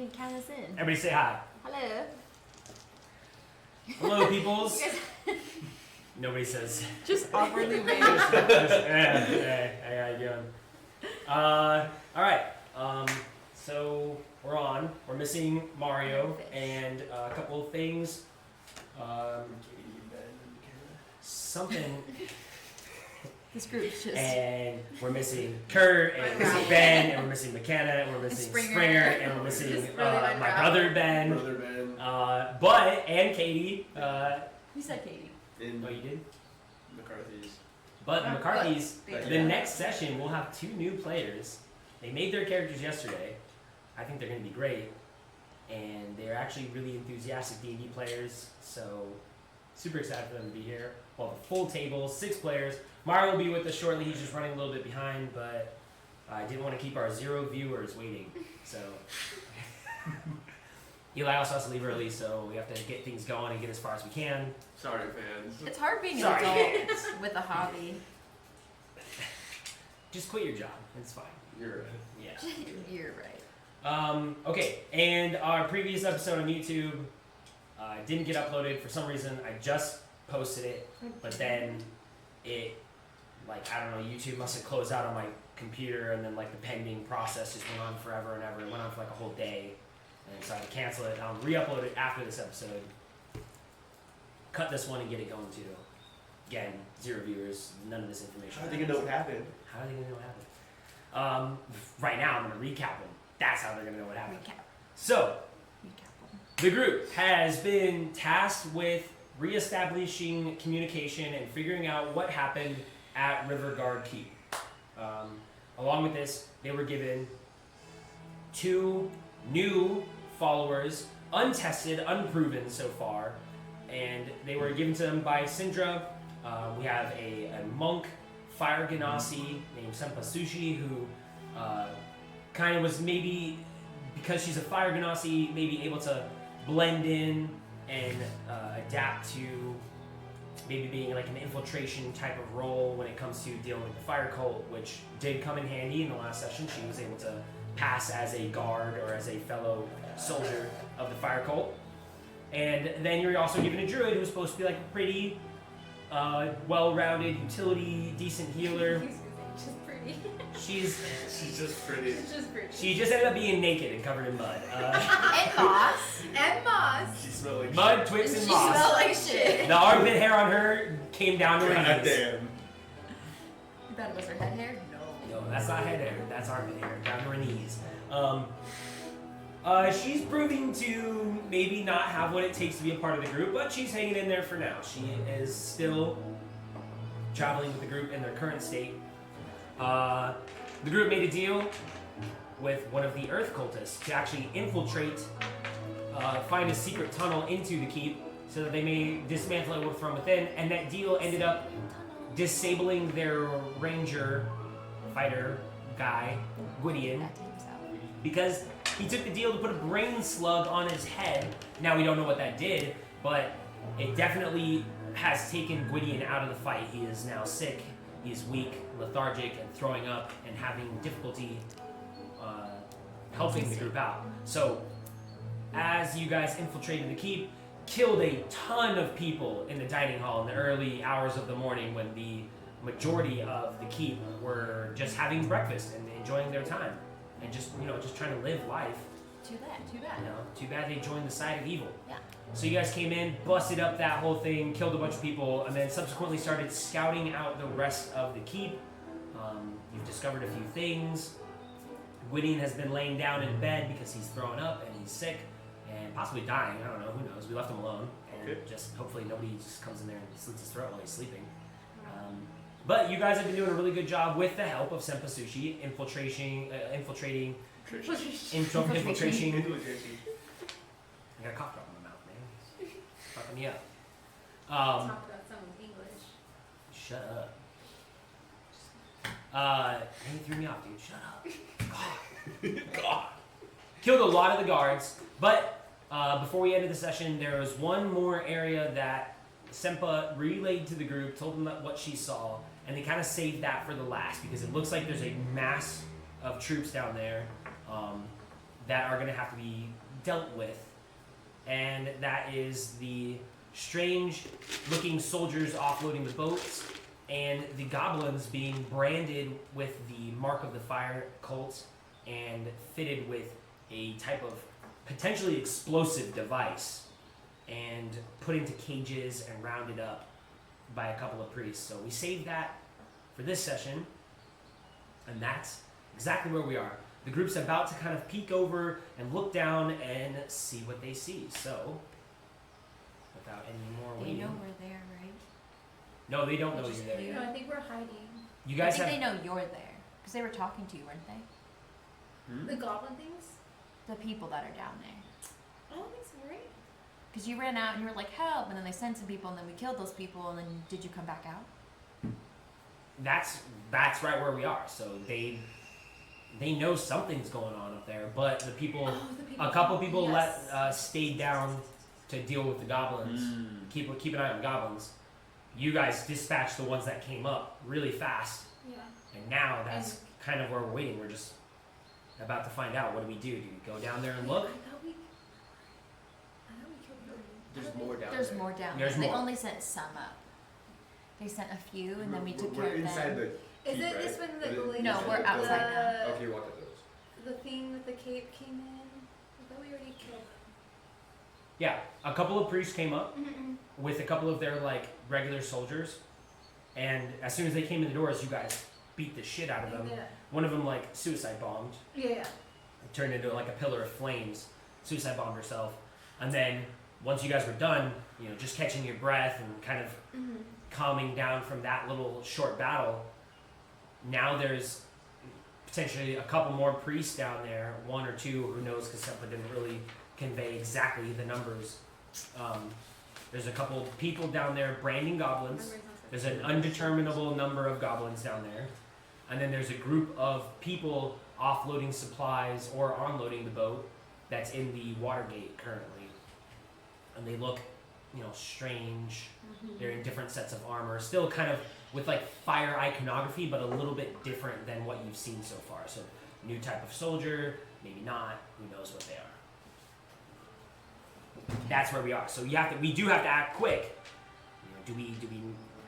didn't count us in. Everybody say hi. Hello. Hello, peoples. Nobody says. Just awkwardly waving. Hey, how you doing? All right. So we're on. We're missing Mario and a couple of things. Something. This group's just. And we're missing Kurt, and we're missing Ben, and we're missing McKenna, and we're missing Springer, and we're missing really my brother Ben. But and Katie. Who said Katie? Oh, you did? McCarthy's. But the McCarthy's, the next session, we'll have 2 new players. They made their characters yesterday. I think they're going to be great. And they're actually really enthusiastic D&D players. So, super excited for them to be here. We'll have a full table, 6 players. Mario will be with us shortly. He's just running a little bit behind, but I didn't want to keep our 0 viewers waiting. So, Eli also has to leave early, so we have to get things going and get as far as we can. Sorry, fans. It's hard being an adult with a hobby. Just quit your job. It's fine. You're right. Yeah. You're right. Okay, and our previous episode on YouTube didn't get uploaded for some reason. I just posted it, but then it, I don't know, YouTube must have closed out on my computer, and then the pending process just went on forever and ever. It went on for a whole day, and so I had to cancel it. I'll re-upload it after this episode. Cut this one and get it going too. Again, 0 viewers, none of this information. How are they gonna know what happened? How are they gonna know what happened? Right now, I'm gonna recap them. That's how they're gonna know what happened. Recap. So, Recap. the group has been tasked with reestablishing communication and figuring out what happened at River Guard Keep. Along with this, they were given 2 new followers, untested, unproven so far, and they were given to them by Syndra. We have a monk, Fire Ganassi, named Senpasushi, who kind of was maybe, because she's a Fire Ganassi, maybe able to blend in and adapt to maybe being an infiltration type of role when it comes to dealing with the fire cult, which did come in handy in the last session. She was able to pass as a guard or as a fellow soldier of the fire cult. And then you're also given a druid who's supposed to be a pretty well-rounded utility, decent healer. She's pretty. She's just pretty. She's just pretty. She just ended up being naked and covered in mud. And moss. And moss. She smelled like Mud, shit. twigs, and She moss. smelled like shit. The armpit hair on her came down to her God knees. damn. You thought it was her head hair? No. No, that's not head hair. That's armpit hair down to her knees. She's proving to maybe not have what it takes to be a part of the group, but she's hanging in there for now. She is still traveling with the group in their current state. The group made a deal with one of the Earth cultists to actually infiltrate, find a secret tunnel into the keep so that they may dismantle it from within, and that deal ended up disabling their ranger fighter guy, Gwydion, because he took the deal to put a brain slug on his head. Now we don't know what that did, but it definitely has taken Gwydion out of the fight. He is now sick, he is weak, lethargic, and throwing up, and having difficulty helping the group out. So, as you guys infiltrated the keep, killed a ton of people in the dining hall in the early hours of the morning when the majority of the keep were just having breakfast and enjoying their time. And just trying to live life. Too bad. Too bad they joined the side of evil. Yeah. So you guys came in, busted up that whole thing, killed a bunch of people, and then subsequently started scouting out the rest of the keep. You've discovered a few things. Gwydion has been laying down in bed because he's throwing up and he's sick and possibly dying. I don't know, who knows? We left him alone. And just hopefully nobody just comes in there and slits his throat while he's sleeping. But you guys have been doing a really good job with the help of Senpasushi, infiltrating. I got a cough drop in my mouth, man. Fucking me up. Talk about someone's English. Shut up. He threw me off, dude. Shut up. God. Killed a lot of the guards, but before we ended the session, there was one more area that Senpa relayed to the group, told them what she saw, and they kind of saved that for the last because it looks like there's a mass of troops down there. that are going to have to be dealt with, and that is the strange looking soldiers offloading the boats and the goblins being branded with the mark of the fire cult and fitted with a type of potentially explosive device and put into cages and rounded up by a couple of priests. So we saved that for this session, and that's exactly where we are. The group's about to kind of peek over and look down and see what they see. So, without any more They waiting. know we're there, right? No, they don't know Just you're there. you. No, I think we're hiding. You I guys think have. they know you're there. Because they were talking to you, weren't they? The goblin things? The people that are down there. I don't think so, right? Because you ran out and you were like, help, and then they sent some people, and then we killed those people, and then did you come back out? That's right where we are. So they know something's going on up there, but the people, The people. a couple people Yes. stayed down to deal with the goblins. Keep an eye on the goblins. You guys dispatched the ones that came up really fast, Yeah. and now that's kind of where we're waiting. We're just about to find out. What do we do? Do we go down there and look? I thought we killed them. There's more down There's there. more down There's there. They more. only sent some up. They sent a few, and then we took We're care of inside them. the Is keep, it right? this one that Is it like No, inside we're the outside building? now. Okay, you walked up those. The thing with the cape came in? I thought we already killed Yeah, a couple of priests came up them. with a couple of their like regular soldiers, and as soon as they came in the doors, you guys beat the shit out of them. Yeah. One of them like suicide bombed, Yeah. turned into like a pillar of flames, suicide bombed herself, and then once you guys were done, you know, just catching your breath and kind of Mm-hmm. calming down from that little short battle, now there's potentially a couple more priests down there, one or two, who knows, because Seppa didn't really convey exactly the numbers. There's a couple people down there branding goblins. There's an undeterminable number of goblins down there. And then there's a group of people offloading supplies or unloading the boat that's in the Watergate currently. And they look, you know, strange. They're in different sets of armor. Still kind of with like fire iconography, but a little bit different than what you've seen so far. So new type of soldier, maybe not, who knows what they are. That's where we are. So we do have to act quick. You know,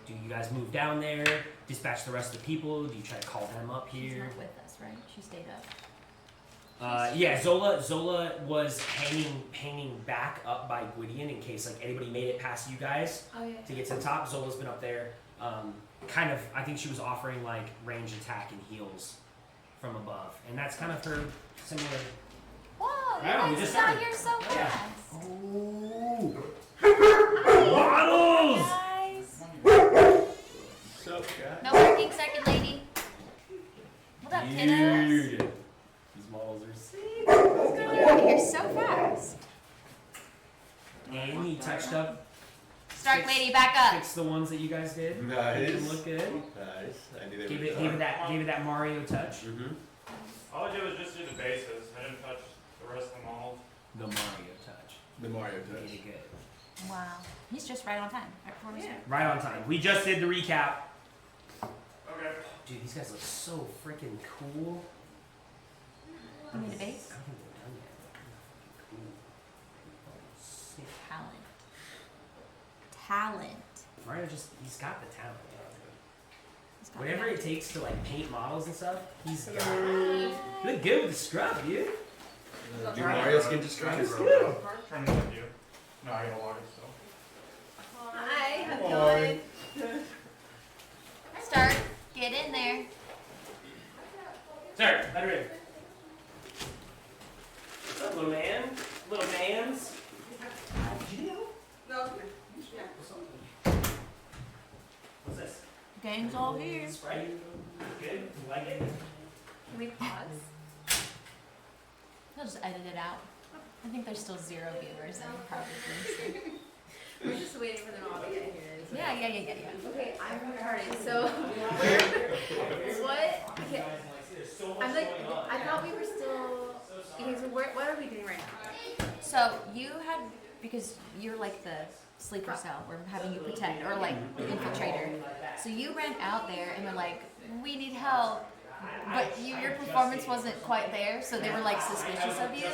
do you guys move down there, dispatch the rest of the people? Do you try to call them up She's here? not with us, right? She stayed up. Yeah, Zola was hanging back up by Gwydion in case like anybody made it past you guys Oh yeah. to get to the top. Zola's been up there. Kind of, I think she was offering like range attack and heals from above, and that's kind of her similar. Whoa, I know, we you guys just got started. here so Yeah. fast. Ooh. Hi, Bottles! guys. So, guys. No working, second lady. What up, kiddos? Dude. These models are sick. You got here so fast. And he touched up, Stark lady, back up. fixed the ones that you guys did. Make them Nice. look good. Nice. I knew they Gave were it that Mario touch. Mm-hmm. All I did was just do the bases. I didn't touch the rest of the models. The Mario touch. The Mario Did touch. it good. Wow. He's just right on time. Right before we Yeah. start. Right on time. We just did the recap. Okay. Dude, these guys look so freaking cool. You need a base? I don't think they're done yet. Cool. Sick. Talent. Mario he's got the talent. He's got Whatever talent. it takes to like paint models and stuff, he's got it. Look good with the scrub, dude. Do Mario skin to strike? It's good. Trying to let you. No, I gotta log it still. Hi, how's it Hi. going? Stark, get in there. Sir, let her in. What's up, little man? Little mans? What's this? Gang's all here. Sprite? Good? You like it? Can we pause? He'll just edit it out. I think there's still 0 viewers and probably. We're just waiting for them all to get here. So. Yeah. Okay, I'm retarded. So, what? Okay, There's so much I'm like, going on. I thought we were still. Okay, so what are we doing right now? So you had, because you're like the sleeper cell, we're having you protect, or like the infiltrator. So you ran out there and were like, we need help. but your performance wasn't quite there, so they were like suspicious of you,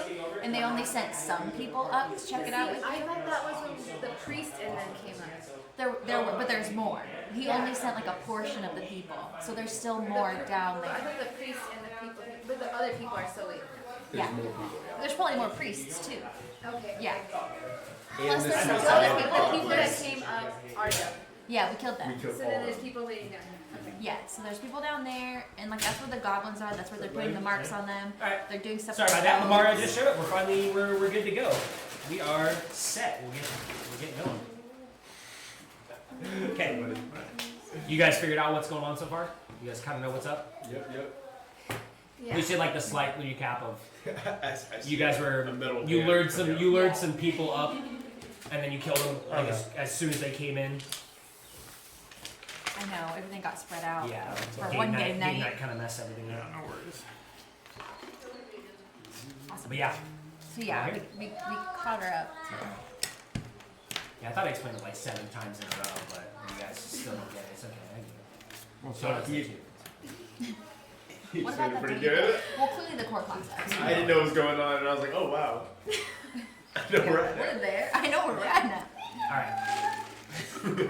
and they only sent some people up to check it out with I you. thought that was when the priest and then came up. But there's more. He only sent like a portion of the people, so there's still more down I there. thought the priest and the people, but the other people are still waiting. Yeah, there's probably more priests too. Okay. Yeah, And Plus the there's some suicide other The bomb. people that came up are done. yeah, we killed them. We killed So all then of there's them. people waiting down here. Okay. Yeah, so there's people down there, and like that's where the goblins are. That's where they're putting the marks on them. Alright. They're doing stuff. Sorry with about that. stones. Lamar just showed up. We're good to go. We are set. We'll get going. Okay. You guys figured out what's going on so far? You guys kind of know what's up? Yep. Yeah. We should like the slight recap of I see you guys were a middle you band. lured some Okay. you lured some people up, and then you killed them like as soon as they came in. I know everything got spread out. Yeah. For one game night. Game night kind of messed everything up. No worries. Awesome. But yeah, So yeah, Alright. we caught her up. yeah. I thought I explained it like 7 times in a row, but you guys still don't get it. It's okay. I get it. Well, So so does he- it. He's What doing about the pretty three? good. Well, clearly the core concepts. I didn't know what was going on, and I was like, oh wow. I know where I'm We're at. there. I know where we're at now. All right.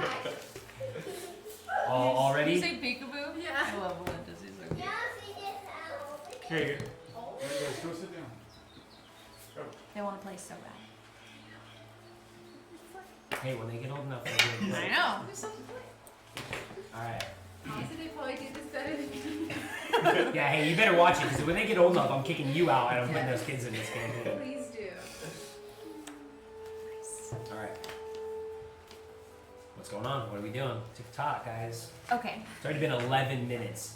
All Did you ready? say peekaboo? Yeah. I love Melinda. She's so cute. Here, you guys go sit down. They want to play so bad. Hey, when they get old enough, they'll do it. I know. All right. Honestly, they probably do this better than me. Yeah, hey, you better watch it because when they get old enough, I'm kicking you out and I'm putting those kids in this game. Too. Please do. All right. What's going on? What are we doing? TikTok, guys. Okay. It's already been 11 minutes.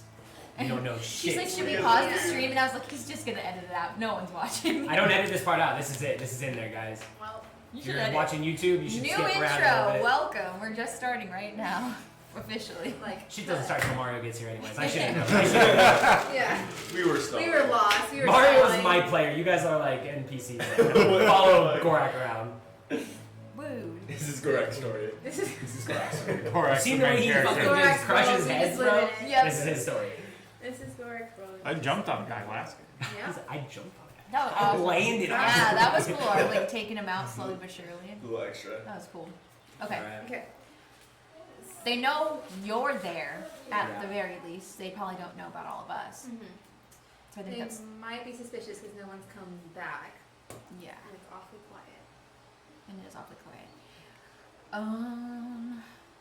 You don't know She's shit. like, should we pause the stream? And I was like, he's just gonna edit it out. No one's watching. I don't edit this part out. This is it. This is in there, guys. Well, You If should you're edit. watching YouTube, you should New skip around a little intro. bit. Welcome. We're just starting right now, officially. like. Shit doesn't start until Mario gets here anyways. I should have known. I should have known. Yeah. We were stuck. We were lost. We were Mario's trying. my player. You guys are like NPCs. that follow Gorak around. Woo. This is correct story. This is. This is correct story. Correct. You seen the way he fucking Gorak's just crushes world, we heads, just bro? live in it. Yep. This is his story. This is Gorak's world. I jumped on a guy last game. Yeah. I jumped on that. That was I awesome. landed on Yeah, it. that was cool. I was like taking him out slowly but surely. A little extra. That was cool. Okay. Alright. Okay. They know you're there at Yeah. the very least. They probably don't know about all of us. Mm-hmm. So I think They that's might be suspicious because no one's come back. yeah, And it's awfully quiet. and it is awfully quiet.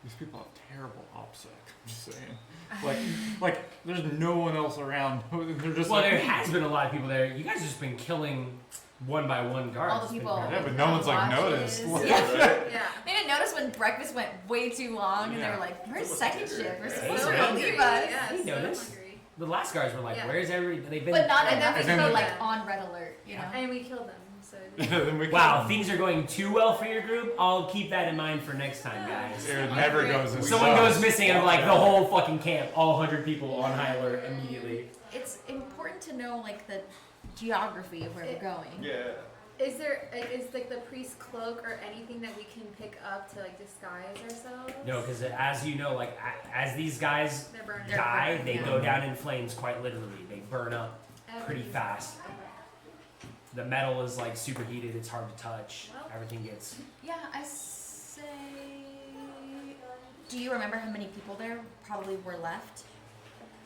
These people have terrible OPSEC. I'm just saying. Like, there's no one else around. They're just Well, like. there has been a lot of people there. You guys have just been killing one by one guards. All the It's been people. great. Yeah, but no one's, like, Watches. noticed. Yeah. Right? Yeah. They didn't notice when breakfast went way too long, and they Yeah. were like, "Where's Someone's second hungry. shift? We're Yeah. supposed So to hungry. leave us." Yeah, He so noticed. hungry. The last guards were like, Yeah. "Where's everybody?" They've been. But not Yeah. enough And to then- be like on red alert, you know. And we killed them. So. Then we Wow, things are going too well for your group. I'll keep that in mind for next time, guys. It never goes as Someone well. goes missing, and I'm like the whole fucking camp, all 100 people on high alert immediately. It's important to know like the geography of where we're going. Yeah. Is there is like the priest cloak or anything that we can pick up to like disguise ourselves? No, because as you know, like as these guys They're burned. die, they yeah. go down in flames quite literally. They burn up pretty fast. The metal is like super heated. It's hard to touch. Well. Everything gets. Yeah, I say. Do you remember how many people there probably were left?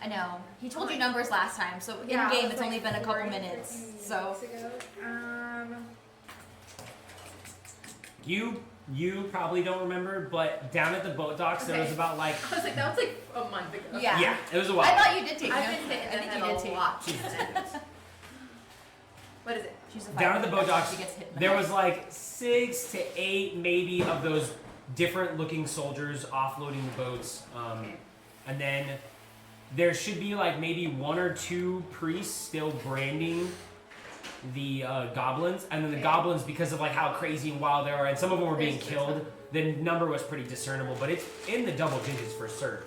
I know he told you numbers last time, so in Yeah, it game was it's like only been a couple 40 minutes. 50 So weeks ago. You probably don't remember, but down at the boat docks there was Okay. about like I was like, that was like a month ago. yeah, yeah, it was a while. I thought you did take I've notes. been hitting I think that you head did a too. lot. Jesus, goodness. What is it? She's a Down at the fighter. boat docks, She gets hit in the there head. was like 6 to 8 maybe of those different looking soldiers offloading the boats, and then there should be like maybe 1 or 2 priests still branding the goblins, and then the goblins, because of like how crazy and wild they are, and some of them were being killed, the number was pretty discernible, but it's in the double digits for sure.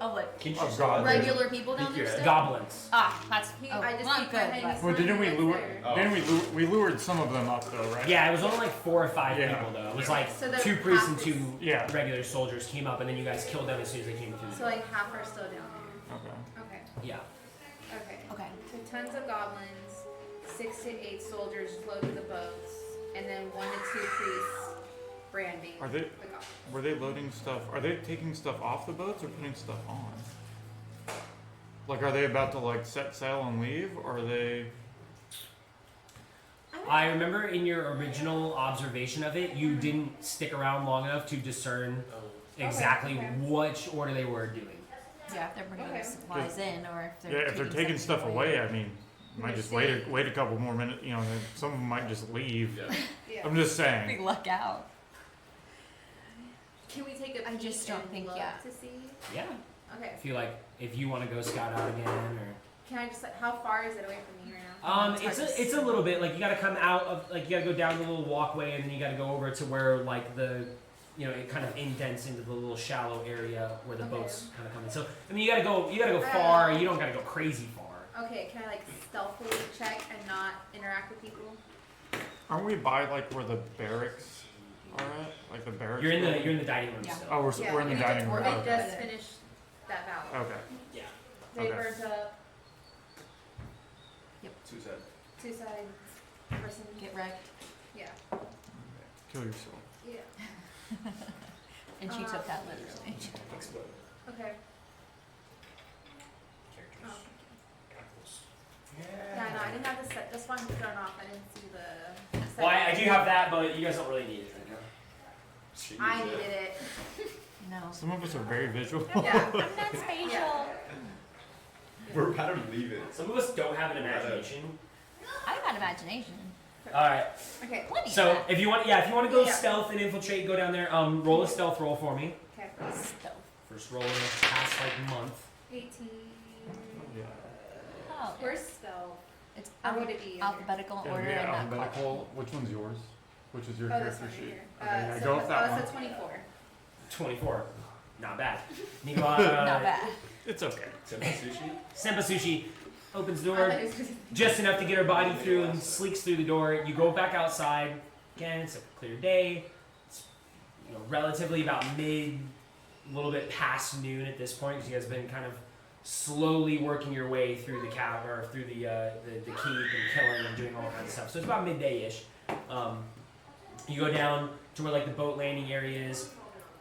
Oh, what? Can you Oh, just God. Regular people down Peek there your still? Goblins. Ah, that's I just not peeked good. my head But and Well, he's didn't we fine, lure? that's there. Oh. Didn't we lured some of them up though, right? Yeah, it was only like 4 or 5 Yeah. people though. It was like So that 2 priests and half 2 Yeah. regular soldiers came up, and then you guys killed them as soon as they came through. So like half are still down Okay. Okay. Yeah. Okay. Okay. So tons of goblins, 6 to 8 soldiers loading the boats, and then 1 to 2 priests branding Are they? the goblins. Were they loading stuff? Are they taking stuff off the boats or putting stuff on? Like, are they about to like set sail and leave, or are they? I remember in your original observation of it, you didn't stick around long enough to discern exactly okay. which order they were doing. Yeah, if they're bringing Okay. supplies in, or if they're Yeah, if they're taking stuff away, I mean, might They're just staying. wait a couple more minutes. You know, some of them might just leave. Yeah. Yeah. I'm just Big saying. luck out. Can we take a I peek just don't and think, look yeah. to see? Yeah. Okay. If you want to go scout out again, or Can I just how far is it away from me right now? it's a little bit like you got to come out of like you got to go down the little walkway and then you got to go over to where like the it kind of indents into the little shallow area where the Okay. boats kind of come in. So I mean you got to go far. You don't got to go crazy far. Okay, can I like stealthily check and not interact with people? Aren't we by like where the barracks are at? Like the barracks. You're in building? the dining room Yeah. still. Oh, Yeah, we're in the we dining room. I Okay. just finished that battle. Okay. Yeah. They Okay. burnt up Suicide. 2 sides. Person. Get wrecked. Yeah. Kill yourself. Yeah. And she took that literally. Explode. Okay. Characters. Oh. Yeah, no, I didn't have the set. This one thrown off. I didn't see the. Well, I do have that, but you guys don't really need it right now. I needed it. No. Some of us are very visual. Yeah. I'm not spatial. Yeah. We're about to leave it. Some of us don't have an imagination. I've got imagination. All right. Okay. Plenty So of that. if you want to go Yeah. stealth and infiltrate, go down there. Roll a stealth roll for me. Okay. Stealth. First roll in the past like month. 18. Yeah. Oh, Where's stealth? it's Or would it be in alphabetical Yeah, order yeah, and not alphabetical. Which one's yours? Which is your Oh, this character one right sheet? here. Okay, yeah, So, go with that one. so 24. 24. Not bad. Nico, not bad. It's okay. Senpai sushi? Senpa Sushi opens the I door thought it was just- just enough to get her body through and sleeks through the door. You go back outside. Again, it's a clear day. It's relatively about a little bit past noon at this point because you guys have been kind of slowly working your way through the cab or through the keep and killing and doing all kinds of stuff. So it's about midday-ish. You go down to where like the boat landing area is,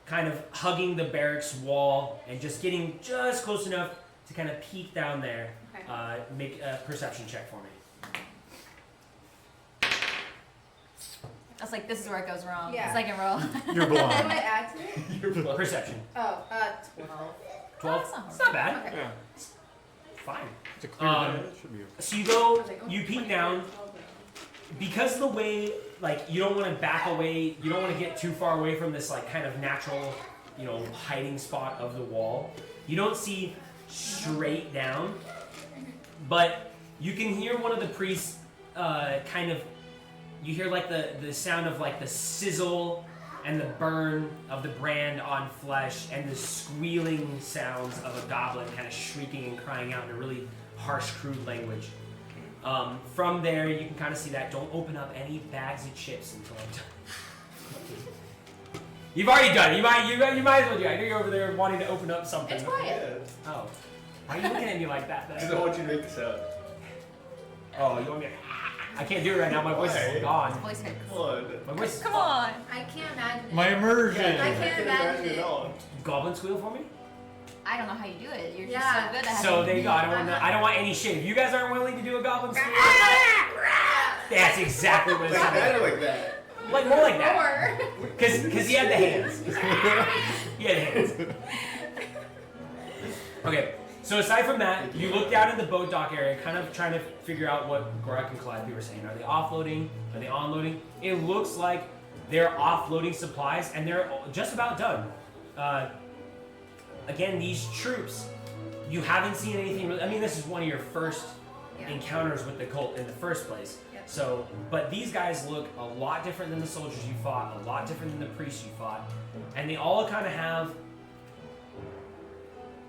kind of hugging the barracks wall and just getting just close enough to kind of peek down there. Okay. Make a perception check for me. I was like, this is where it goes wrong. Yeah. Second roll. You're What do blind. I add to it? Perception. Oh, 12. 12. That's not It's not bad. Okay. Yeah. Fine. It's a clear Um, day. It should be okay. So you I go, was like, oh, you peek 24, down. 12. Because of the way, like, you don't want to back away, you don't want to get too far away from this, like, kind of natural, hiding spot of the wall. You don't see straight down, but you can hear one of the priests you hear, like, the sound of, like, the sizzle and the burn of the brand on flesh and the squealing sounds of a goblin kind of shrieking and crying out in a really harsh, crude language. From there, you can kind of see that. Don't open up any bags of chips until I'm done. You've already done it. You might as well do it. I know you're over there wanting to open up something. It's quiet. Yeah. Oh. Why are you looking at me like that Because I then? want you to make this out. Oh, you want me to... I can't do it right now. My voice Why? is gone. Voice hurts. Come on. My voice is Come on. I can't imagine it. My immersion. I can't imagine it it. all. Goblin squeal for me? I don't know how you do it. You're Yeah. just so good at So it. there you go. I don't want any shit. If you guys aren't willing to do a goblin squeal, that's exactly what it's Like gonna that be. or like that? Like more like that. Or Because he had the hands. He had hands. Okay, so aside from that, you look down in the boat dock area, kind of trying to figure out what Gorak and Calliope were saying. Are they offloading? Are they onloading? It looks like they're offloading supplies, and they're just about done. Again, these troops, you haven't seen anything really. I mean, this is one of your first Yeah. encounters with the cult in the first place. Yep. So, but these guys look a lot different than the soldiers you fought, a lot different than the priests you fought, and they all kind of have.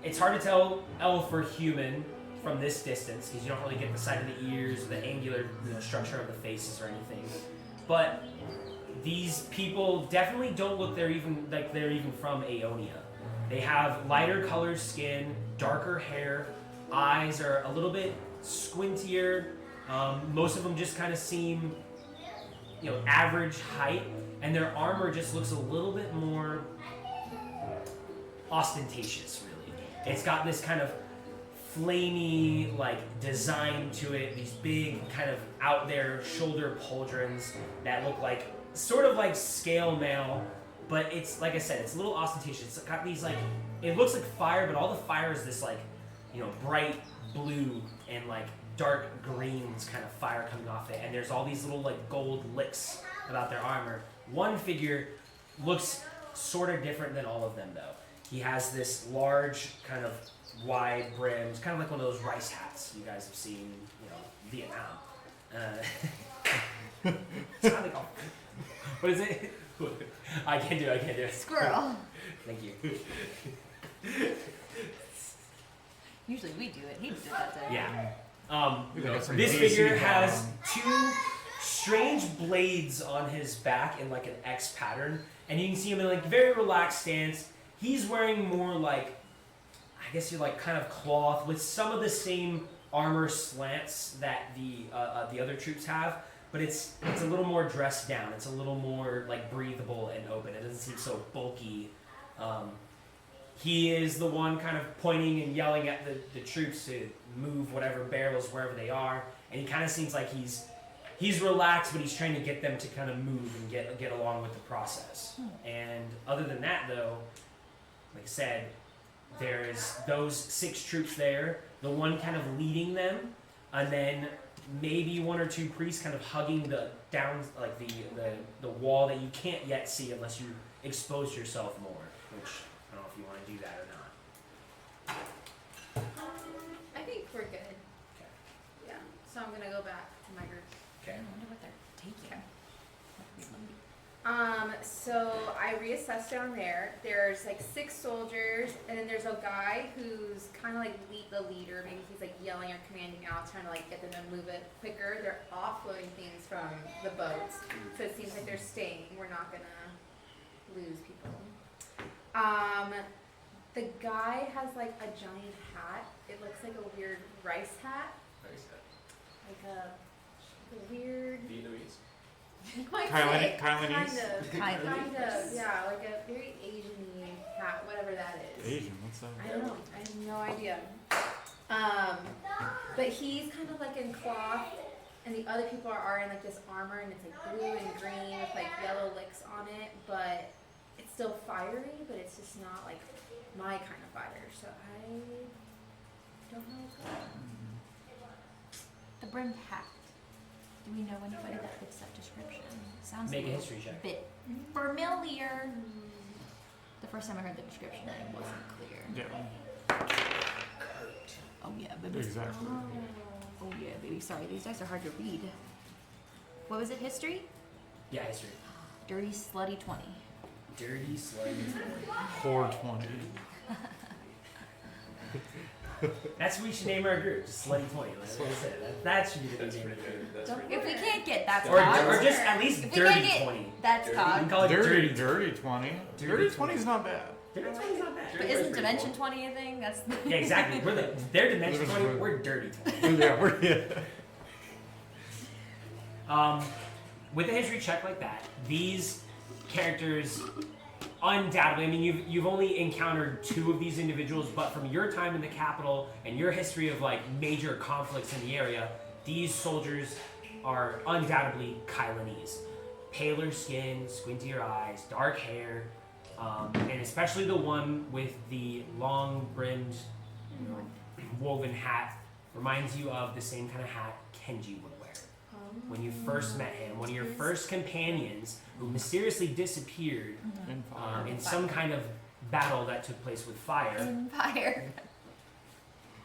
It's hard to tell elf or human from this distance because you don't really get the side of the ears, or the angular structure of the faces or anything. But these people definitely don't look they're even from Aeonia. They have lighter colored skin, darker hair, eyes are a little bit squintier. Most of them just kind of seem, average height, and their armor just looks a little bit more ostentatious, really. It's got this kind of flamey, design to it, these big kind of out there shoulder pauldrons that look sort of like scale mail, but it's, like I said, it's a little ostentatious. It's got these, it looks like fire, but all the fire is this, bright blue and, dark greens kind of fire coming off it, and there's all these little, gold licks about their armor. One figure looks sort of different than all of them, though. He has this large, kind of wide brimmed, kind of like one of those rice hats you guys have seen, Vietnam. It's not what is it? I can't do it. Squirrel. Thank you. Usually we do it. He did it that day. Yeah. We got some This DC figure has down. two strange blades on his back in an X pattern, and you can see him in very relaxed stance. He's wearing more I guess you're kind of cloth with some of the same armor slants that the other troops have, but it's a little more dressed down. It's a little more breathable and open. It doesn't seem so bulky. He is the one kind of pointing and yelling at the troops to move whatever barrels wherever they are, and he kind of seems like he's relaxed, but he's trying to get them to kind of move and get along with the process. And other than that, though, like I said, there's those 6 troops there, the one kind of leading them, and then maybe 1 or 2 priests kind of hugging the down, the wall that you can't yet see unless you expose yourself more, which I don't know if you want to do that or not. I think we're good. Okay. Yeah. So I'm gonna go back to my group. Okay. I wonder what they're taking. So I reassessed down there. There's 6 soldiers, and then there's a guy who's kind of the leader. Maybe he's yelling or commanding out, trying to get them to move it quicker. They're offloading things from the boats, so it seems like they're staying. We're not gonna lose people. The guy has a giant hat. It looks like a weird rice hat, like a weird. Vietnamese. You might Kylan- say Kylanese? kind of, yeah, like a very Asian-y hat, whatever that is. Asian, what's that? I don't know. I have no idea. But he's kind of in cloth, and the other people are in this armor, and it's blue and green with yellow licks on it, but it's still fiery, but it's just not my kind of fire. So I don't know what's going on. The brimmed hat. Do we know anybody that fits that description? Sounds Make a little history check. bit familiar. The first time I heard the description, it wasn't clear. Yeah, Oh yeah, baby. exactly. Oh yeah, baby. Sorry, these dice are hard to read. What was it? History? Yeah, history. Dirty slutty 20. Dirty slave. 420. That's what we should name our group, just Slutty 20. Like I said, that should be the That's name pretty of the group. good. That's Don't- pretty if we good. can't get that's Or cocked. just at least If we Dirty can't get 20. that's You cocked. can call it Dirty, Dirty. dirty 20. Dirty Dirty 20 is not bad. Dirty 20 is not bad. But isn't Dimension 20 a thing? That's Yeah, exactly. They're Dimension 20, we're Dirty 20. Yeah, we're With a history check like that, these characters undoubtedly, I mean, you've only encountered 2 of these individuals, but from your time in the capital and your history of major conflicts in the area, these soldiers are undoubtedly Kylanese. Paler skin, squintier eyes, dark hair, and especially the one with the long brimmed woven hat reminds you of the same kind of hat Kenji would wear. When you first met him, one of your first companions who mysteriously disappeared in some kind of battle that took place with fire. Empire.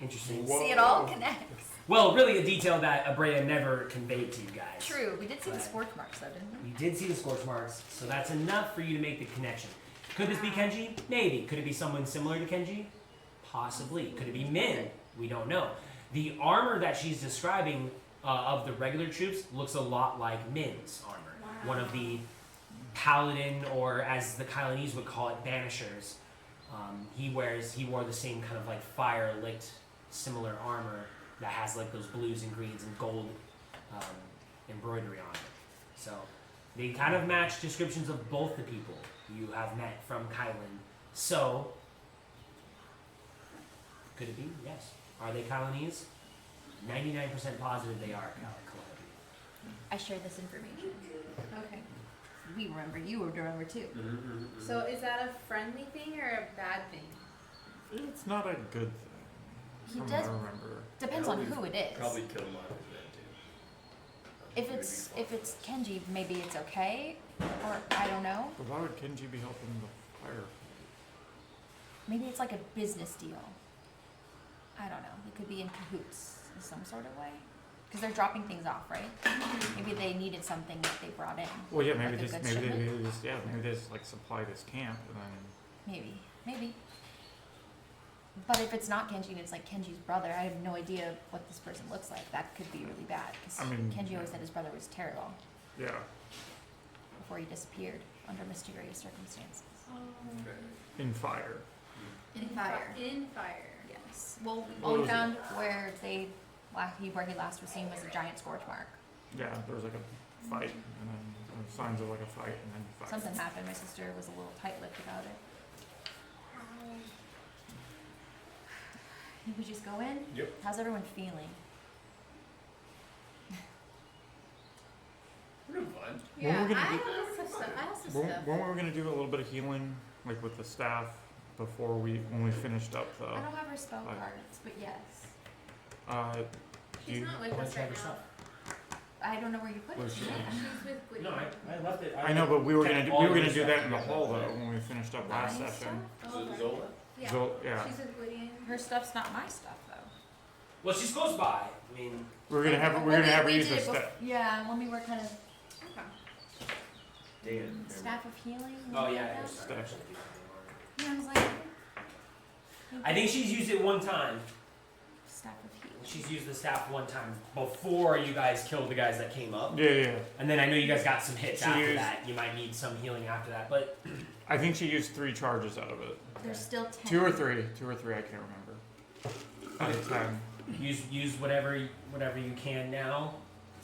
Interesting. Whoa. See, it all connects. Well, really a detail that Abrea never conveyed to you guys. True. We did see the scorch marks though, didn't we? You did see the scorch marks, so that's enough for you to make the connection. Could this be Kenji? Maybe. Could it be someone similar to Kenji? Possibly. Could it be Min? We don't know. The armor that she's describing of the regular troops looks a lot like Min's armor. Wow. One of the paladin, or as the Kylanese would call it, banishers. He wore the same kind of like fire licked similar armor that has like those blues and greens and gold embroidery on it. So they kind of match descriptions of both the people you have met from Kylan. So could it be? Yes. Are they Kylanese? 99% positive they are Kylan. I shared this information. Okay. We remember. You would remember too. So is that a friendly thing or a bad thing? It's not a good thing. He From does- what I remember. Depends on who it is. Probably killed mine then too. If it's Kenji, maybe it's okay, or I don't know. But why would Kenji be helping the fire? Maybe it's like a business deal. I don't know. It could be in cahoots in some sort of way, because they're dropping things off, right? Maybe they needed something that they brought in. Well, yeah, Like maybe a this, good maybe shipment? they just, yeah, maybe they just like supply this camp and then. Maybe. But if it's not Kenji and it's like Kenji's brother, I have no idea what this person looks like. That could be really bad, because I mean, Kenji always said his brother was terrible Yeah. before he disappeared under mysterious circumstances. In fire. In fire. In fire. Yes. Well, What all we was it? found where where he last was seen was a giant scorch mark. Yeah, there was like a fight and then signs of like a fight and then fire. Something happened. My sister was a little tight-lipped about it. Think we just go in? Yep. How's everyone feeling? We're doing fine. Yeah, we're gonna I do- have some stuff. I have some stuff. Weren't we gonna do a little bit of healing, like with the staff, when we finished up the? I don't have her spell Fine. cards, but yes. She's you- not with Why don't us you have right your now. stuff? I don't know where you put Where's it. she at? She's with Gwydion. No, I left it. I know, but we were gonna kept do, all we were your gonna do stuff that in the together. hall though when we finished up last My session. Oh, okay. Zola? Yeah. Yeah. She's with Gwydion. Her stuff's not my stuff though. Well, she's close by. I mean, We're gonna have Well, her we use did the it staff. Yeah, when we were kind of Okay. Dan. staff of healing. oh yeah, like it's that. Staff. Yeah, I was like. I think she's used it one time. Staff of healing. She's used the staff one time before you guys killed the guys that came up. Yeah. And then I know you guys got some hits She after used- that. You might need some healing after that, but I think she used 3 charges out of it. There's still 10. 2 or 3. 2 or 3, I can't remember. Out of 10. use whatever you can now.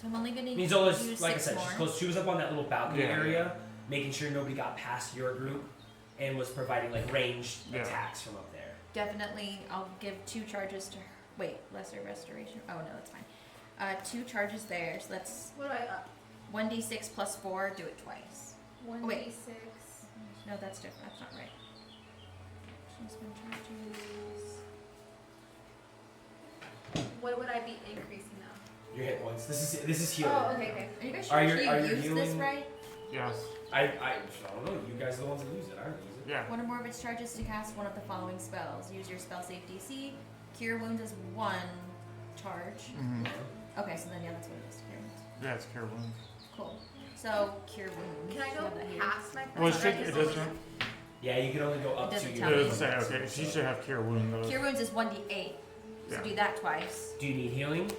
So I'm only gonna I mean, use Zola's, like I 6 said, more. she's close. She was up on that little balcony Yeah. area, making sure nobody got past your group, and was providing like ranged Yeah. attacks from up there. Definitely, I'll give 2 charges to her. Wait, lesser restoration. Oh no, that's fine. 2 charges there. So that's What do I up? 1d6 plus 4. Do it twice. 1d6. No, that's different. That's not right. She's been charges. What would I be increasing now? Your hit points. This is healing. Oh, okay. Are you guys Are sure you- you are you used this healing? right? Yes. I don't know. You guys are the ones that use it. I don't use it. Yeah. One or more of its charges to cast one of the following spells. Use your spell save DC. Cure wounds is 1 charge. hmm Okay, so then yeah, that's what it is. Cure wounds. Yeah, it's Care Wounds. Cool. So cure wounds. Can I You go have that here. past my Well, it first should, charge? it doesn't. Yeah, you can only go up It to doesn't your. tell It me. doesn't say. Okay, she should have Cure Wound though. Cure wounds is 1d8. So Yeah. do that twice. Do you need healing?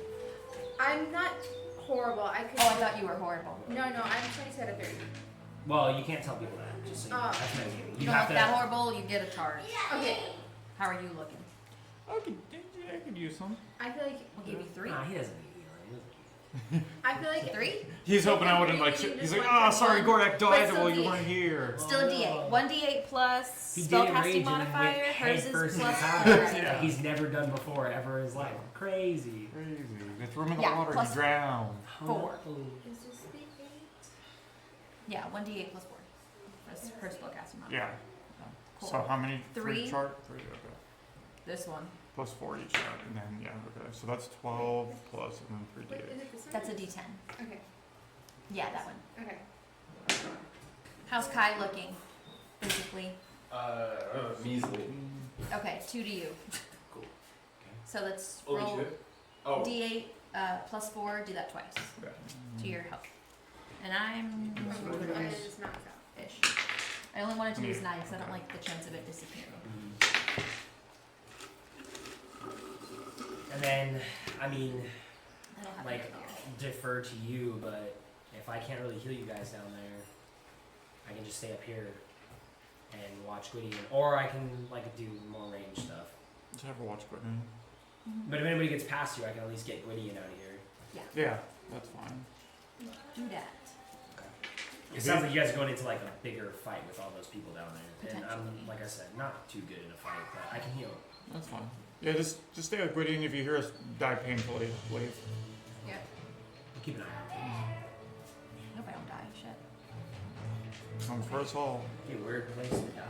I'm not horrible. I could. Oh, I thought you were horrible. No, I'm 26 out of 30. Well, you can't tell people that. Just so you know. Oh. That's metagaming. You You don't have look to. that horrible, you get a charge. Okay. How are you looking? I could use some. I feel like We'll give you 3. Nah, he doesn't need healing. I feel like 3? He's hoping I wouldn't like. Maybe He's just like, one oh, for sorry, one. Gordak But died still while you D8. weren't here. Still a d8. 1d8 plus He did it rage spellcasting and modifier. went Hers head is first plus inside. 4. Like Yeah. he's never done before ever in his life. Crazy. Crazy. They threw him in the Yeah, water. plus- He drowned. 4. is this the 8? Yeah, 1d8 plus 4. That's her spellcasting modifier. Yeah. Cool. So how many? 3. 3 Okay. This one. Plus 4 each shot, and then yeah. Okay. So that's 12 plus, and then 3 Wait, d8. is it this one? That's a d10. Okay. Yeah, that one. Okay. How's Kai looking? Physically. Measly. Okay, 2 to you. Cool. So let's Only roll 2? Oh. d8 plus 4. Do that twice to your health. And I'm I just knocked out. ish. I only wanted to use Yeah, 9 because I don't okay. like the chance of it disappearing. And then, I mean, That'll happen like, earlier. defer to you, but if I can't really heal you guys down there, I can just stay up here. and watch Gwydion, or I can like do more range stuff. Just have her watch Gwydion. But if anybody gets past you, I can at least get Gwydion out of here. Yeah, that's fine. Do that. It sounds like you guys are going into like a bigger fight with all those people down there, and I'm Potentially. like I said, not too good in a fight, but I can heal. That's fine. Yeah, just stay with Gwydion. If you hear us die painfully, leave. Yeah. Keep an eye out. I hope I don't die. Shit. Come for us all. Be a weird place to die.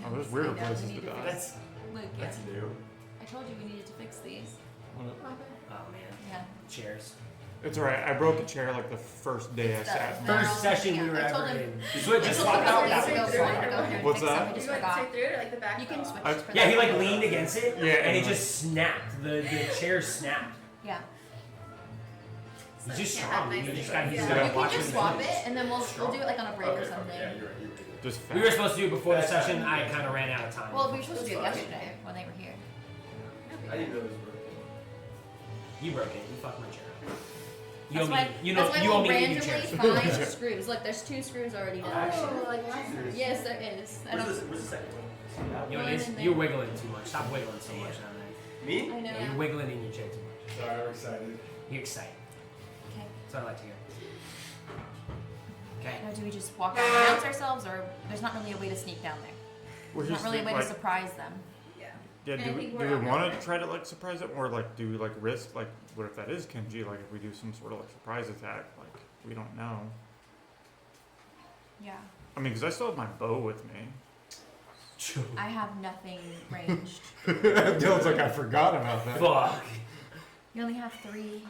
Oh, there's I weirder know, we places need to to die. That's Luke, yeah. That's new. I told you we needed to fix these. oh man, Yeah. chairs. It's alright. I broke a chair like the first day I It's sat. done. First session we were I told ever him- in. Switch, just swap out that Go one. through it. ahead and What's fix them. that? I You just went forgot. straight through it, or like the back? You can switch. I- for Yeah, he that. like leaned against it, Yeah, and it and just snapped. The chair snapped. Yeah. He's just Yeah, strong. nice You just to gotta see. use Yeah. it. You can just swap it, and then we'll do it like on a break or Okay, something. yeah, you're right. You're right. Just We were fat. supposed to do it before the session. I kind of ran out of time. Well, we were supposed to do it That's fine. yesterday when they were here. I didn't know this was broken. You broke it. You fucked my chair. You That's owe why, me. You that's know. why You owe we'll me a new randomly chair. find screws. Look, there's 2 screws already done. Oh, like last time. Yes, there is. I Where's don't. the second one? You know, One it's, in there. you're wiggling too much. Stop wiggling so much down there. Me? I know. Yeah, you're wiggling in your chair too much. Sorry, I'm excited. You're excited. Okay. That's what I like to hear. Okay. Now, do we just walk out and announce ourselves, or there's not really a way to sneak down there? We're There's not just really a way like, to surprise them. Yeah. yeah. And I Do we, think do we're we want outnumbered. to try to like surprise them, or like do we like risk like what if that is Kenji? Like if we do some sort of like surprise attack, like we don't know. Yeah. I mean, because I still have my bow with me. I have nothing ranged. Dylan's like I forgot about that. Fuck. You only have 3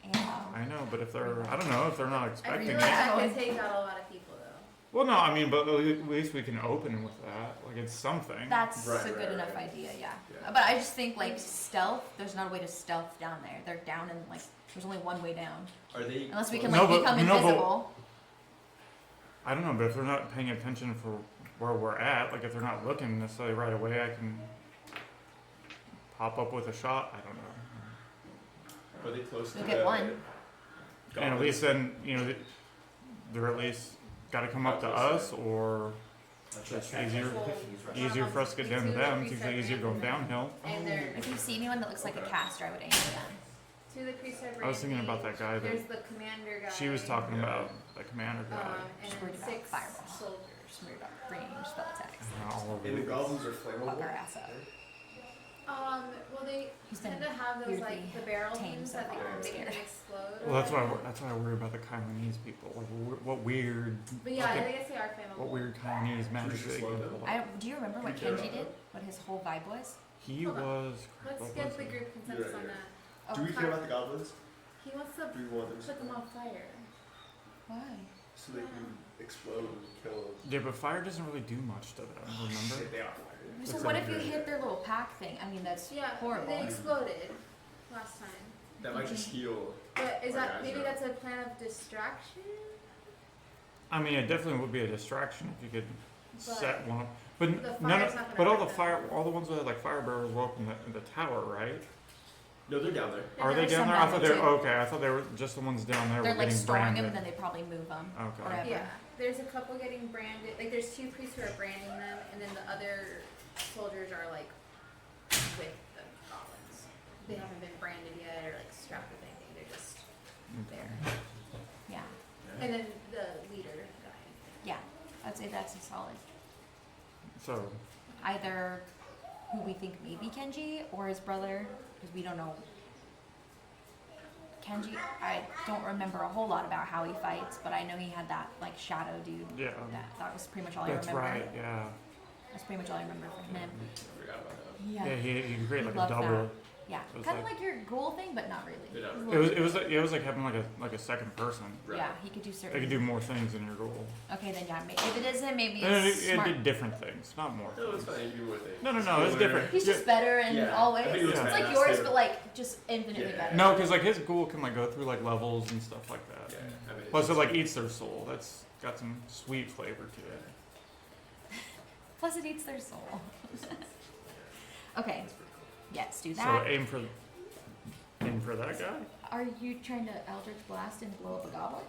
ammo. I know, but if they're, I don't know, if they're not I expecting feel it. like that could take out a lot of people, though. Well, no, I mean, but at least we can open with that. Like it's something. That's Right, a good right, enough right. idea, yeah. Yeah. But I just think like stealth, there's not a way to stealth down there. They're down and like there's only one way down. Are they? Unless we can No, like but- become no, but- invisible. I don't know, but if they're not paying attention for where we're at, like if they're not looking necessarily right away, I can pop up with a shot. I don't know. Are they close You'll to get the one. And at goblins? least then, you know, they're at least got to come up to us, or it's easier for us to get down to them. It's usually easier going downhill. And they're If you see anyone that looks like a caster, I would aim at them. to the Crusade. I was thinking about that guy There's that the commander guy. she was talking about, the commander guy. And Just worried then about 6 fireball. soldiers. Just worried about range spell attacks. All over And the the- goblins are Fuck flammable. our ass up. Well, they He's been tend to have those like weirdly the barrel tame things so that far. I'm they can scared. explode. Well, that's why I worry about the Taiwanese people. Like, what weird, But yeah, okay, I guess they are flammable. what weird Taiwanese magic should they slow can them. pull I off. do you remember what Creature. Kenji did? What his whole vibe was? He Hold on. was. Let's what get was the it? group consensus You're on right, that. Do we care about the goblins? He wants to Do we want them put them on fire. Why? so they can explode and kill? Yeah, but fire doesn't really do much to them. Remember? Shit, they are fire. So It's what like if you the- hit their little pack thing? I mean, that's Yeah, horrible. they exploded last time. That might just heal. But is Our that guys maybe are- that's a plan of distraction? I mean, it definitely would be a distraction if you could set one up. the But fire's none not of, gonna but all hurt the them. fire, all the ones that had like fire barrels were up in the tower, right? No, they're down there. Are they there's down some there? I down thought there they were okay. I thought they were just the ones down there They're were like getting storing them, branded. and then they probably move them. Okay. Whatever. Yeah, there's a couple getting branded. Like there's 2 priests who are branding them, and then the other soldiers are like with the goblins. They haven't been branded yet or like strapped with anything. They're just there. Yeah, And then the leader guy. yeah. I'd say that's a solid. So Either who we think may be Kenji or his brother, because we don't know. Kenji, I don't remember a whole lot about how he fights, but I know he had that like shadow dude. yeah, That was pretty much all that's I remember. right. Yeah. That's pretty much all I remember from him. I forgot about that. Yeah. Yeah, he could create He like a loves double. that. Yeah. It was Kind of like- like your ghoul thing, but not really. They're not He's a really. little- It was like having like a second person. Right. Yeah, he could do certain. They could do more things than your goal. Okay, then yeah, if it is him, maybe And it's it smart. did different things, not more. No, it's things. fine. You can do more things. No, it's different. He's just better in Yeah. all I ways. think it was It's like badass, yours, too. but like just infinitely Yeah. better. No, because like his ghoul can like go through like levels and stuff like that. Yeah, I mean, Plus, it like eats their soul. That's got some sweet flavor to it. Plus, it eats their soul. Okay, yes, do So that. aim for that guy. Are you trying to Eldritch Blast and blow up a goblin?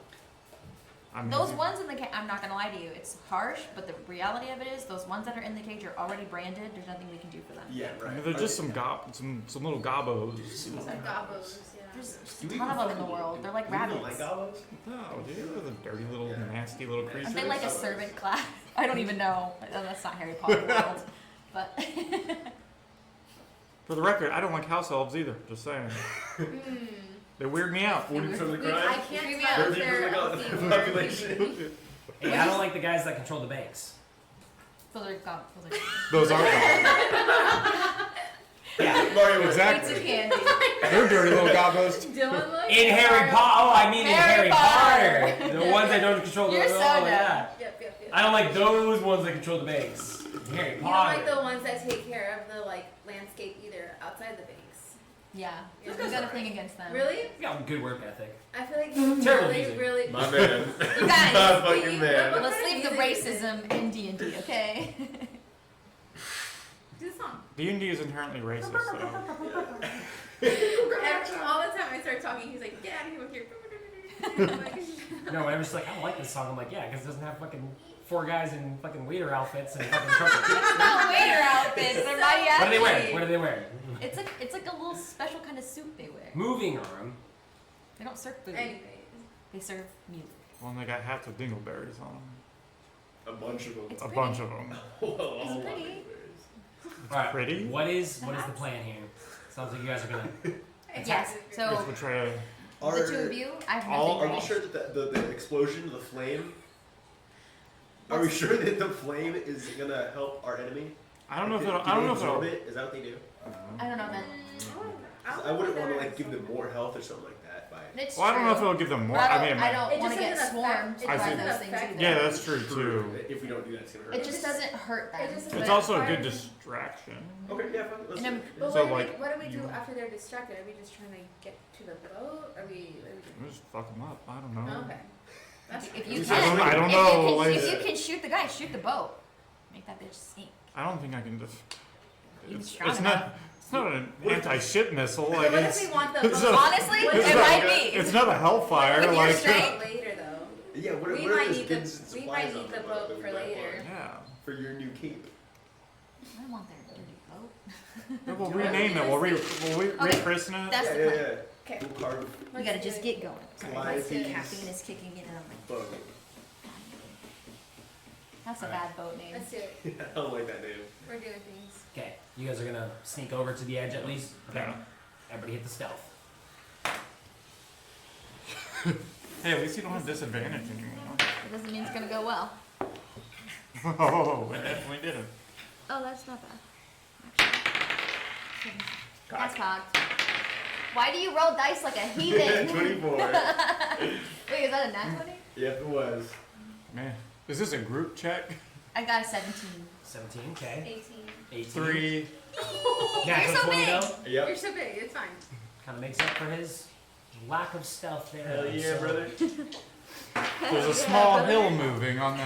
I mean, Those ones in the cage, I'm not gonna lie to you, it's harsh, but the reality of it is, those ones that are in the cage are already branded. There's nothing we can do for them. Yeah, I right. mean, they're just some little gobbos. Some gobbos, yeah. There's Do a we ton of even them in the fucking- world. They're like do we even rabbits. like gobbos? No, dude, they're the dirty little, nasty little creatures. Aren't they like a servant class? I don't even know. Oh, that's not Harry Potter world. But For the record, I don't like house elves either. Just saying. They weird me out. 40% of the I crime. can't Yeah. tell if 30% they're of the healthy or population. Hey, I don't like the guys that control the banks. those are gone. Those aren't gobbos. Yeah. Mario was Exactly. Pizza candy. They're dirty little gobbos. Dylan looks In Harry Potter. Oh, I mean in Harry Harry Potter. The ones that don't control the. You're so oh, dumb. yeah. Yep. I don't like those ones that control the banks. In Harry You don't Potter. like the ones that take care of the like landscape either outside the banks. Yeah. Yeah. We got a thing against them. Really? You got good work ethic. I feel like you Terrible really, music. really. My man. You guys, My fucking man. Let's leave the racism in D&D, okay? Do the song. D&D is inherently racist, so. All the time I start talking, he's like, get out of here with your. I'm like, No, whenever she's like, I don't like this song, I'm like, yeah, because it doesn't have fucking 4 guys in fucking waiter outfits and fucking trumpets. It's not waiter outfits. They're mighty What are they athletes. wearing? What are they wearing? It's like a little special kind of suit they wear. Moving on. They don't serve food. Anyways. They serve music. Well, and they got hats with dingleberries on them. A bunch of them. It's A pretty. bunch of them. It's pretty. Alright. Pretty? What is the plan here? Sounds like you guys are gonna. Yes. So Just betray the two of you, I have all- nothing Are we ready. sure that the explosion, the flame? Are we sure that the flame is gonna help our enemy? I don't know if Do it'll. they I don't know if absorb it'll. it? Is that what they do? I don't know then. I wouldn't want to like give them more health or something like that by. It's Well, I don't know if true. it'll give them more. But I mean, I don't It want to just get doesn't swarmed affect- it by doesn't those things affect either. yeah, that's true too. If we don't do that, it's gonna hurt. It just doesn't hurt them. It just It's But also a why- good distraction. Okay, yeah, fine. Let's And do I'm- it. But So, what, like, what do we do you- after they're distracted? Are we just trying to get to the boat? Are we? What are we Just fuck them up. I don't doing? know. Okay. That's If fine. you I can, don't- I don't if know, You can, like- if you can shoot the guy, shoot the boat. Make that bitch sink. I don't think I can just. You're It's, strong it's enough. not. It's not an anti-ship missile. But Like what it's. if we want the it's boat? a- Honestly, What it if- might be. It's not a hellfire. With your Like. strength. Later though. Yeah, what, We what might if need there's goods and the we supplies might need on the boat boat that we for might later. want Yeah. for your new cape? I don't want their dirty boat. Yeah, we'll Do you rename it. want We'll Okay. rechristen it. That's yeah, the yeah, plan. yeah. Okay. We'll carve We gotta just get going. Sorry, Fly my these. caffeine is kicking in and I'm like, boat. that's a bad boat name. Let's do it. I don't like that name. We're doing things. Okay, you guys are gonna sneak over to the edge at least. Yeah. Everybody hit the stealth. Hey, at least you don't have disadvantage anymore. It doesn't mean it's gonna go well. Oh, it definitely didn't. Oh, that's not bad. Actually. That's cocked. Why do you roll dice like a heathen? 24. Wait, is that a nat 20? Yep, it was. Man, is this a group check? I got a 17. 17, okay. 18. 18. 3. Natural You're so 20 big. though. Yep. You're so big. It's fine. Kind of makes up for his lack of stealth there. Hell yeah, So- brother. There's a small hill moving on the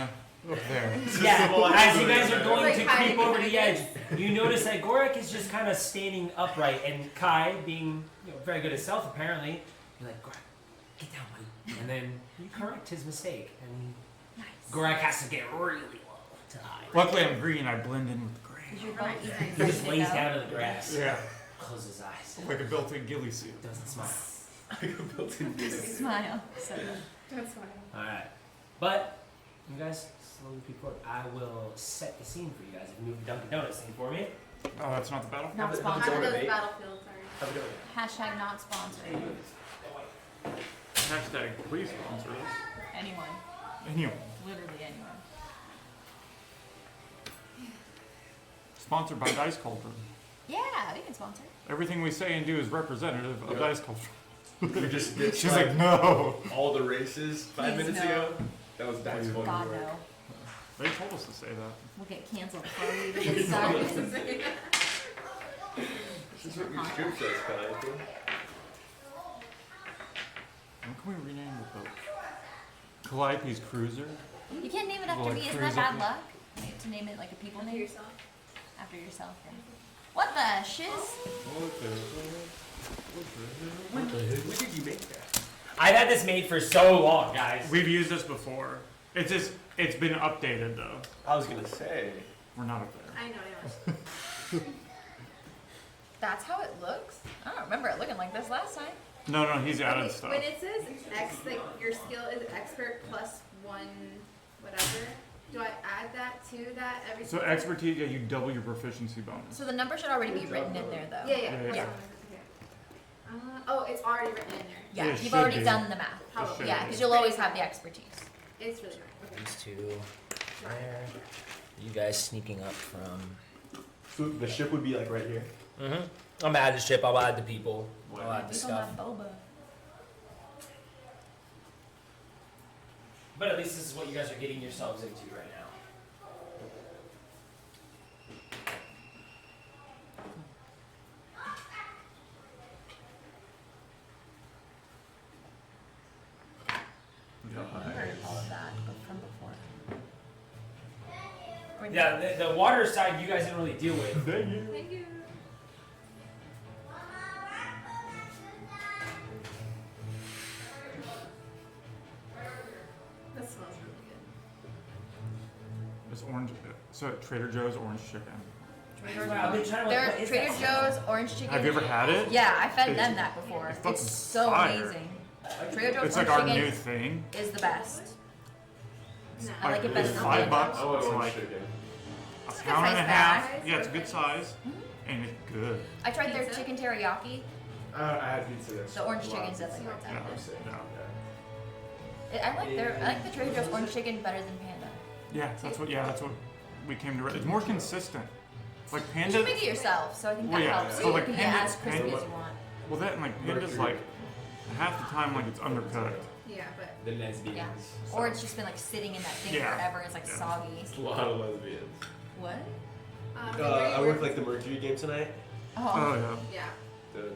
up there. Yeah, as you guys are going Like to hiding creep over the behind edge, you notice that Gorak is just kind of standing upright, and Kai, being very good at stealth apparently, you're like, Gorak, get down, buddy. And then you correct his mistake, and Nice. Gorak has to get really low to hide. Luckily, I'm green. I blend in with the gray. Is your boat even He just infected lays though? down in the grass, Yeah, closes his eyes, like a built-in ghillie suit. doesn't smile. Built-in Smile. So good. That's fine. Alright. But, you guys slowly creep forward. I will set the scene for you guys. If you move the Dunkin' Donuts thing for me. Oh, that's not the battle. Not Have it- None have of it sponsored. those Donate. battlefields are. How we doing? Hashtag not sponsored. Hashtag please sponsor us. Anyone. Anyway, Literally anyone. sponsored by Dice Culture. Yeah, we can sponsor. Everything we say and do is representative of Yeah. Dice Culture. We just did She's like, no. all the races 5 Please, minutes no. ago. That was Dice Culture God work. no. They told us to say that. We'll get canceled before we even get started. This is what your script says, Kai. What can we rename the boat? Calliope's Cruiser? You can't name it after Well, me, isn't cruise that up bad luck? You have to name it like a people After name? yourself. After yourself, yeah. What the shiz? When did you make that? I've had this made for so long, guys. We've used this before. It's just, it's been updated though. I was gonna say. We're not up there. I know. That's how it looks? I don't remember it looking like this last time. No, he's added Okay, stuff. when it says X, like your skill is expert plus one, whatever. Do I add that to that every? So single- expertise, yeah, you double your proficiency bonus. So the number should already be written in there though. Yeah. Yeah. that's Yeah. what I'm looking at. Oh, it's already written in there. Yeah, It you've should already be. done the math. How? should Yeah, be. because you'll always have the expertise. It's really nice. Okay. These two there. You guys sneaking up from. So the ship would be like right here. Mm-hmm. I'm add the ship. I'll add the people. I'll add the We stuff. have boba. But at least this is what you guys are getting yourselves into right now. I heard all of that from before. Yeah, the water side you guys didn't really deal with. Thank you. Thank you. That smells really good. It's orange. So Trader Joe's orange chicken. I've been trying to They're what is Trader that? Joe's orange chicken. Have you ever had it? Yeah, I fed It's- them that before. it's fucking It's so fire. amazing. Trader Joe's It's like orange our new chicken thing. is the best. No. I like it better it's than $5. Bomblins. I want It's orange like chicken. a a good pound and a size half. bag. Yeah, it's a good size, and it's good. I tried their Pizza? chicken teriyaki. I had pizza. Yes. The orange Wow. chicken's definitely worth Yeah, it. I like the Trader Joe's orange chicken better than Panda. that's what we came to. It's more consistent. Like You Panda. should make it yourself, so I think that Well, yeah, helps. so, like, you can get Panda- as crispy Panda- as you want. Well, that and like Panda's like half the time like it's undercooked. Yeah, but The lesbians. Yeah. Or it's just been like sitting in that thing Yeah. forever. It's like Yeah. soggy. It's a lot of lesbians. What? I worked like the Mercury game tonight. Oh yeah. Yeah. The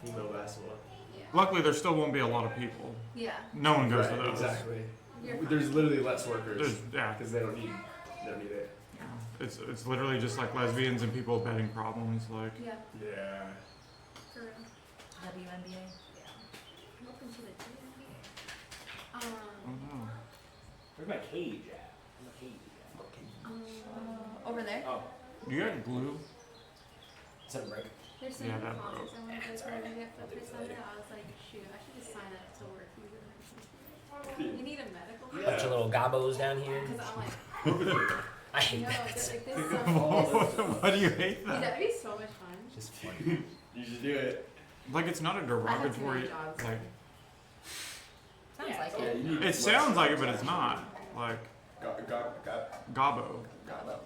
female basketball. Yeah. Luckily, there still won't be a lot of people. Yeah. No one goes Right, to those. exactly. You're fine. There's literally less workers Yeah. because they don't need it. It's literally just like lesbians and people with betting problems. Like Yeah. Yeah. For real. WNBA. Yeah. Welcome to the DMV. oh no. Where's my cage at? Where's my cage Over there. at? Oh, Do you have glue? it's a brick. There's some Yeah, that concerts broke. I want to go It's to alright. and get put this on it. I was like, shoot, I should just sign up to work here. You need a medical? Bunch of little gobos down here. Because I'm like, I hate no, that. this sounds Why do you hate that? that'd be so much fun. Just fun. You should do it. Like it's not a I have too many derogatory. jobs. Like Sounds like Yeah, it. you need it sounds like it, but it's not. Like got gobbo. God.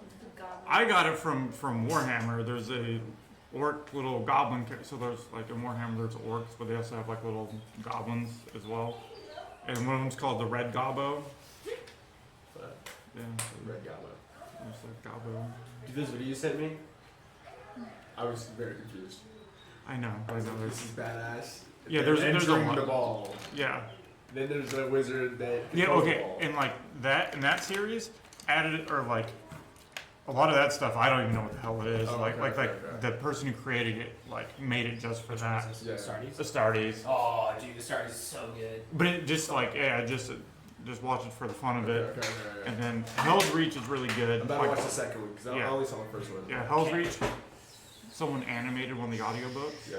I got it from Warhammer. There's a orc little goblin. So there's like in Warhammer there's orcs, but they also have like little goblins as well. And one of them's called the Red Gobbo. Yeah, so Red Goblin. there's like Gobbo. Dude, this video you sent me, I was very confused. I know. This is badass. Yeah, They're there's a entering lot. the ball. Yeah. Then there's a wizard that Yeah. controls the Okay. ball. And like that in that series, added or like a lot of that stuff. I don't even know what the hell it is. Oh, like okay, okay. the person who created it like made it just for that. Yeah. Stardies? The Stardies. Oh, dude, the Stardies is so good. But it just like just watch it for the fun of it. Okay. And then Hell's Reach is really good. I'm about to Like, watch the second one because I Yeah. only saw the first one. yeah, Hell's Reach. Someone animated one of the audiobooks. Yeah.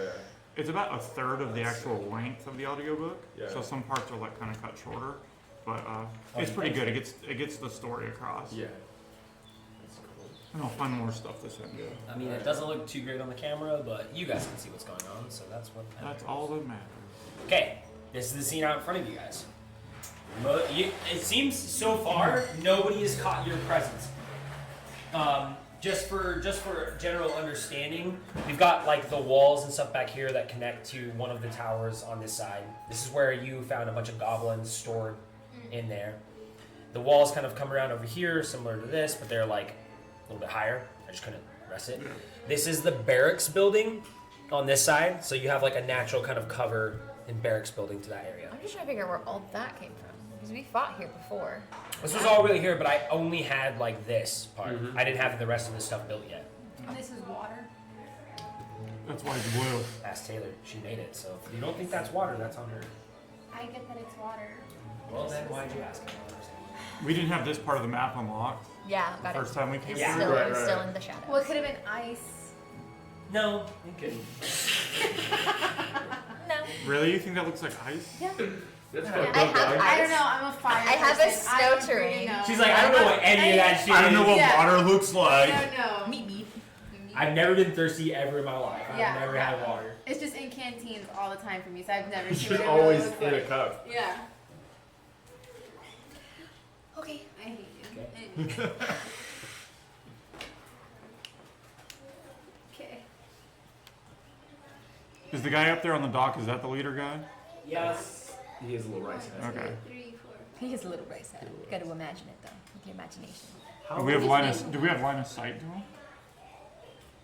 It's about a third of the actual length of the audiobook. Yeah. So some parts are like kind of cut shorter, but it's pretty good. It gets the story across. Yeah. That's cool. And I'll find more stuff to send you. I mean, it doesn't look too great on the camera, but you guys can see what's going on, so that's what matters. That's all that matters. Okay, this is the scene out in front of you guys. It seems so far nobody has caught your presence. Just for general understanding, we've got like the walls and stuff back here that connect to one of the towers on this side. This is where you found a bunch of goblins stored in there. The walls kind of come around over here, similar to this, but they're like a little bit higher. I just couldn't press it. This is the barracks building on this side, so you have like a natural kind of cover in barracks building to that area. I'm just trying to figure out where all that came from. Because we fought here before. This was all really here, but I only had like this part. Mhm. I didn't have the rest of the stuff built yet. This is water. That's why it's blue. Ask Taylor. She made it. So if you don't think that's water, that's on her. I get that it's water. Well, then why'd you ask him? We didn't have this part of the map unlocked Yeah, the got first it. time we came. It's Yeah. still, Right, it's right. still in the shadows. Well, it could have been ice. No, you couldn't. No. Really? You think that looks like ice? Yeah. That's I fucked I up, have guys. I don't know. I'm a fire. I have a person. I snow don't really terrain. know. She's like, I don't know what any of that shit I don't know what is. Yeah. water looks like. I don't know. Meet me. I've never been thirsty ever in my life. I've Yeah. never had water. It's just in canteens all the time for me, so I've never seen You're it. always Looks in a like. cup. Yeah. Okay. I hate you. Okay. Anyway. Okay. Is the guy up there on the dock, is that the leader guy? Yes. He has a little rice head. Okay. 3, 4. He is a little rice head. You gotta imagine it though, with your imagination. Do we have line of sight to him?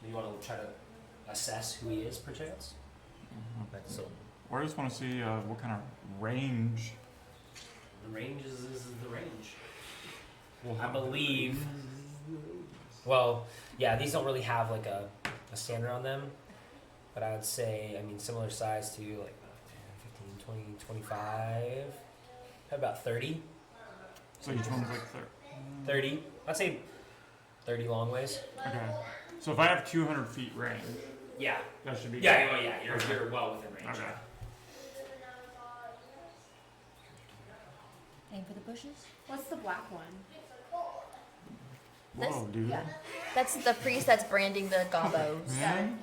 You want to try to assess who he is, perchance? So Or I just want to see what kind of range. the range is the range. I believe. Well, yeah, these don't really have like a standard on them, but I would say, I mean, similar size to like 10, 15, 20, 25, about 30. So each one's like 30. I'd say 30 long ways. Okay. So if I have 200 feet range, Yeah. that should be Yeah, well, yeah, you're well within range. Okay. Aim for the bushes. What's the black one? Whoa, dude. Yeah. That's the priest that's branding the gobos. Man.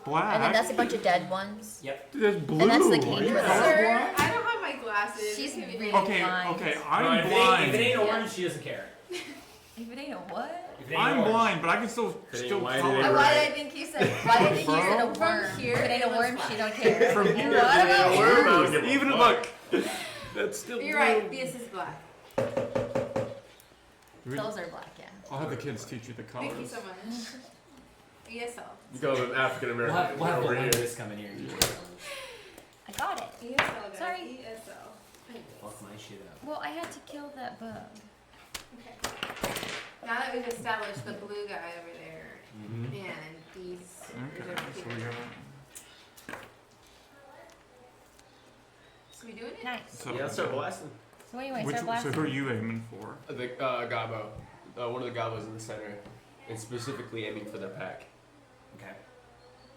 Black. And then that's a bunch of dead ones. Yep. Dude, that's blue. And that's the Are cage you with the- colorblind? I don't have my glasses. She's This could be really dangerous. Okay, blind. okay, No, I'm if blind. it ain't orange, she doesn't care. If it ain't a what? If it ain't I'm orange- blind, but I can still It ain't still white, it color. ain't Why red. did I think you said? Why did I think you said a From worm? here, If it ain't a it worm, looks she black. don't care. From here, What it ain't about a you? worm. I don't give a Even fuck. look. That's still You're blue. right. BS is black. Those are black, yeah. I'll have the kids teach you the colors. Thank you so much. ESL. You call him African We'll American have over one here. of this coming here. I got it. ESL, guys. Sorry. ESL. Fuck my shit up. Well, I had to kill that bug. Okay. Now that we've established the blue guy over there Mm-hmm. and these Okay, are so we here. got. So we doing it? Nice. So, Yeah, let's start blasting. So anyway, which, start so blasting. who are you aiming for? The Gabo. One of the Gabos in the center. And specifically aiming for their pack. Okay.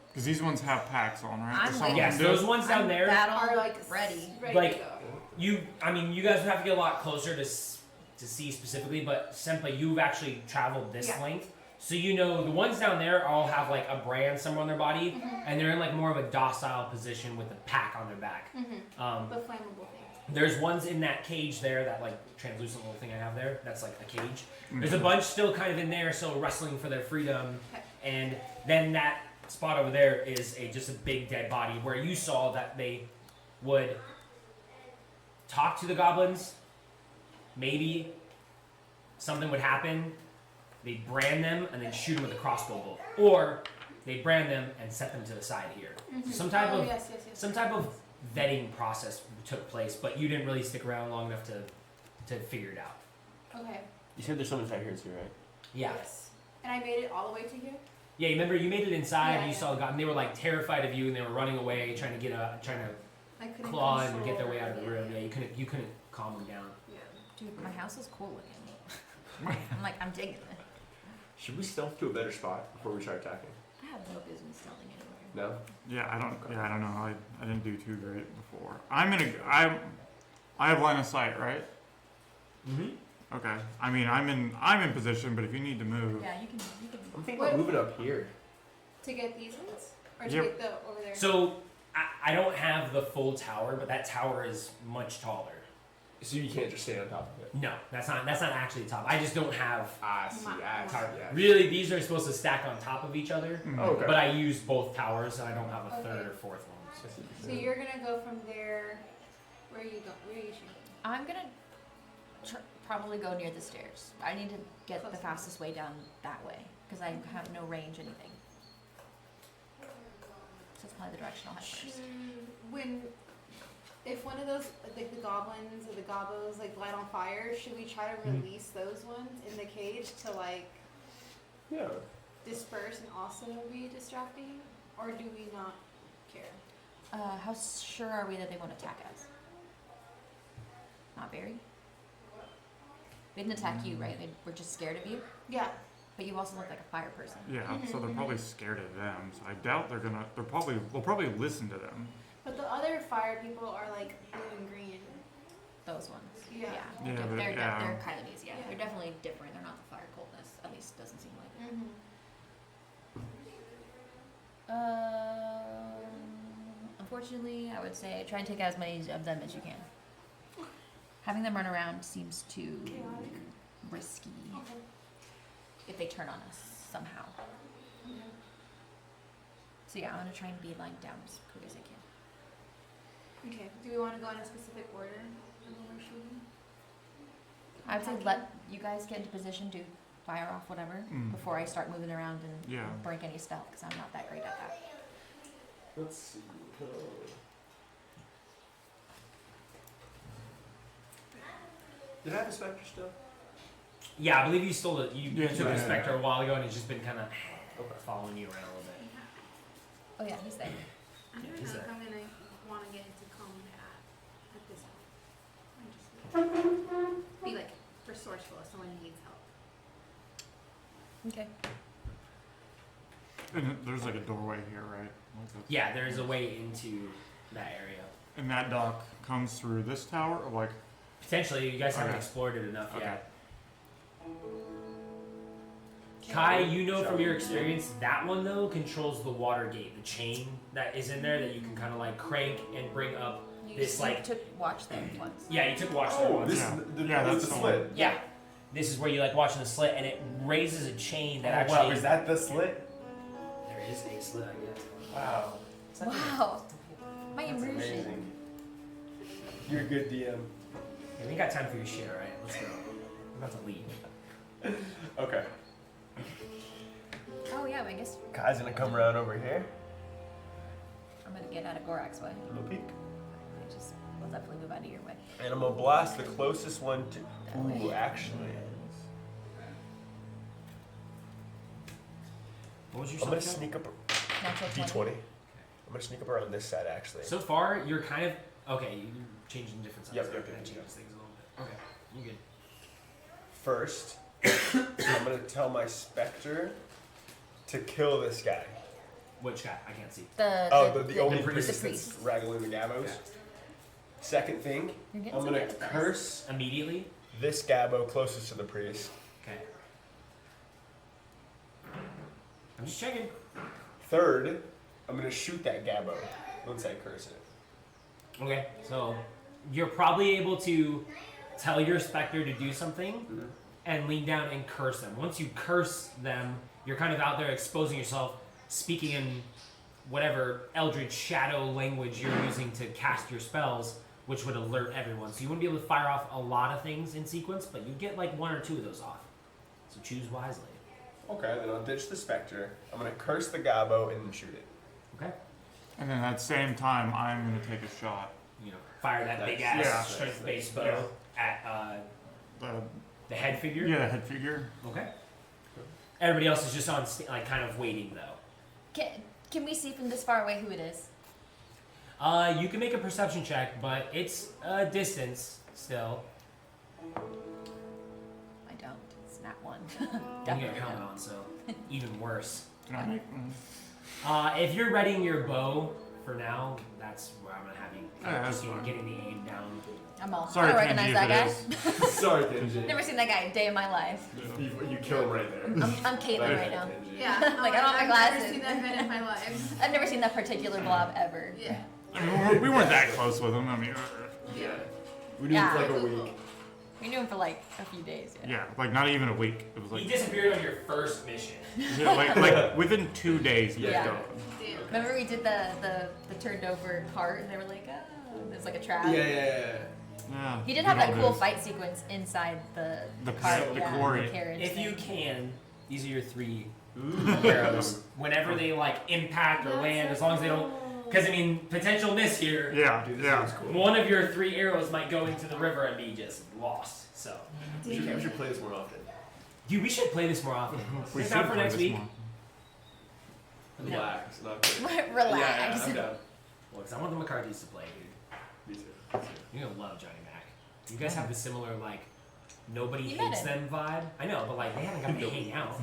Because these ones have packs on, right? I'm Or some waiting. of Yes, them do? those ones down there. Battle Are like ready. Ready Like- to go. I mean, you guys would have to get a lot closer to see specifically, but simply you've actually traveled this Yeah. length, so you know the ones down there all have like a brand somewhere on their body, Mm-hmm. and they're in like more of a docile position with a pack on their back. Mm-hmm. The flammable thing. There's ones in that cage there, that like translucent little thing I have there. That's like a cage. There's Mm-hmm. a bunch still kind of in there, still wrestling for their freedom, Okay. and then that spot over there is just a big dead body where you saw that they would talk to the goblins. Maybe something would happen. They'd brand them and then shoot them with a crossbow bolt, or they brand them and set them to the side here. So some type Oh, of yes. some type of vetting process took place, but you didn't really stick around long enough to figure it out. Okay. You said there's someone right here too, right? Yeah. Yes. And I made it all the way to here? Yeah, you remember you made it inside Yeah, and you yeah. saw the goblin. They were like terrified of you and they were running away, trying to I couldn't claw and control get their way out of the it. room. Yeah, you couldn't calm them down. Yeah. Dude, my house is cool looking. I'm like, I'm digging it. Should we stealth to a better spot before we start attacking? I have no business selling anywhere. No? Yeah, I don't know. I didn't do too great before. I have line of sight, right? Mm-hmm. Okay. I mean, I'm in position, but if you need to move, Yeah, you can. I'm thinking What- about moving up here. To get these ones? Or to Yep. get the over there? So I don't have the full tower, but that tower is much taller. So you can't just stand on top of it. No, that's not actually the top. I just don't have I see, I see, tower. I see. Really, these are supposed to stack on top of each other, Mhm. Oh, okay. but I use both towers, so I don't have a third Okay. or fourth one. I see. So you're gonna go from there. Where are you going? Where are you shooting? I'm gonna probably go near the stairs. I need to get the Close. fastest way down that way because I have no range anything. So it's probably the direction I'll head first. If one of those, like the goblins or the gobos, like light on fire, should we try to release those ones in the cage to like Yeah. disperse and also be distracting, or do we not care? How sure are we that they won't attack us? Not very. They didn't attack you, right? They were just scared of you. Yeah. But you also look like a fire person. Yeah, so they're probably scared of them. So I doubt they'll probably listen to them. But the other fire people are like blue and green. Those ones. Yeah. Yeah, They're coyotes. Yeah. Yeah. They're definitely different. They're not the fire coldness. At least doesn't seem like it. Unfortunately, I would say try and take as many of them as you can. Having them run around seems too risky if they turn on us somehow. So yeah, I'm gonna try and be lying down as quick as I can. Okay. Do we want to go in a specific order when we're shooting? I would say let you guys get into position to fire off whatever before I start moving around and Yeah. break any stuff because I'm not that great at that. Let's see. Did I have a spectre still? Yeah, I believe you stole it. You Yeah, took yeah, a yeah. specter a while ago, and he's just been kind of following you around a little bit. Oh yeah, he's there. I don't Is know that- if I'm gonna want to get into combat at this point. I just be like resourceful if someone needs help. Okay. And there's like a doorway here, right? Like a- Yeah, there's a way into that area. And that dock comes through this tower, or like Potentially, you guys haven't Okay. explored it enough Okay. yet. Kai, you know from your experience, that one though controls the water gate, the chain that is in there that you can kind of like crank and bring up. This, like- took watch there once. Yeah, you took watch there Oh, once. this Yeah. is the, Yeah, this that's is the the slit. one. Yeah, this is where you like watching the slit, and it raises a chain that Oh, actually. wow, is that the slit? There is a slit, I guess. Wow. Wow. My That's immersion. amazing. You're a good DM. Yeah, we ain't got time for your shit, alright? Let's go. I'm about to leave. Okay. Oh yeah, I guess Kai's gonna come around over here. I'm gonna get out of Gorak's way. Little peek. We'll definitely move out of your way. And I'm gonna blast the closest one to. That way. Ooh, actually. What was your I'm gonna subject? sneak up. Natural 20. D20. I'm gonna sneak up around this side actually. So far, you're kind of okay. You're changing different sides. Yep, That yep, kinda yep, changes things a little bit. Okay, you good? First, I'm gonna tell my specter to kill this guy. Which guy? I can't see. The The only priest. priest The that's priest. rattling the gabos. Second thing, You're getting I'm some gonna good at this. curse Immediately. this gabo closest to the priest. Okay. I'm just checking. Third, I'm gonna shoot that gabo once I curse it. Okay, so you're probably able to tell your specter to do something and lean down and curse them. Once you curse them, you're kind of out there exposing yourself, speaking in whatever eldritch shadow language you're using to cast your spells, which would alert everyone. So you wouldn't be able to fire off a lot of things in sequence, but you get like one or two of those off. So choose wisely. Okay, then I'll ditch the specter. I'm gonna curse the gabo and then shoot it. Okay? and then at the same time I'm gonna take a shot. You know, fire that big ass Yeah. strength-based bow at The the head figure. yeah, the head figure. Okay. Everybody else is just on, like, kind of waiting though. Can we see from this far away who it is? You can make a perception check, but it's a distance still. I don't. It's not one. You get Definitely a helmet not. on, so even worse. Can I make one? If you're readying your bow for now, that's where I'm gonna have you. Yeah, that's just fine. getting the aim down. I'm all. Sorry, I don't recognize Kenji, that if guy. it is. Sorry, Kenji. Never seen that guy a day in my life. You kill him right there. I'm Caitlin right now. Yeah. Like, I don't have my I've glasses. never seen that man in my life. I've never seen that particular blob ever. Yeah. I mean, we weren't that close with him. I mean, Yeah. We knew him for like a week. We knew him for like a few days. Yeah. yeah, like not even a week. It was like He disappeared on your first mission. yeah, like within 2 days he was Yeah. gone. Damn. Remember we did the turned over cart and they were like, oh, there's like a trap. Yeah. He did have that good cool old days. fight sequence inside the The cart, the yeah, quarry. the carriage. If you thing. can, these are your 3 arrows. Whenever they like impact or land, as long as they don't, because I mean, potential miss here. Yeah, Dude, this yeah. is cool. One of your 3 arrows might go into the river and be just lost. So, We should play this more often. dude, we should play this more often. We Is should that for play next this week? more. Relax, not good. Relax. Yeah, I'm down. Well, because I want the McCarthy's to play, dude. Me too. You're gonna love Johnny Mac. You guys have the similar like nobody You met hates him. them vibe. I know, but like they haven't got to hang out.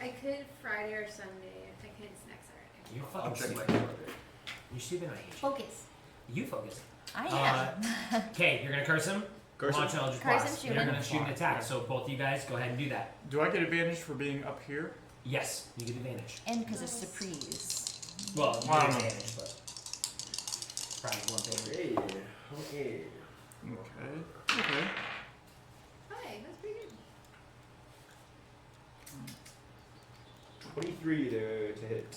I could Friday or Sunday. I can't snack Saturday. You're I'll fucking check my stupid. calendar. You're stupid. I hate you. Focus. You focus. I am. Okay, you're gonna curse him. Curse Launch him? an Eldritch Curse him, Blast. shoot You're him. gonna shoot an attack. So both of you guys go ahead and do that. Do I get advantage for being up here? Yes, you get advantage. And because it's surprise. Well, you I get don't know. advantage, but probably one thing. Hey, okay. Okay. Okay. Hi, that's pretty good. 23 to hit.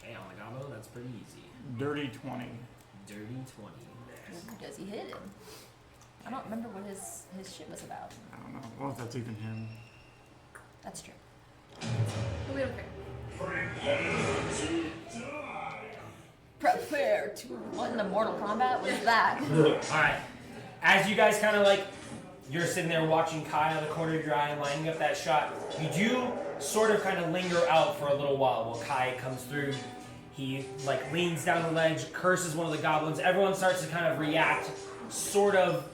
Hey, on the combo, that's pretty easy. Dirty 20. Dirty 20. Ooh, does he hit him? I don't remember what his shit was about. I don't know. Well, if that's even him. That's true. But we don't care. Prepare to what in the Mortal Kombat was that? Alright. As you guys kind of like, you're sitting there watching Kai out of the corner of your eye and lining up that shot, you do sort of kind of linger out for a little while while Kai comes through. He like leans down the ledge, curses one of the goblins. Everyone starts to kind of react, sort of,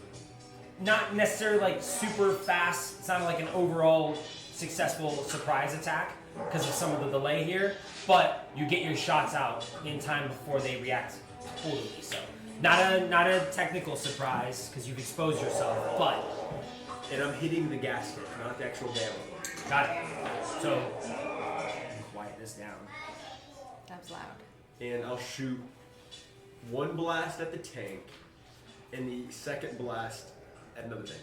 not necessarily like super fast. It's not like an overall successful surprise attack because of some of the delay here, but you get your shots out in time before they react totally. So not a technical surprise because you've exposed yourself, but And I'm hitting the gasket, not the actual damage. got it. So quiet this down. That was loud. And I'll shoot one blast at the tank, and the second blast at another tank.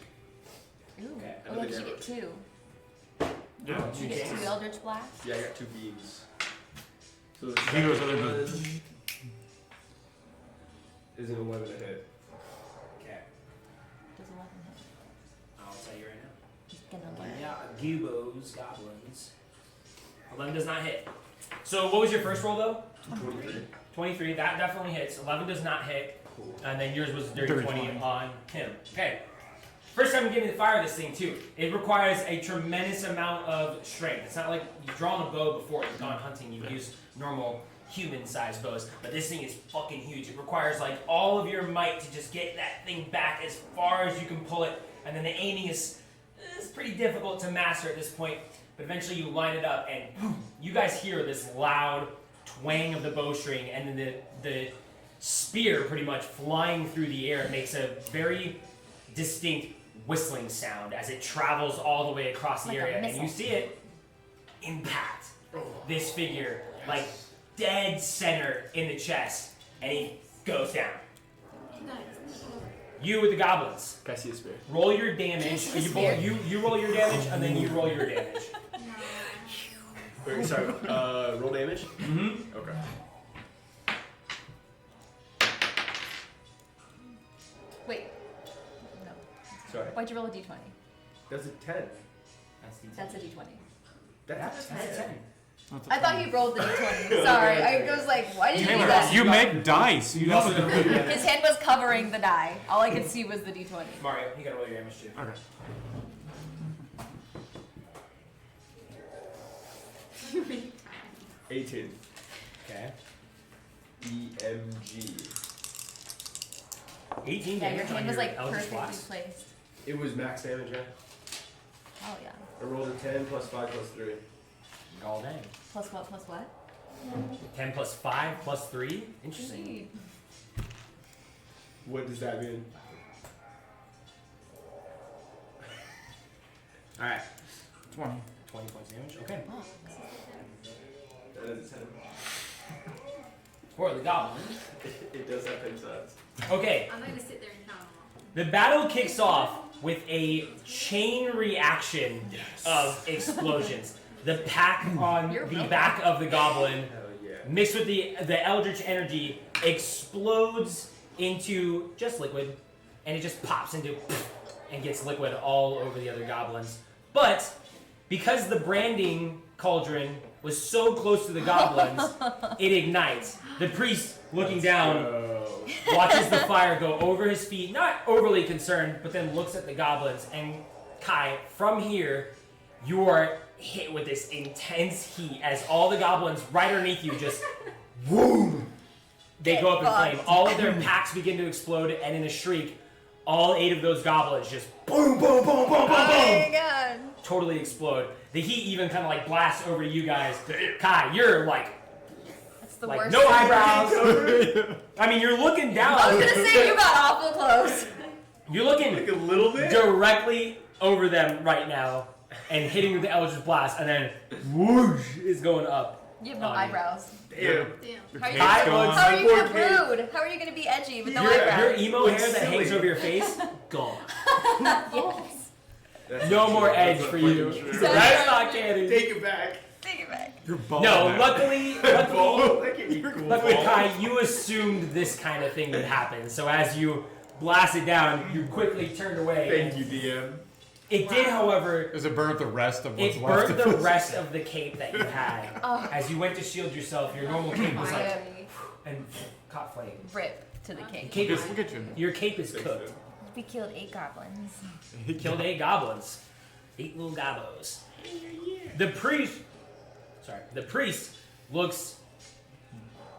Ooh. Okay, Oh, yeah, 'cause you get two. Yeah. You get two Eldritch Blasts. Yeah, I got 2 beams. So the He goes second other one beam. is an 11 to hit. Okay, Does 11 hit? I'll tell you right now. He's gonna learn. Yeah, Gubos, goblins. 11 does not hit. So what was your first roll though? 23. 23, that definitely hits. 11 does not hit. Cool. And then yours was dirty Dirty 20 20. on him. Okay. First time getting to fire this thing too. It requires a tremendous amount of strength. It's not like you've drawn a bow before, you've gone hunting, you've used normal human-sized bows, but this thing is fucking huge. It requires like all of your might to just get that thing back as far as you can pull it, and then the aiming is pretty difficult to master at this point, but eventually you line it up, and you guys hear this loud twang of the bowstring, and then the spear pretty much flying through the air. It makes a very distinct whistling sound as it travels all the way across the Like a area, and missile. you see it impact this figure like dead center in the chest, and he goes down. You with the goblins, Can I see a spear? roll your damage. Kiss the You, spear. you roll your damage, and then you roll your damage. Wait, sorry. Roll damage? Mm-hmm. Okay. Wait. No. Sorry. Why'd you roll a d20? That's a 10. That's a d20. That's a 10. That's a I thought you rolled the d20. Sorry. I was like, why did you do Taylor, that? you make dice. You know that. His hand was covering the die. All I could see was the d20. Mario, you gotta roll your damage too. Okay. 18. Okay. EMG. 18 Yeah, your damage on hand was your like Eldritch perfectly Blast. placed. It was max damage, yeah? Oh yeah. I rolled a 10 plus 5 plus 3. All day. Plus what? Plus what? 10 plus 5 plus 3. Interesting. What does that mean? Alright. 20. 20 points damage. Okay. Oh. That is a 10. For the goblin. It does have 10 sides. Okay. I'm not gonna sit there and count them all. The battle kicks off with a chain reaction of explosions. The pack on You're the real back of the goblin, Hell yeah. mixed with the eldritch energy, explodes into just liquid, and it just pops into and gets liquid all over the other goblins. But because the branding cauldron was so close to the goblins, it ignites. The priest, looking down, watches the fire go over his feet, not overly concerned, but then looks at the goblins. And Kai, from here, you are hit with this intense heat as all the goblins right underneath you just boom. They go up in flame. All of their packs begin to explode, and in a shriek, all 8 of those goblins just boom, boom, boom, boom, boom, boom, Oh my god. totally explode. The heat even kind of like blasts over you guys. Kai, you're like That's the like worst. no eyebrows. I mean, you're looking down. I was gonna say you got awful close. You're looking Like a little bit. directly over them right now and hitting with the Eldritch Blast, and then whoosh is going up. You have no on you. eyebrows. Damn. Damn. How are you, Kai gonna, looks- how are you gonna poor kid. rude? How are you gonna be edgy with no Your eyebrows? emo Looks hair that silly. hangs over your face, gone. Yes. That's No not more true. edge That's for not you. fucking true. That's not canon. Take it back. Take it back. You're bald. No, now. luckily, Ball. That can be cool. luckily, Ball. Kai, you assumed this kind of thing would happen. So as you blast it down, you quickly turned away. Thank you, DM. It did, however, Does it burn the rest of what's it left? burned of the us? rest of the cape that you had. Oh. As you went to shield yourself, your normal cape was like Fire. and caught flame. Rip to the Your cake. cape is Look at you. your cape is cooked. We killed 8 goblins. He killed 8 goblins. 8 little gobbos. The priest looks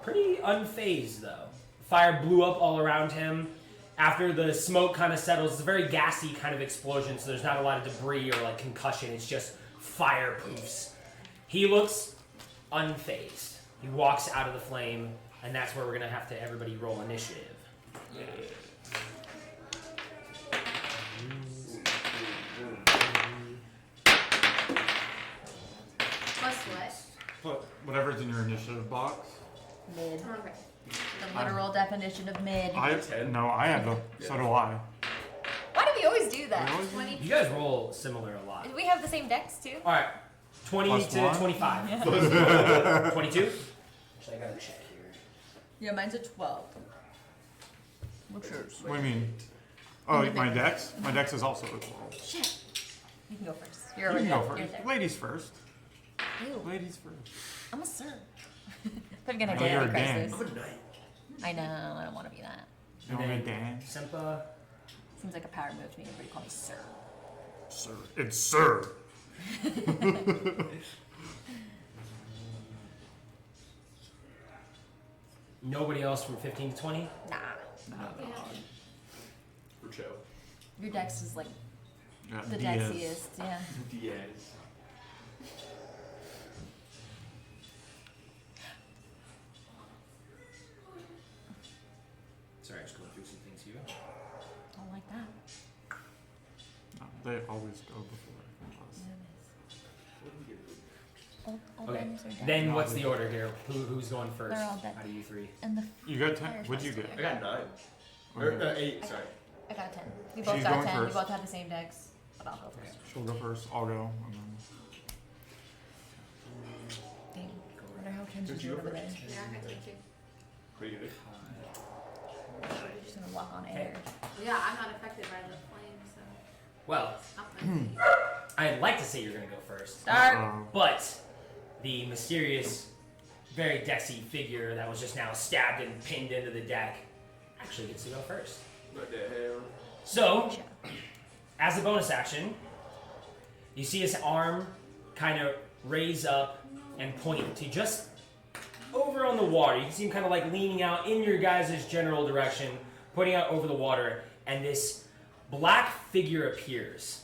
pretty unfazed though. Fire blew up all around him. After the smoke kind of settles, it's a very gassy kind of explosion, so there's not a lot of debris or like concussion. It's just fire poofs. He looks unfazed. He walks out of the flame, and that's where we're gonna have to everybody roll initiative. Plus what? Put whatever's in your initiative box. Mid. Okay. The literal definition of mid. I have the. So do I. Why do we always do that? Really? 20. You guys roll similar a lot. We have the same decks too. All right, 20 Plus to 1? 25. 22. Actually, I gotta check here. Yeah, mine's a 12. What's yours? What do you mean? Oh, my dex? My dex is also a 12. Shit. You can go first. You You're can go You're first. there. Ladies first. Ew. Ladies first. I'm a sir. I'm gonna No, get you're a a Dan. crisis. I'm a knight. I know. I don't want to be that. You want me to Dan? Sempa. Seems like a power move to me. Everybody call me sir. Sir. It's Sir. Nobody else from 15 to 20? Nah. For Joe. Your dex is like Yeah, the Diaz. dexiest. Yeah. Diaz. Sorry, just going through some things here. Don't like that. No, they always go before everyone else. All Okay. banners are dead. Then what's the order here? Who's going first? They're all dead. Out of you 3? And the You got Fire 10. What'd you Festival. get? I got 9. Or, Okay. 8, sorry. I got a 10. We both She's got going 10. We first. both have the same decks. But I'll go first. She'll go first. I'll go. And then... Dang. I wonder how Ken's Did you doing go over there. first? Yeah, I got 22. What are you gonna do? We're just gonna walk on air. Yeah, I'm not affected by the flame, so. Well, it's not my I'd like to say you're going to go first. Start. But the mysterious, very dexy figure that was just now stabbed and pinned into the deck actually gets to go first. What the hell? So, as a bonus action, you see his arm kind of raise up and point to just over on the water. You can see him kind of like leaning out in your guys' general direction, pointing out over the water, and this black figure appears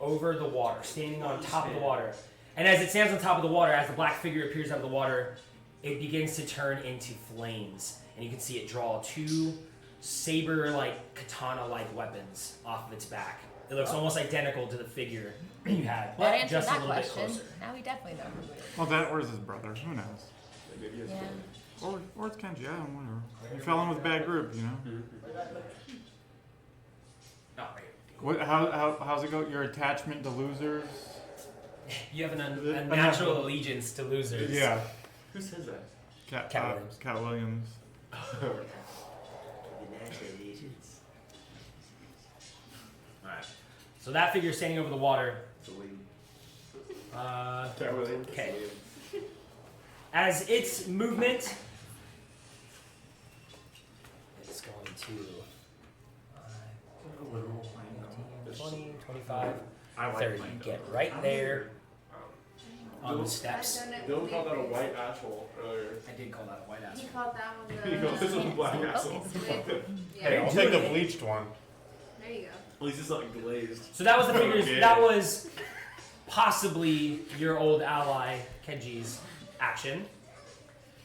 over the water, standing on top of the water. And as it stands on top of the water, as the black figure appears out of the water, it begins to turn into flames. And you can see it draw 2 saber-like, katana-like weapons off of its back. It looks almost identical to the figure that you had, That but answers just a that little bit question. closer. Now we definitely know. Well, that or is his brother? Who knows? Maybe he has Yeah. Or it's Kenji. I don't know. You fell in with a bad group, you know. Oh, right. What? How's it go? Your attachment to losers? You have a natural allegiance to losers. Yeah. Who says that? Cat Williams. Cat Williams. Alright. So that figure standing over the water. It's a lead. Uh, Williams. Okay. As its movement, it's going to 20, 25, I like 30. mine, Get right there on the steps. Dylan called that a white asshole earlier. I did call that a white He ass. called that one He goes, the. this is a black asshole. Yeah. Hey, I'll take the bleached one. There There you go. At least it's not glazed. So that was the figures. Okay. That was possibly your old ally Kenji's action,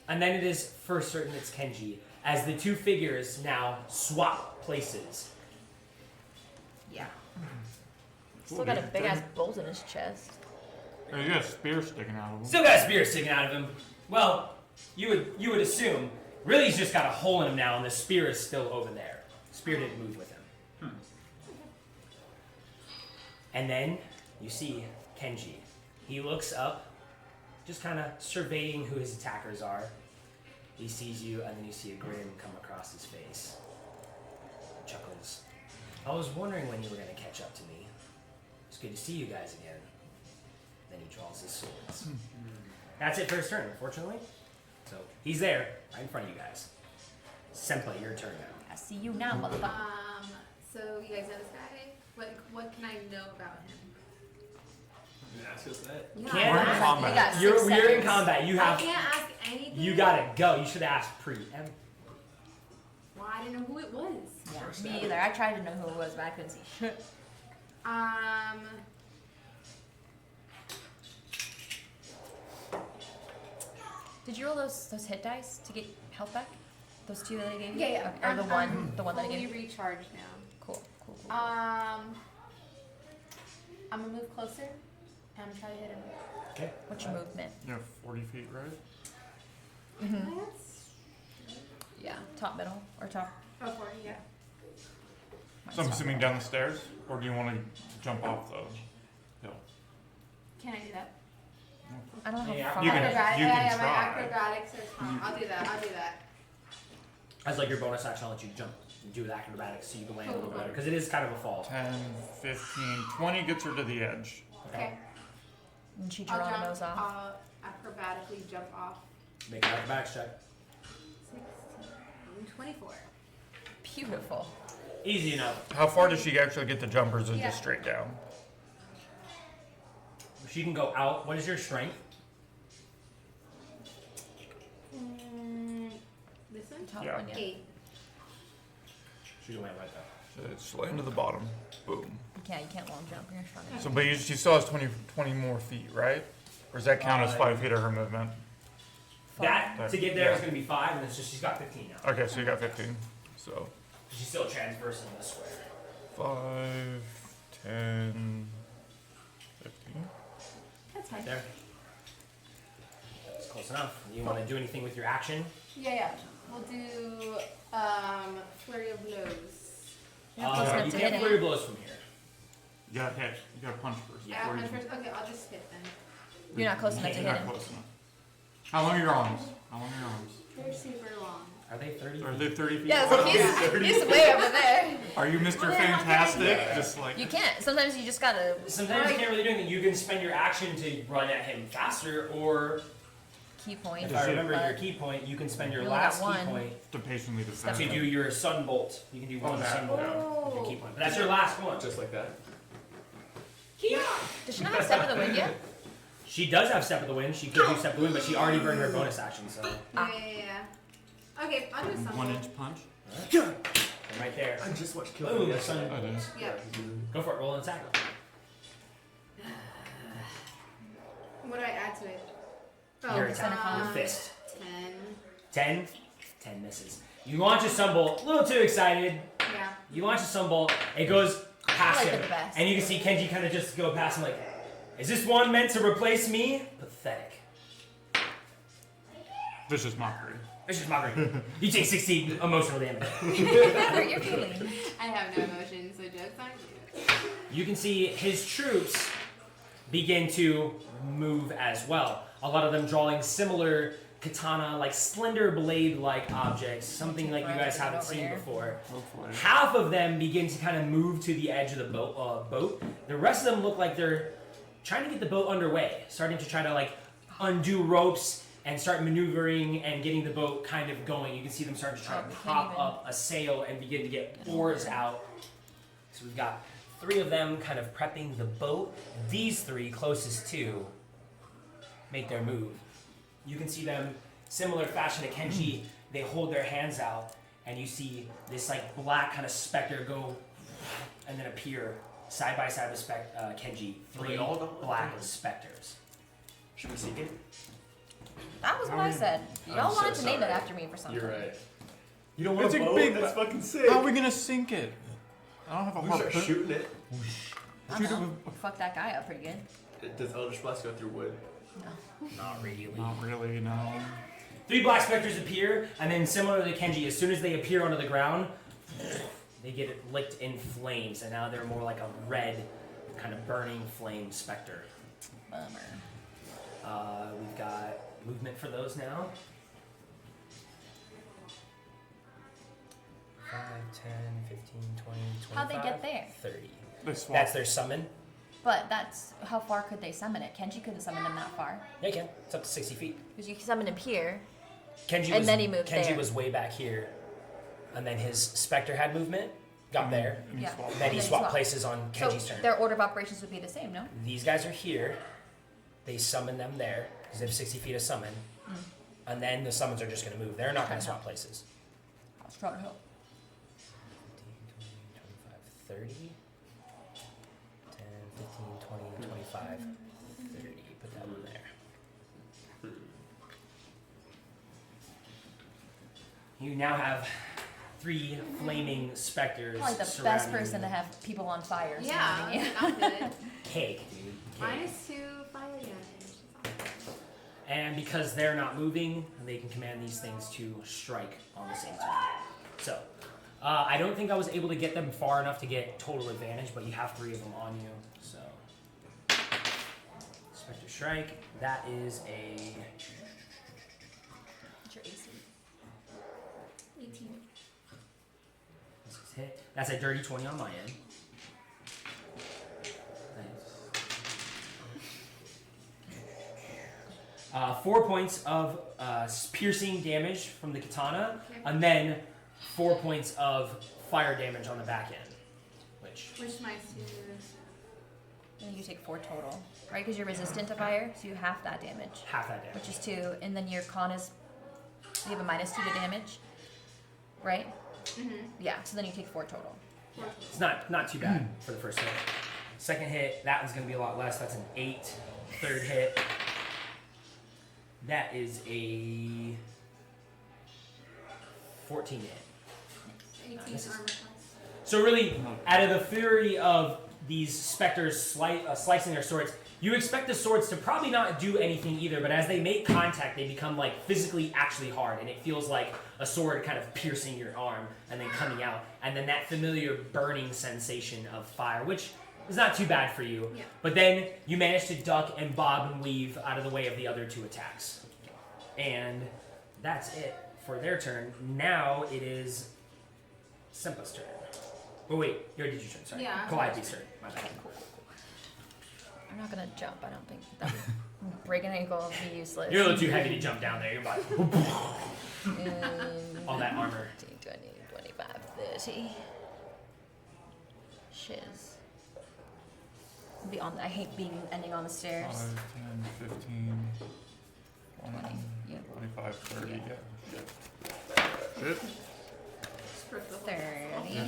and then it is for certain it's Kenji, as the two figures now swap places. Yeah. Cool, Still got a dude. big ass bolt in his chest. Oh, you got a spear sticking out of him. Still got a spear sticking out of him. Well, you would assume. Really, he's just got a hole in him now, and the spear is still over there. Spear didn't move with him. And then you see Kenji. He looks up, just kind of surveying who his attackers are. He sees you, and then you see a grin come across his face. He chuckles. I was wondering when you were going to catch up to me. It's good to see you guys again. Then he draws his swords. That's it for his turn, unfortunately. So he's there, right in front of you guys. Senpai, your turn now. I see you now, motherfucker. So you guys know this guy? What can I know about him? You can ask us that. Yeah, Can't- We're in I- combat. You got 6 You're in seconds. combat. You I have. can't ask anything. You gotta go. You should have asked pre-em. Well, I didn't know who it was. Yeah, me either. I tried to know who it was, but I couldn't see shit. Did you roll those hit dice to get health back? Those 2 that I gave you? Yeah, yeah. Or the one that I fully gave you? recharged now. Cool. I'm gonna move closer and I'm gonna try to hit him. Okay. What's your movement? You have 40 feet, right? Mm-hmm. That's Yeah, top, middle, or top. 40, yeah. So I'm assuming down the stairs, or do you want to jump off the hill? Can I do that? I don't know Yeah, how far. you can- Acrobatic. you can Yeah, my try. acrobatics is fine. I'll do that. As like your bonus action, I'll let you jump and do with acrobatics so you can land a little better. Because it is kind of a fall. 10, 15, 20 gets her to the edge. Okay. And she I'll drew jump. her nose off. I'll acrobatically jump off. Make an acrobatics check. 16, 24. Beautiful. Easy enough. How far does she actually get the jumpers and Yeah. just straight down? She can go out. What is your strength? This one? Top Yeah. one, yeah. 8. She can land right there. So it's land to the bottom. Boom. Yeah, you can't long jump. You're strong. So, but she still has 20 more feet, right? Or does that count as 5 feet of her movement? That to get there is Yeah. going to be 5, and it's just she's got 15 now. Okay, so you got 15. So She's still transversing the square. 5, 10, 15. That's fine. There. That's close enough. You want to do anything with your action? Yeah. We'll do flurry of blows. You're close enough You to can't hit flurry it. blows from here. You gotta hit. You gotta punch first. Yeah. before I'm you- first. Okay, I'll just hit then. You're not close enough to You're hit not him. close enough. How long are your arms? How long are your arms? They're super long. Are they 30? Are they 30 feet? Yeah, it's long? like he's way over there. Are you Mr. Well, then how can I Fantastic? hit? Just like You can't. Sometimes you just gotta Sometimes you can't really do anything. You can spend your action to run at him faster, or key point. if I remember your but key point, you can spend your You only got last key one. point to patiently defend. to do your sun bolt. You can do one that, sun bolt yeah. with your Oh. key point. But that's your last one. Just like that. Does she not have step of the wind yet? She does have step of the wind. She could do step of the wind, but she already burned her bonus action, so Yeah. Okay, I'll do a sun 1 bolt. inch punch. I'm right there. I just watched Boom, Kill the Bill sun yesterday. Oh, bolt. nice. Yeah. Go for it. Roll an attack. What do I add to it? Your attack. Your um, fist. 10. 10 misses. You launch a sunbolt, a little too excited. Yeah. You launch a sunbolt, it goes past I like him, it the best. and you can see Kenji kind of just go past him like, is this one meant to replace me? Pathetic. Vicious mockery. It's just mockery. You take 16 emotional damage. Hurt your feelings. I have no emotions, so joke's on you. You can see his troops begin to move as well. A lot of them drawing similar katana, like slender blade-like objects, something like you guys haven't Over seen here. before. Hopefully. Half of them begin to kind of move to the edge of the boat. The rest of them look like they're trying to get the boat underway, starting to try to like undo ropes and start maneuvering and getting the boat kind of going. You can see them starting to try Oh, to we can't prop even- up a sail and begin to get oars out. So we've got 3 of them kind of prepping the boat. These 3 closest to make their move. You can see them similar fashion to Kenji. They hold their hands out, and you see this like black kind of specter go and then appear side by side with Kenji. Are they 3 all gone? black specters. Should we seek it? That was what I said. I'm Y'all so wanted to name it sorry. after me for something. You're right. You don't want It's to a vote? big That's ba- fucking sick. How are we gonna sink it? I don't have a We heart. start shooting it. I Shoot don't it know. with. Fuck that guy up pretty good. Does Eldritch Blast go through wood? No. Not really. Not really, no. 3 black specters appear, and then similar to Kenji, as soon as they appear onto the ground, they get licked in flames, and now they're more like a red, kind of burning flame specter. Bummer. We've got movement for those now. 5, 10, 15, 20, 25, How'd they get there? 30. They swap. That's their summon. But that's how far could they summon it? Kenji couldn't summon him that far Yeah, you can. It's up to 60 feet. because you can summon him here. Kenji And was, then he moved Kenji there. was way back here, and then his specter had movement, got there, And you Yeah. swap. then he Then he swapped swapped. places on Kenji's So turn. their order of operations would be the same, no? These guys are here. They summon them there because they have 60 feet of summon, and then the summons are just going to move. They're not going to swap places. I was trying to help. 15, 20, 25, 30. 10, 15, 20, 25, 30. Put that one there. You now have 3 flaming specters Probably the best surrounding person to have people on fire. Yeah, surrounding you. I'm good. Cake, dude. Cake. -2 fire damage. And because they're not moving, they can command these things to strike on the same turn. So, I don't think I was able to get them far enough to get total advantage, but you have 3 of them on you. So, Spectre Strike. That is a What's your AC? 18. hit. That's a dirty 20 on my end. Nice. 4 points of piercing damage from the katana, Okay. and then 4 points of fire damage on the back end. Which Which my 2 is. And you take 4 total, right? Because you're resistant to fire, so you half that damage, half that damage. which is 2. And then your con is you have a -2 to damage, right? Mm-hmm. Yeah. So then you take 4 total. It's not too bad for the first hit. Second hit, that one's gonna be a lot less. That's an 8. Third hit, that is a 14 hit. 18 This is- armor class. So really, out of the fury of these specters slicing their swords, you expect the swords to probably not do anything either, but as they make contact, they become like physically actually hard, and it feels like a sword kind of piercing your arm and then coming out, and then that familiar burning sensation of fire, which is not too bad for you. Yeah. But then you manage to duck and bob and weave out of the way of the other 2 attacks. And that's it for their turn. Now it is Simpa's turn. Oh wait, you already did your turn, sorry. Yeah. Calliope's turn, my bad. I'm not gonna jump. I don't think that would break an ankle would be useless. You're a little too heavy to jump down there. You're like, Mm, all that armor. 15, 20, 25, 30. Shiz. Be on. I hate being ending on the stairs. 5, 10, 15, 20, 20, yeah. 25, 30. Yeah. Yeah. Shit. Script the whole 30.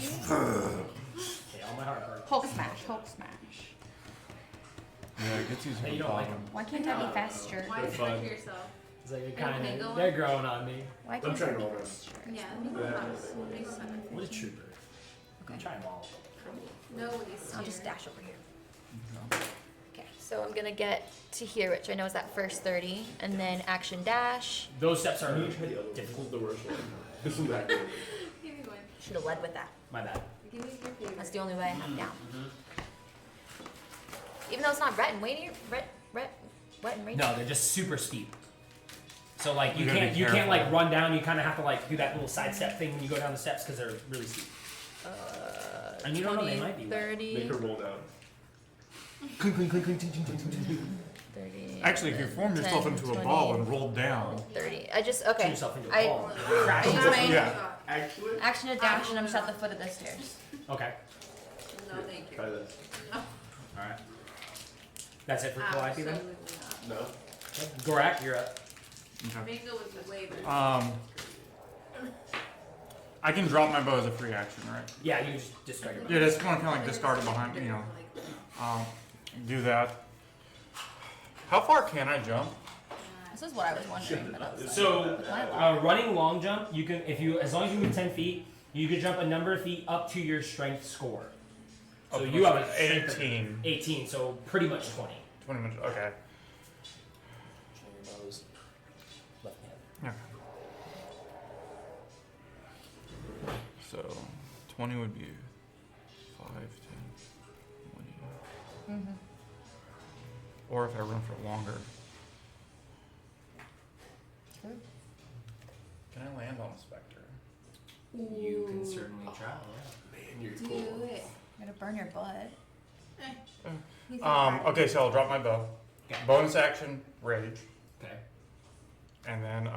Okay, all my heart hurt. Hulk smash. Hulk smash. Yeah, it gets used Hey, to you the don't like bottom. Why can't I be faster? Why They're is it like fun. yourself? It's like Okay, kind go of, on. they're growing on me. Why I'm can't I trying to be roll them. faster? Yeah, makes sense. What a trooper. I'm trying them all. Nobody's I'll just here. dash over here. Okay, so I'm gonna get to here, which I know is that first 30, and then action dash. Those steps Can are you try the other one? This is difficult. the worst one. This is not good. Give me one. Should have led with that. My bad. Give me your favorite. That's the only way I have now. Even though it's not Rhett and Wait and Rachel. No, they're just super steep. So like you You gotta can't be you can't like careful. run down. You kind of have to like do that little side step thing when you go down the steps because they're really steep. And you don't know, they might be. 30, Make her roll down. Clink, clink, clink, clink, clink, clink, clink, clink. 30. Actually, if you form yourself 10, into a 20, ball and roll down, 30. I just Turn okay. yourself into a I ball. I use my Yeah. Actually, action to dash and I'm just at the foot of the stairs. Okay. No, thank you. try this. All right. That's it for Calliope then. Absolutely not. No. Gorak, you're up. okay. Mango was way better. I can drop my bow as a free action, right? Yeah, you just discard your bow. Yeah, just want to kind of like discard it behind, do that. How far can I jump? This is what I was wondering. But I was like, So, with my luck. running long jump, you can as long as you move 10 feet, you can jump a number of feet up to your strength score. So you have a strength of 18. 18, so pretty much 20. 20 minutes. Okay. Show your bows. Left hand. Yeah. So 20 would be 5, 10, 20. Or if I run for longer. True. Can I land on a specter? You can certainly try. Man, you're Do cool. it. You're gonna burn your butt. He's gonna try. Okay, so I'll drop my bow. Okay. Bonus action, rage. Okay. And then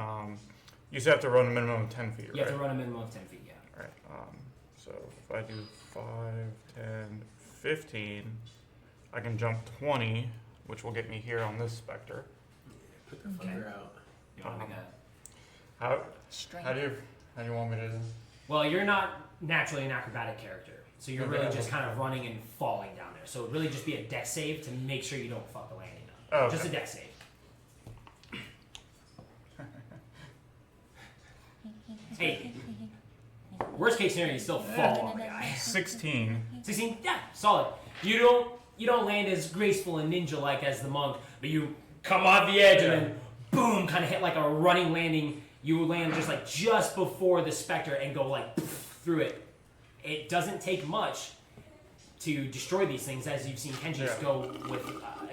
you still have to run a minimum of 10 feet, right? You have to run a minimum of 10 feet, yeah. Alright, so if I do 5, 10, 15, I can jump 20, which will get me here on this specter. Put the fucker out. You want to make a... How Strength. do you want me to? Well, you're not naturally an acrobatic character, so you're really Okay. just kind of running and falling down there. So it'd really just be a dex save to make sure you don't fuck the landing up. Oh, okay. Just a dex save. Hey, worst case scenario, you still fall on the guy. 16. 16, yeah, solid. You don't land as graceful and ninja-like as the monk, but you come off the edge and then boom, kind of hit like a running landing. You land just before the specter and go like through it. It doesn't take much to destroy these things, as you've seen Kenji just go with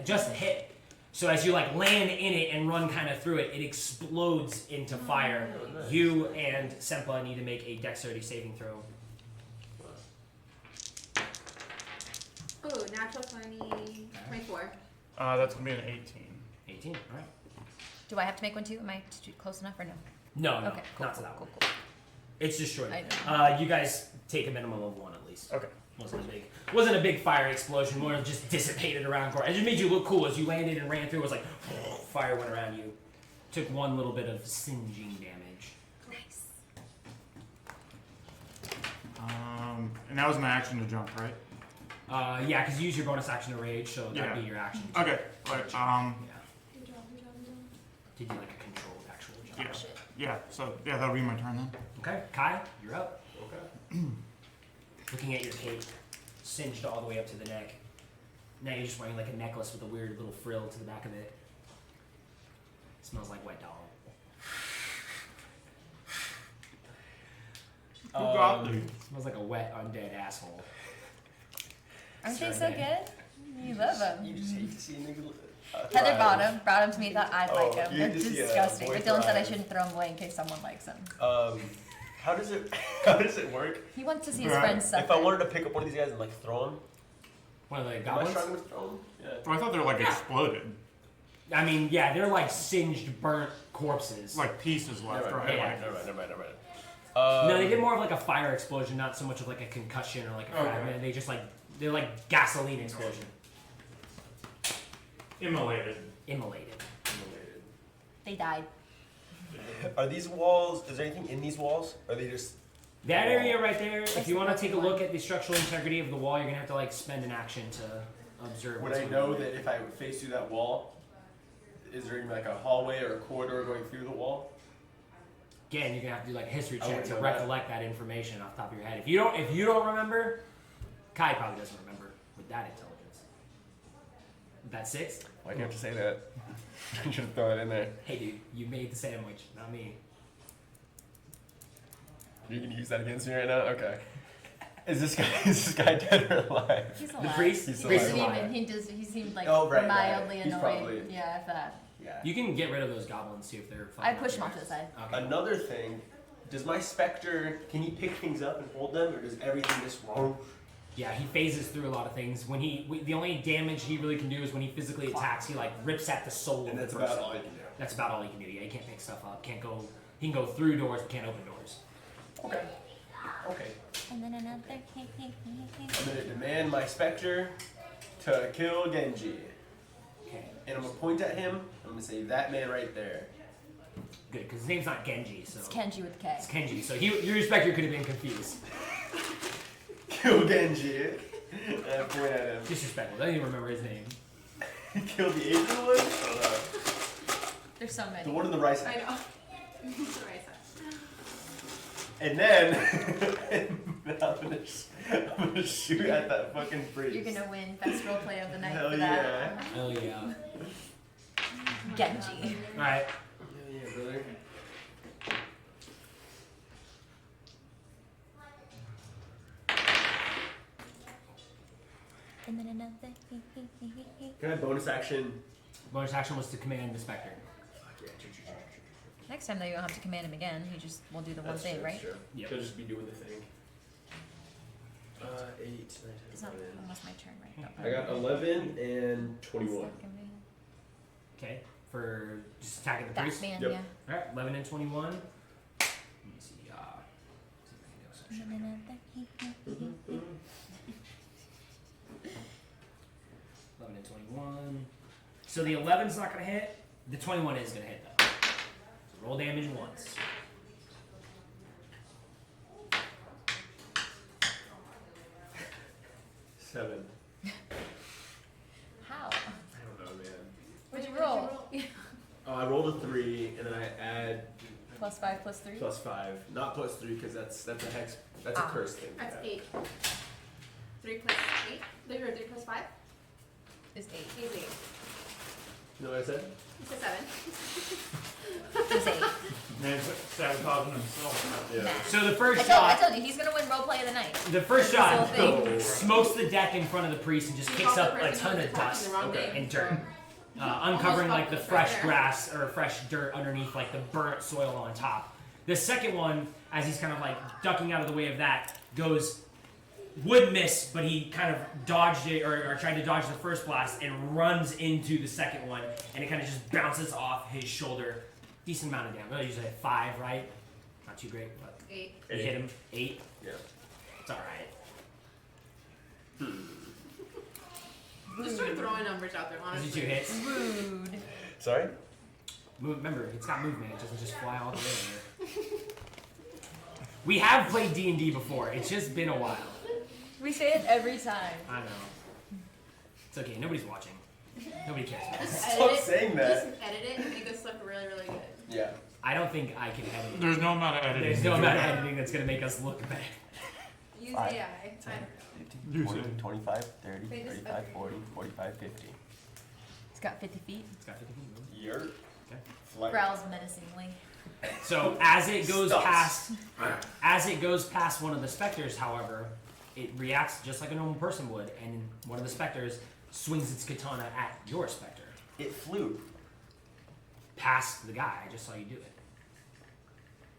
just a hit. So as you like land in it and run kind of through it, it explodes into fire. Oh, nice. You and Senpa need to make a dexterity saving throw. Ooh, natural 20, 24. That's gonna be an 18. 18, all right. Do I have to make one too? Am I close enough or no? No, no, Okay, cool, not to cool, that cool, one. cool. It's destroyed. I know. You guys take a minimum of 1 at least. Okay. Wasn't a big fire explosion. More just dissipated around. It just made you look cool as you landed and ran through. It was like fire went around you. Took 1 little bit of singeing damage. Nice. And that was my action to jump, right? Yeah, because you use your bonus action to rage, so that'd be your action. Okay. Right. Yeah. Did you like a controlled actual jump? Yeah. So that'll be my turn then. Okay, Kai, you're up. Okay. Looking at your cape, singed all the way up to the neck. Now you're just wearing like a necklace with a weird little frill to the back of it. Smells like wet dog. Who got these? Smells like a wet undead asshole. Aren't they so Sunday. good? You love them. You just hate to see a nigga. Heather brought him to me. Thought I'd like Oh, them. you They're hate to see a disgusting. boy But Dylan said I thrive. shouldn't throw them away in case someone likes them. How does it work? He wants to see his Right. friends suffer. If I wanted to pick up one of these guys and like throw them, One of the am I goblins? strong with throw them? Yeah. Oh, I thought they were like exploded, I mean, yeah, they're like singed, burnt corpses. like pieces left, Never right? mind, Yeah. never mind. No, they did more of like a fire explosion, not so much of like a concussion or like a Okay. fragment. They just like they're like gasoline explosion, Immolated. immolated. They died. Are these walls? Is there anything in these walls? Or are they just? That area right there. If That's you want to the take a one. look at the structural integrity of the wall, you're gonna have to like spend an action to observe. Would what's I going know on. that if I face through that wall, is there even like a hallway or a corridor going through the wall? Again, you're gonna have to do like a history I check wouldn't to know that. recollect that information off the top of your head. If you don't remember, Kai probably doesn't remember with that intelligence. With that 6? Why do you have to say that? You should throw it in there. Hey dude, you made the sandwich, not me. You're gonna use that against me right now? Okay. Is this guy dead or alive? He's The alive. priest? He's He alive. seemed, he seemed like Oh, right, mildly He's annoyed. probably- Yeah, if that. Yeah. You can get rid of those goblins too if they're. I fucking push up him off your to the side. ass. Okay. Another thing, does my specter, can he pick things up and hold them, or does everything just roll? Yeah, he phases through a lot of things. When the only damage he really can do is when he physically attacks. He like rips at the soul And of that's the person. about all he can do. That's about all he can do. Yeah, he can't pick stuff up. Can't go. He can go through doors, but can't open doors. Okay. Okay. And then another. I'm gonna demand my specter to kill Genji. Okay. And I'm gonna point at him, I'm gonna say, that man right there. Good, because his name's not Genji, so It's Kenji with K. it's Kenji. So your specter could have been confused. Kill Genji. And point at him. Disrespectful. I don't even remember his name. Kill the Asian one? There's so many. The one in the rice I hat. know. It's the right side. And then I'm gonna shoot at that fucking priest. You're gonna win best role play of the night Hell for that. Oh yeah. Genji. All right. Yeah, brother. And then another. Can I bonus action? Bonus action was to command the specter. Fuck yeah, true. Next time though, you don't have to command him again. You just will do the one That's thing, true, right? that's true. Yep. He'll just be doing the thing. 8, 9, 10, It's not 11. almost my turn, right? I got 11 and 21. Okay. For just attacking the That priest. man, Yep. yeah. All right. 11 and 21. Let me see. See if I can do some shit. 11 and 21. So the 11's not gonna hit. The 21 is gonna hit though. So roll damage once. Seven. How? I don't know, man. What'd you roll? I rolled a 3, and then I add +5, +3? +5. Not +3, because that's a hex. That's a Ah. curse thing. That's Yeah. 8. 3 plus 8? 3 plus 5? Is 8. Is 8. You know what I said? It's a 7. Is 8. Man's sabotaging himself. Yeah. Nah. So the I first told, shot. I told you, he's gonna win role play of the night. The first This whole shot thing. smokes the deck in front of the priest and just He's kicks also up the a person ton who's of attacking dust the wrong Okay. name, and dirt, so- uncovering like the Almost fresh right there. grass or fresh dirt underneath like the burnt soil on top. The second one, as he's kind of like ducking out of the way of that, would miss, but he kind of dodged it or tried to dodge the first blast and runs into the second one, and it kind of just bounces off his shoulder. Decent amount of damage. Well, usually 5, right? Not too great, but 8. you hit him 8. Yeah. It's all right. Just start throwing numbers out there, These honestly. are 2 hits. Rude. Sorry? Remember, it's got movement. It doesn't just fly all the way there. We have played D&D before. It's just been a while. We say it every time. I know. It's okay. Nobody's watching. Nobody cares. About Just this. edit Stop it. saying that. Just edit it and make us look really, really good. Yeah. I don't think I can edit it. There's no amount of editing. There's to no do amount of that. editing that's going to make us look bad. Use 5, AI. 10, I- 15, Use 20, it. 25, 30, Wait, this- 35, okay. 40, 45, 50. It's got 50 feet. It's got 50 feet. You're Okay. flight. Growls menacingly. So as it goes Stops. past one of the specters, however, it reacts just like a normal person would, and one of the specters swings its katana at your specter. It flew, Past the guy. I just saw you do it.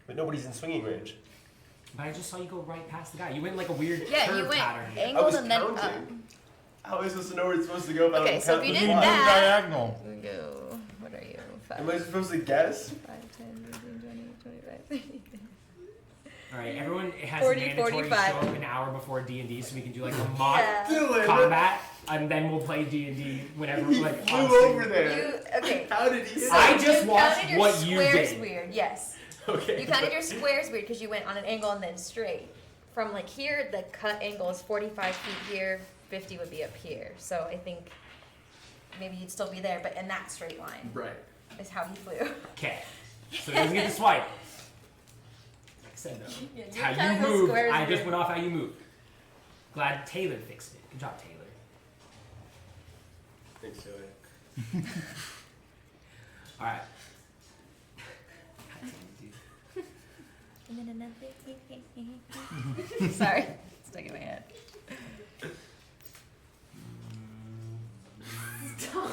but nobody's in swinging range. But I just saw you go right past the guy. You went like a weird Yeah, curve you went pattern. I angled was and then up. counting. How am I supposed to know where it's supposed to go if I Okay, don't so count if you the did fly? that- Diagonal. We go. What are you? 5, Am I supposed to guess? 5, 10, 15, 20, 25, 30. All right, everyone has 40, a mandatory 45. show up an hour before D&D, so we can do like a mock Yeah. Dylan! combat, and then we'll play D&D whenever He like flew on stream. over there. You, okay. How did he? I just you watched counted your what you squares did. weird, yes. Okay. You counted your squares weird because you went on an angle and then straight. From like here, the cut angle is 45 feet here, 50 would be up here. So I think maybe you'd still be there, but in that straight line Right. is how he flew. Okay, so he doesn't get to swipe. Like I said though, Yeah, it's you're how counting you those move. squares I just weird. went off how you move. Glad Taylor fixed it. Good job, Taylor. Thanks, Joey. All right. Sorry, stuck in my head. Stop!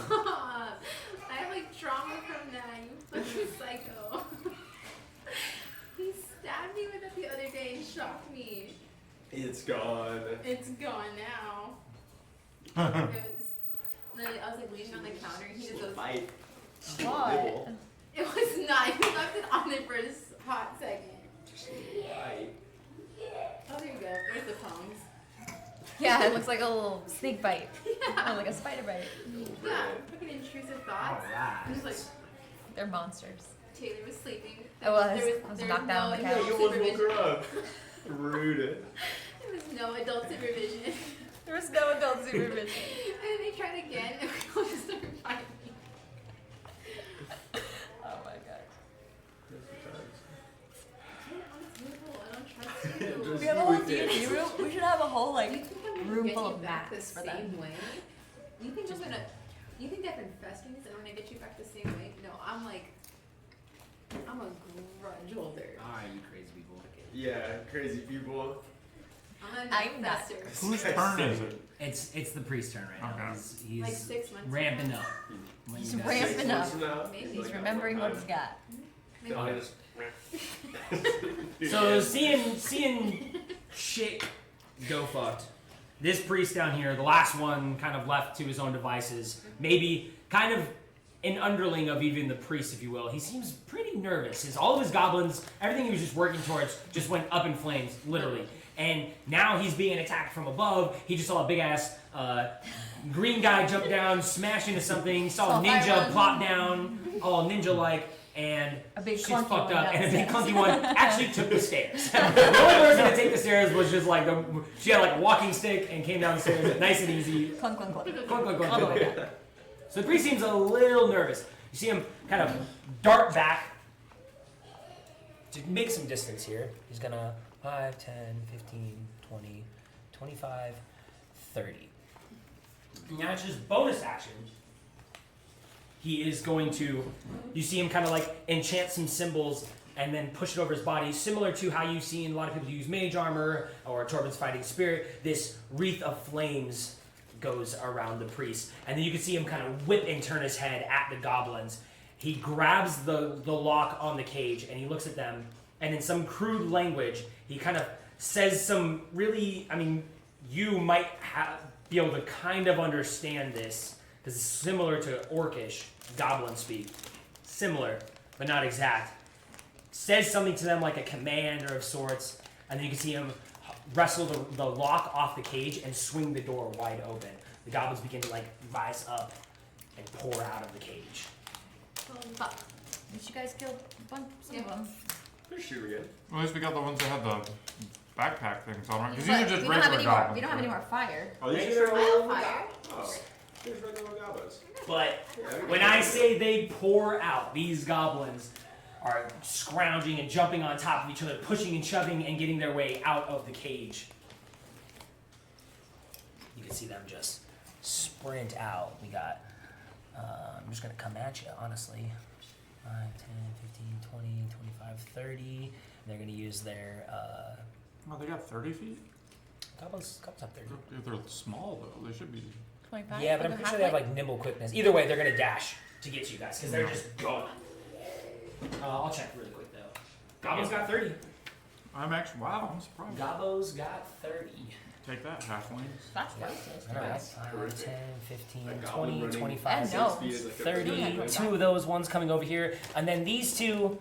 I have like trauma from that. You fucking psycho. He stabbed me with it the other day and shocked me. It's gone. It's gone now. It was literally, I was like leaning on the counter and he just goes, Fight. What? it was not. He left it on there for a hot second. Fight. Oh, there you go. There's the prongs. Yeah, it looks like a little snake bite. Yeah. Or like a spider bite. Yeah, fucking intrusive thoughts. Alright. I'm just like, They're monsters. Taylor was sleeping. I was. There I was there knocked out on the no couch. Yeah, adult you almost woke supervision. her up. Rude. There was no adult supervision. There was no adult supervision. And then they tried again, and we all just started fighting. Oh my god. I don't trust you. Just We have a you whole with it. D&D room. We should have a whole You like think I'm room gonna full get of you back the maps for same them. way? You think I'm gonna? You think I've been festering this and I'm gonna get you back the same way? No, I'm a grudge holder. Alright, you crazy people. Yeah, crazy people. I'm not. fester. Whose turn is it? It's the priest's turn right now. Okay. He's Like 6 months. ramping up. When He's you guys- ramping 6 up. months from now, Maybe. He's like, remembering what he's got. Maybe. Honest. So seeing shit go fucked. This priest down here, the last one, kind of left to his own devices. Maybe kind of an underling of even the priest, if you will. He seems pretty nervous. All of his goblins, everything he was just working towards, just went up in flames, literally. And now he's being attacked from above. He just saw a big ass green guy jump down, smash into something. Saw a Saw fire ninja one. plop down, all ninja-like. And A big shit's clunky fucked one up, and a big downstairs. clunky one actually took the stairs. The only person to take the stairs was just like she had like a walking stick and came down the stairs nice and easy. Clunk, clunk, clunk. Clunk, clunk, clunk, All the way clunk. down. So the priest seems a little nervous. You see him kind of dart back. To make some distance here, he's gonna 5, 10, 15, 20, 25, 30. Now it's just bonus action. He is going to, you see him kind of like enchant some symbols and then push it over his body, similar to how you've seen a lot of people use mage armor or Torben's fighting spirit. This wreath of flames goes around the priest. And then you can see him kind of whip and turn his head at the goblins. He grabs the lock on the cage and he looks at them, and in some crude language, he kind of says some really, you might be able to kind of understand this, because it's similar to Orcish goblin speak. Similar, but not exact. Says something to them like a command or of sorts, and then you can see him wrestle the lock off the cage and swing the door wide open. The goblins begin to rise up and pour out of the cage. Fuck. At least you guys killed some of them. Let's shoot again. At least we got the ones that had the backpack things on, right? Because But these are just we don't have regular any more. goblins. We don't have any more fire. Oh, these These are are wildfire. Oh, there's regular goblins. But Yeah, we when can- I say they pour out, these goblins are scrounging and jumping on top of each other, pushing and shoving and getting their way out of the cage. You can see them just sprint out. We got, I'm just gonna come at you, honestly. 5, 10, 15, 20, 25, 30. They're gonna use their, Oh, they got 30 feet? goblins have 30. They're small though. They should be. 25. Yeah, but I'm pretty sure they have nimble quickness. Either way, they're gonna dash. To get you guys, because they're just going. I'll check really quick though. Goblins got 30. I'm actually. Wow, I'm surprised. Gobos got 30. Take that, halflings. That's racist. All right, Guys. 5, 10, 15, That goblin 20, running 25, And no. 6 feet is like a 30. Yeah. Two of those ones coming over here, and then these two,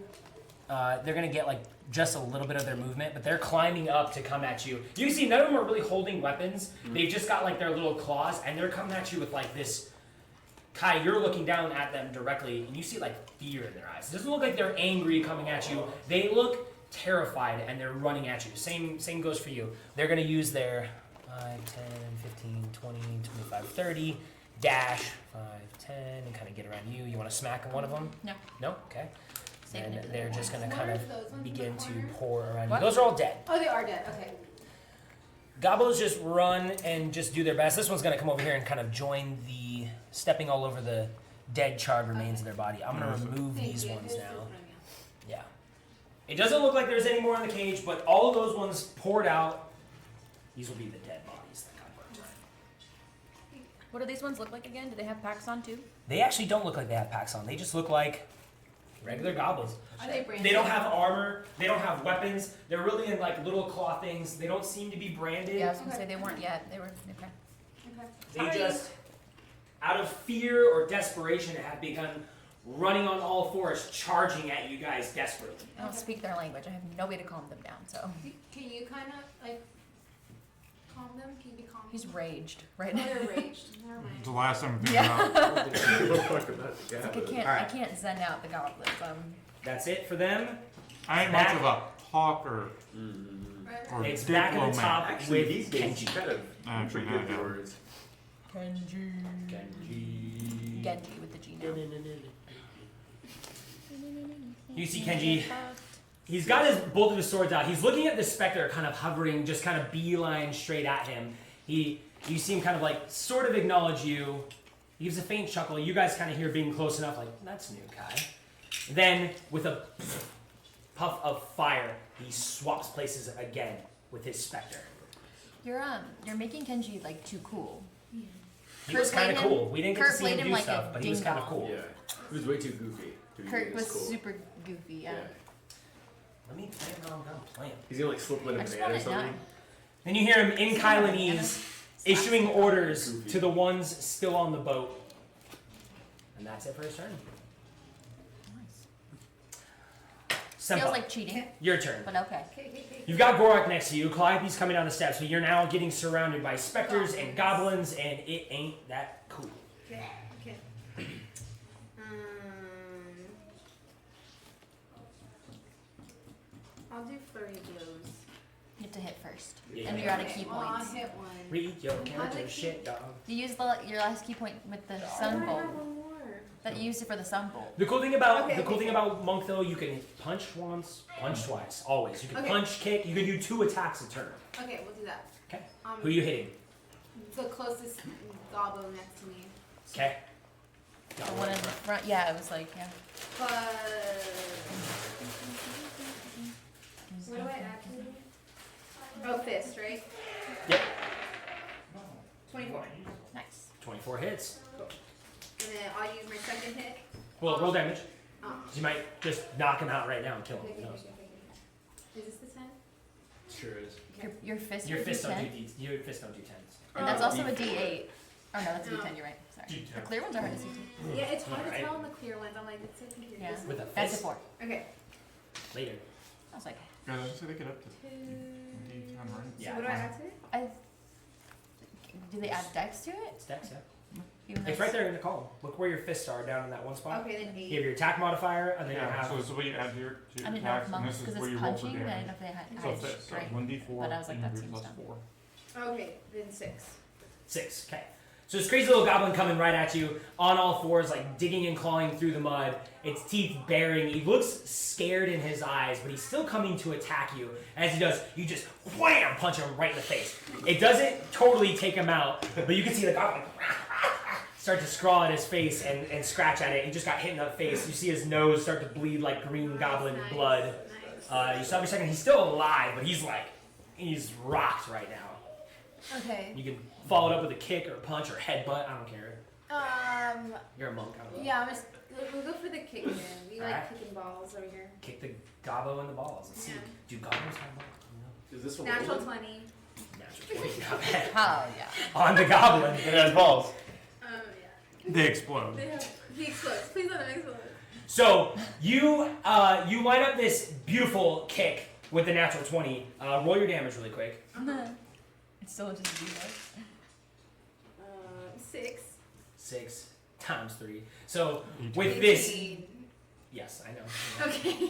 they're gonna get just a little bit of their movement, but they're climbing up to come at you. You can see none of them are really holding weapons. They've just got their little claws, and they're coming at you with this. Kai, you're looking down at them directly, and you see fear in their eyes. It doesn't look like they're angry coming at you. They look terrified, and they're running at you. Same goes for you. They're gonna use their 5, 10, 15, 20, 25, 30, dash, 5, 10, and kind of get around you. You want to smack one of them? No. No? Okay. Saving it And for they're the just going to What kind are of those ones in the begin to corner? pour around What? you. Those are all dead. Oh, they are dead. Okay. Gobos just run and just do their best. This one's going to come over here and kind of join the stepping all over the dead, charred remains of their body. I'm going to remove Thank these you. ones This is now. what I'm- Yeah. It doesn't look like there's any more in the cage, but all of those ones poured out. These will be the dead bodies that got burnt. What do these ones look like again? Do they have packs on too? They actually don't look like they have packs on. They just look like Regular goblins. Are they branded? They don't have armor. They don't have weapons. They're really in little claw things. They don't seem to be branded. Yeah, I was gonna say they weren't yet. They were okay. Okay. They Sorry. just, out of fear or desperation, have begun running on all fours, charging at you guys desperately. I don't speak their language. I have no way to calm them down. So Can you kind of calm them? Can you be calm? he's raged right Oh, now. they're raged. Never mind. The last time we Yeah. about. Fuck about the It's like I gathering. can't. Alright. I can't zen out the goblins. That's it for them. I ain't much of a talker or It's back at the diplomat. top Actually, with these days you Kenji. kind of Actually, pretty good yeah. words. Genji with the G now. You see Kenji. He's got both of his swords out. He's looking at the specter, kind of hovering, just kind of beeline straight at him. You see him kind of like sort of acknowledge you. He gives a faint chuckle. You guys kind of hear being close enough, like that's new, Kai. Then with a puff of fire, he swaps places again with his specter. You're making Kenji like too cool. He was kind of cool. We didn't get to Kurt see him played him do like stuff, a but he was kind of ding-dong. cool. Yeah, he was way too goofy. to be Kurt was cool. super goofy, yeah. Let me play him how I'm gonna play him. He's gonna like slip with I a just banana want or it something. done. Then you hear him in Kailanese Slaps issuing it. orders Goofy. to the ones still on the boat. And that's it for his turn. Feels Senpai, like cheating, your turn. but okay. You've got Gorak next to you. Calliope's coming down the steps, but you're now getting surrounded by specters and goblins, and it ain't that cool. Okay. I'll do flurry of blows. You have to hit first. Yeah. And you're out of key Well, I'll points. hit one. Read your like character you. shit, dog. You use your last key point with the Oh, sun I bolt. have one more. That you used it for the sun bolt. The cool thing about Okay, okay. Monk though, you can punch once, punch twice, always. You can Okay. punch, kick. You can do 2 attacks a turn. Okay, we'll do that. Okay. Who are you hitting? The closest goblin next to me. Okay. The one in the front, yeah, it was like, yeah. But what do I add to it? Oh, fist, right? Yep. 24. Nice. 24 hits. And then I'll use my second hit. Well, roll damage. Oh. You might just knock him out right now and kill him. Okay, Who knows? Is this the 10? Sure is. Your fist Your would fists do don't 10. do your fists don't do 10s. And that's Oh. also a D8. Oh no, that's a No. D10, you're right. Sorry. D10. The clear ones are hard to see too. Yeah, it's hard to Alright. tell in the clear ones. I'm like, it's so confusing. Yeah. With a That's a fist 4. Okay. later. I was like, Yeah, I say they get up to 2. D10, right? Yeah. So what do I add to it? do they add dex to it? It's dex, yeah. Even though It's right there in the column. Look where your fists are down in that one spot. Okay, then You 8. have your attack modifier, and then you Yeah, have. so this is what you add to your I didn't know attacks, if and monks, this is because where it's you roll for punching, I didn't damage. know if they had So it's strength. so 1d4, But I was like, that 300 seems plus dumb. 4. Okay, then 6. 6. Okay. So this crazy little goblin coming right at you on all fours, like digging and clawing through the mud, its teeth baring. He looks scared in his eyes, but he's still coming to attack you. As he does, you just wham, punch him right in the face. It doesn't totally take him out, but you can see the goblin start to scrawl at his face and scratch at it. He just got hit in the face. You see his nose start to bleed like green goblin Nice. blood. Nice. You stop for a second. He's still alive, but he's rocked right now. Okay. You can follow it up with a kick or a punch or headbutt. I don't care. You're a monk. I don't know. Yeah, we'll go for the kick then. We like Alright. kicking balls over here. Kick the gobbo in the balls. Let's see. Yeah. Do goblins have balls? Is this one? Natural rolling? 20. Natural 20. Not bad. Oh yeah. On the goblin. It has balls. Yeah. They explode. He explodes. Please let him explode. So you line up this beautiful kick with the natural 20. Roll your damage really quick. It's still just a D4. 6. 6 times 3. So You with this, 18. yes, I know. Okay.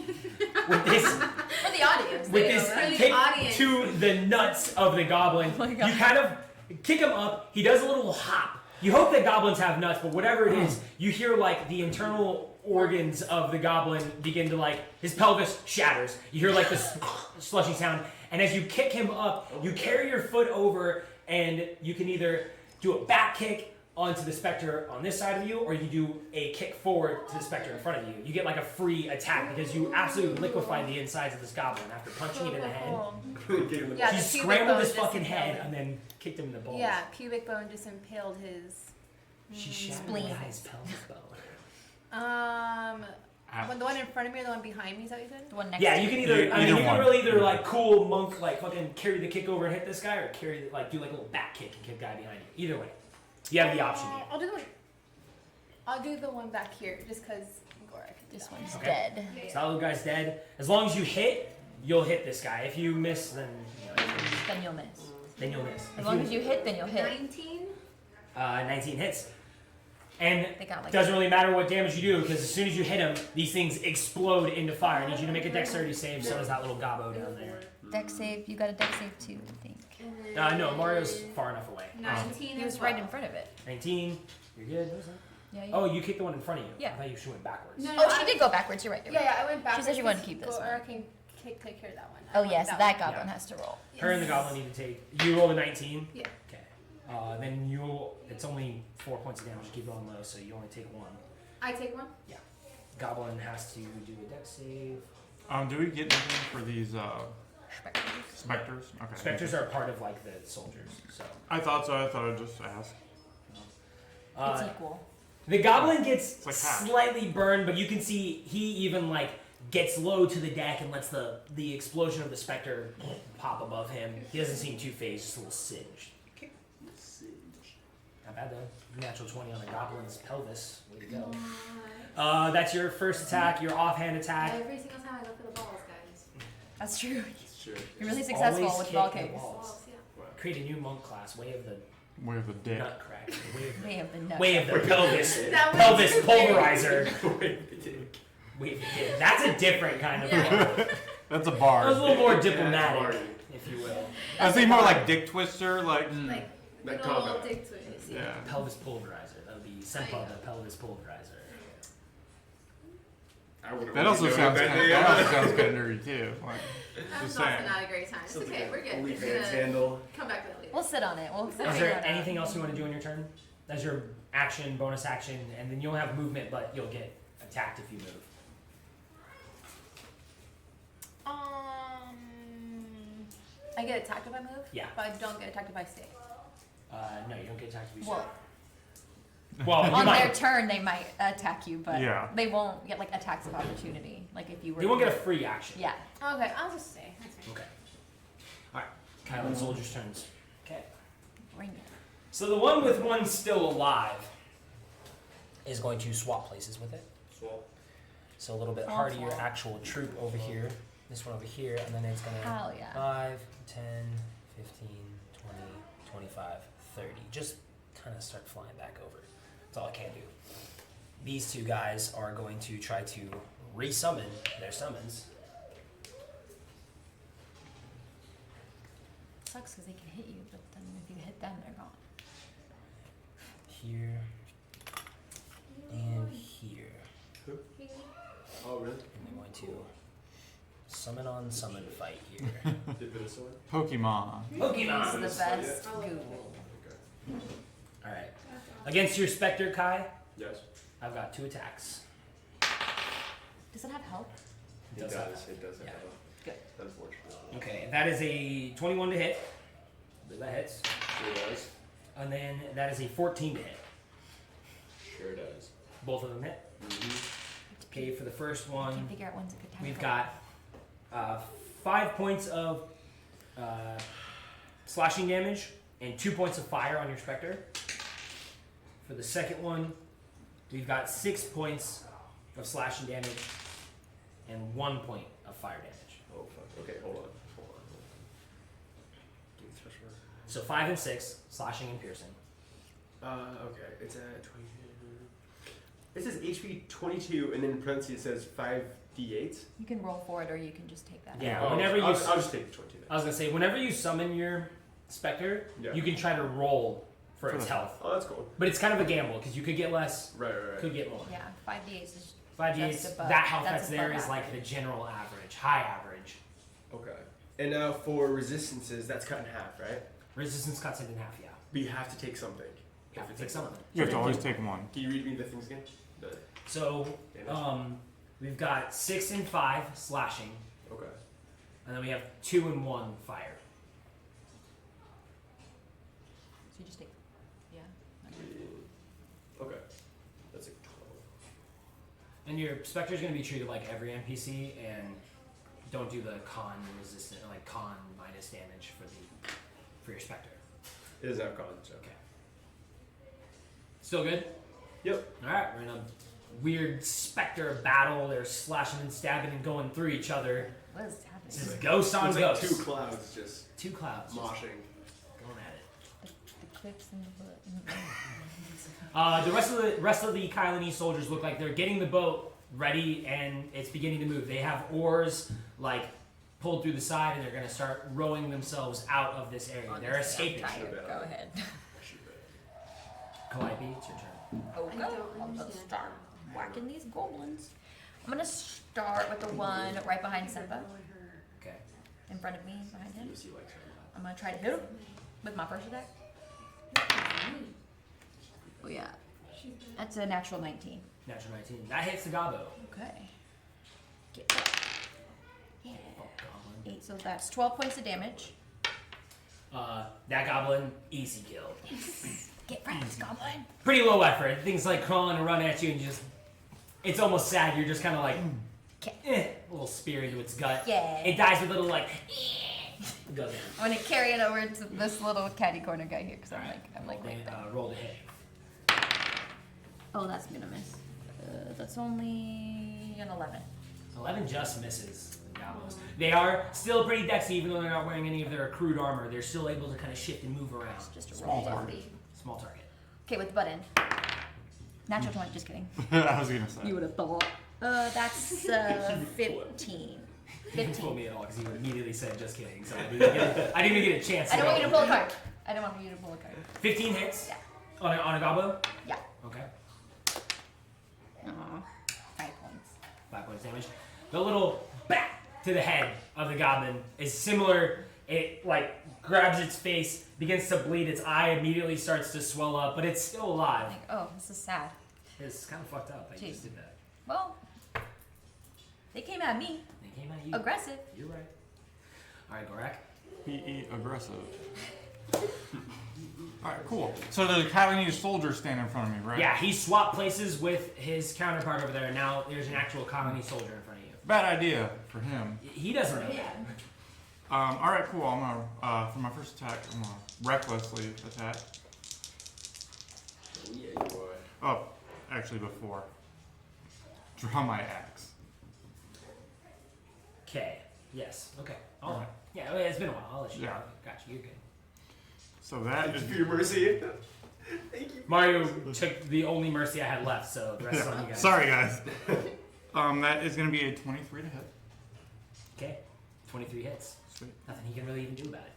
With this, For the audience. with they this know For that. the kick audience. to the nuts of the goblin, Oh my God. you kind of kick him up. He does a little hop. You hope that goblins have nuts, but whatever it is, you hear like the internal organs of the goblin begin to like, his pelvis shatters. You hear like this slushy sound, and as you kick him up, you carry your foot over, and you can either do a back kick onto the specter on this side of you, or you do a kick forward to the specter in front of you. You get like a free attack because you absolutely liquefy the insides of this goblin after punching it in the head. Kick him in the Yeah, He the pubic scrambled bone his just fucking impaled head him. and then kicked him in the balls. Yeah, pubic bone just impaled his. She shattered spleen. the guy's pelvis bone. The one in front of me or the one behind me? Is that what you said? The one next Yeah, to you can you. either. Yeah, I mean, either you can one. really either like cool monk, like fucking carry the kick over and hit this guy, or carry like do like a little back kick and kick the guy behind you. Either way, you have the option here. I'll do the one. I'll do the one back here, just because Gorak. This one's Okay. dead. So that little guy's dead. As long as you hit, you'll hit this guy. If you miss, then Then you'll miss. then you'll miss. As long as you hit, then you'll hit. 19. 19 hits. And They got like. doesn't really matter what damage you do because as soon as you hit them, these things explode into fire. I need you to make a dexterity save. So does that little gobbo down there. Dex save. You got a dex save too, I think. And then No, Mario's far enough away. 19 He as was right well. in front of it. 19. You're good. What was that? Yeah. Oh, you kicked the one in front of you. Yeah. I thought you went backwards. No, Oh, she did go backwards. You're right. You're right. Yeah, I went back. She said she wanted to keep this Or one. I can take care of that one. Oh yes, That that one. goblin Yeah. has to roll. Her and the goblin need to take. You rolled a 19. Yeah. Okay. Then you'll. It's only 4 points of damage. Keep rolling low, so you only take 1. I take one. Goblin has to do a dex save. Do we get anything for these Specters. specters? Okay. Specters are part of like the soldiers, so. I thought so. I thought I'd just ask. It's Uh, equal. the goblin gets like half. slightly burned, but you can see he even like gets low to the deck and lets the explosion of the specter pop above him. He doesn't seem too phased, just a little singed. Not bad though. Natural 20 on the goblin's pelvis. Way to go. That's your first attack, your offhand attack. Every single time I go for the balls, guys. That's true. Sure. You're really Just successful always with kick ball the kicks. balls. Balls, yeah. Create a new monk class, way of the Way of the dick. nut crack. Way of the, Way of the nut. way of the pelvis. That was Pelvis too pulverizer. Wait, Way of the dick. That's a different kind of Yeah. ball. That's a That bar. was a little more Yeah, diplomatic, Marty. if you will. I think more like dick twister, like. Like, That good old combat. dick twist. Yeah. Pelvis pulverizer. That would be Sempa, the pelvis pulverizer. I wouldn't That really also know sounds that kind of, they that are. also sounds kind of nerdy too. Like, That's just also saying. not a great time. It's Something okay. like We're good. OnlyFans We're gonna handle. come back to that later. We'll sit on it. We'll Is figure there it out. anything else you want to do on your turn? That's your action, bonus action, and then you'll have movement, but you'll get attacked if you move. I get attacked if I move. Yeah. But I don't get attacked if I stay. No, you don't get attacked if you Well, stay. Well, you on their might. turn they might attack you, but Yeah. they won't get like attacks of opportunity. Like if you were. You won't get a free action. Yeah. Okay, I'll just stay. That's fine. Okay. Alright. Kyle and Soldier's turns. Okay. Bring it. So the one with one still alive is going to swap places with it. Swap. So a little bit Swap, hardier swap. actual troop over here. This one over here, and then it's going to Hell yeah. 5, 10, 15, 20, 25, 30. Just kind of start flying back over. That's all I can do. These two guys are going to try to resummon their summons. Sucks because they can hit you, but then if you hit them, they're gone. Here and here. Oh, really? And they're going to summon on summon fight here. Did it sword? Pokemon. Pokemon! This is the best Google. Okay. Alright. Against your Spectre, Kai, Yes. I've got 2 attacks. Does it have help? It Does does. have- It does. Yeah. Good. Unfortunately. Okay, that is a 21 to hit. That hits. Sure does. And then that is a 14 to hit. Sure does. Both of them hit. Okay, for the first I one, can't figure out when's a good time. we've for got 5 points of slashing damage and 2 points of fire on your Spectre. For the second one, we've got 6 points of slashing damage and 1 point of fire damage. Oh fuck. Okay, hold on. Give me the special word. So 5 and 6, slashing and piercing. Okay. It's at 22. It says HP 22, and then in parentheses it says 5d8. You can roll for it, or you can just take that. Yeah. Oh, whenever you I'll s- just take the 22 then. I was gonna say, whenever you summon your Spectre, Yeah. you can try to roll for For its the- health. Oh, that's cool. But it's kind of a gamble, because you could get less, Right, right, right. could get more. Yeah, 5d8 is 5d8, That's above- that health that's that's there above is like the average. general average, high average. Okay. And now for resistances, that's cut in half, right? Resistance cuts it in half, yeah. But you have to take something. You have to take something. You have to always take one. Can you read me the things again? The So, damage? we've got 6 and 5 slashing, Okay. and then we have 2 and 1 fire. So you just take. Yeah. Okay. That's like 12. And your Spectre's gonna be treated like every NPC, and don't do the con resistant, like con minus damage for your Spectre. It doesn't have cons, so. Okay. Still good? Yep. Alright, we're in a weird Spectre battle. They're slashing and stabbing and going through each other. What is happening? This is ghost on It's like ghost. 2 clouds just 2 clouds just moshing. going at it. The kicks in the butt. The rest of the Kylani soldiers look like they're getting the boat ready and it's beginning to move. They have oars like pulled through the side and they're gonna start rowing themselves out of this area. They're escaping. Go ahead. Calliope, it's your turn. Okay. I'm gonna start whacking these goblins. I'm gonna start with the one right behind Simba. Okay. In front of me, behind him. You see, like, something like I'm gonna try to hit him with my first attack. Oh yeah. That's a natural 19. Natural 19. That hits the gobbo. Okay. Get up. Yeah. Oh, goblin. 8, so that's 12 points of damage. That goblin, easy kill. Get wrecked, goblin. Pretty low effort. Things like crawling and running at you and just, it's almost sad. You're just kind of like, a little spear into its gut. Yeah. It dies with a little like, goes in. I'm gonna carry it over to this little catty corner guy here because I'm like right there. Roll to hit. Oh, that's gonna miss. That's only an 11. 11 just misses the goblins. They are still pretty dexy, even though they're not wearing any of their accrued armor. They're still able to kind of shift and move around. It's just a Small roll. target. Small target. Okay, with the button. Natural 20, just kidding. I was gonna say. You would have thought. That's 15. He didn't fool me at all because he would immediately said just kidding. So I didn't even get a chance. I don't want you to pull a card. I don't want you to pull a card. 15 hits? Yeah. On a gobbo? Yeah. Okay. Aw. 5 points. 5 points damage. The little bat to the head of the goblin is similar. It like grabs its face, begins to bleed. Its eye immediately starts to swell up, but it's still alive. Like, oh, this is sad. It's kind of fucked up that you Jeez. just did that. Well, they came at me. They came at you. Aggressive. You're right. All right, Gorak. PE aggressive. Alright, cool. So there's a Kylani soldier standing in front of me, right? Yeah, he swapped places with his counterpart over there. Now there's an actual colony soldier in front of you. Bad idea for him. He doesn't know that. Alright, cool. I'm gonna, for my first attack, I'm gonna recklessly attack. Oh, yeah, you boy. Oh, actually before. Draw my axe. Okay. Yes. Okay. All right. Yeah, well, it's been a while. I'll let you Yeah. know. Gotcha. You're good. So that Thank is you for your mercy. Thank you. Mario took the only mercy I had left, so the rest is on you guys. Sorry guys. That is gonna be a 23 to hit. Okay. 23 hits. Sweet. Nothing he can really even do about it.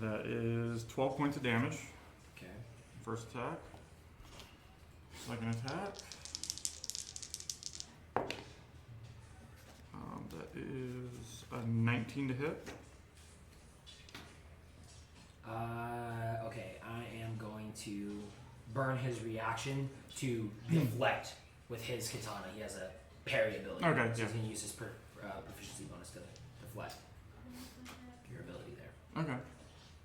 That is 12 points of damage. Okay. First attack. Second attack. That is a 19 to hit. Okay. I am going to burn his reaction to deflect with his katana. He has a parry ability. Okay, So yeah. he's going to use his proficiency bonus to deflect your ability there. Okay.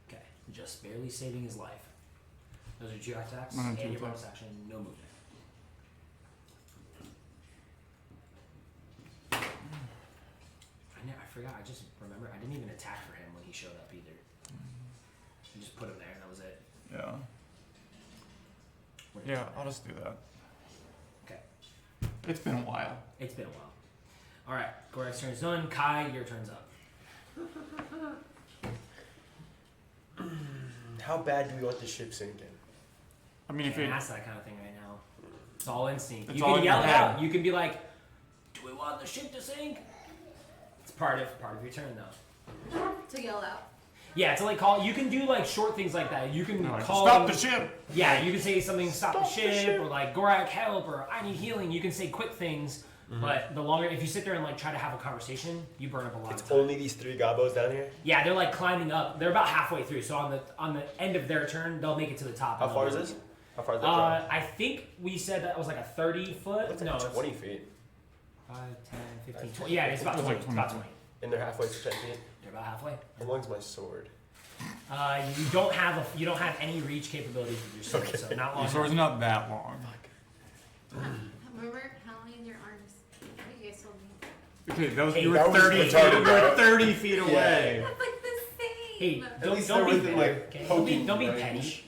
Okay. Just barely saving his life. Those are 2 attacks. One and And two your bonus attacks. action, no movement. I forgot. I just remember I didn't even attack for him when he showed up either. I just put him there. That was it. Yeah. What did you Yeah, do? I'll just do that. Okay. It's been a while. It's been a while. All right. Gorak's turn is done. Kai, your turn's up. How bad do we want the ship sinking? I mean, if Can't it, ask that kind of thing right now. It's all instinct. It's You all can in your yell it head. out. You can be like, "Do we want the ship to sink?" It's part of your turn though. To yell out. Yeah, to like call. You can do like short things like that. You can no, call. stop the ship. Yeah, you can say something, stop the ship, or like Gorak help, or I need healing. You can say quick things, but the longer if you sit there and like try to have a conversation, you burn up a lot It's of time. only these 3 gobos down here? Yeah, they're like climbing up. They're about halfway through, so on the end of their turn, they'll make it to the top. How and far is they'll- this? How far is that drop? I think we said that was like a 30-foot. That's No, like it's 20 feet. 5, 10, 15, 20. Yeah, it's about It's 20. like It's about 20. 20. And they're halfway to 10 feet? They're about halfway. How long's my sword? You don't have any reach capabilities with your sword, so not long. Your sword's not that long. Remember how long in your arms? What you guys told me. Okay, that was, Hey, you were that was 30 feet. retarded, You were bro. 30 feet away. That's like the same. Hey, At don't least be they're within, petty. like, Okay? Don't be poking petty. range.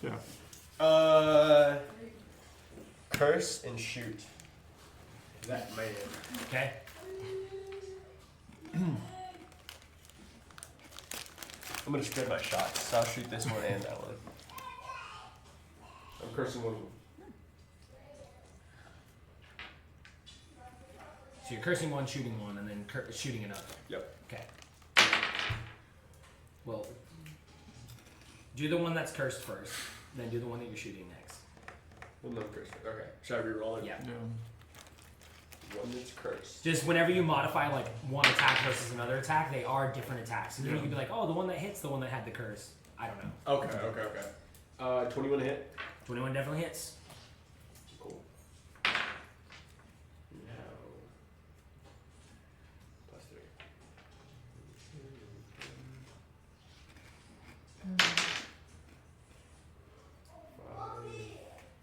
Yeah. curse and shoot. That man. Okay. I'm gonna spread my shots, so I'll shoot this one and that one. I'm cursing one of them. So you're cursing one, shooting one, and then shooting another. Yep. Okay. Well, do the one that's cursed first, then do the one that you're shooting next. Well, no cursing. Okay. Should I re-roll it? Yeah. One that's cursed. Just whenever you modify like one attack versus another attack, they are different attacks. So you can be like, oh, the one that hits the one that had the curse. I don't know. Okay. 21 to hit. 21 definitely hits. Cool. Now. Plus 3.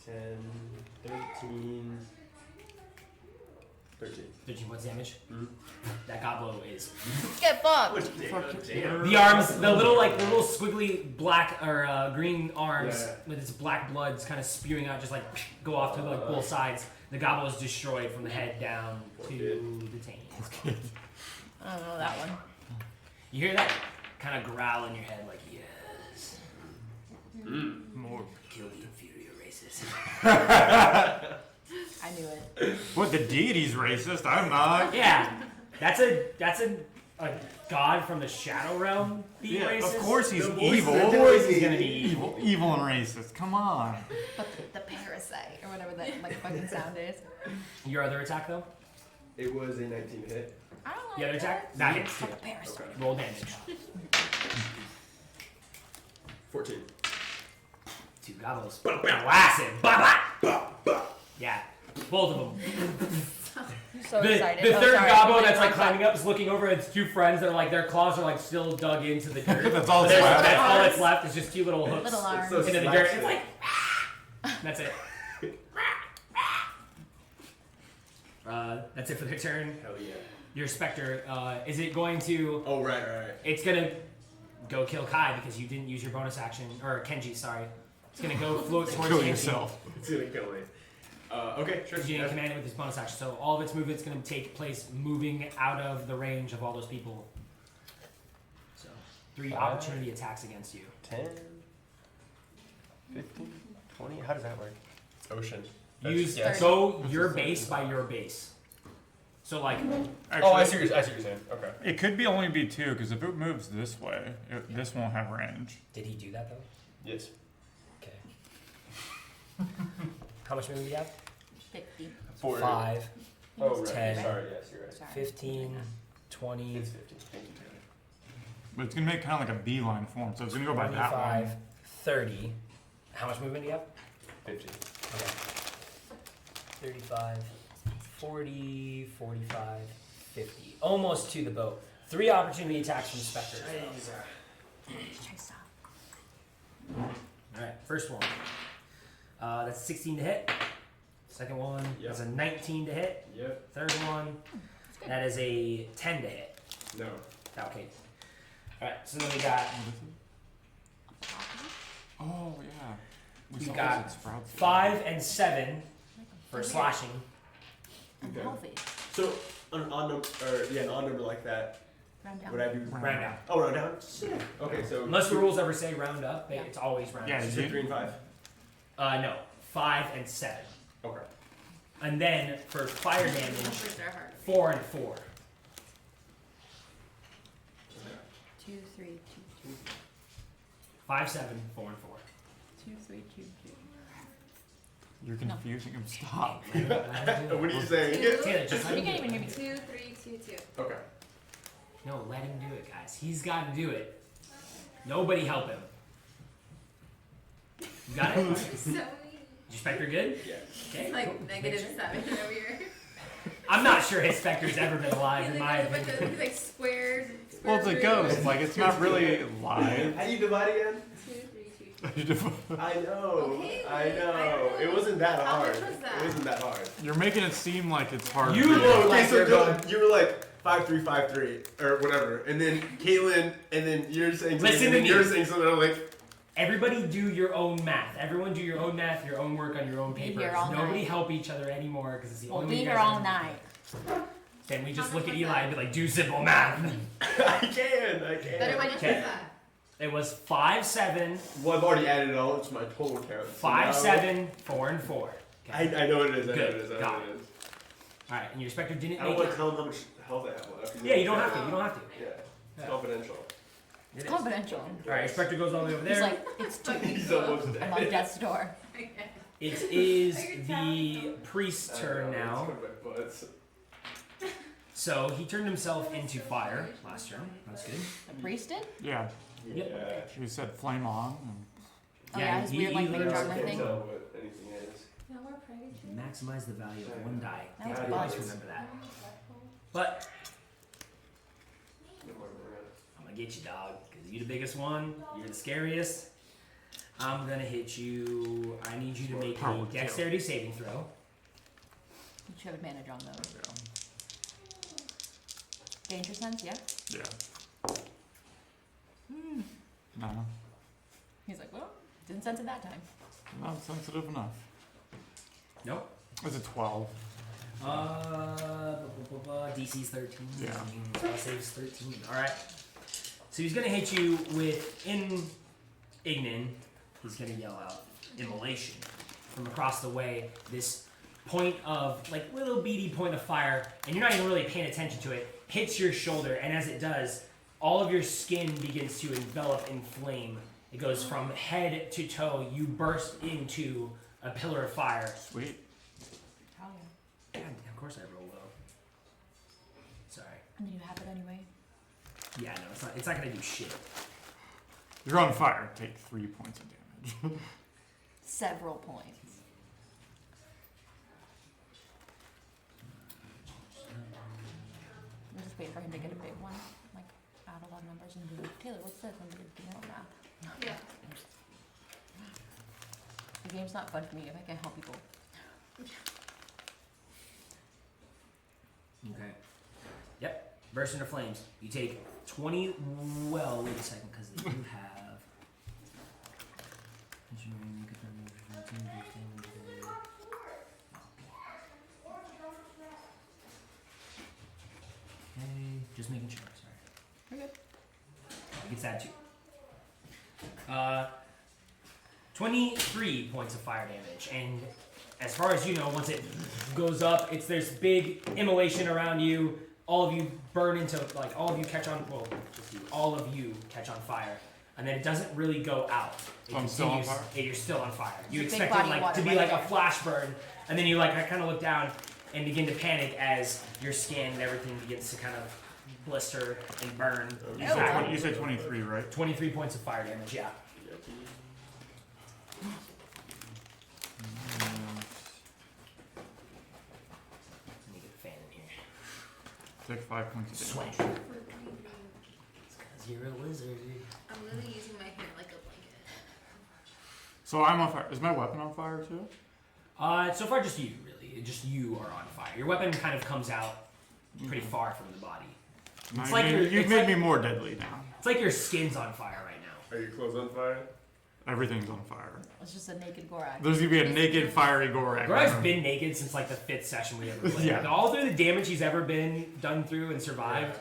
10, 13. 13 points damage. Mm-hmm. That goblo is. Get fucked. Damn. The arms, the little squiggly black or green arms Yeah. with its black blood kind of spewing out, just like go off to like both sides. The goblo is destroyed from the head down to the taint. I don't know that one. You hear that kind of growl in your head, like yes, More. kill the inferior races. I knew it. What, the deity's racist? I'm not. Yeah, that's a god from the Shadow Realm being Yeah, racist. of course he's The voice evil. is Of course he's gonna be evil. Evil and racist. Come on. But the parasite, or whatever that like fucking sound is. Your other attack though? It was a 19 to hit. I don't like The other attack? That hits too. Like a parasite. Okay. Roll damage. 14. Two gobbles. Blast it. Bah, bah. Yeah, both of them. So The excited. third sorry. gobbo that's like climbing up is looking over at its two friends. They're like, their claws are like still dug into the dirt. That's all But that's left. that's all that's left is just cute little hooks Little arms. So into the slaps dirt. it. It's like, that's it. That's it for their turn. Hell yeah. Your specter, is it going to? Oh, right. It's gonna go kill Kai because you didn't use your bonus action, or Kenji, sorry. It's gonna go float towards Kill Kenji. yourself. It's gonna kill me. Okay, sure. Because you didn't command it with his bonus action, so all of its movement's gonna take place moving out of the range of all those people. So 3 opportunity attacks against you. 10, 15, 20. How does that work? Ocean. Use yes. go your base by your base. So like Oh, I see what you're saying. Okay. It could be only be 2 because if it moves this way, this won't have range. did he do that though? Yes. Okay. How much movement do you have? 50. 4. 5, Oh, right. 10. Sorry, yes, you're right. Sorry. 15, 20, It's 50. Thank you. But it's gonna make kind of like a beeline form, so it's gonna go by that 25, one. 30. How much movement do you have? 50. Okay. 35, 40, 45, 50. Almost to the boat. 3 opportunity attacks from Spectre. Try stop. Alright, first one. That's 16 to hit. Second one, Yep. that's a 19 to hit. Yep. Third one, that is a 10 to hit. No. Okay. Alright, so then we got Oh yeah. We saw got those at Sprouts. 5 and 7 for slashing. I'm Okay. healthy. So, an odd number, an odd number like that, Round down. would I do? Round down. Oh, round down? Sick. Okay, so. Unless the rules ever say round up, it's always round Yeah, down. You said 3 and 5? No, 5 and 7. Okay. And then for fire damage, Numbers are hard. 4 and 4. 2, 3, 2, 2. 5, 7, 4 and 4. 2, 3, 2, 2. You're confusing him. Stop. What are you saying? Taylor, just let You him can't do even it. hear me. 2, 3, 2, 2. Okay. No, let him do it, guys. He's got to do it. Nobody help him. You got it? So mean. Your Spectre good? Yeah. Okay. It's like cool. negative 7 over here. I'm not sure his Spectre's ever been alive, He's in like my a bunch of opinion. he's like squares. Well, it's a ghost. Like it's not really live. How do you divide again? 2, 3, 2, 2. I know. Okay, I Lee, know. I don't It know. wasn't that How hard. much was that? It wasn't that hard. You're making it seem like it's hard. You to do. look Okay, like so you're Dylan, going. you were like 5-3, 5-3, or whatever, and then Caitlin, and then you're saying something, Listen and to then me. you're saying something. I'm like, Everybody do your own math. Everyone do your own math, your own work on your own Be paper. here all Nobody night. help each other anymore because it's the We'll only way be you here guys all are- night. Then we just How look much at was Eli that? and be like, do simple math. I can. But if I just Okay. did that. It was 5, 7, Well, I've already added it all. It's my total count. So 5, now- 7, 4, and 4. Okay. I know what it is. I know Good. what it is. I know Got what it is. All right, and your specter didn't I don't make want it. to tell them how much health I have left. Yeah, you don't have to. You don't have to. Yeah. It's Yeah. confidential. It is. Confidential. All right, your specter goes all the way over He's there. like, it's 2 He's almost I'm on dead. death's door. It is the priest's I turn know, now. it's coming back, but it's- So he turned himself into fire last turn. That's good. The priest did? Yeah, Yeah. she said flame on. Oh yeah, his weird like learns wing to armor Can't thing. tell what anything is. No more pregnancy. maximize the value of 1 die. That Yeah, was always buzz. remember that. But No more Miranda. I'm gonna get you, dog, because you're the biggest one. You're the scariest. I'm gonna hit you. I need you to make Oh, a dexterity saving throw. You should have advantage on those. Danger sense, yeah? Yeah. No, He's like, well, didn't sense it that time. not sensitive enough. Nope. It's a 12. DC's 13. Yeah. Spell saves 13. Alright. So he's gonna hit you with Ignin. He's gonna yell out immolation. From across the way, this point of, like, little beady point of fire, and you're not even really paying attention to it, hits your shoulder, and as it does, all of your skin begins to envelop in flame. It goes from head to toe. You burst into a pillar of fire. Sweet. Hell yeah. God, of course I roll low. Sorry. And then you have it anyway. Yeah, no, it's not. It's not gonna do shit. You're on fire. Take 3 points of damage. Several points. I'm just waiting for him to get a big one. Like, add a lot of numbers and be like, Taylor, what's this? And be like, give me a little math. Yeah. The game's not fun for me if I can't help people. Okay. Yep. Burst into flames. You take 20. Well, wait a second, because they do have. Okay, just making sure. Sorry. We're good. It gets that too. 23 points of fire damage, and as far as you know, once it goes up, it's there's big immolation around you. All of you burn into, like, all of you catch on. Well, just you. All of you catch on fire, and then it doesn't really go out. It I'm still on continues- fire? Yeah, you're still on fire. You There's a big expect it body of like to water be right like there. a flash burn, and then you like kind of look down and begin to panic as your skin and everything begins to kind of blister and burn. You Oh, said, wow. 20, you said 23, right? 23 points of fire damage. Yeah. Let me get a fan in here. Take 5 points of Sweat. damage. It's 'cause you're a wizard. I'm literally using my hand like a blanket. So I'm on fire. Is my weapon on fire too? So far, just you, really. Just you are on fire. Your weapon kind of comes out pretty far from the body. It's like you're- you've it's made like- me more deadly now. It's like your skin's on fire right now. Are your clothes on fire? Everything's on fire. It's just a naked Gorak. There's gonna be a naked, fiery Gorak. Gorak's been naked since like the 5th session we ever played. Yeah. Like, all through the damage he's ever been done through and survived.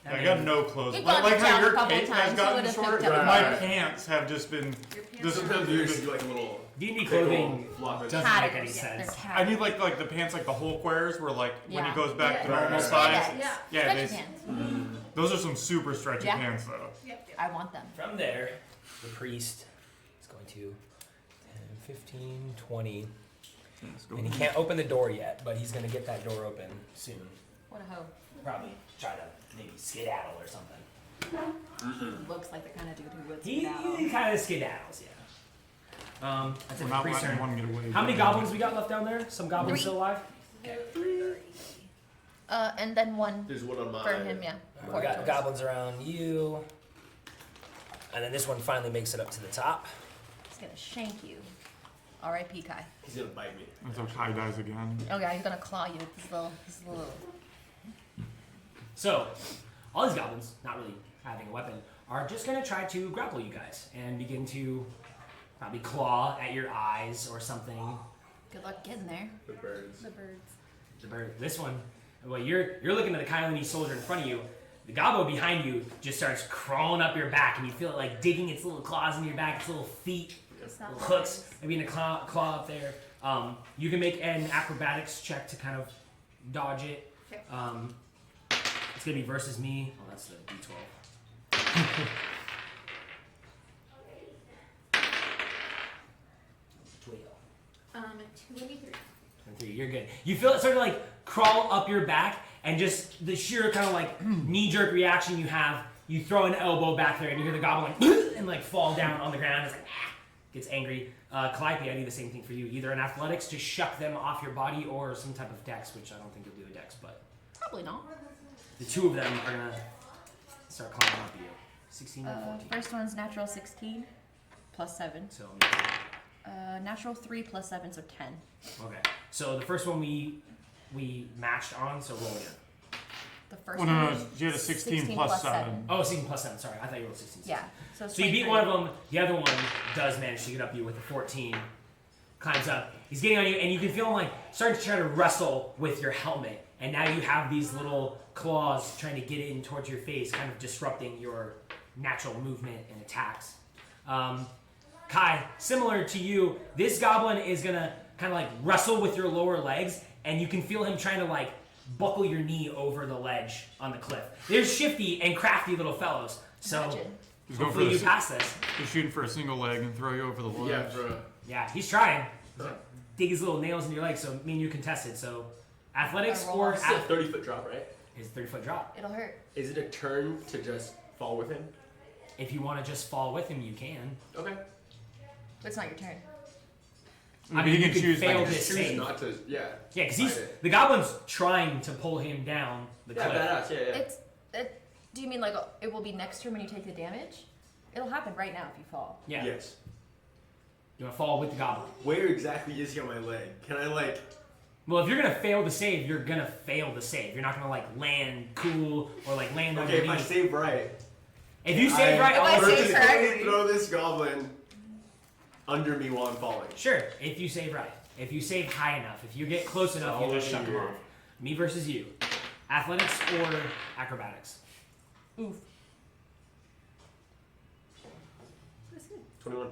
I got no clothes. You've Like gotten how down a your couple cape has times, so gotten it has shorter. picked up. My Right. pants have just been. Your pants This are Sometimes you just do like a little D&D pickle clothing flop it. doesn't make any Tatters, yeah, they're sense. I need like the pants like the Hulk wears, where like when Yeah. he goes back to Yeah. normal Yeah. size. Yeah. Yeah, Stretchy they, pants. those are some super stretchy Yeah. pants though. Yep. I want them. From there, the priest is going to 10, 15, 20. Let's go. And he can't open the door yet, but he's going to get that door open soon. What a hoe. Probably try to maybe skedaddle or something. Looks like the kind of dude who would He skedaddle. kind of skedaddles, yeah. That's it We're for not priest letting turn. one get away. How many goblins we got left down there? Some goblins 3. still alive? And then one There's one on mine. for him, yeah. We got goblins around you. And then this one finally makes it up to the top. He's gonna shank you. R.I.P. Kai. He's gonna bite me. Until Kai dies again. Oh yeah, he's gonna claw you with his little. So, all these goblins, not really having a weapon, are just gonna try to grapple you guys and begin to probably claw at your eyes or something. Good luck getting there. The birds. The birds. The bird. This one, well, you're looking at the Kylani soldier in front of you. The gobbo behind you just starts crawling up your back, and you feel it like digging its little claws into your back, its little feet, It's not little hooks, nice. maybe in a claw up there. You can make an acrobatics check to kind of dodge it. Okay. It's gonna be versus me. Oh, that's the D12. 23. 23, you're good. You feel it sort of like crawl up your back, and just the sheer kind of like knee-jerk reaction you have, you throw an elbow back there, and you hear the goblin like and like fall down on the ground. It's like gets angry. Calliope, I need the same thing for you. Either an athletics to shuck them off your body, or some type of dex, which I don't think you'll do a dex, but Probably not. the two of them are gonna start climbing up you. 16 and 14. First one's natural 16 plus 7. So Natural 3 plus 7, so 10. okay. So the first one we matched on. So roll again. The first Well, no, one. no, you had a 16 plus 7. Oh, 16 plus 7. Sorry, I thought you rolled 16. Yeah. So, it's So you beat 23. one of them. The other one does manage to get up you with a 14. Climbs up. He's getting on you, and you can feel him like starting to try to wrestle with your helmet. And now you have these little claws trying to get in towards your face, kind of disrupting your natural movement and attacks. Kai, similar to you, this goblin is gonna kind of like wrestle with your lower legs, and you can feel him trying to like buckle your knee over the ledge on the cliff. They're shifty and crafty little fellows, so Imagine. He's going for hopefully you the, pass this. he's shooting for a single leg and throw you over the ledge. Yeah, bro. Yeah, he's trying. Dig his little nails in your leg, so me and you contested. So athletics Gotta roll or It's a 30-foot drop, right? his 30-foot drop. It'll hurt. Is it a turn to just fall with him? If you want to just fall with him, you can. Okay. But it's not your turn. I mean, you you can could choose fail like, this Choose save. not to, yeah. Yeah, because fight it. the goblin's trying to pull him down the Yeah, cliff. badass, yeah. Do you mean like it will be next turn when you take the damage? It'll happen right now if you fall. Yeah. Yes. You want to fall with the goblin. Where exactly is he on my leg? Can I, like... Well, if you're gonna fail the save, you're gonna fail the save. You're not gonna like land cool or like land Okay, if I underneath. save right... If you save right, If I all save of it- correctly. throw this goblin under me while I'm falling. Sure, if you save right. If you save high enough, if you get close enough, you All just shuck over him you. off. Me versus you. Athletics or acrobatics? Oof. That's good. 21.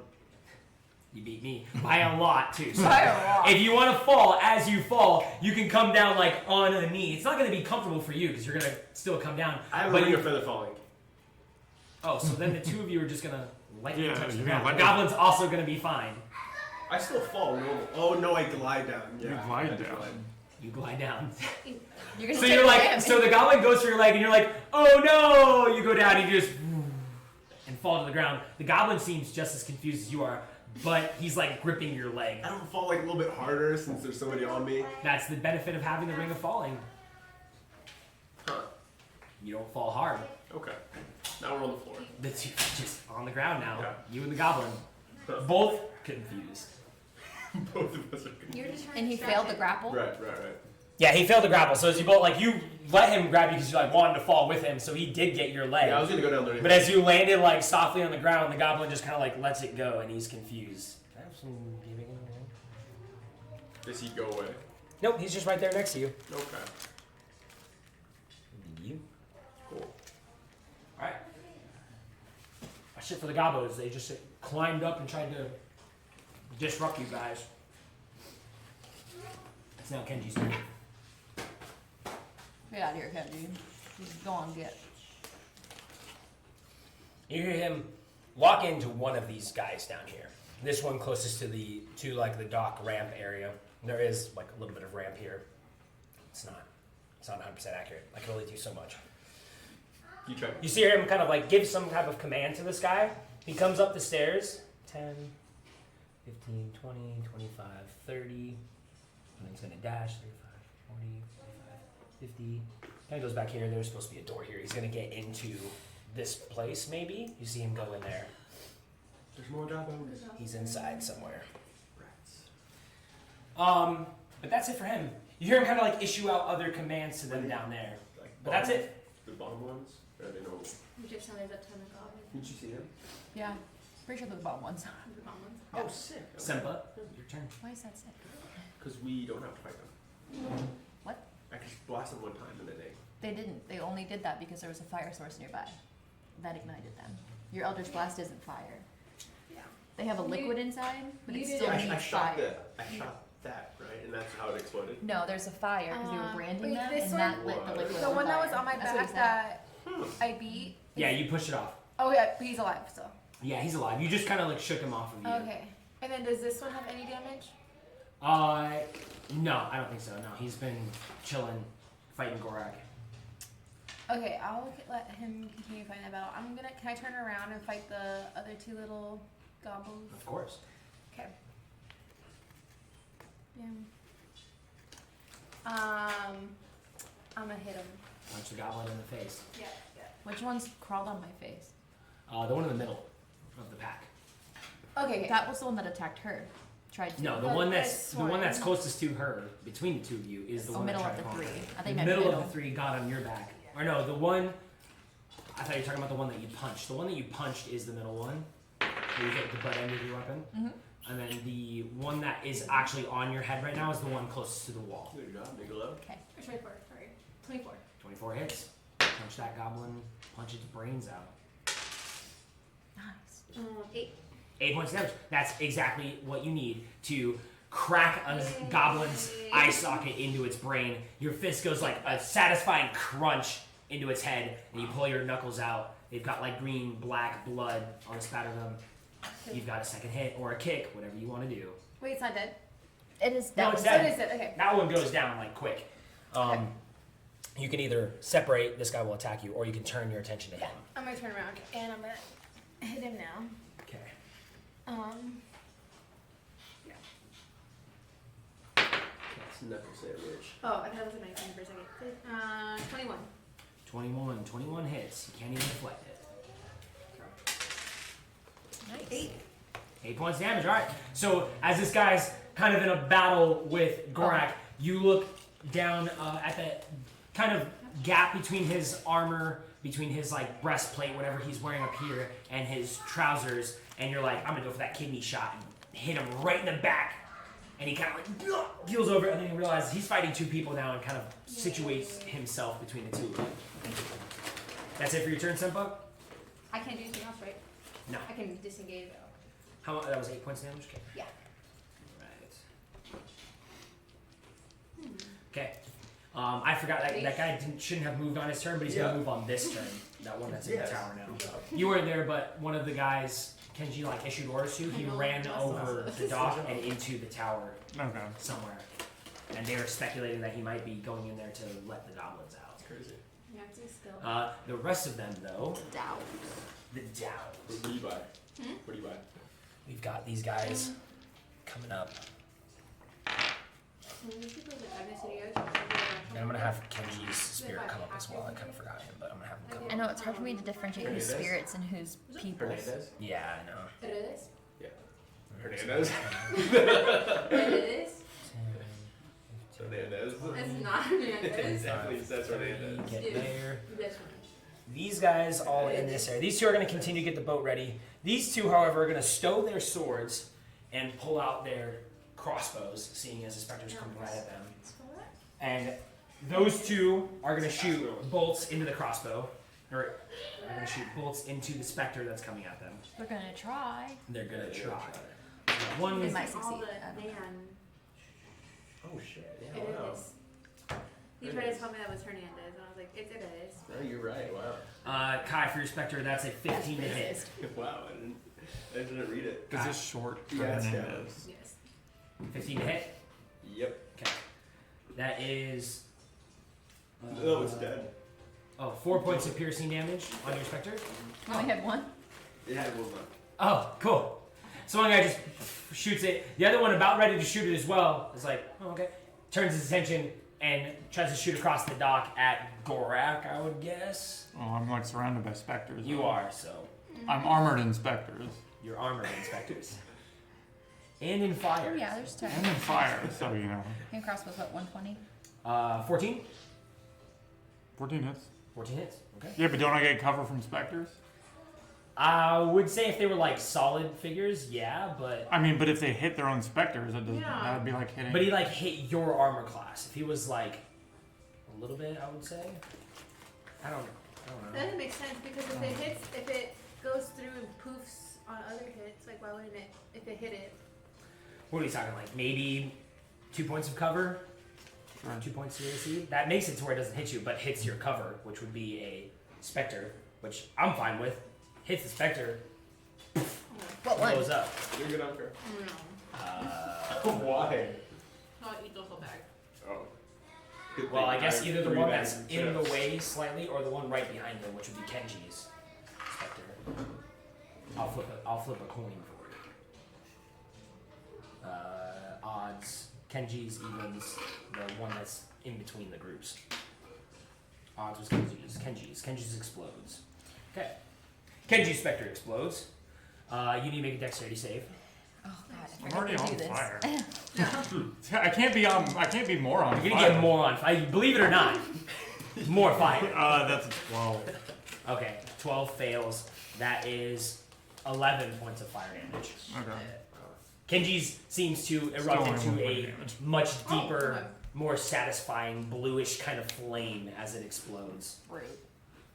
You beat me by a lot too. So By a lot. if you want to fall, as you fall, you can come down like on a knee. It's not going to be comfortable for you because you're going to still come down. I have a But ring you- of feather falling. Oh, so then the two of you are just going to lightly Yeah, touch the you're ground. gonna The lightly- goblin's also going to be fine. I still fall normal. Oh no, I glide down. Yeah, You glide I down. You glide down. You're gonna So take you're like, damage. so the goblin goes for your leg, and you're like, oh no! You go down, and you just and fall to the ground. The goblin seems just as confused as you are, but he's like gripping your leg. I don't fall like a little bit harder since there's somebody on me. That's the benefit of having the ring of falling. Huh. You don't fall hard. Okay. Now we're on the floor. The two just on the ground now. Yeah. You and the goblin, Huh. both confused. Both of us are confused. You're just trying And to he distract failed the him. grapple. Right. Yeah, he failed to grapple. So as you both like, you let him grab you because you like wanted to fall with him. So he did get your leg. Yeah, I was gonna go down there. But as you landed like softly on the ground, the goblin just kind of like lets it go, and he's confused. Can I have some giving? Does he go away? Nope, he's just right there next to you. Okay. You. Cool. All right. Shit for the gobos. They just climbed up and tried to disrupt you guys. It's now Kenji's turn. Get out of here, Kenji. Just go on, get. You hear him walk into one of these guys down here. This one closest to like the dock ramp area. There is like a little bit of ramp here. It's not 100% accurate. I can only do so much. You try. You see him kind of like give some type of command to this guy. He comes up the stairs. 10, 15, 20, 25, 30. And then he's going to dash. 35, 40, 45, 50. Kind of goes back here. There's supposed to be a door here. He's going to get into this place maybe. You see him go in there. There's more goblins. He's inside somewhere. Rats. But that's it for him. You hear him kind of like issue out other commands to them down there. Like But that's it. The bottom ones? Or are they normal? You just know there's a ton of goblins Did you see him? Yeah. Pretty sure they're the bottom ones. The Bomblins. Oh, sick. Sempa, your turn. Why is that sick? Because we don't have to fight them. What? I just blasted them one time and then They didn't. They only did that because there was a fire source nearby. That ignited them. Your Eldritch Blast isn't fire. Yeah. They have a You- liquid inside, but you it did still it. needs I shot fire. I shot that, right? And that's how it exploded. No, there's a fire because we were branding wait, them, this and that one? lit the liquid. The one that was on my That's what he back said. that I beat. Yeah, you pushed it off. Oh yeah, but he's alive still. Yeah, he's alive. You just kind of like shook him off of you. Okay. And then does this one have any damage? No, I don't think so. No, he's been chilling, fighting Gorak. Okay, I'll let him continue fighting that battle. Can I turn around and fight the other two little goblins? Of course. Okay. Yeah. I'm gonna hit him. Punch the goblin in the face. Yeah. Which one's crawled on my face? The one in the middle of the pack. Okay. That was the one that attacked her. Tried to. No, the But one this that's one- closest to her, between the two of you, is the The one middle that of tried the to three. conquer. I think The I middle middle. of the three got on your back. Or no, the one. I thought you were talking about the one that you punched. The one that you punched is the middle one. Where you hit the butt end of your weapon. Mhm. And then the one that is actually on your head right now is the one closest to the wall. Good job, Nicola. Okay. 24. Sorry. 24. 24 hits. Punch that goblin. Punch its brains out. Nice. 8. 8 points of damage. That's exactly what you need to crack a goblin's eye socket into its brain. Your fist goes like a satisfying crunch into its head, and you pull your knuckles out. They've got like green, black blood on the spat of them. You've got a second hit or a kick, whatever you want to do. Wait, it's not dead. It is. No, That it's was dead. What is it? Okay. That one goes down like quick. You can either separate, this guy will attack you, or you can turn your attention to him. I'm gonna turn around and I'm gonna hit him now. Okay. Yeah. That's knuckle sandwich. Oh, I thought it was a 19 for a second. 21. 21 hits. You can't even deflect it. nice. 8 points damage. All right. So as this guy's kind of in a battle with Gorak, you look down at the kind of gap between his armor, between his like breastplate, whatever he's wearing up here, and his trousers, and you're like, I'm gonna go for that kidney shot and hit him right in the back. And he kind of like keels over, and then he realizes he's fighting two people now, and kind of situates himself between the two of them. That's it for your turn, Senpa? I can't do anything else, right? No. I can disengage though. How much? That was 8 points damage. Okay. Yeah. Right. Okay. I forgot that guy shouldn't have moved on his turn, but he's gonna move on this turn. That one that's in Yes. the tower now. You weren't there, but one of the guys Kenji like issued orders to. He ran over the dock and into the tower Okay. somewhere, and they were speculating that he might be going in there to let the goblins out. That's crazy. You have to skill. The rest of them, though, Down. the Dows. What do you buy? What do you buy? We've got these guys coming up, and I'm gonna have Kenji's spirit come up as well. I kind of forgot him, but I'm gonna have him come I up. know it's hard for me to differentiate who's Hernandez? spirits and who's peoples. Hernandez? Yeah, I know. Hernandez? Hernandez? Hernandez? Hernandez? That's not Hernandez. Definitely says Hernandez. Get there. This one. These guys all in this area. These two are going to continue to get the boat ready. These two, however, are going to stow their swords and pull out their crossbows, seeing as the specters come right at them. And those two are going to shoot bolts into the crossbow, or are going to shoot bolts into the specter that's coming at them. They're gonna try. They're going to try. One They is might All succeed. the I don't know. man. Oh shit. Yeah, It wow. is. He tried to tell me that was Hernandez, and I was like, it is. No, you're right. Wow. Kai for your specter. That's a 15 to hit. Wow. I didn't read it. Is this short for Yeah, it's Hernandez? Yes. 15 to hit. Yep. Okay. That is. No, it's dead. Oh, 4 points of piercing damage on your specter. I only had one. Yeah, it will not. Oh, cool. So one guy just shoots it. The other one, about ready to shoot it as well, is like, oh, okay. Turns his attention and tries to shoot across the dock at Gorak, I would guess. Oh, I'm like surrounded by specters. You are, so. I'm armored in specters. You're armored in specters. And in fire. Oh yeah, there's 10. And in fire, so you know. Hand crossbow's what, 120? 14? 14 hits. 14 hits. Okay. Yeah, but don't I get cover from specters? I would say if they were like solid figures, yeah, but I mean, but if they hit their own specters, that doesn't. Yeah. That would be like hitting. he like hit your armor class. If he was like a little bit, I would say. I don't know. That doesn't make sense because if it goes through and poofs on other hits, like why wouldn't it if it hit it? What are we talking like? Maybe 2 points of cover, Sure. 2 points to AC. That makes it to where it doesn't hit you, but hits your cover, which would be a specter, which I'm fine with. Hits the specter, What one? blows up. You're good on fair. No. Why? I'll eat the whole bag. Oh. Good Well, thing I guess either the threw one that that's in in the chips. way slightly, or the one right behind him, which would be Kenji's specter. I'll flip a coin for you. Odds. Kenji's evens. The one that's in between the groups. Odds was Kenji's. Kenji's explodes. Okay. Kenji's specter explodes. You need to make a dexterity save. Oh god, I I'm forgot already to on do this. fire. I can't be on. I can't be more on You're fire. gonna get more on fire. Believe it or not, more fire. That's a 12. Okay, 12 fails. That is 11 points of fire damage. Okay. Kenji's seems to erupt only into 1 point a damage. much deeper, more satisfying bluish kind of flame as it explodes. Rude.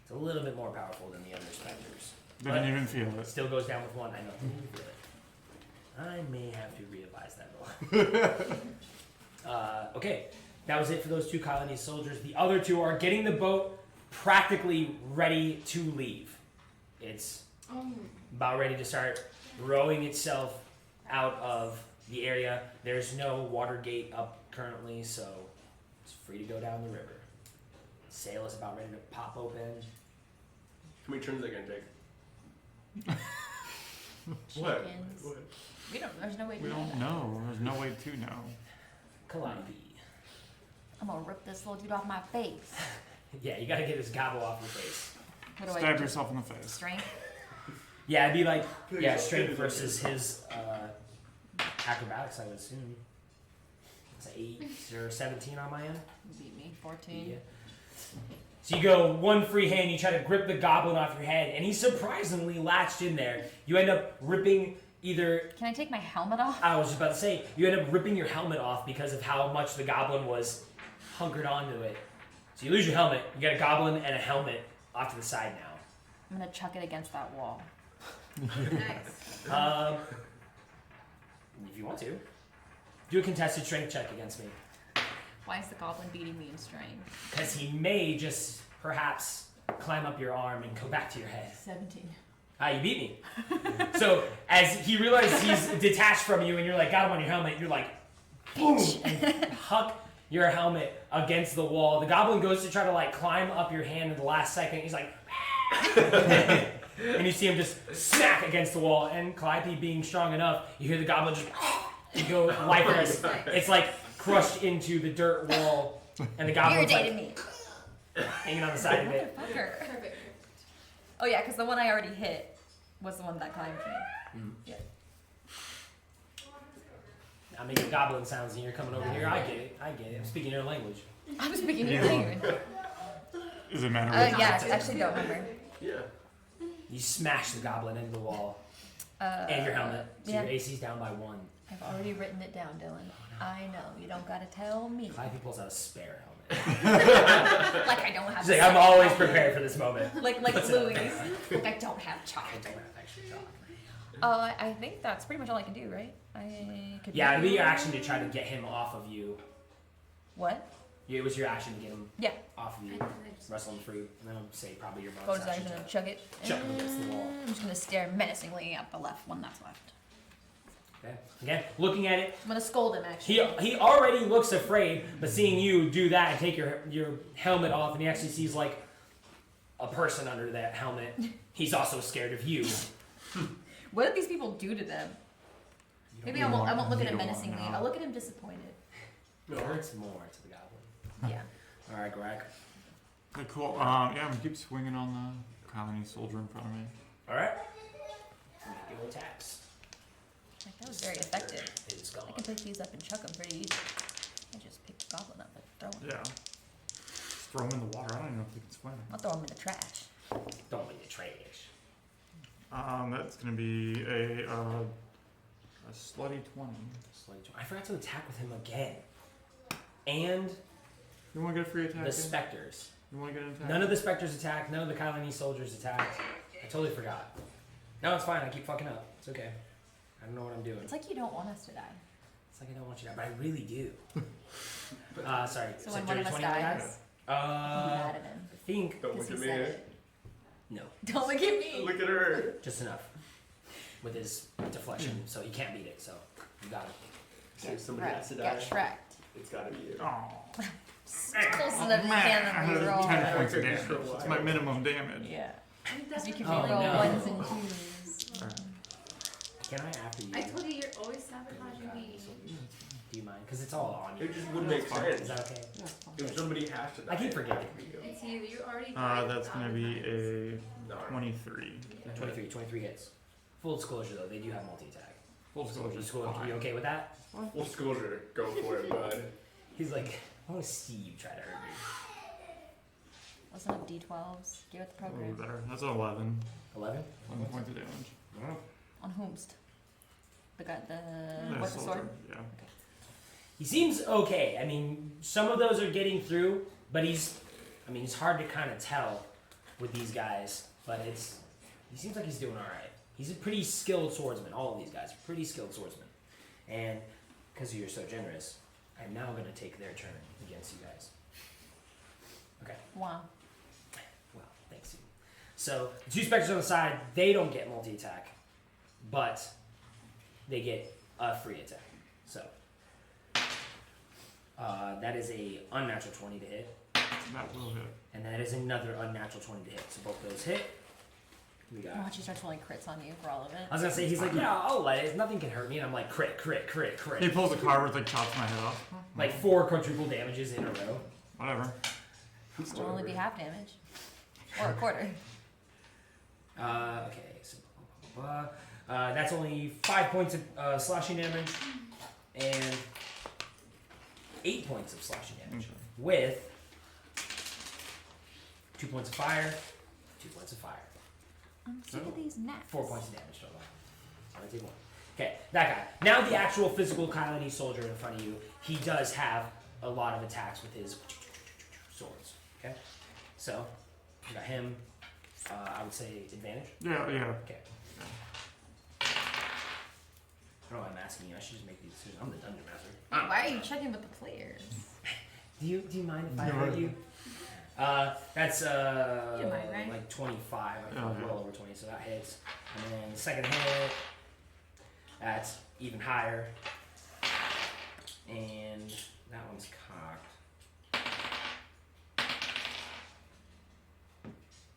It's a little bit more powerful than the other specters. Didn't But even feel it. still goes down with 1. I know. Didn't even feel it. I may have to revise that roll. Okay, that was it for those 2 colony soldiers. The other 2 are getting the boat practically ready to leave. It's about ready to start rowing itself out of the area. There's no water gate up currently, so it's free to go down the river. Sail is about ready to pop open. How many turns is that gonna take? What? Chickens. What? We don't. There's no way to We know don't that. know. There's no way to know. Calliope. I'm gonna rip this little dude off my face. Yeah, you gotta get this gobble off your face. What do I Stab do? yourself in the face. Strength. Yeah, it'd be like Please, yeah, please, strength please. versus his acrobatics, I would assume. It's 8 or 17 on my end. You beat me. 14. Yeah. So you go one free hand, you try to grip the goblin off your head, and he's surprisingly latched in there. You end up ripping either. Can I take my helmet off? I was just about to say, you end up ripping your helmet off because of how much the goblin was hunkered onto it. So you lose your helmet, you get a goblin and a helmet off to the side now. I'm gonna chuck it against that wall. Nice. If you want to. Do a contested strength check against me. Why is the goblin beating me in strength? Because he may just perhaps climb up your arm and go back to your head. 17. Ah, you beat me. So as he realizes he's detached from you and you're like, got him on your helmet, you're like, boom, and huck your helmet against the wall. The goblin goes to try to like climb up your hand in the last second. He's like, and you see him just smack against the wall. And Calliope being strong enough, you hear the goblin just and go lifeless. It's like crushed into the dirt wall, and the goblin's Irritated like me. hanging on the side of it. Motherfucker. Perfect. Oh yeah, because the one I already hit was the one that climbed me. Yeah. I'm making goblin sounds, and you're coming over here. I get it. I'm speaking your language. I was speaking your Yeah. language. Does it matter? Yeah, I actually don't remember. Yeah. You smash the goblin into the wall and your helmet, so yeah. your AC's down by 1. I've already written it down, Dylan. I know. You don't gotta tell me. Calliope pulls out a spare helmet. Like I don't have. She's like, a I'm second always helmet. prepared for this moment. Like Puts it on Louis. there. Like I don't have I chalk. don't have extra chalk. I think that's pretty much all I can do, right? I could. Yeah, it'd be your action to try to get him off of you. What? Yeah, it was your action to get him Yeah. off of you, wrestle him free, and then I'll say probably your bonus Bonus action action and to chug it. chuck him against the wall. I'm just gonna stare menacingly at the left one that's left. Okay. Again, looking at it, I'm gonna scold him actually. he already looks afraid, but seeing you do that and take your helmet off, and he actually sees like a person under that helmet. He's also scared of you. What did these people do to them? Maybe I won't look at him menacingly. I'll look at him disappointed. It hurts more to the goblin. Yeah. All right, Greg. Okay, cool. Yeah, I'm gonna keep swinging on the colony soldier in front of me. All right. Make your attacks. Like, that was very effective. It's gone. I can pick these up and chuck them pretty easy. I just pick the goblin up and throw him. Yeah. Just throw him in the water. I don't even know if he can swim. I'll throw him in the trash. Don't be the trash. That's gonna be a slutty 20. I forgot to attack with him again. And You want to get a free attack? the in? specters. You want to get an attack? None of the specters attacked. None of the Kylani soldiers attacked. I totally forgot. No, it's fine. I keep fucking up. It's okay. I don't know what I'm doing. It's like you don't want us to die. It's like I don't want you to, but I really do. Sorry. So Is when it one dirty of us 20 on that? dies, you add it in. I think Don't 'Cause look he at me. said it. no, Don't look at me. Look at her. just enough with his deflection, so he can't beat it. So you got it. So if somebody has to Get die, shreked. it's gotta be you. Oh, Close enough you man, I can had reroll. 10 points of Okay, damage. just for a It's while. my minimum damage. Yeah. Because you can Oh, reroll no. ones and twos. Can I after you? I told you you're always sabotaging me. Do you mind? Because it's all on you. It just wouldn't make Is sense. that okay? If somebody has to die, I keep forgetting. it could be you. It's you. You're already. That's gonna be a No. 23. 23 hits. Full disclosure though, they do have multi attack. Full disclosure. You okay with that? Full disclosure, go for it, bud. He's like, I want to see you try to hurt me. Listen up, D12s. Give it the A little program. better. That's an 11. 11? 11 points of damage. On whomst? The guy, Yeah, what's the soldier, sword? Yeah. He seems okay. I mean, some of those are getting through, but he's hard to kind of tell with these guys, but he seems like he's doing all right. He's a pretty skilled swordsman. All of these guys are pretty skilled swordsmen. And because you're so generous, I'm now going to take their turn against you guys. Okay. Wow. Well, thanks you. So, the two specters on the side, they don't get multi-attack, but they get a free attack. So, that is a unnatural 20 to hit, That will hit. and that is another unnatural 20 to hit. So both those hit. We got. Watch, he starts rolling crits on you for all of it. I was gonna say, he's like, yeah, I'll let it. Nothing can hurt me. And I'm like, crit, crit, crit, crit. He pulls a card where it's like chops my head off. Like 4 quadruple damages in a row. Whatever. It'll only be half damage. Or a quarter. Okay, so blah, blah, blah. That's only 5 points of slashing damage and 8 points of slashing damage with 2 points of fire, 2 points of fire, I'm sick of these gnats. 4 points of damage total. So I take 1. Okay, that guy. Now the actual physical Kylani soldier in front of you, he does have a lot of attacks with his swords. Okay, so you got him. I would say advantage. Yeah, yeah. Okay. I don't know why I'm asking you. I should just make these decisions. I'm the dungeon master. Why are you checking with the players? Do you mind if I No. hurt you? That's You don't mind, right? like 25. I think Oh, yeah. well over 20, so that hits. And then the second hit, that's even higher. And that one's cocked.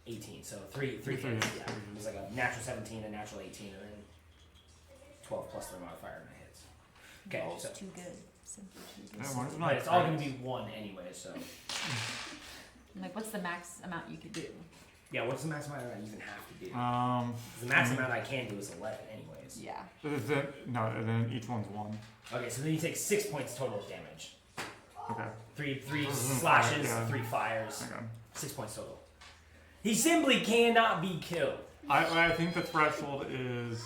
18. So three hits. Three Yeah, hits. it was like a natural 17, a natural 18, and then 12 plus their modifier and it hits. Okay, Roll's so too good. Simply too good. Yeah, mine's but not it's all great. going to be 1 anyway. So I'm like, what's the max amount you could do? yeah, what's the max amount I even have to do? Um, The max amount I can do is 11 anyways. Yeah. and then each one's 1. Okay, so then you take 6 points total of damage. Okay. Three Mhm, slashes, fire, yeah. 3 fires, Okay. 6 points total. He simply cannot be killed. I think the threshold is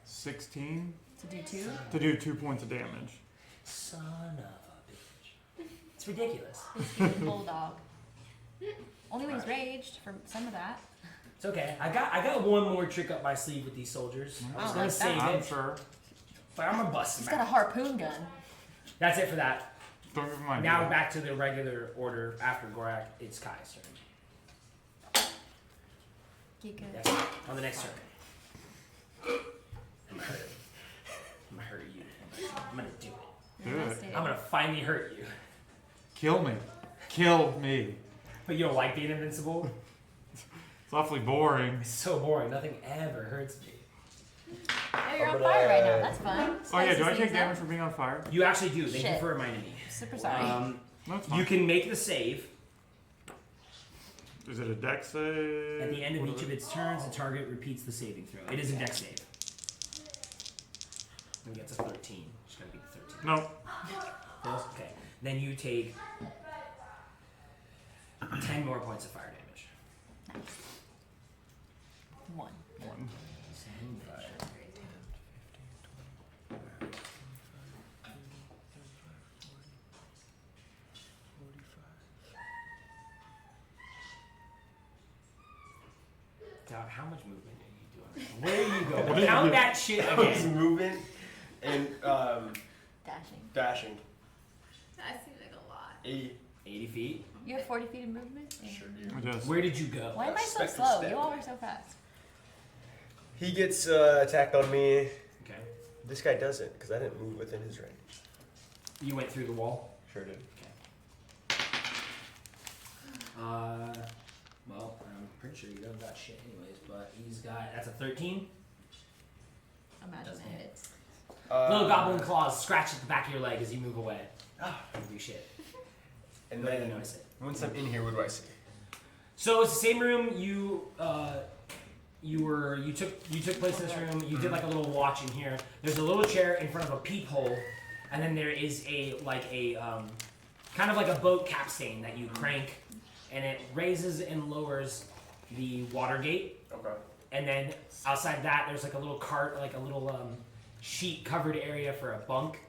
16 To do 2? to do 2 points of damage. Son of a bitch. It's ridiculous. Bulldog. Only when he's raged for some of that. It's okay. I got one more trick up my sleeve with these soldiers. I was Oh, gonna like save I'm it, sure. but I'm gonna bust He's him got a out. harpoon gun. That's it for that. Don't give him my Now deal. back to the regular order after Gorak. It's Kai's turn. Get good. Yes, on the next turn. I'm gonna hurt it. I'm gonna hurt you. I'm gonna do it. Do it. I'm gonna finally hurt you. Kill me. Kill me. But you don't like being invincible? It's awfully boring. It's so boring. Nothing ever hurts me. Oh, you're on fire right now. That's fun. Oh yeah, Spicy do I take season. damage for being on fire? You actually do. Thank you Shit. for reminding me. Super sorry. No, it's fine. You can make the save. Is it a dex save? At the end of What each is of it? its turns, the target repeats the saving throw. It is a dex save. And gets a 13. Just gotta beat the 13. No. Yes? Okay. Then you take 10 more points of fire damage. Nice. 1. One. Dog, how much movement are you doing? Where are you going? What did Count you- that shit I was again. moving and Dashing. dashing. That seems like a lot. 80. 80 feet. You have 40 feet of movement? Sure do. Yes. Where did you go? Why am I so Spectre slow? step. You all are so fast. He gets attacked on me. Okay. This guy doesn't, because I didn't move within his range. You went through the wall. Sure did. Well, I'm pretty sure you don't got shit anyways, but he's got, that's a 13. Imagine Doesn't it hit. hits. Little goblin claws scratch at the back of your leg as you move away. Don't do shit. And Don't even then notice it. once I'm in here, what do I see? So it's the same room you took place in this room. You did like a little watch in here. There's a little chair in front of a peephole, and then there is a kind of like a boat capstan that you crank, and it raises and lowers the water gate. Okay. And then outside that, there's like a little cart, like a little sheet covered area for a bunk,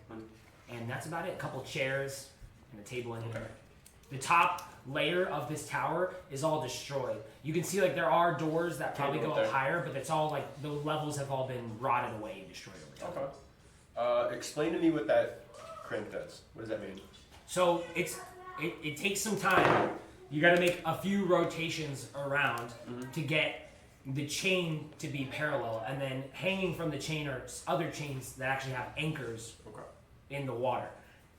and that's about it. A couple chairs and a table in here. The top layer of this tower is all destroyed. You can see like there are doors that probably go up higher, but it's all like the levels have all been rotted away and destroyed over time. Okay. Explain to me what that crank does. What does that mean? So it takes some time. You got to make a few rotations around to get the chain to be parallel, and then hanging from the chain are other chains that actually have anchors in the water.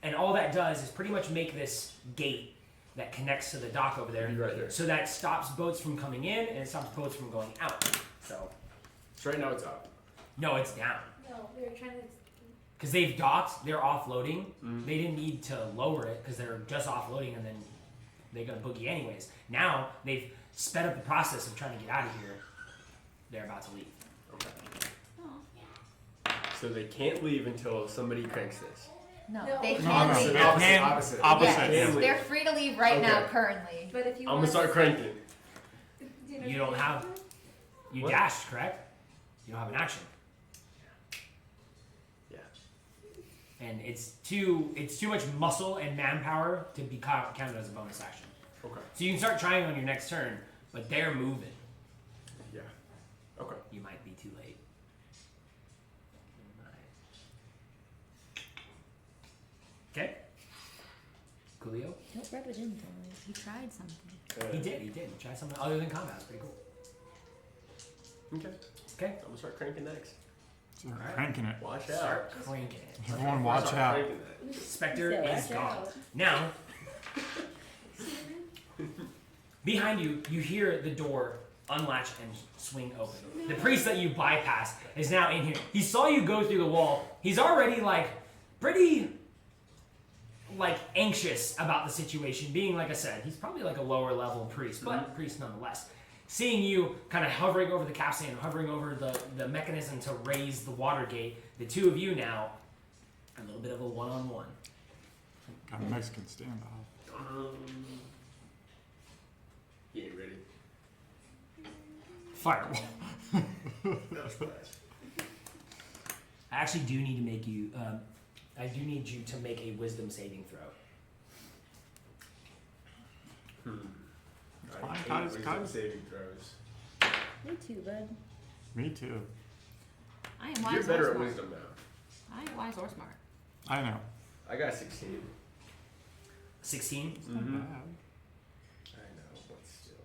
And all that does is pretty much make this gate that connects to the dock over there, Right there. so that stops boats from coming in and it stops boats from going out. So right now it's up. no, it's down. No, we were trying to. Because they've docked, they're offloading. They didn't need to lower it because they're just offloading and then they're gonna boogie anyways. Now they've sped up the process of trying to get out of here. They're about to leave. Okay. So they can't leave until somebody cranks this. No, No. they No, can no, leave. no. Opposite. Opposite, Yes, yeah. they're free to leave right now Okay. currently. But if you I'm want gonna start cranking. You don't have. You What? dashed, correct? You don't have an action, Yeah. and it's too much muscle and manpower to be counted as a bonus action. Okay. So you can start trying on your next turn, but they're moving. Yeah. Okay. You might be too late. Okay. Coolio. Don't rub it in, Tony. He tried something. He did. He try something other than combat. It's pretty cool. Okay. Okay. I'm gonna start cranking next. So Alright. cranking it. Watch out. Start cranking it. Everyone watch out. Cranking that. Spectre So is watch gone. out. Now, behind you, you hear the door unlatch and swing open. The priest that you bypassed is now in here. He saw you go through the wall. He's already pretty anxious about the situation. Being, like I said, he's probably like a lower level priest, but priest nonetheless. Seeing you kind of hovering over the capstan, hovering over the mechanism to raise the water gate, the two of you now, a little bit of a one-on-one. Got a Mexican standoff. He ain't ready. Fireball. That's nice. I actually do need to make you. I do need you to make a wisdom saving throw. I hate Guys, wisdom guys. saving throws. Me too, bud. Me too. I am wise You're or better at smart. wisdom now. I am wise or smart. I know. I got 16. 16. It's not Mhm. bad. I know, but still.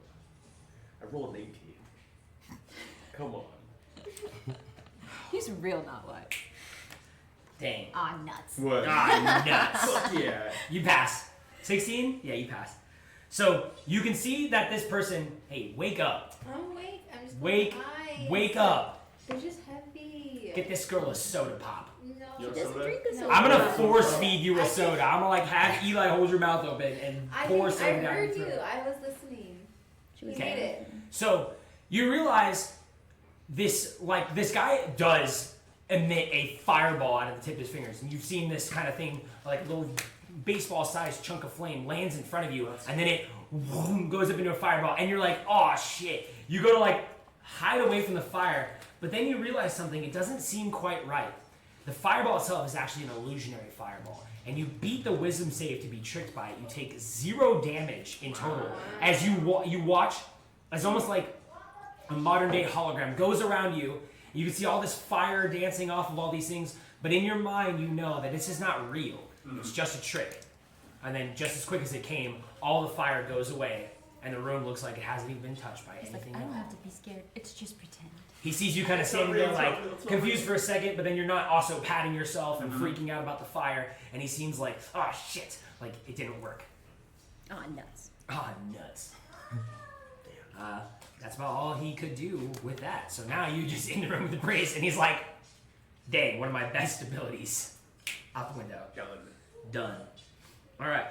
I rolled an 18. Come on. He's real not wise. Dang. Ah, nuts. What? Ah, nuts. Fuck yeah. You pass. 16? Yeah, you pass. So you can see that this person. Hey, wake up. I'm awake. I'm just Wake. eyes. Wake up. They're just heavy. Get this girl a soda pop. No. You want Doesn't some of drink that? this No. soda. I'm gonna force I feed you a think- soda. I'm gonna have Eli hold your mouth open and I pour think soda I down heard your you. throat. I was listening. She He was made it. So you realize this guy does emit a fireball out of the tip of his fingers, and you've seen this kind of thing, like a little baseball-sized chunk of flame lands in front of you, and then it goes up into a fireball, and you're like, oh shit. You go to hide away from the fire, but then you realize something, it doesn't seem quite right. The fireball itself is actually an illusionary fireball, and you beat the wisdom save to be tricked by it. You take 0 damage in total as you watch, as almost like a modern day hologram goes around you. You can see all this fire dancing off of all these things, but in your mind you know that this is not real. It's just a trick. And then just as quick as it came, all the fire goes away, and the room looks like it hasn't even been touched by He's like, anything I don't at all. have to be scared. It's just pretend. He sees you kind of standing there like confused for a second, but then you're not also patting yourself and freaking out about the fire, and he seems like, oh shit, like it didn't work. Oh, nuts. Ah, nuts. That's about all he could do with that. So now you just in the room with the priest, and he's like, dang, one of my best abilities. Out the window. Done. Alright.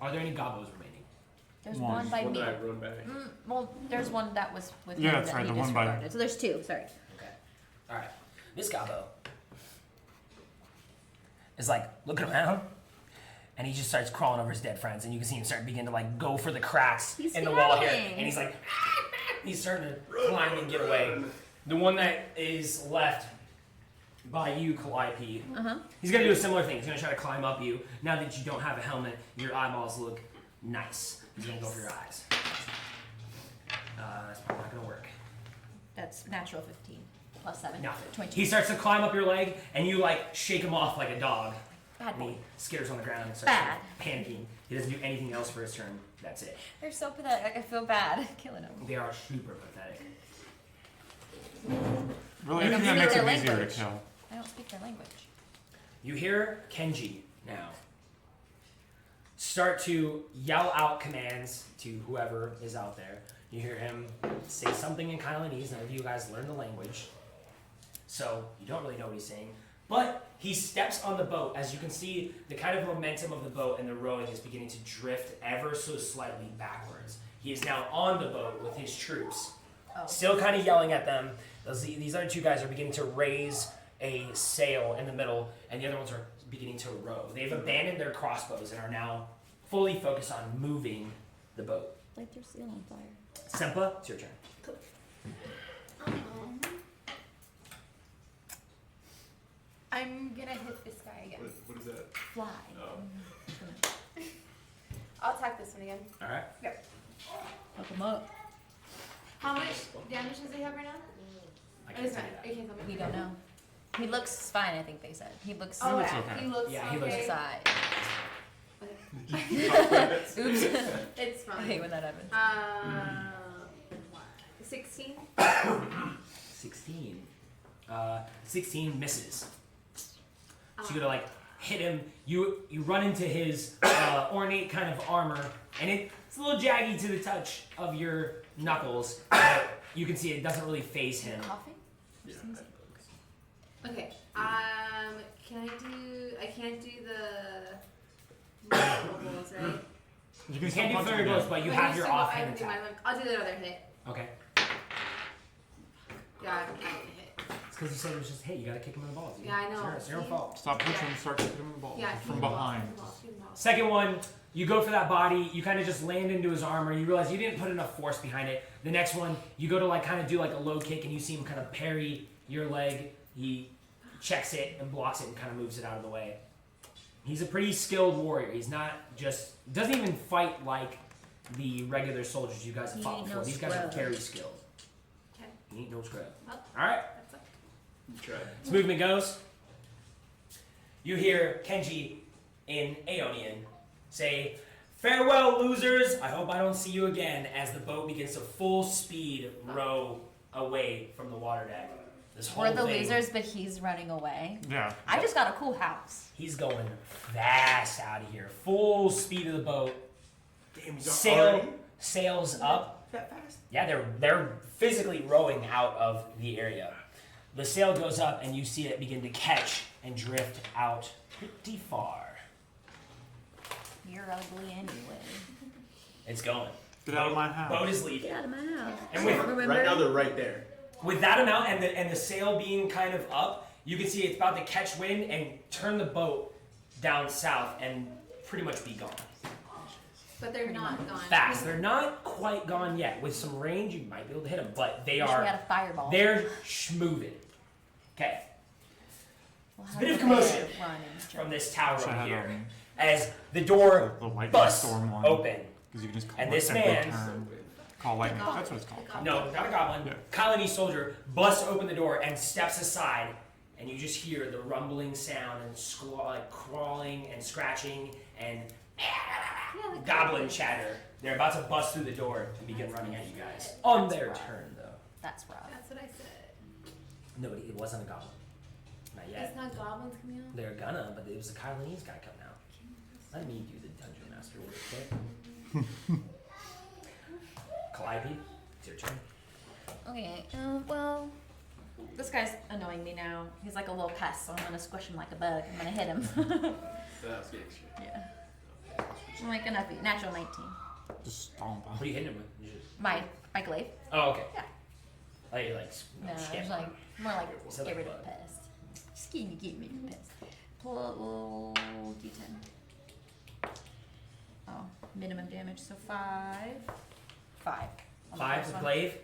Are there any gobos remaining? There's One. one by One me. that I run back. Well, there's one that was with Yeah, him that's that right, he the one by- disregarded. So there's 2, sorry. Okay. All right. This gobbo is like looking around, and he just starts crawling over his dead friends, and you can see him start begin to like go for the cracks He's in the wall here, hiding. and he's like, he's starting to climb and get away. The one that is left by you, Calliope, Uh-huh. he's gonna do a similar thing. He's gonna try to climb up you. Now that you don't have a helmet, your eyeballs look nice. He's gonna go for your eyes. That's probably not gonna work. That's natural 15. Plus 7. Nothing. 20. He starts to climb up your leg, and you like shake him off like a dog. Bad And he boy. skitters on the ground and starts Bad. panicking. He doesn't do anything else for his turn. That's it. They're so pathetic. Like, I feel bad killing them. They are super pathetic. Really, They don't anything that speak makes their it easier to language. kill. I don't speak their language. You hear Kenji now start to yell out commands to whoever is out there. You hear him say something in Kailanese. None of you guys learn the language, so you don't really know what he's saying. But he steps on the boat. As you can see, the kind of momentum of the boat and the rowing is beginning to drift ever so slightly backwards. He is now on the boat with his troops, Oh. still kind of yelling at them. These other 2 guys are beginning to raise a sail in the middle, and the other ones are beginning to row. They've abandoned their crossbows and are now fully focused on moving the boat. Light their seal on fire. Sempa, it's your turn. I'm gonna hit this guy again. What is that? Fly. Oh. I'll attack this one again. All right. Hook them up. How much damage does he have right now? I Oh, can't it's tell fine. you You can't tell me. We don't know. He looks fine, I think they said. He looks Oh, looks yeah. okay. He looks Yeah, he okay. looks side. Oops. It's I fine. hate when that happens. 16. 16. 16 misses. So you gotta like hit him. You run into his ornate kind of armor, and it's a little jaggy to the touch of your knuckles. But you can see it doesn't really phase him. Coughing? Yeah. Okay. Can I do? I can't do the multiple blows, right? You You can can't do punch fairy him blows, again. but you But have you your still- I offhand can do attack. my- I'll do the other hit. Okay. Yeah, I can hit. It's because you said it was just hit. You gotta kick him in the balls. Yeah, I know. It's your See? fault. Stop punching him, start kicking him in the balls. Yeah, From behind. Second one, you go for that body, you kind of just land into his armor, you realize you didn't put enough force behind it. The next one, you go to like kind of do like a low kick and you see him kind of parry your leg. He checks it and blocks it and kind of moves it out of the way. He's a pretty skilled warrior. He's not just, doesn't even fight like the regular soldiers you guys have He fought ain't before. no These guys are scrub. very skilled. Okay. He ain't no scrub. Oh. Alright, That's it. You tried. this movement goes. You hear Kenji in Aeonian say, "Farewell, losers! I hope I don't see you again," as the boat begins to full speed row away from the water deck. This whole We're the thing, losers, but he's running away. Yeah. I just got a cool house. He's going fast out of here. Full speed of the boat. Damn, he's Sails up. that fast? Yeah, they're physically rowing out of the area. The sail goes up and you see it begin to catch and drift out pretty far. You're ugly anyway. It's going. Get out of my house. Boat is leaving. Get out of my house. And with Right now they're right there. With that amount and the sail being kind of up, you can see it's about to catch wind and turn the boat down south and pretty much be gone. But they're not gone. fast. They're not quite gone yet. With some range, you might be able to hit them, but they Wish we are. had a fireball. They're schmoving. Okay. We'll It's a have bit of the commotion bear run and from jump. this tower Should over have here them. as the door The lightning busts storm one. open. Because you can just call And it this every man- turn. Call lightning. That's what it's called. No, not a goblin. Yeah. Colony soldier busts open the door and steps aside, and you just hear the rumbling sound and like crawling and scratching and goblin chatter. They're about to bust through the door and begin running at you guys. On their turn, though. That's rough. That's what I said. Nobody, it wasn't a goblin. Not yet. It's not goblins coming out? They're gonna, but it was the Kyleenese guy coming out. Let me do the dungeon master real quick. Calliope, it's your turn. Okay, well, this guy's annoying me now. He's like a little pest, so I'm gonna squish him like a bug. I'm gonna hit him. That's gangster. Yeah. I'm like enough. Natural 19. Just stomp What on. are you hitting him with? You just- My glaive. Oh, okay. Yeah. Like, No, stamp it's on like him. more like Said get like rid of the bug. pest. Just get me the pest. Pull D10. Oh, minimum damage, so 5. 5. on the 5 first with one. glaive.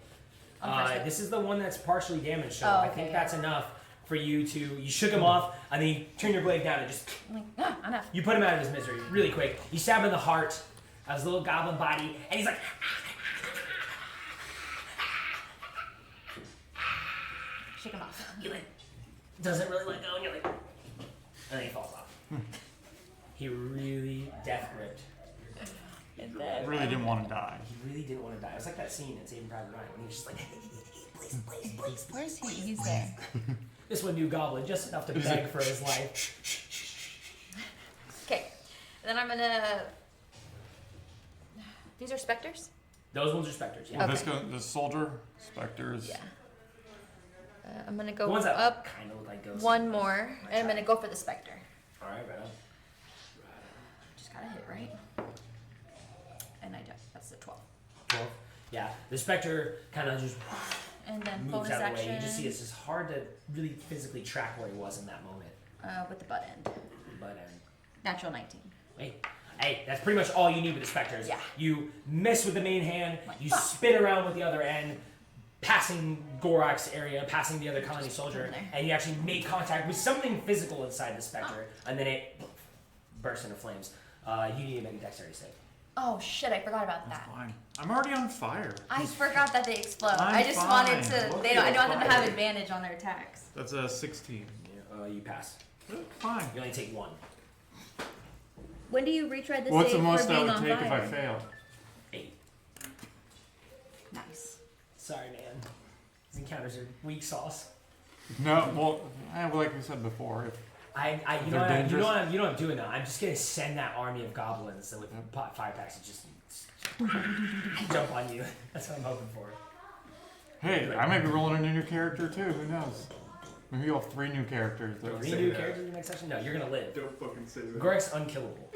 On the first one. This is the one that's partially damaged, so Oh, I okay, think yeah. that's enough for you to. You shook him off, and then you turn your blade down and just. I'm like, ah, enough. You put him out of his misery really quick. You stab him in the heart of his little goblin body, and he's like. Shake him off. He like doesn't really let go, and you're like, and then he falls off. He really death gripped. Really didn't want to die. He really didn't want to die. It was like that scene in Saving Private Ryan when he was just like, please. Where's he? He's there. This one knew goblin just enough to beg for his life. Okay. Then I'm gonna. These are specters? Those ones are specters, yeah. Well, Okay. this soldier, specters. Yeah. I'm gonna The go ones that up kind of look like ghosts. one more, and I'm gonna go for the specter. All right, right on. Just gotta hit, right? And I just, that's the 12. 12. Yeah, the specter kind of just And then moves bonus out of the action way. You just see it's just hard to really physically track where he was in that moment. with the butt end. But Natural 19. hey, that's pretty much all you need with the specters. Yeah. You miss with the main hand, Like, you fuck. spin around with the other end, passing Gorak's area, passing the other colony Just soldier, put him there. and you actually make contact with something physical inside the specter, and then it bursts into flames. You need to make a dexterity save. Oh shit, I forgot about That's that. fine. I'm already on fire. I forgot that they explode. I'm I just wanted fine. to. They don't. I don't want them to have Fine. advantage on their attacks. That's a 16. Yeah, you pass. Fine. You only take 1. When do you retry this? What's the save most for I being would on take if I fire? failed? 8. Nice. Sorry, man. These encounters are weak sauce. No, well, like we said before, if You They're know dangerous. what I'm doing now? I'm just gonna send that army of goblins with fire packs and just jump on you. That's what I'm hoping for. hey, I might be rolling a new character too. Who knows? Maybe you'll have 3 new characters. Don't Three say new that. characters in the next session? No, you're gonna live. Don't fucking say that. Gorek's unkillable.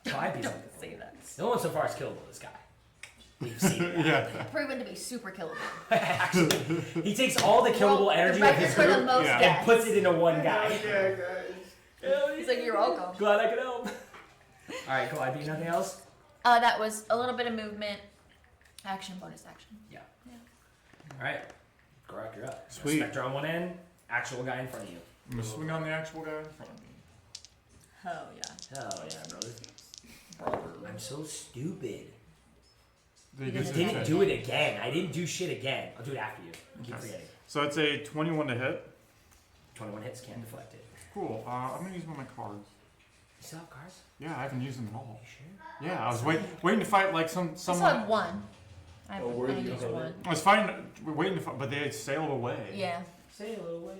Calliope's Don't unkillable. say that. The only one so far is killable, this guy. We've seen it. Yeah. Proven to be super killable. Actually, he takes all the killable Well, energy the of his record for the group most Yeah. and deaths. puts it into one guy. Yeah, guys. He's like, you're welcome. Glad I could help. Alright, Calliope, nothing else? That was a little bit of movement. Action, bonus action. Alright. Gorak, you're up. Sweet. Spectre on one end, actual guy in front of you. I'm gonna swing on the actual guy in front of me. Hell yeah. Hell yeah, brother. I'm so stupid. They You get I to didn't check. do it again. I didn't do shit again. I'll do it after you. I keep Okay. forgetting. So it's a 21 to hit. 21 hits, can't deflect it. Cool. I'm gonna use one of my cards. You still have cards? Yeah, I haven't used them at all. Sure. Yeah, I was waiting to fight like I still someone. have one. I Oh, where only do you used hold one. it? I was fighting, waiting to fight, but they had sailed away. Yeah. Sail away.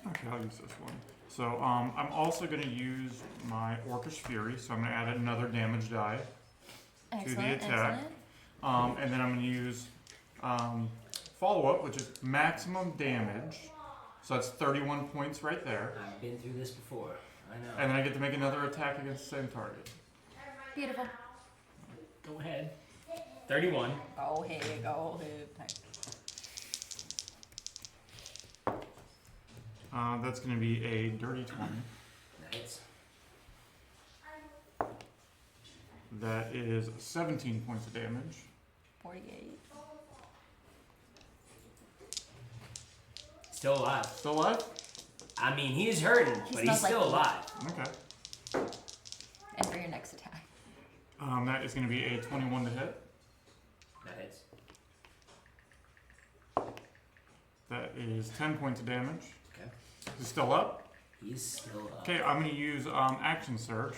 Okay, I'll use this one. So I'm also going to use my Orcish Fury, so I'm going to add another damage die. Excellent. attack. Excellent. And then I'm going to use Follow Up, which is maximum damage. So that's 31 points right there. I've been through this before. I know. And then I get to make another attack against the same target. Beautiful. Go ahead. 31. Go ahead. Go ahead. That's going to be a dirty 20. Nice. That is 17 points of damage. 48. Still alive. Still alive? I mean, he is hurting, He but he's smells like still heat. alive. Okay. And for your next attack. That is going to be a 21 to hit. That hits. That is 10 points of damage. Okay. He's still up. He's still up. Okay, I'm going to use action surge.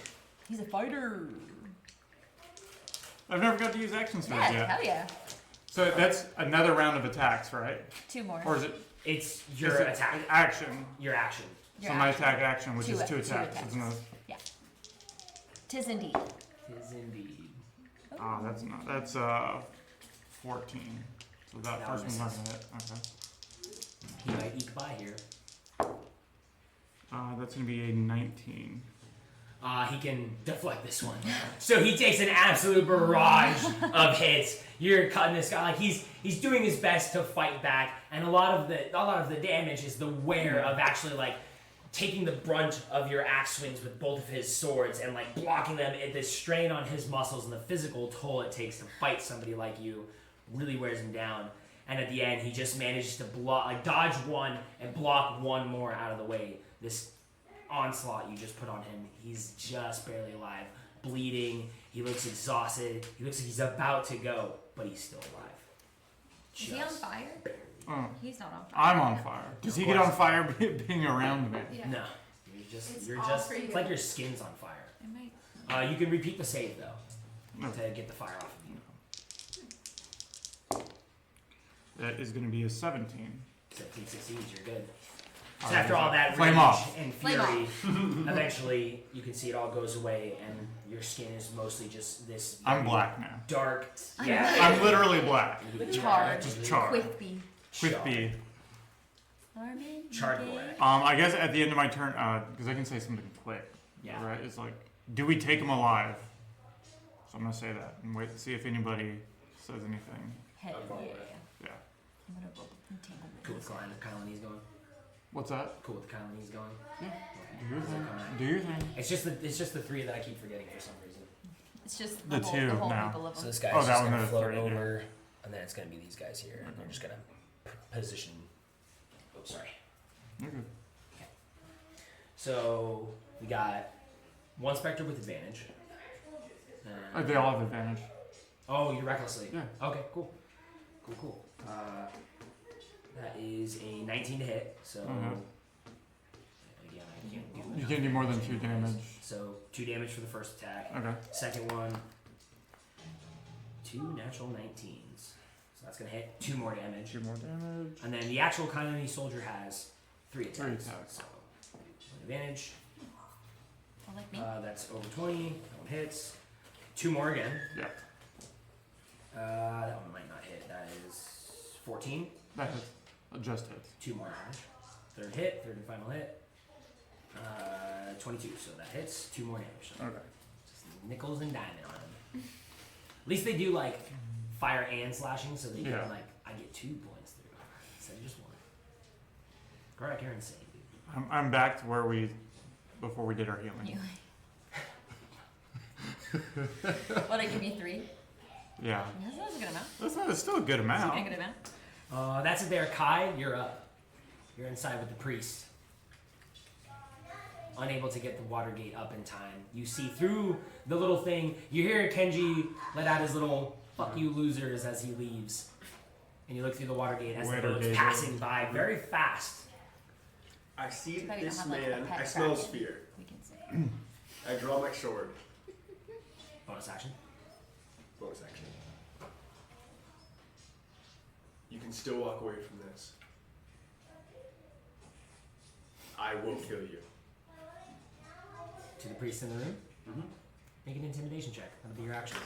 He's a fighter. I've never got to use action surge Yeah, yet. hell yeah. So that's another round of attacks, right? 2 more. Or is it It's your is it attack. action? Your action. Your So my action. attack action, which Two is a- 2 two attacks. attacks. It's another. Yeah. Tis indeed. Is indeed. Ah, that's not. That's 14. So that That first one's not misses. gonna hit. Okay. He might eke by here. That's gonna be a 19. He can deflect this one. So he takes an absolute barrage of hits. You're cutting this guy like he's doing his best to fight back, and a lot of the damage is the wear of actually like taking the brunt of your axe swings with both of his swords and like blocking them. The strain on his muscles and the physical toll it takes to fight somebody like you really wears him down. And at the end, he just manages to dodge one and block one more out of the way. This onslaught you just put on him, he's just barely alive, bleeding. He looks exhausted. He looks like he's about to go, but he's still alive. Is he on fire? Oh, He's not on fire. I'm on fire. Does he get on fire being around me? Yeah. No, It's you're all just. for It's you. like your skin's on fire. It might. You can repeat the save though No. to get the fire off of you. That is gonna be a 17. 17 succeeds, you're good. So Alright, after all that flame rage off. and Flame fury, eventually you can see it all goes away, and your skin is mostly just this. I'm very black now. Dark. I'm Yeah. I'm literally black. Charred. Just charred. Quickly. With B. Armin. Charred okay. Gorak. I guess at the end of my turn, because I can say something quick. Yeah. Right? It's like, do we take him alive? So I'm gonna say that and wait to see if anybody says anything. Heck I'm fine yeah. with it. Yeah. I'm gonna roll entangle. Cool with Kylani's going. What's that? Cool with Kylani's going. Yeah. Okay. Do your How's that thing. coming? Do your thing. It's just the three that I keep forgetting for some reason. It's just The whole, two the whole now. people of So them. this guy's Oh, just that one gonna has float three, yeah. over, and then it's gonna be these guys here, and they're just gonna position. Oh, sorry. You're good. So we got one specter with advantage. They all have advantage. Oh, you're recklessly. Yeah. Okay, cool. Cool. That is a 19 to hit. So Mhm. again, I can't do. You enough can't do more than damage 2 anyways. damage. So 2 damage for the first attack. Okay. Second one, 2 natural 19s. So that's gonna hit 2 more damage. 2 more damage. And then the actual Kylani soldier has 3 attacks. 3 attacks. So advantage. Well, like me. That's over 20. That one hits. 2 more again. Yeah. That one might not hit. That is 14. That hits. Just hits. 2 more damage. Third and final hit. 22. So that hits. 2 more damage. So Okay. just nickels and diamond on him. At least they do like fire and slashing, so they Yeah. get like I get 2 points through instead of just 1. Gorak, you're insane, dude. I'm back to where before we did our healing. You. What, I give you 3? Yeah. That's a good amount. That's still a good That's a amount. good amount. That's it there. Kai, you're up. You're inside with the priest. Unable to get the water gate up in time. You see through the little thing. You hear Kenji let out his little "fuck you losers" as he leaves. And you look through the water gate as the Water boat's gate. passing by very fast. I see Too bad we don't this have, like, a man. pet I smell dragon. fear. We can say. I draw my sword. Bonus action. Bonus action. You can still walk away from this. I will kill you. To the priest in the room. Mm-hmm. Make an intimidation check. That'll be your action.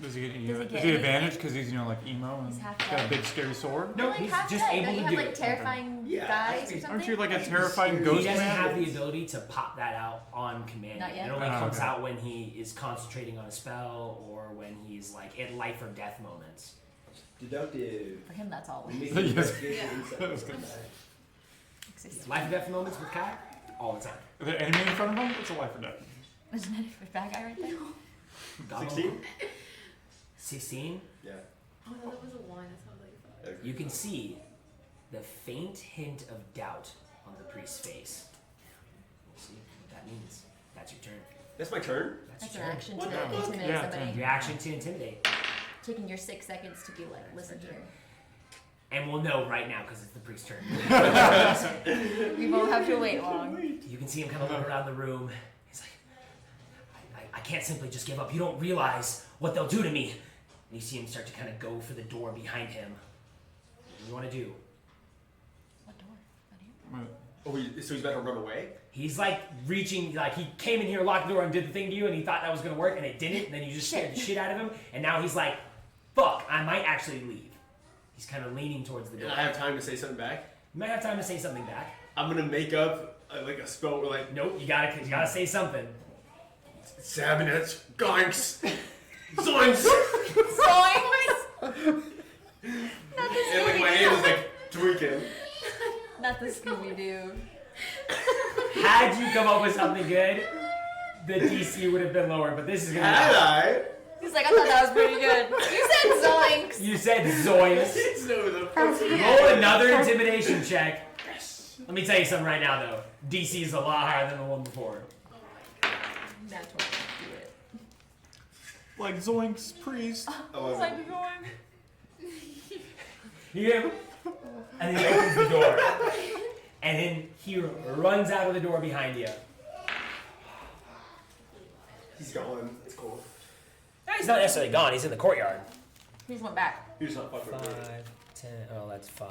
Does he get, Does he get is he any- advantage because he's like emo and He's half got a dead. big scary sword? No, Like, he's half just dead. able Don't to you have do like it. terrifying Yeah, guys or actually, something? Aren't you like a He's terrifying mysterious. ghost He doesn't man? have the ability to pop that out on command. Not yet? It only Oh, comes okay. out when he is concentrating on a spell or when he's like at life or death moments. Deductive. For him, that's all. We make Yes. investigation Yeah. insight. I was gonna Exists. Life or death moments with Kai? All the time. Are there enemy in front of him? It's a life or death. Isn't that a bad guy right there? Goblin. 16? 16. Yeah. Oh, no, that was a 1. That's how I thought. You can see the faint hint of doubt on the priest's face. We'll see what that means. That's your turn. That's my turn? That's your an turn. action What to the fuck? intimidate Yeah, somebody. Your action to intimidate. Taking your 6 seconds to be like, listen here. And we'll know right now because it's the priest's turn. We won't have to wait long. You can see him kind of look around the room. He's like, I can't simply just give up. You don't realize what they'll do to me. And you see him start to kind of go for the door behind him. What do you want to do? What door? Out here? Oh, so he's about to run away? He's like reaching, like he came in here, locked the door, and did the thing to you, and he thought that was gonna work, and it didn't. And then you just scared the shit out of him, and now he's like, "Fuck, I might actually leave." He's kind of leaning towards the door. And I have time to say something back? You might have time to say something back. I'm gonna make up like a spell where like Nope, you gotta say something. Sabinets, Gonks, Zoinks! Zoinks! Not the And like my hand is like tweaking. Not the Scooby Doo. Had you come up with something good, the DC would have been lower, but this is gonna Had be. I? He's like, I thought that was pretty good. You said zoinks. You said Zoinks. It's over the fucking Roll another intimidation check. Let me tell you something right now, though. DC is a lot higher than the one before. That's what I do it. Like Zoinks, priest. It's like going. You hear him? And then he opens the door. And then he runs out of the door behind you. He's gone. It's cool. No, he's not necessarily gone. He's in the courtyard. He just went back. He's not fucking with me. 5, 10. Oh, that's 5.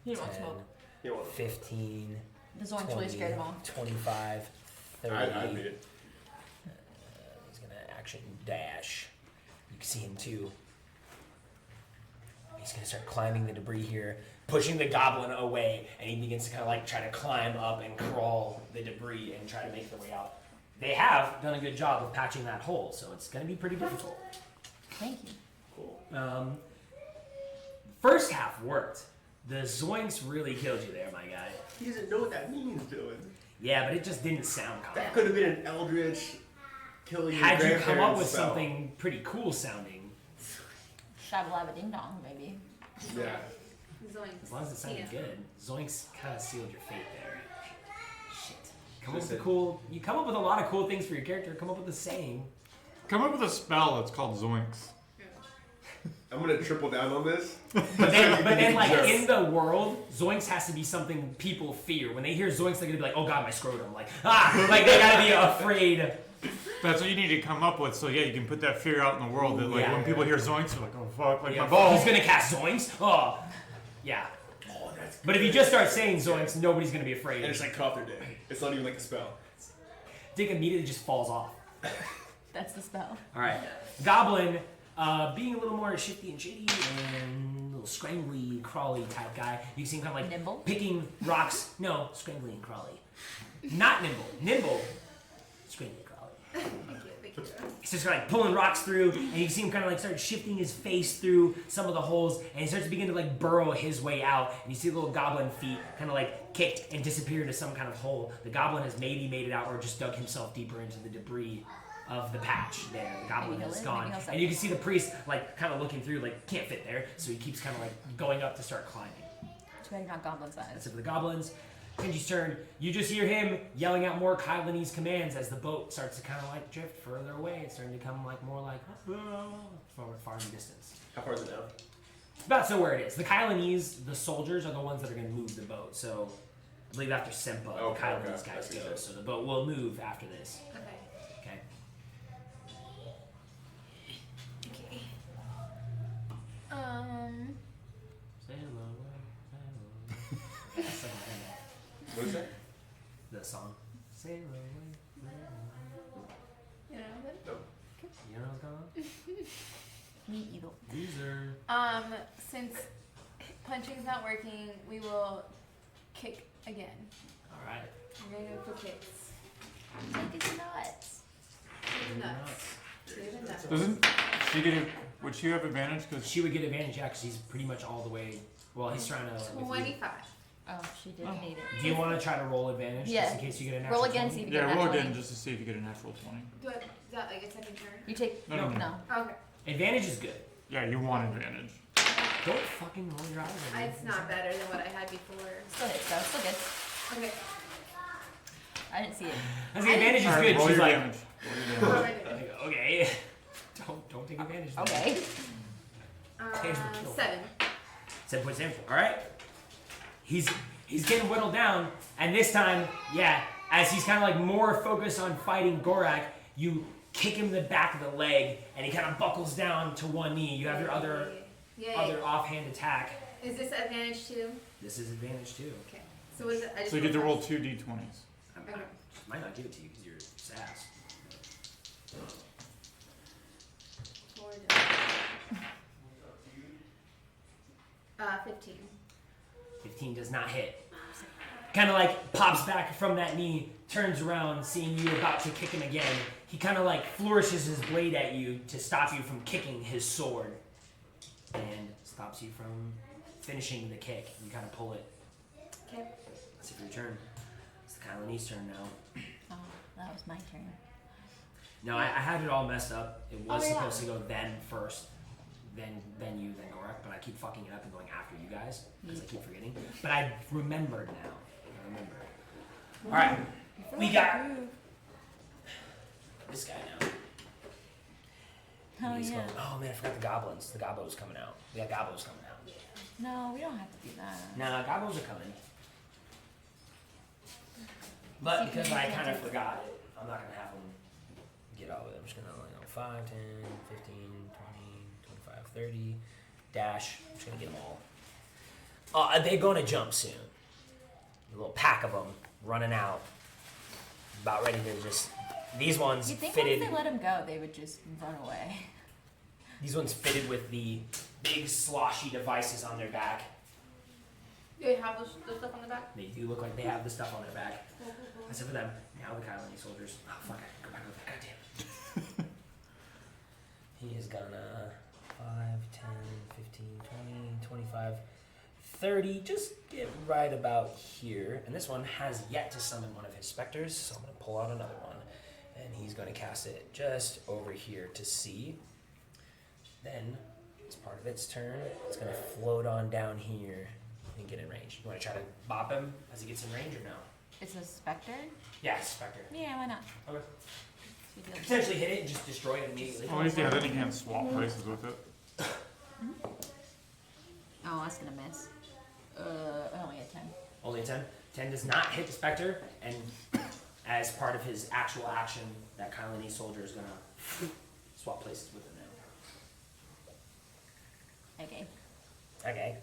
He didn't want 10, smoke. He won't. 15. The zoinks really scared him off. 25. 30. I'd beat it. He's gonna action dash. You can see him too. He's gonna start climbing the debris here, pushing the goblin away, and he begins to kind of like try to climb up and crawl the debris and try to make their way out. They have done a good job of patching that hole, so it's gonna be pretty difficult. Thank you. Cool. First half worked. The zoinks really killed you there, my guy. He doesn't know what that means, Dylan. Yeah, but it just didn't sound common. That could have been an eldritch killing your Had you come up grandparents with spell. something pretty cool sounding, Shabalaba ding dong, maybe. Yeah. Zoinks. as long as it sounded Yeah. good, zoinks kind of sealed your fate there. Shit. Come up Just with a said- cool. You come up with a lot of cool things for your character. Come up with a saying. Come up with a spell that's called Zoinks. I'm gonna triple down on this. But then, like Yes. in the world, zoinks has to be something people fear. When they hear zoinks, they're gonna be like, "Oh God, my scrotum!" Like like they gotta be afraid. That's what you need to come up with, so yeah, you can put that fear out in the world. That like Yeah. when people hear Zoinks, they're like, oh fuck, like Yeah, my balls. He's gonna cast zoinks. Oh, yeah. Oh, that's But if you just start saying zoinks, nobody's gonna be afraid. And it's like Copter Day. It's not even like a spell. Dick immediately just falls off. That's the spell. All right, Goblin, being a little more shifty and shitty and a little scrambly, crawly type guy. You see him kind of like Nimble? picking rocks. No, scrambly and crawly. Not nimble. Nimble. Scrambly and crawly. Thank you. He's just like pulling rocks through, and you see him kind of like start shifting his face through some of the holes, and he starts to begin to like burrow his way out. And you see the little goblin feet kind of like kicked and disappear into some kind of hole. The goblin has maybe made it out, or just dug himself deeper into the debris of the patch there. The goblin Maybe is he'll gone, live, maybe he'll and you can see the priest like kind of looking through, like can't fit there, so he keeps kind of like going up to start climbing. Too bad you're not goblin That's size. it for the goblins. Kenji's turn. You just hear him yelling out more Kylanese commands as the boat starts to kind of like drift further away. It's starting to come like more like far in the distance. How far is it now? It's about so where it is. The Kylanese, the soldiers, are the ones that are going to move the boat. So I believe after Sempa, the Okay, Kylanese okay. guys That's what you go. said. So the boat will move after this. Okay. Okay. Okay. Sail away, sail away. That's like What is that? the song. Sail away, sail away. You know, but You know what's going on? Me either. These are. since punching's not working, we will kick again. All right. We're gonna go for kicks. Take his nuts. To the nuts. To the nuts. Doesn't she get Would she have advantage? Because She would get advantage, yeah, because he's pretty much all the way. Well, he's trying to. Like, with you. 25. Oh, she didn't need it. Do you want to try to roll advantage Yeah. just in case you get a natural Roll again, 20? see if you get yeah, a roll natural again 20. just to see if you get a natural 20. Is that like a second turn? You take No. no. Okay. Advantage is good. Yeah, you want advantage. Don't fucking roll your eyes. at me. It's not better than what I had before. Still hits though. Still good. Okay. I didn't see it. I think advantage is All right, good. roll She's your like, damage. Roll your damage. like, okay. Don't take advantage. man. Okay. Change the kill. 7. 7 points damage. All right. He's getting whittled down, and this time, yeah, as he's kind of like more focused on fighting Gorak, you kick him in the back of the leg, and he kind of buckles down to one knee. You have your other offhand attack. Is this advantage too? This is advantage too. Okay. So what is it? I just So you get to roll first. 2 d20s. Okay. Might not give it to you because you're sass. 4 15. 15 does not hit. Kind of like pops back from that knee, turns around, seeing you about to kick him again. He kind of like flourishes his blade at you to stop you from kicking his sword, and stops you from finishing the kick. You kind of pull it. Okay. That's it for your turn. It's the Kylanese turn now. Oh, that was my turn. No, I had it all messed up. It was Oh, yeah. supposed to go then first, then you, then Gorak, but I keep fucking it up and going after you guys because I keep forgetting. But I remembered now. I remember. All right, we got this guy now. Oh He's yeah. going, oh man, I forgot the goblins. The gobos coming out. We got gobos coming out. No, we don't have to do that. Nah, gobos are coming. But because I kind of forgot it, I'm not going to have them get all of it. I'm just going to, 5, 10, 15, 20, 25, 30, dash. I'm just going to get them all. They're going to jump soon. A little pack of them running out. About ready to just... These ones You'd think fitted... once they let him go, they would just run away. These ones fitted with the big sloshy devices on their back. Do they have the stuff on the back? They do look like they have the stuff on their back. Except for them. Now the Kylanese soldiers. Oh fuck, I can go back over there. Goddamn. He is gonna 5, 10, 15, 20, 25, 30. Just get right about here. And this one has yet to summon one of his specters, so I'm gonna pull out another one. And he's gonna cast it just over here to see. Then, as part of its turn, it's gonna float on down here and get in range. You wanna try to bop him as he gets in range or no? It's a specter? Yeah, specter. Yeah, why not? Okay. She deals- Potentially hit it and just destroy it immediately. Oh, at least, yeah, then you can't swap places with it. Oh, that's gonna miss. Only a 10. Only a 10. 10 does not hit the specter, and as part of his actual action, that Kylanese soldier is gonna swap places with him now. Okay. Okay.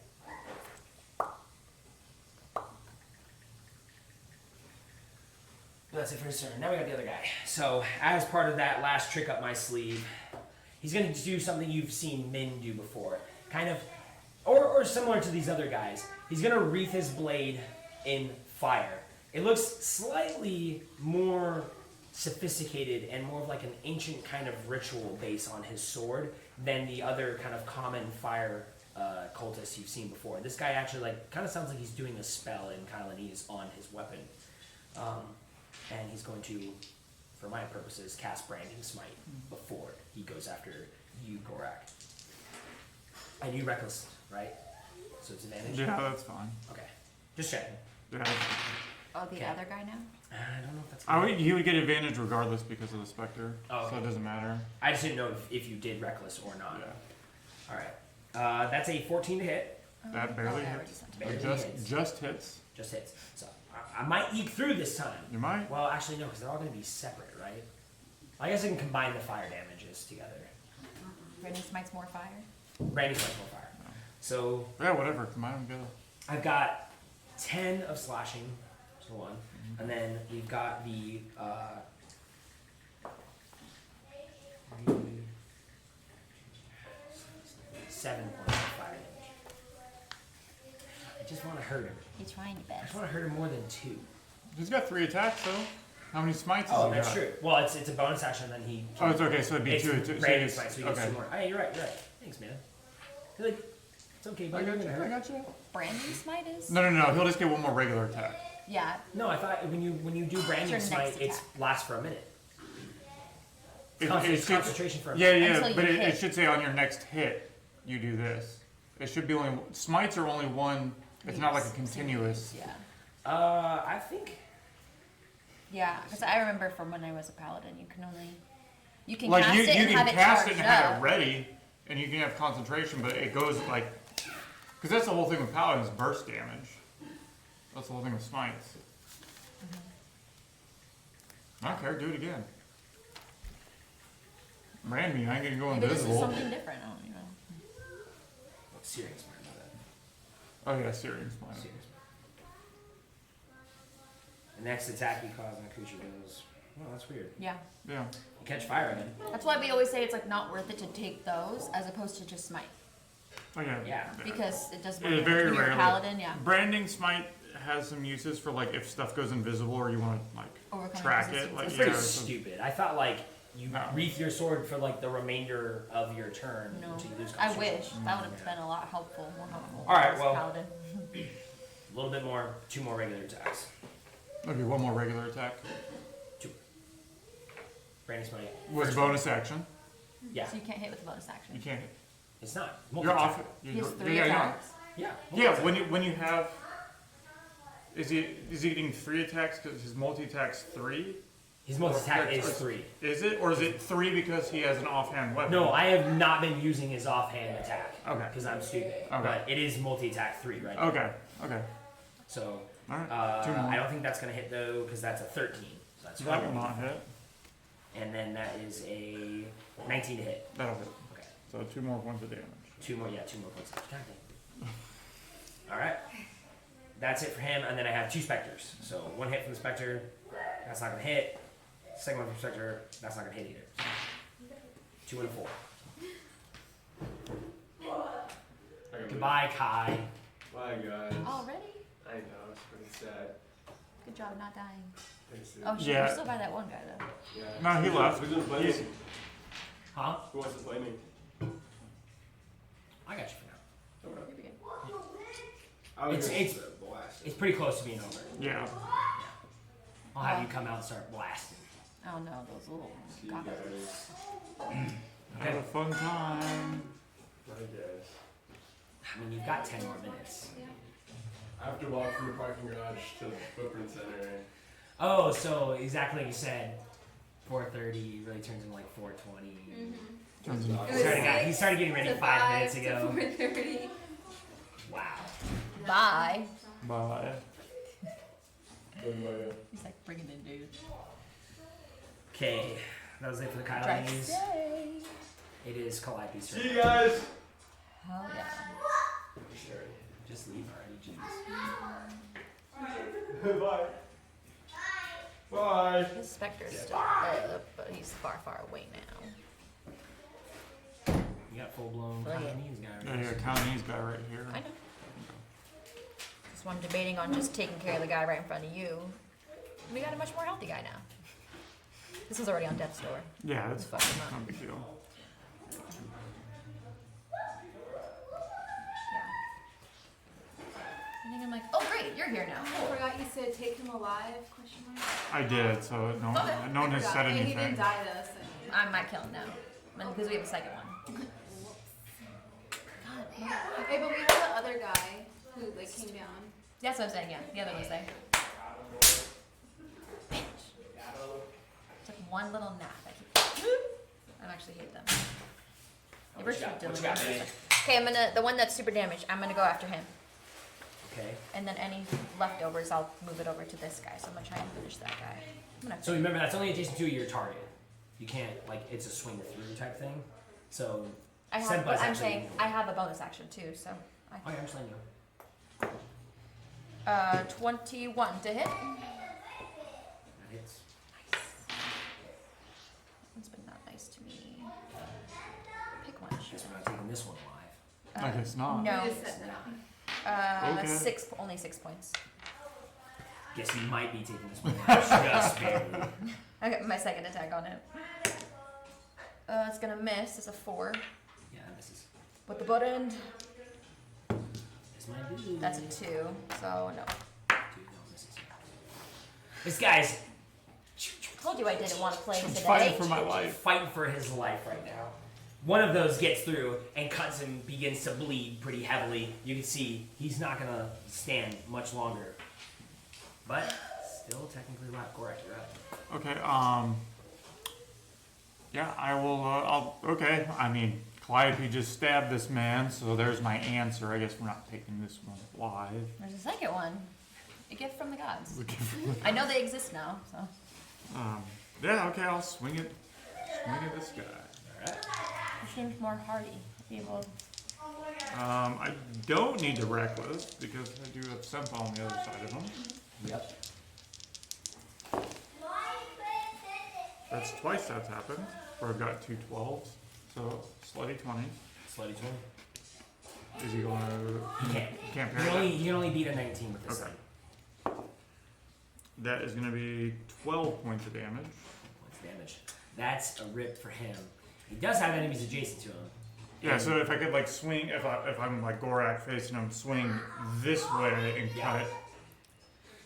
That's it for his turn. Now we got the other guy. So, as part of that last trick up my sleeve, he's going to do something you've seen Min do before. Kind of, or similar to these other guys. He's going to wreath his blade in fire. It looks slightly more sophisticated and more of like an ancient kind of ritual base on his sword than the other kind of common fire cultists you've seen before. This guy actually like kind of sounds like he's doing a spell in Kylanese on his weapon. And he's going to, for my purposes, cast Branding Smite before he goes after you, Gorak. And you reckless, right? So it's advantage? Yeah, that's fine. Okay. Just checking. Yeah. Oh, the Okay. other guy now? I don't know if that's He would get advantage regardless because of the specter. Oh, So okay. it doesn't matter. I just didn't know if you did reckless or not. Yeah. Alright. That's a 14 to hit. That barely yeah, hits. Barely Just hits. just hits. Just hits. So I might eke through this time. You might. Well, actually, no, because they're all going to be separate, right? I guess I can combine the fire damages together. Branding Smite's more fire. Branding Smite's more fire. So Yeah, whatever. Combine them together. I've got 10 of slashing, so one. And then we've got the 7 points of fire damage. I just want to hurt him. You're trying your I best. just want to hurt him more than 2. He's got 3 attacks though. How many smites has Oh, he that's got? true. Well, it's a bonus action, then he. Oh, it's okay. So it'd be It's two. So he Branding gets, Smite, so he gets okay. 2 more. Hey, you're right, you're right. Thanks, man. You're like, it's okay, buddy. You're gonna hurt. got you. Branding smite is? No, he'll just get one more regular attack. Yeah. No, I thought when you do branding your smite, next it attack. lasts for a minute. It It's should- concentration for a Yeah, minute. Until but you it hit. should say on your next hit, you do this. It should be only, smites are only one, it's not like a continuous. Yeah. I think. Yeah, because I remember from when I was a paladin, you can Like cast you it and can have it cast it charged and have up. it ready, and you can have concentration, but it goes like, because that's the whole thing with paladins, burst damage. That's the whole thing with smites. I don't care, do it again. Brand me, I ain't gonna go Maybe this is invisible. something different. I don't know. Searing smite, not that. Oh yeah, Syrian smite. Searing smite. The next attack you cause on a creature goes. Oh, that's weird. Yeah. Yeah. You catch fire again. That's why we always say it's like not worth it to take those as opposed to just smite. Oh yeah. Yeah. Because it does It work is very when you're a rarely. paladin, yeah. Branding smite has some uses for like if stuff goes invisible or you want to like Overcome track it. resistance. Like It's yeah, pretty so- stupid. I thought like you No. wreath your sword for like the remainder of your turn No. until you lose I concentration. wish. That would have been a lot helpful, more helpful. All right, as a well- paladin. A little bit more, 2 more regular attacks. Okay, one more regular attack. 2. Branding smite. Was First bonus action. Yeah, So you can't hit with a bonus You action. can't. it's not. You're off. Multi-attack. He has You're, 3 yeah, attacks. Yeah. Yeah, multi-attack. when you have, is he getting 3 attacks because his multi attack's 3? His multi-attack Or- is 3. Is it, or is it 3 because he has an offhand weapon? No, I have not been using his offhand attack. Okay. Because I'm stupid. Okay. But it is multi-attack 3 right now. Okay. Okay. So, All right. 2 more. I don't think that's going to hit though, because that's a 13. So that's That will fine. not hit. And then that is a 19 to hit. That'll hit. Okay. So 2 more points of damage. 2 more points. God dang. Alright. That's it for him, and then I have 2 specters. So 1 hit from the specter, that's not going to hit. Second one from the specter, that's not going to hit either. 2 and a 4. Goodbye, Kai. Bye, guys. Already? I know, it's pretty sad. Good job not dying. Pretty sad. Oh shit, Yeah. we're still by that one guy though. Yeah. No, he left. Who's gonna play He's- me? Huh? Who wants to play me? I got you for now. You're good. I was It's- gonna blast it. It's pretty close to being over. Yeah. I'll have you come out and start blasting. Oh no, those little See you cockroaches. guys. Have a fun time. I guess. I mean, you've got 10 more minutes. I have to walk from the parking garage to the footprint center. Oh, so exactly like you said, 4:30 really turns into like 4:20. Turns into It was He started getting ready 5 minutes to ago. 4:30. Wow. Bye. Bye. He's like bringing in dude. Okay, that was it for the Kyle Drive news. safe. It is Calliope's See turn. you guys. Hell yeah. Just leave already, jeez. Bye. Bye. His specter's still up, but he's far, far away now. You got full blown Oh, yeah. Chinese guy Yeah, right yeah, Chinese guy right here. I know. That's why I'm debating on just taking care of the guy right in front of you. We got a much more healthy guy now. This was already on death's door. Yeah, that's Fuck him up. no big deal. Yeah. And then I'm like, oh great, you're here now. I forgot you said take him alive? Question mark. I did, so no one has Forgot. said And he anything. didn't die to us. I might kill him now. Because we have a second one. God, no. Hey, but we have the other guy who like came down. That's what I'm saying, yeah. The other one's there. Bitch. Took one little nap. I actually hate them. They were What you got? doing What you got, it. baby? Okay, the one that's super damaged, I'm gonna go after him. Okay. And then any leftovers, I'll move it over to this guy. So I'm gonna try and finish that guy. I'm gonna So remember, that's only adjacent to your target. You can't, like, it's a swing through type thing. So, I have, Senpai's but I'm actually- saying I have a bonus action too, so. oh yeah, I'm just letting you know. 21 to hit. That hits. It's been not nice to me. Pick one. Guess we're not taking this one live. I guess not. No. You just said that. Okay. Only 6 points. Guess we might be taking this one live. Just barely. Okay, my second attack on him. It's gonna miss. It's a 4. Yeah, that misses. But the butt end, This might do. that's a 2, so no. This guy's Told you I didn't want to play I'm today. fighting for my life. fighting for his life right now. One of those gets through and cuts him, begins to bleed pretty heavily. You can see he's not gonna stand much longer. But still technically alive. Correct, you're up. Okay, yeah, I will, okay, I mean, Calliope just stabbed this man, so there's my answer. I guess we're not taking this one live. There's a second one. A gift from the gods. I know they exist now, so. Yeah, okay, I'll swing at this guy. Alright. He seems more hardy. Be able. I don't need the reckless because I do have Senpa on the other side of him. Yep. That's twice that's happened, where I've got 2 12s, so slutty 20. Slutty 20. Is he going to? He can't. Can't You parry can only, that. you can only beat a 19 with this Okay. thing. That is going to be 12 points of damage. What's damage? That's a rip for him. He does have enemies adjacent to him. Yeah, so if I could like swing, if I'm like Gorak facing him, swing this way and cut it.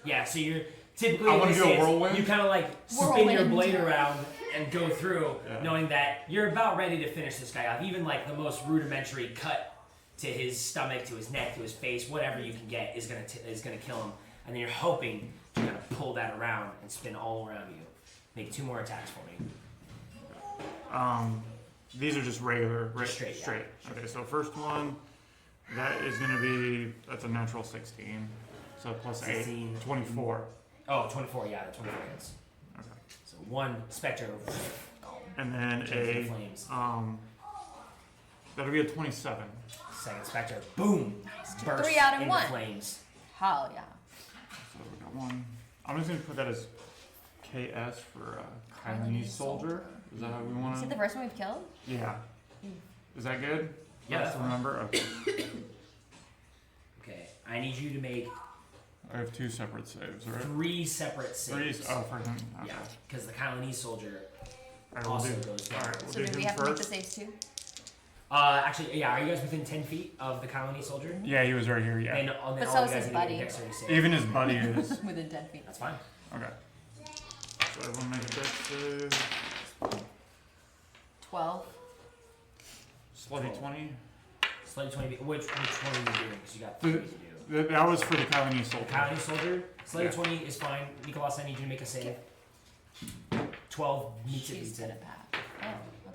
Yeah, so you're typically I in wanna this do a stance, whirlwind. you kind of like spin your Whirlwind. blade around and go through, Yeah. knowing that you're about ready to finish this guy off. Even like the most rudimentary cut to his stomach, to his neck, to his face, whatever you can get is gonna kill him. And then you're hoping to kind of pull that around and spin all around you. Make 2 more attacks for me. These are just regular, Straight, yeah. Okay, so first one, that is going to be, that's a natural 16. So plus 8, 16. 24. Oh, 24, yeah, the 24 hits. Okay. So 1 specter And then turns into flames. that'll be a 27. Second specter, boom, bursts 3 out of into 1. flames. Hell yeah. So we got one. I'm just going to put that as KS for Kylene Soldier. Is that how we want Is to? it the first one we've killed? Yeah. Is that good? Yeah, that's fine. Remember? Okay. Okay, I need you to make I have 2 separate saves, right? 3 separate 3. saves. Oh, for him. Okay. Yeah, because the Kylene soldier Alright, we'll also do. goes down. Alright, we'll So do do we him have to make the first. saves too? Actually, yeah, are you guys within 10 feet of the Kylene soldier? Yeah, he was right here. Yeah. And, then But all so you is guys his need to buddy. make a dexterity save. Even his buddy is. Within 10 feet. That's fine. Okay. So everyone make a dex save. 12. Slutty 20. Slutty 20. Which one are you doing? Because you got The- 3 to do. That was for the Kylene Soldier. Kylene soldier. Slutty Yeah. 20 is fine. Nicholas, I need you to make a save. 12 meets it. She's Beats good it. at that. Oh,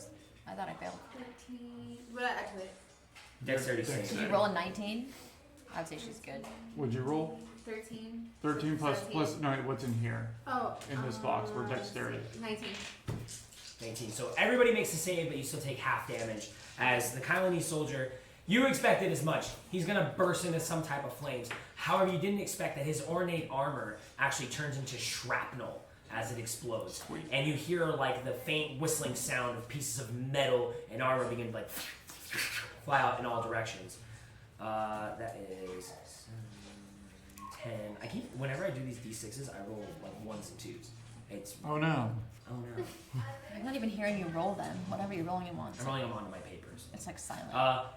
I thought I failed. 13. What did I activate? Dexterity Dex save. Did you roll a 19? I'd say she's good. Would you roll? 13. 13 plus 17. no, what's in here? Oh. In this box, we're dexterity. 19. 19. So everybody makes a save, but you still take half damage. As the Kylene soldier, you expected as much. He's gonna burst into some type of flames. However, you didn't expect that his ornate armor actually turns into shrapnel as it explodes. Sweet. And you hear like the faint whistling sound of pieces of metal and armor begin to like fly out in all directions. That is 10. I keep whenever I do these d6s, I roll like 1s and 2s. It's Oh no. oh no. I'm not even hearing you roll them. Whatever you're rolling them on. I'm rolling them onto my papers. It's like silent.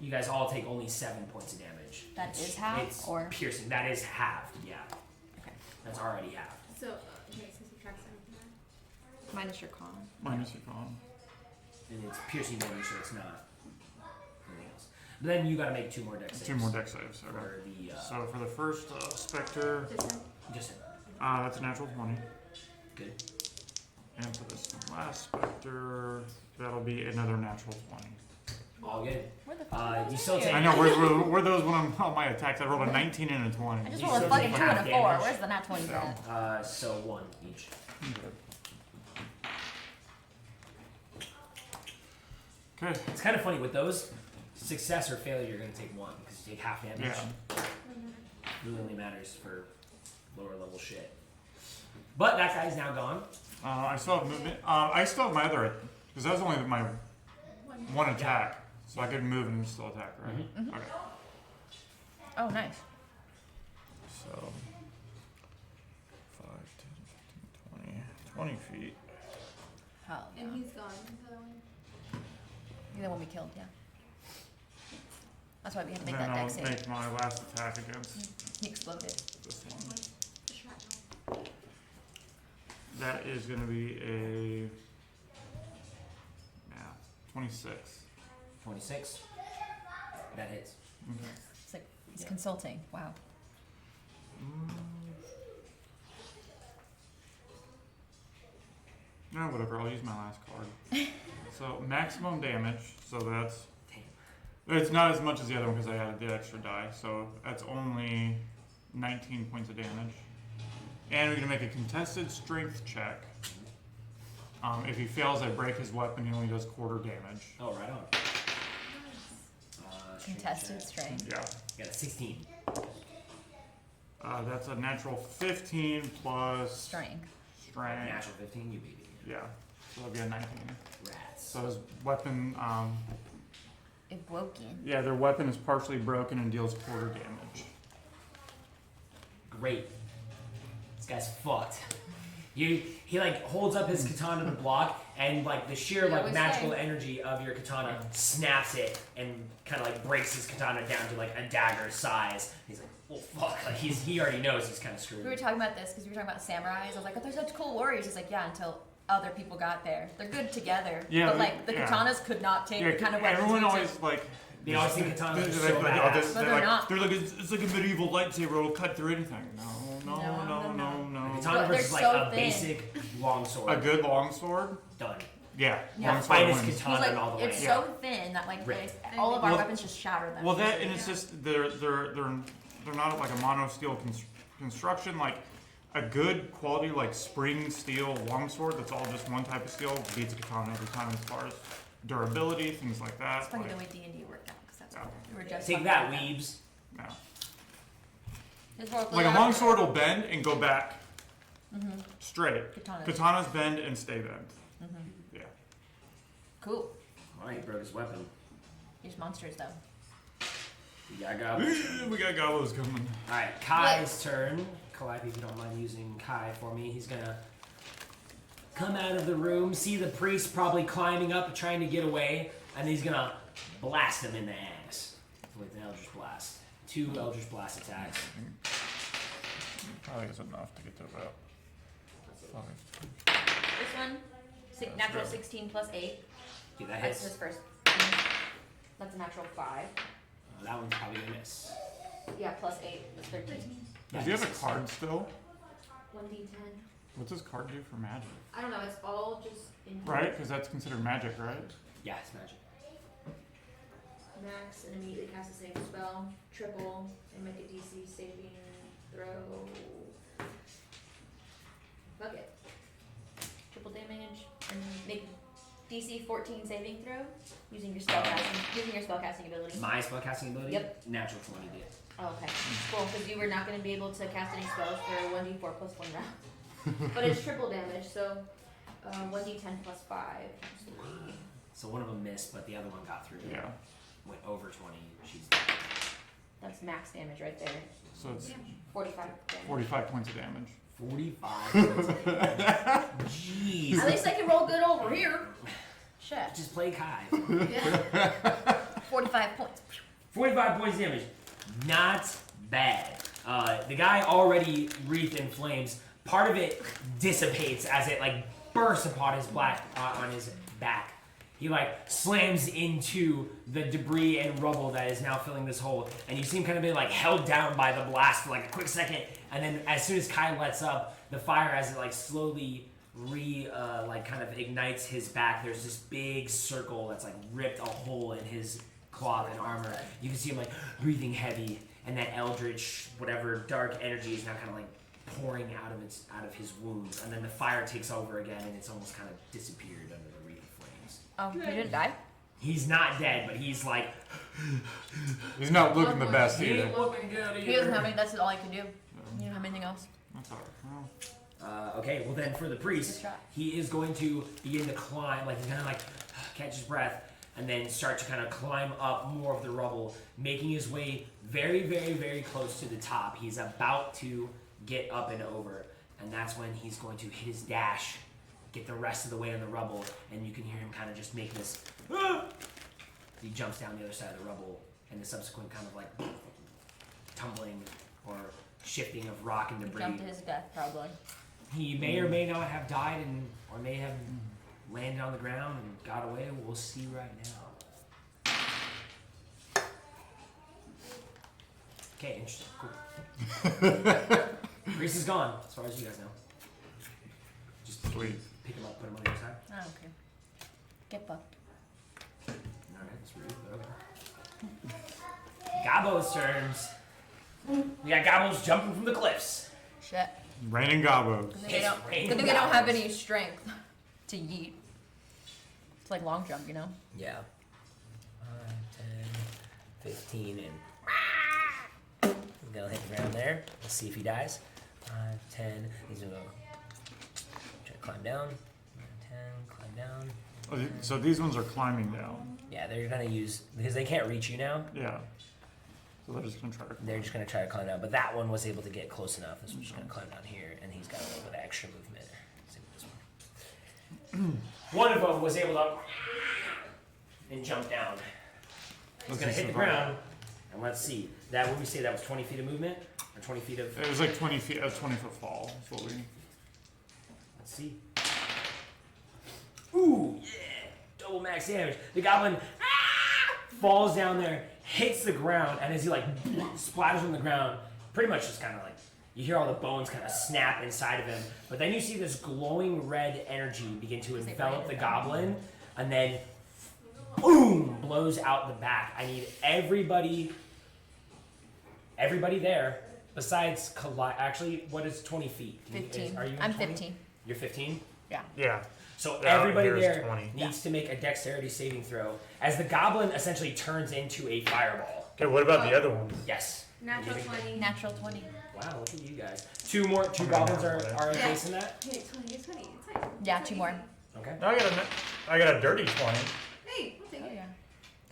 You guys all take only 7 points of damage. That is half, It's or? piercing. That is halved. Yeah. Okay. That's already halved. So, okay, so subtract 7 from that. Minus your con. Minus your con. And it's piercing damage, so it's not anything else. But then you got to make 2 more dex saves. 2 more dex saves. Okay. For the So for the first Spectre, Just one. just that's a natural 20. good. And for this last Spectre, that'll be another natural 20. All good. Where the fuck You still take. I know, where those when I'm on my attacks? I rolled a 19 and a 20. I just You rolled a still fucking take 2 and a half 4. damage. Where's the nat 20 at? So 1 each. Okay. It's kind of funny with those. Success or failure, you're gonna take 1 because you take half damage. Yeah. Really only matters for lower level shit. But that guy's now gone. I still have movement. I still have my other, because that was only my one attack. So I could move and still attack, right? Mhm. Okay. Oh, nice. So 5, 10, 15, 20 feet. Hell yeah. And he's gone. So, You're the one we killed, yeah. That's why we had to And make then that I'll deck save. make my last attack against He exploded. this one. That is going to be a 26. 26. That hits. Okay. It's like he's Yeah. consulting. Wow. No, whatever. I'll use my last card. So maximum damage. So that's it's not as much as the other one because I added the extra die. So that's only 19 points of damage. And we're gonna make a contested strength check. If he fails, I break his weapon. He only does quarter damage. Oh, right on. Strength Contested check. strength. Yeah. Got a 16. That's a natural 15 plus Strength. strength. Natural 15, you beat it. Yeah. So that'll be a 19. Rats. So his weapon, It broken. yeah, their weapon is partially broken and deals quarter damage. Great. This guy's fucked. He like holds up his katana to block, and like the sheer You like always magical say. energy of your katana snaps it and kind of like breaks his katana down to like a dagger size. He's like, oh fuck! Like he already knows he's kind of screwed. We were talking about this because we were talking about samurais. I was like, oh, they're such cool warriors. He's like, yeah, until other people got there. They're good together. Yeah, but like the yeah. katanas could not take the kind of weapons. everyone we always took. like. They always think katanas are they're so like, badass. But they're not. They're like it's like a medieval lightsaber. It'll cut through anything. No, The katana But versus they're like so a thin. basic longsword. A good longsword. Done. Yeah. Yeah. Longsword Finest wins. katana He's in all like, the way. it's Yeah. so thin that like Ripped. all of our Well- weapons just shatter them. Well, that and it's just they're not like a mono steel construction. Like a good quality like spring steel longsword that's all just one type of steel beats a katana every time as far as durability, things like that. It's funny like, the way D&D worked out because that's Yeah. what we were just Take talking that, about. weebs. no. Historically Like a accurate. longsword will bend and go back straight. Katanas. Katanas bend and stay bent. Yeah. Cool. Alright, he broke his weapon. These monsters though. You got go. We got gobos coming. Alright, Kai's turn. Calliope, if you don't mind using Kai for me, he's gonna come out of the room, see the priest probably climbing up, trying to get away, and he's gonna blast him in the ass with an Eldritch Blast. 2 Eldritch Blast attacks. Probably is enough to get to about. This one, That's natural good. 16 plus 8. Okay, that That's hits. his first. That's a natural 5. That one's probably gonna miss. Yeah, plus 8 is 13. Does he have a card still? 1d10. What's his card do for magic? I don't know, it's all just in Right? Because that's considered magic, right? Yeah, it's magic. max and immediately cast the same spell. Triple and make a DC saving throw. Fuck it. Triple damage and make DC 14 saving throw using your spellcasting ability. My spellcasting ability? Yep. Natural 20 did. Oh, okay. Cool, because you were not going to be able to cast any spells for 1d4 plus 1 round. But it's triple damage, so 1d10 plus 5. So one of them missed, but the other one got through. Yeah. Went over 20. She's That's max damage right there. So it's 45 damage. 45 points of damage. 45. Jeez. At least I can roll good over here. Shit. Just play Kai. 45 points. 45 points damage. Not bad. The guy already wreathed in flames. Part of it dissipates as it like bursts upon his on his back. He like slams into the debris and rubble that is now filling this hole, and you see him kind of being like held down by the blast for like a quick second, and then as soon as Kai lets up, the fire as it like slowly like kind of ignites his back. There's this big circle that's like ripped a hole in his cloth and armor. You can see him like breathing heavy, and that eldritch, whatever dark energy is now kind of like pouring out of his wounds, and then the fire takes over again, and it's almost kind of disappeared under the wreath of flames. Oh, you didn't die? He's not dead, but he's like He's not looking the best he either. ain't looking good He doesn't either. have any, that's all I can do. You don't have anything else? That's alright. Well, Okay, well then for the priest, Good shot. he is going to begin to climb, like he's gonna like catch his breath, and then start to kind of climb up more of the rubble, making his way very, very, very close to the top. He's about to get up and over, and that's when he's going to hit his dash, get the rest of the way in the rubble, and you can hear him kind of just make this. He jumps down the other side of the rubble and the subsequent kind of like tumbling or shifting of rock and debris. Jumped to his death, probably. He may or may not have died, or may have landed on the ground and got away. We'll see right now. Okay, interesting. Cool. Reese is gone, as far as you guys know. Just Sweet. pick him up, put him on the other side. I don't care. Get fucked. Alright, that's rude, but okay. Gabbo's turns. We got Gabbos jumping from the cliffs. Shit. Raining gobos. Good thing they don't, raining good thing they don't have goblins. any strength to yeet. It's like long jump, you know? Yeah. 5, 10, 15, and he's gonna hit the ground there. Let's see if he dies. 5, 10. He's gonna go try to climb down. 9, 10, climb down. Oh, so these ones are climbing down. Yeah, they're gonna use because they can't reach you now. Yeah. So they're just gonna try to. They're just gonna try to climb down, but that one was able to get close enough. This one's just gonna climb down here, and he's got a little bit of extra movement. Same with this one. One of them was able to and jump down. He's gonna hit the ground, and let's see. That would we say that was 20 feet of movement, or 20 feet of? It was like 20 feet, a 20-foot fall. Is what we. Let's see. Ooh, yeah, double max damage. The goblin falls down there, hits the ground, and as he like splatters on the ground, pretty much just kind of like you hear all the bones kind of snap inside of him. But then you see this glowing red energy begin to envelop the goblin, and then boom, blows out the back. I need everybody there besides actually, what is 20 feet? 15. Are you? I'm 20? 15. You're 15. Yeah. So Yeah, everybody here's there 20. needs to make a dexterity saving throw as the goblin essentially turns into a fireball. Okay. What about the other ones? Yes. Natural 20. Natural 20. Wow, look at you guys. Two goblins are facing that. Hey, 20, it's 20, it's fine. Yeah, 2 more. Okay. No, I got a dirty 20. Hey, we'll take Oh, it. yeah.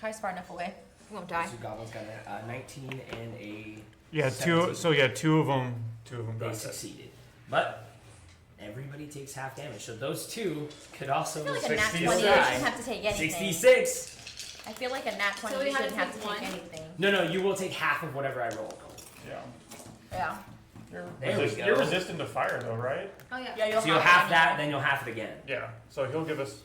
Kai's far enough away. He won't die. Two goblins got a 19 and a Yeah, 17. two. So yeah, two of them They got it. succeeded, but everybody takes half damage. So those two could also I feel like a nat 66. 20, you shouldn't have to take anything. 66. I feel like a nat 20, So we you have to shouldn't have to take take one? anything. No, you will take half of whatever I roll. Yeah. Yeah. There we go. You're resistant to fire though, right? Oh, yeah. Yeah, So you'll half that, then you'll half it again. Yeah. So he'll give us,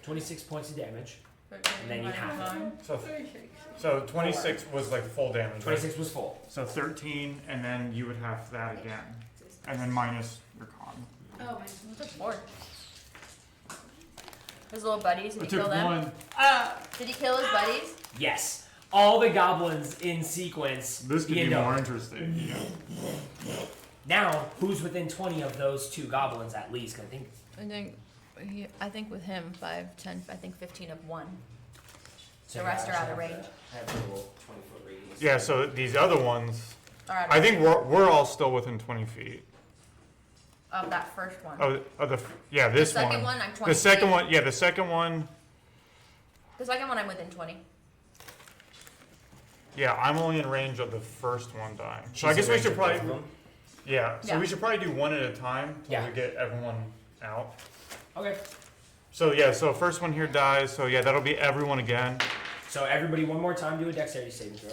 26 points of damage, and then you half it. So 26 was like full damage. Right? 26 was full. So 13, and then you would have that again, and then minus your con. Oh, my. Took 4. His little buddies, did It he kill took them? one. Did he kill his buddies? Yes. All the goblins in sequence. This could be begin to- more interesting. Yeah. Now, who's within 20 of those two goblins at least? 'Cause I think with him, 5, 10, I think 15 of one. So The you rest are out of actually range. have a little 20-foot radius. Yeah. So these other ones, Or out of I think we're all still within 20 feet. of that first one. Yeah, this the second one. one, I'm 20. The second one, yeah, the second one. The second one, I'm within 20. Yeah, I'm only in range of the first one dying. So I She's guess in we range should of both probably. of them? Yeah. So Yeah. we should probably do one at a time till Yeah. we get everyone out. Okay. So yeah, so first one here dies. So yeah, that'll be everyone again. So everybody, one more time, do a dexterity saving throw.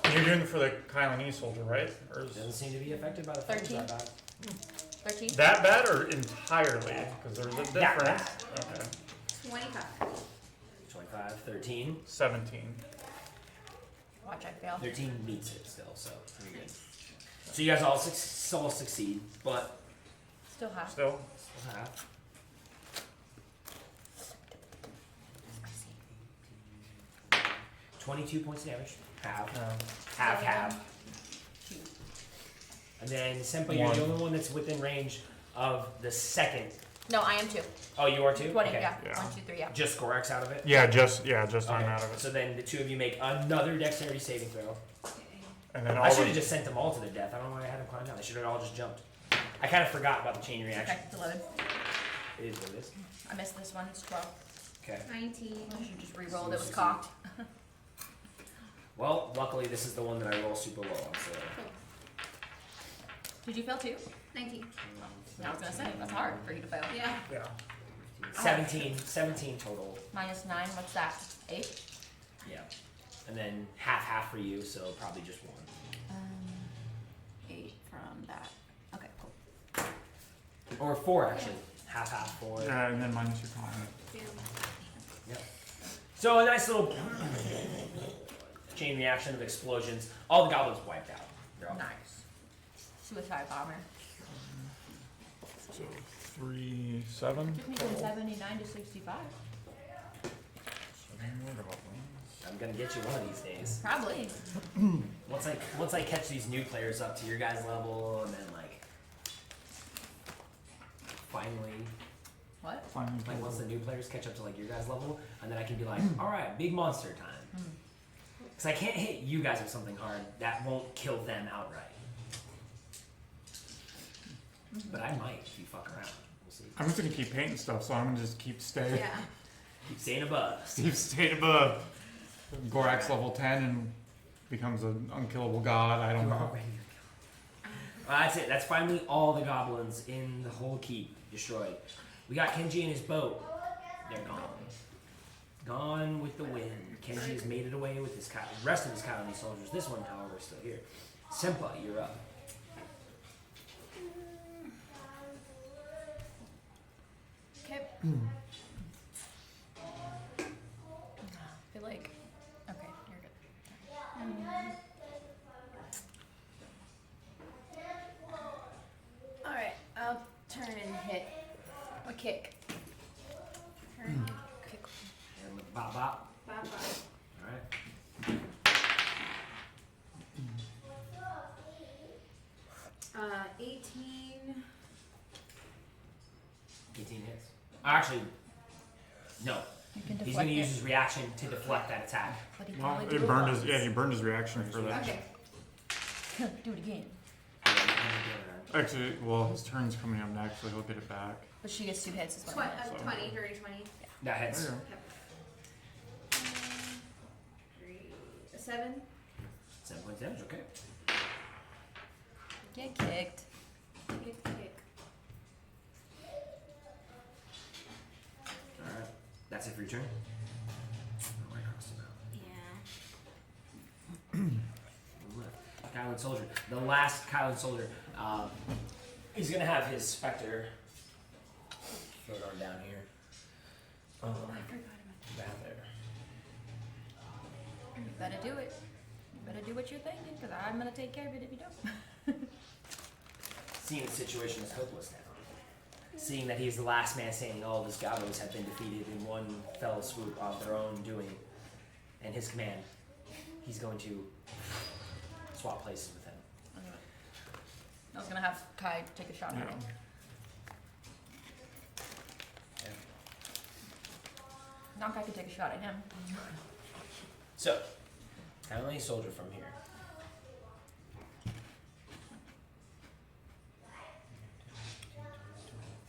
And you're doing it for the Kylene soldier, right? Or is Doesn't seem to be affected by the fact 13. that bad. 13? that bad or entirely? Because there's a That difference. Okay. 25. 25, 13. 17. Watch, I fail. 13 meets it still, so pretty good. So you guys all succeed, but Still half. Still. still half. 22 points of damage. Half. And then Senpai, you're the only one that's within range of the second. No, I am 2. Oh, you are too? 20, Okay. yeah. Yeah. 1, 2, 3, yeah. Just Gorax out of it? Yeah, just I'm Okay. out of it. So then the two of you make another dexterity saving throw. And then I all should have the just sent them all to their death. I don't know why I had them climb down. They should have all just jumped. I kind of forgot about the chain reaction. Okay, it's 11. It is what it is. I missed this one. It's 12. Okay. 19. I should just re-rolled. It was cocked. Well, luckily this is the one that I roll super low on. So Did you fail too? 19. I was gonna say, that's hard for you to fail. Yeah. Yeah. 17 total. Minus 9, what's that? 8? Yeah. And then half for you, so probably just 1. 8 from that. Okay, cool. Or 4 actually. Half 4. Yeah, and then minus your con. Yep. So a nice little chain reaction of explosions. All the goblins wiped out. They're all Nice. Suicide bomber. So 3, 7. Took me from 79 to 65. I'm gonna get you one of these days. Probably. Once I catch these new players up to your guys' level, and then like finally, What? Finally, like once the new players catch up to like your guys' level, and then I can be like, all right, big monster time. Because I can't hit you guys with something hard that won't kill them outright. But I might if you fuck around. We'll see. I'm just gonna keep painting stuff, so I'm gonna just keep staying. Yeah. Keep staying above. Steve stayed above. Gorax level 10 and becomes an unkillable god. I don't You're know. already that's it. That's finally all the goblins in the whole keep destroyed. We got Kenji and his boat. They're gone. Gone with the wind. Kenji has made it away with his rest of his colony soldiers. This one, however, is still here. Senpai, you're up. Okay. I feel like. Okay, you're good. Alright, I'll turn and hit a kick. Turn, kick. And with bop bop. Bop, bop. Alright. 18. 18 hits. Actually, no. You can He's deflect going to it. use his reaction to deflect that attack. But he can Well, only do it it burned once. his, yeah, he burned his reaction for that. Okay. Do it again. Actually, well, his turn's coming up next, so he'll get it back. But she gets 2 hits is what I meant. So- 20, dirty 20. That hits. There you go. 7. 7 points damage, okay. Get kicked. Kick, kick. Alright. That's it for your turn. Oh, I crossed him out. Yeah. Kylan Soldier. The last Kylan Soldier. He's gonna have his Spectre thrown on down here. I forgot about Down there. that. You better do it. You better do what you're thinking, because I'm going to take care of it if you don't. Seeing the situation as hopeless now. Seeing that he's the last man standing, all of his Gabos have been defeated in one fell swoop of their own doing. And his command, he's going to swap places with him. I was going to have Kai take a shot at Yeah. him. Now Kai could take a shot at him. So, Kylan Soldier from here.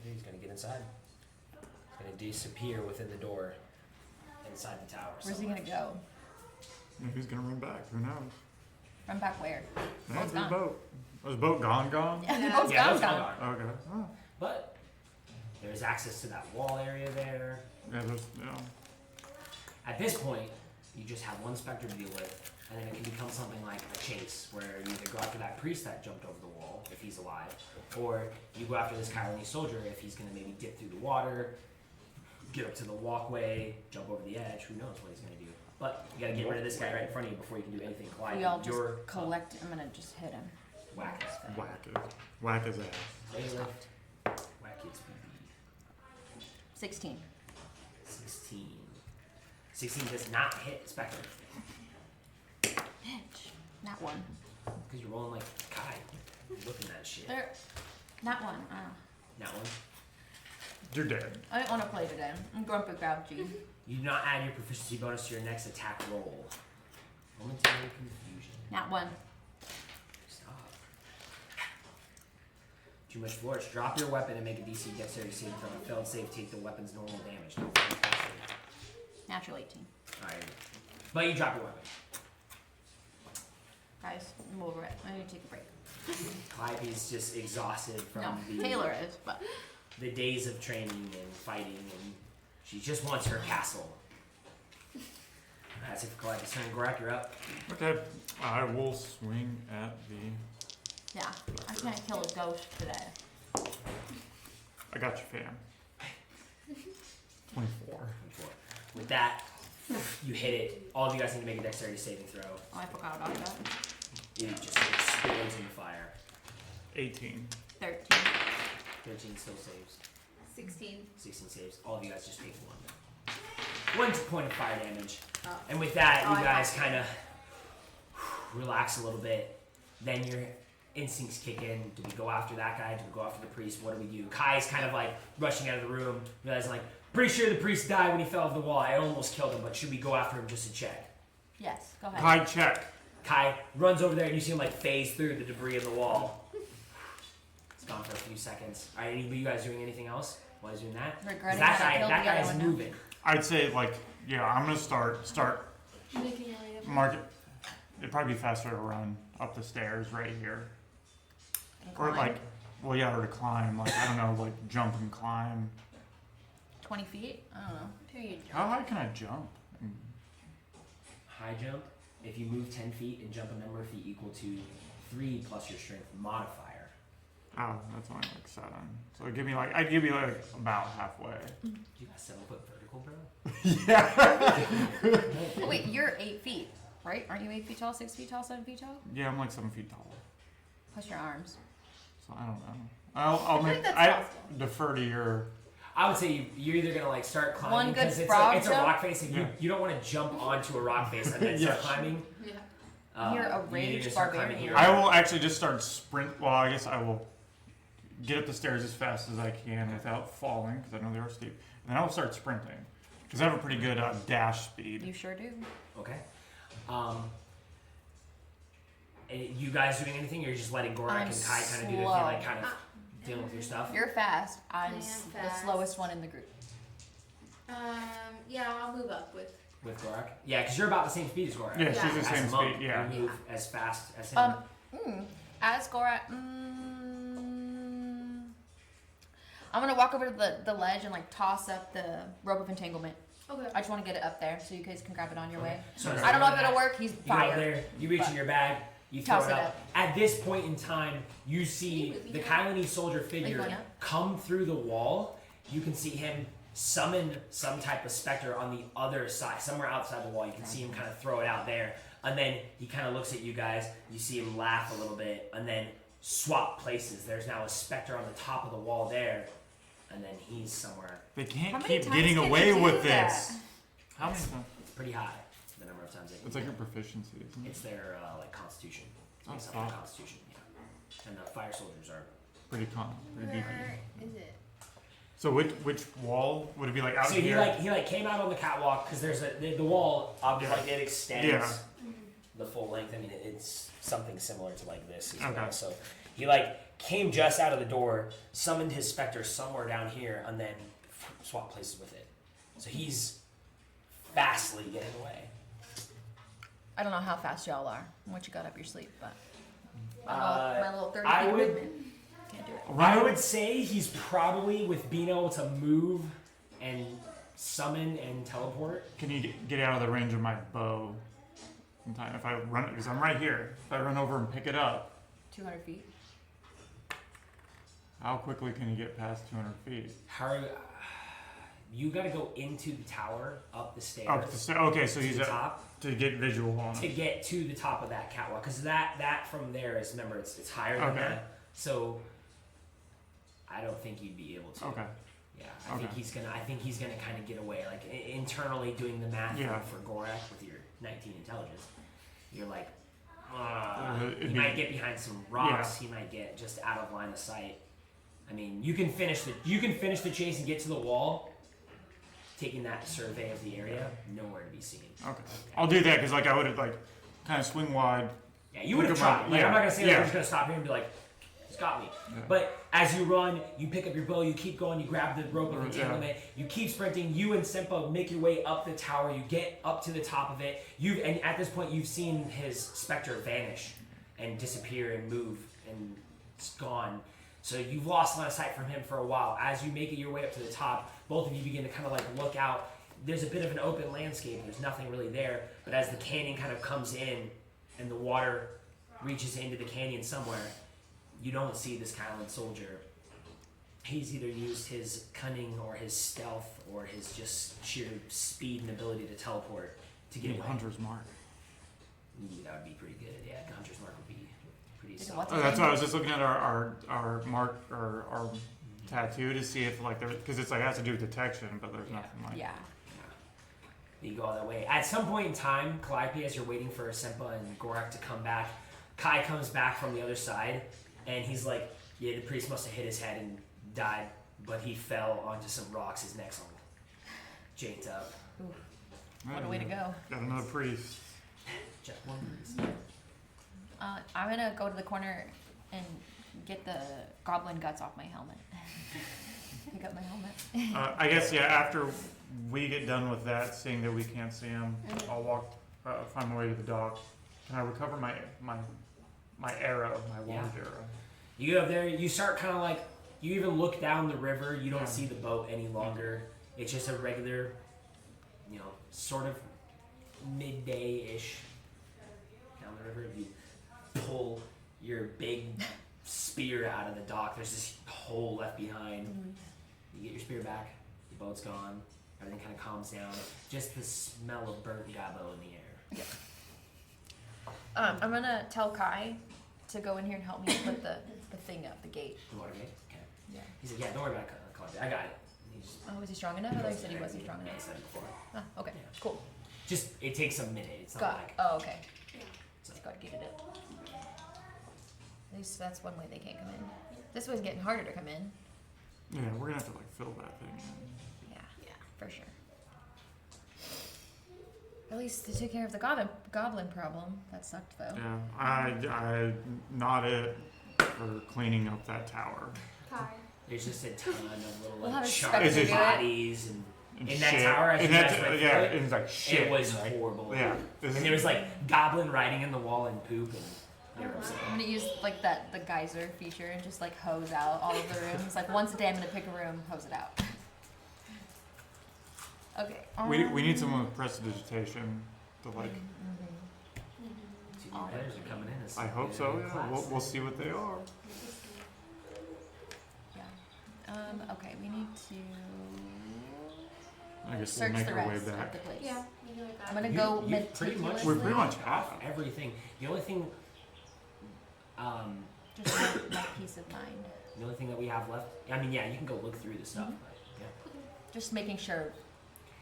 He's gonna get inside. He's gonna disappear within the door inside the tower. Where's he somewhere. going to go? Maybe he's gonna run back. Who knows? Run back where? Yeah, Boat's his gone. boat. Was the boat gone? Yeah, the Yeah. boat's Yeah, gone, those gone. gone. Okay. Oh, But there's access to that wall area there. yeah, there's, yeah. At this point, you just have one Spectre to deal with, and then it can become something like a chase, where you either go after that priest that jumped over the wall, if he's alive, or you go after this Kylan Soldier if he's gonna maybe dip through the water, get up to the walkway, jump over the edge, who knows what he's gonna do. But you gotta get rid of this guy right in front of you before you can do anything colliding. We all just Your collect. I'm going to just hit him. whack his face. Whack his ass. Lift. Whack his BB. 16. 16. 16 does not hit Spectre. Bitch. Not one. Because you're rolling like Kai. You're looking at shit. There. Not one. That one. You're dead. I didn't want to play today. I'm going for grouchy. You do not add your proficiency bonus to your next attack roll. Momentary confusion. Not one. Stop. Too much flourish. Drop your weapon and make a DC dexterity saving throw. A failed save, take the weapon's normal damage. Don't fail the save. Natural 18. Alright. But you drop your weapon. Guys, I'm over it. I need to take a break. Calliope's just exhausted from No, the Taylor is, but the days of training and fighting, and she just wants her castle. That's it for Calliope's turn. Gorak, you're up. Okay, I will swing at the. yeah, I can't kill a ghost today. I got you, fam. 24. With that, you hit it. All of you guys need to make a dexterity saving throw. Oh, I forgot about that. It just explodes in the fire. 18. 13. 13 still saves. 16. 16 saves. All of you guys just take one point of fire damage. Oh. And with that, Oh, you I guys thought- kind of relax a little bit. Then your instincts kick in. Do we go after that guy? Do we go after the priest? What do we do? Kai's kind of like rushing out of the room, realizing like, pretty sure the priest died when he fell off the wall. I almost killed him, but should we go after him just to check? Yes, go ahead. High check. Kai runs over there and you see him like phase through the debris in the wall. It's gone for a few seconds. Alright, anybody you guys doing anything else while he's doing that? 'Cause Regretting that that I guy, killed that the other guy's one now. moving. I'd say like, yeah, I'm gonna start Making your way up. mark it. It'd probably be faster to run up the stairs right here, or Climb. like, well, yeah, or to climb. Like I don't know, like jump and climb. 20 feet? I don't know. Period. How high can I jump? High jump, if you move 10 feet and jump a number of feet equal to 3 plus your strength modifier. Oh, that's only like 7. So it'd give me like, I'd give you like about halfway. You got 7 foot vertical, bro? Yeah. Wait, you're 8 feet, right? Aren't you 8 feet tall, 6 feet tall, 7 feet tall? Yeah, I'm like 7 feet tall. Plus your arms. So I don't know. I'll I make. think that's I possible. defer to your. I would say you're either gonna like start climbing One good because frog it's a jump? rock face and Yeah. you don't want to jump onto a rock face and then start Yeah. climbing. Yeah. You're a You either raged just start climbing barbarian. here. I will actually just start sprint. Well, I guess I will get up the stairs as fast as I can without falling because I know they are steep, and then I will start sprinting because I have a pretty good dash speed. You sure do. Okay. You guys doing anything? Or you're just letting Gorak I'm and Kai kind of do their thing, slow. like kind of dealing with your stuff? You're fast. I I'm am the fast. slowest one in the group. Yeah, I'll move up with. With Gorak? Yeah, because you're about the same speed as Gorak. Yeah, Yeah. she's the As same a monk, speed. Yeah. You move as fast as him. As Gorak, I'm gonna walk over to the ledge and like toss up the rope of entanglement. Okay. I just want to get it up there so you guys can grab it on your way. So Okay. I don't know if it'll work. He's You go up fire. there, you reach in but- your bag, you throw Toss it it up. up. At this point in time, you see the Kylani soldier figure going up? come through the wall. You can see him summon some type of specter on the other side, somewhere outside the wall. You can see him kind of throw it out there. And then he kind of looks at you guys. You see him laugh a little bit and then swap places. There's now a specter on the top of the wall there. And then he's somewhere. They How can't many keep times getting can away you do with that? this. How many times? It's pretty high, the number of times they It's like your proficiency, isn't it? It's their like constitution. It's Oh, based off their wow. constitution, yeah. And the fire soldiers are. Pretty deep. Where is it? So which wall would it be like out So here? he came out on the catwalk because there's the wall like it extends Yeah. the full length. I mean it's something similar to like this as Okay. well. So he like came just out of the door, summoned his specter somewhere down here, and then swapped places with it. So he's fastly getting away. I don't know how fast y'all are and what you got up your sleeve, but Uh, my little 30 I feet would- movement can't do it. I would say he's probably with being able to move and summon and teleport. Can you get out of the range of my bow? In time, if I run it, because I'm right here. If I run over and pick it up, 200 feet. how quickly can you get past 200 feet? How you got to go into the tower, up the stairs, Up the okay, so to he's the at, top to get visual on to it. get to the top of that catwalk. Because that from there is remember it's higher than Okay. that. So I don't think you'd be able to. Okay. Yeah, I think he's gonna kind of get away. Like internally doing the math Yeah. for Gorak with your 19 intelligence, you're like, it'd he be- might get behind some rocks. He might get just out of line of sight. I mean, you can finish the chase and get to the wall. Taking that survey of the area, nowhere to be seen. Okay. I'll do that because like I would like kind of swing wide. Yeah, you would have Look at my- tried. Like, I'm not gonna say that yeah. you're just gonna stop here and be like, "He's got me." Yeah. But as you run, you pick up your bow, you keep going, you grab the rope of Yeah. entanglement, you keep sprinting. You and Simpa make your way up the tower. You get up to the top of it. And at this point, you've seen his specter vanish and disappear and move and it's gone. So you've lost line of sight from him for a while. As you make it your way up to the top, both of you begin to kind of like look out. There's a bit of an open landscape. There's nothing really there. But as the canyon kind of comes in and the water reaches into the canyon somewhere, you don't see this Kylan soldier. He's either used his cunning or his stealth or his just sheer speed and ability to teleport to get away. Hunter's mark. Ooh, that would be pretty good. Yeah, Hunter's mark would be pretty Is it solid. what's Oh, his that's name? why I was just looking at our mark, our tattoo to see if like there, because it's like it has to do with detection, but there's Yeah. nothing like. Yeah. You go all that way. At some point in time, Calliope, as you're waiting for Sempa and Gorak to come back, Kai comes back from the other side, and he's like, yeah, the priest must have hit his head and died, but he fell onto some rocks. His neck's all janked up. What a way to go. Got another priest. Just one priest. I'm gonna go to the corner and get the goblin guts off my helmet. Pick up my helmet. I guess yeah. After we get done with that, seeing that we can't see him, I'll walk, find my way to the dock. Can I recover my arrow, my large arrow? You go up there, you start kind of like, you even look down the river, you don't Yeah. see the boat any longer. It's just a regular, sort of midday-ish down the river. You pull your big spear out of the dock, there's this hole left behind. You get your spear back, the boat's gone, everything kind of calms down. Just the smell of burnt gabo in the air. I'm gonna tell Kai to go in here and help me put the thing up, the gate. The water gate? Okay. Yeah. He said, yeah, don't worry about it, Calliope. I got it. And he just Oh, was he strong enough? I thought you said he wasn't strong Yeah, he enough. said it before. Oh, okay. Yeah. Cool. Just, it takes a minute. It's not Got. like, Oh, okay. Yeah. Just gotta get it up. At least that's one way they can't come in. This way's getting harder to come in. Yeah, we're gonna have to like fill that thing in. Yeah, for sure. At least they took care of the goblin problem. That sucked though. Yeah, I not it for cleaning up that tower. Kai. there's just a ton of little We'll like have a charred Is it- bodies and And in that shit. tower, as And you that's- guys went yeah, through and it's like shit. it was right? horrible. Yeah. And there was like goblin writing in the wall and poop and they were upset. I'm gonna use like the geyser feature and just like hose out all of the rooms. Like once a day, I'm gonna pick a room, hose it out. Okay. We need someone with prestidigitation to like. Two new players are coming in. It's I like hope a so. new Yeah, class. we'll see what they are. Yeah. Okay. We need to I guess search we'll make the our way rest of back. the place. Yeah, we do like that. I'm gonna You- go you pretty much meticulously. We pretty much have have. everything. The only thing, Just my peace of mind. the only thing that we have left. I mean, yeah, you can go look through the stuff. Mhm. But, yeah. Just making sure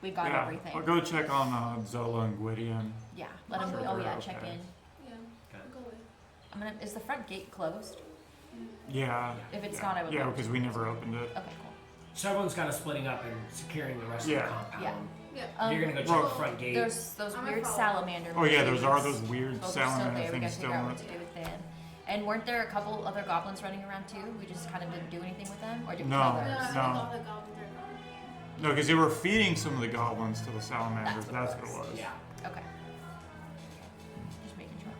we got Yeah, everything. I'll go check on Zola and Gwydion. Yeah. Let him. Sure Oh they're yeah. okay. Check in. Yeah, I'll go with. I'm gonna. Is the front gate closed? Yeah. If it's not, I would. Yeah, look. because we never opened it. Okay. Cool. So everyone's kind of splitting up and securing the rest Yeah. of the compound. Yeah. You're gonna go check Well, the front gate. There's those I'm gonna weird follow. salamander. Oh yeah, things. those are those weird Those are still salamander there. We things gotta still figure out in what it. to do with them. And weren't there a couple other goblins running around too? We just kind of didn't do anything with them, or did we No. kill No, I those? think No. all the goblins are gone. No, because they were feeding some of the goblins to the salamanders. That's That's what what it it was. Yeah. Okay. Just making sure.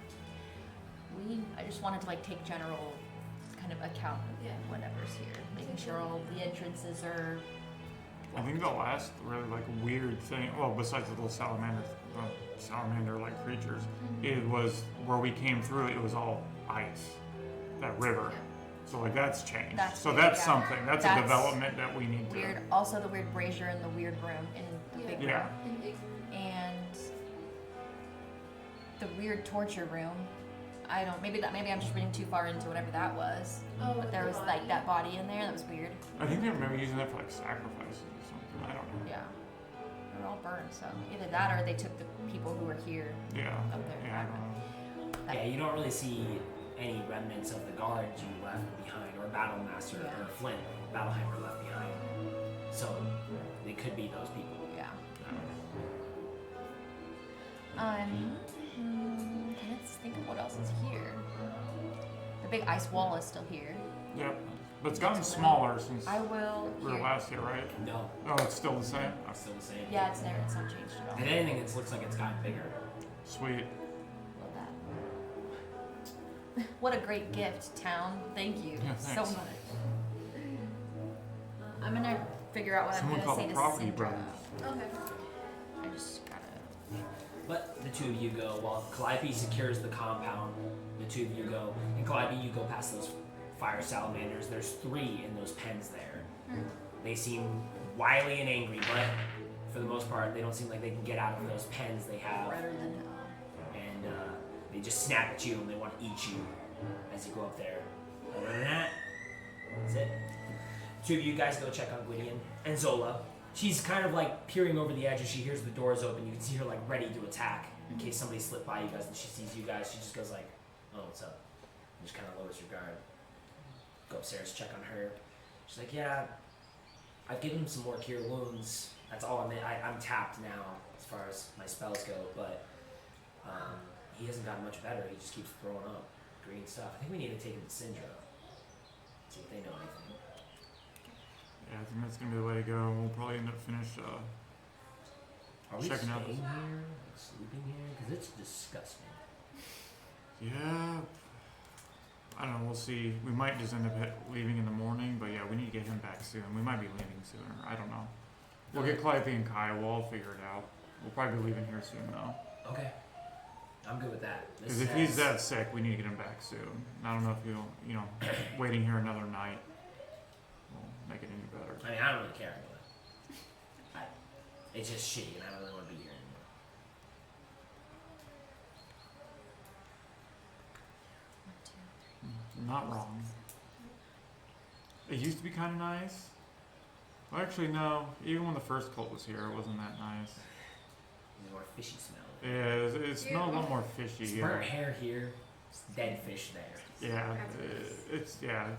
I just wanted to like take general kind of account of Yeah. whatever's here, making sure all the entrances are. I think the last really like weird thing, well, besides the little salamander like creatures, it was where we came through. It was all ice, that river. Yeah. So like that's changed. That's so weird, that's yeah. something. That's a That's development that we need to. Weird. Also, the weird brazier in the weird room in the Yeah. big Yeah. room, In big room. and the weird torture room. I don't. Maybe I'm just reading too far into whatever that was. Oh, But there the was body. like that body in there that was weird. I think they remember using that for like sacrifices or something. I don't know. Yeah. They were all burned, so either that or they took the people who were here Yeah. up there. Yeah. I don't know. Yeah, you don't really see any remnants of the guards you left behind, or Battle Master Yeah. or Flint, Battleheimer left behind. So they could be those people. Yeah. Yeah. Let's think of what else is here. The big ice wall is still here. Yep. But it's gotten smaller since I will. we were Here. last here, right? No, Oh, it's still the same. Oh, it's still the same. Yeah, it's there. It's not changed at all. If anything, it looks like it's gotten bigger. sweet. Love that. What a great gift, town. Thank you Yeah, so thanks. much. I'm gonna figure out what Someone I'm called gonna say the to Property Sindra. Brothers. Okay. I just gotta. But the two of you go while Calliope secures the compound. The two of you go, and Calliope, you go past those fire salamanders. There's 3 in those pens there. They seem wily and angry, but for the most part, they don't seem like they can get out of those pens they have. Redder than hell. And they just snap at you and they want to eat you as you go up there. Other than that, that's it. Two of you guys go check on Gwydion and Zola. She's kind of like peering over the edge as she hears the doors open. You can see her like ready to attack in case somebody slipped by you guys and she sees you guys. She just goes like, "Oh, what's up?" And just kind of lowers her guard. Go upstairs, check on her. She's like, "Yeah, I've given him some more cure wounds. That's all I'm tapped now as far as my spells go, but he hasn't gotten much better. He just keeps throwing up green stuff. I think we need to take him to Syndra. See if they know anything." Yeah, I think that's gonna be the way to go. We'll probably end up finish. Are we Checking out staying here? Like sleeping here? Because it's disgusting. Yeah. I don't know. We'll see. We might just end up leaving in the morning, but yeah, we need to get him back soon. We might be leaving sooner. I don't know. We'll get Calliope and Kai. We'll all figure it out. We'll probably be leaving here soon though. Okay. I'm good with that. Because if he's that sick, we need to get him back soon. I don't know if he'll, waiting here another night will make it any better. I mean, I don't really care, but it's just shitty, and I don't really want to be here anymore. Not wrong. It used to be kind of nice. Well, actually, no. Even when the first cult was here, it wasn't that nice. There's more fishy smell. Yeah, it smelled a little more fishy. It's Yeah. burnt hair here. It's dead fish there. Yeah, That's gross. it's kind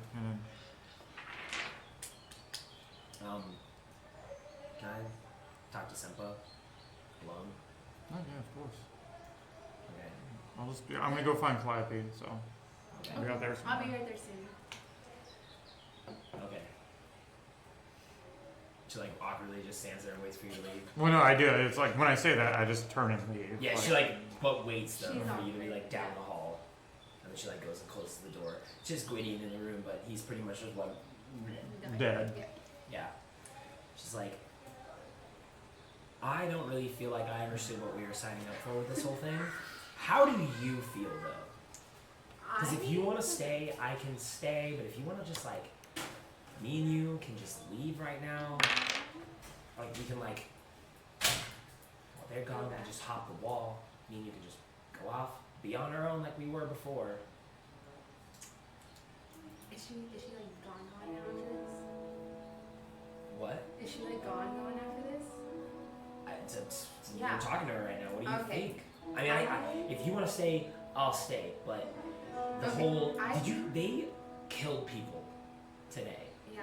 Can I talk to Sempa alone? Oh yeah, of course. Okay. I'm gonna go find Calliope. So Okay. I'll be out there. I'll be sometime. right there soon. Okay. She like awkwardly just stands there and waits for you to leave. Well, no, I do. It's like when I say that, I just turn and leave. Yeah, like, she like but waits though She's for you to be awkward, like down yeah. the hall, and then she like goes and closes the door. It's just Gwydion in the room, but he's pretty much just like Dead. Yeah. yeah. She's like, I don't really feel like I understood what we were signing up for with this whole thing. How do you feel though? Because if you want to stay, I can stay. But if you want to just like, me and you can just leave right now. Like we can like, while they're gone, we can just hop the wall. Me and you can just go off, be on our own like we were before. Is she like gone after this? What? Is she like gone after this? You're talking to her right now. What do you Okay. think? I mean, if you want to stay, I'll stay. But the Okay, whole they killed people today. Yeah.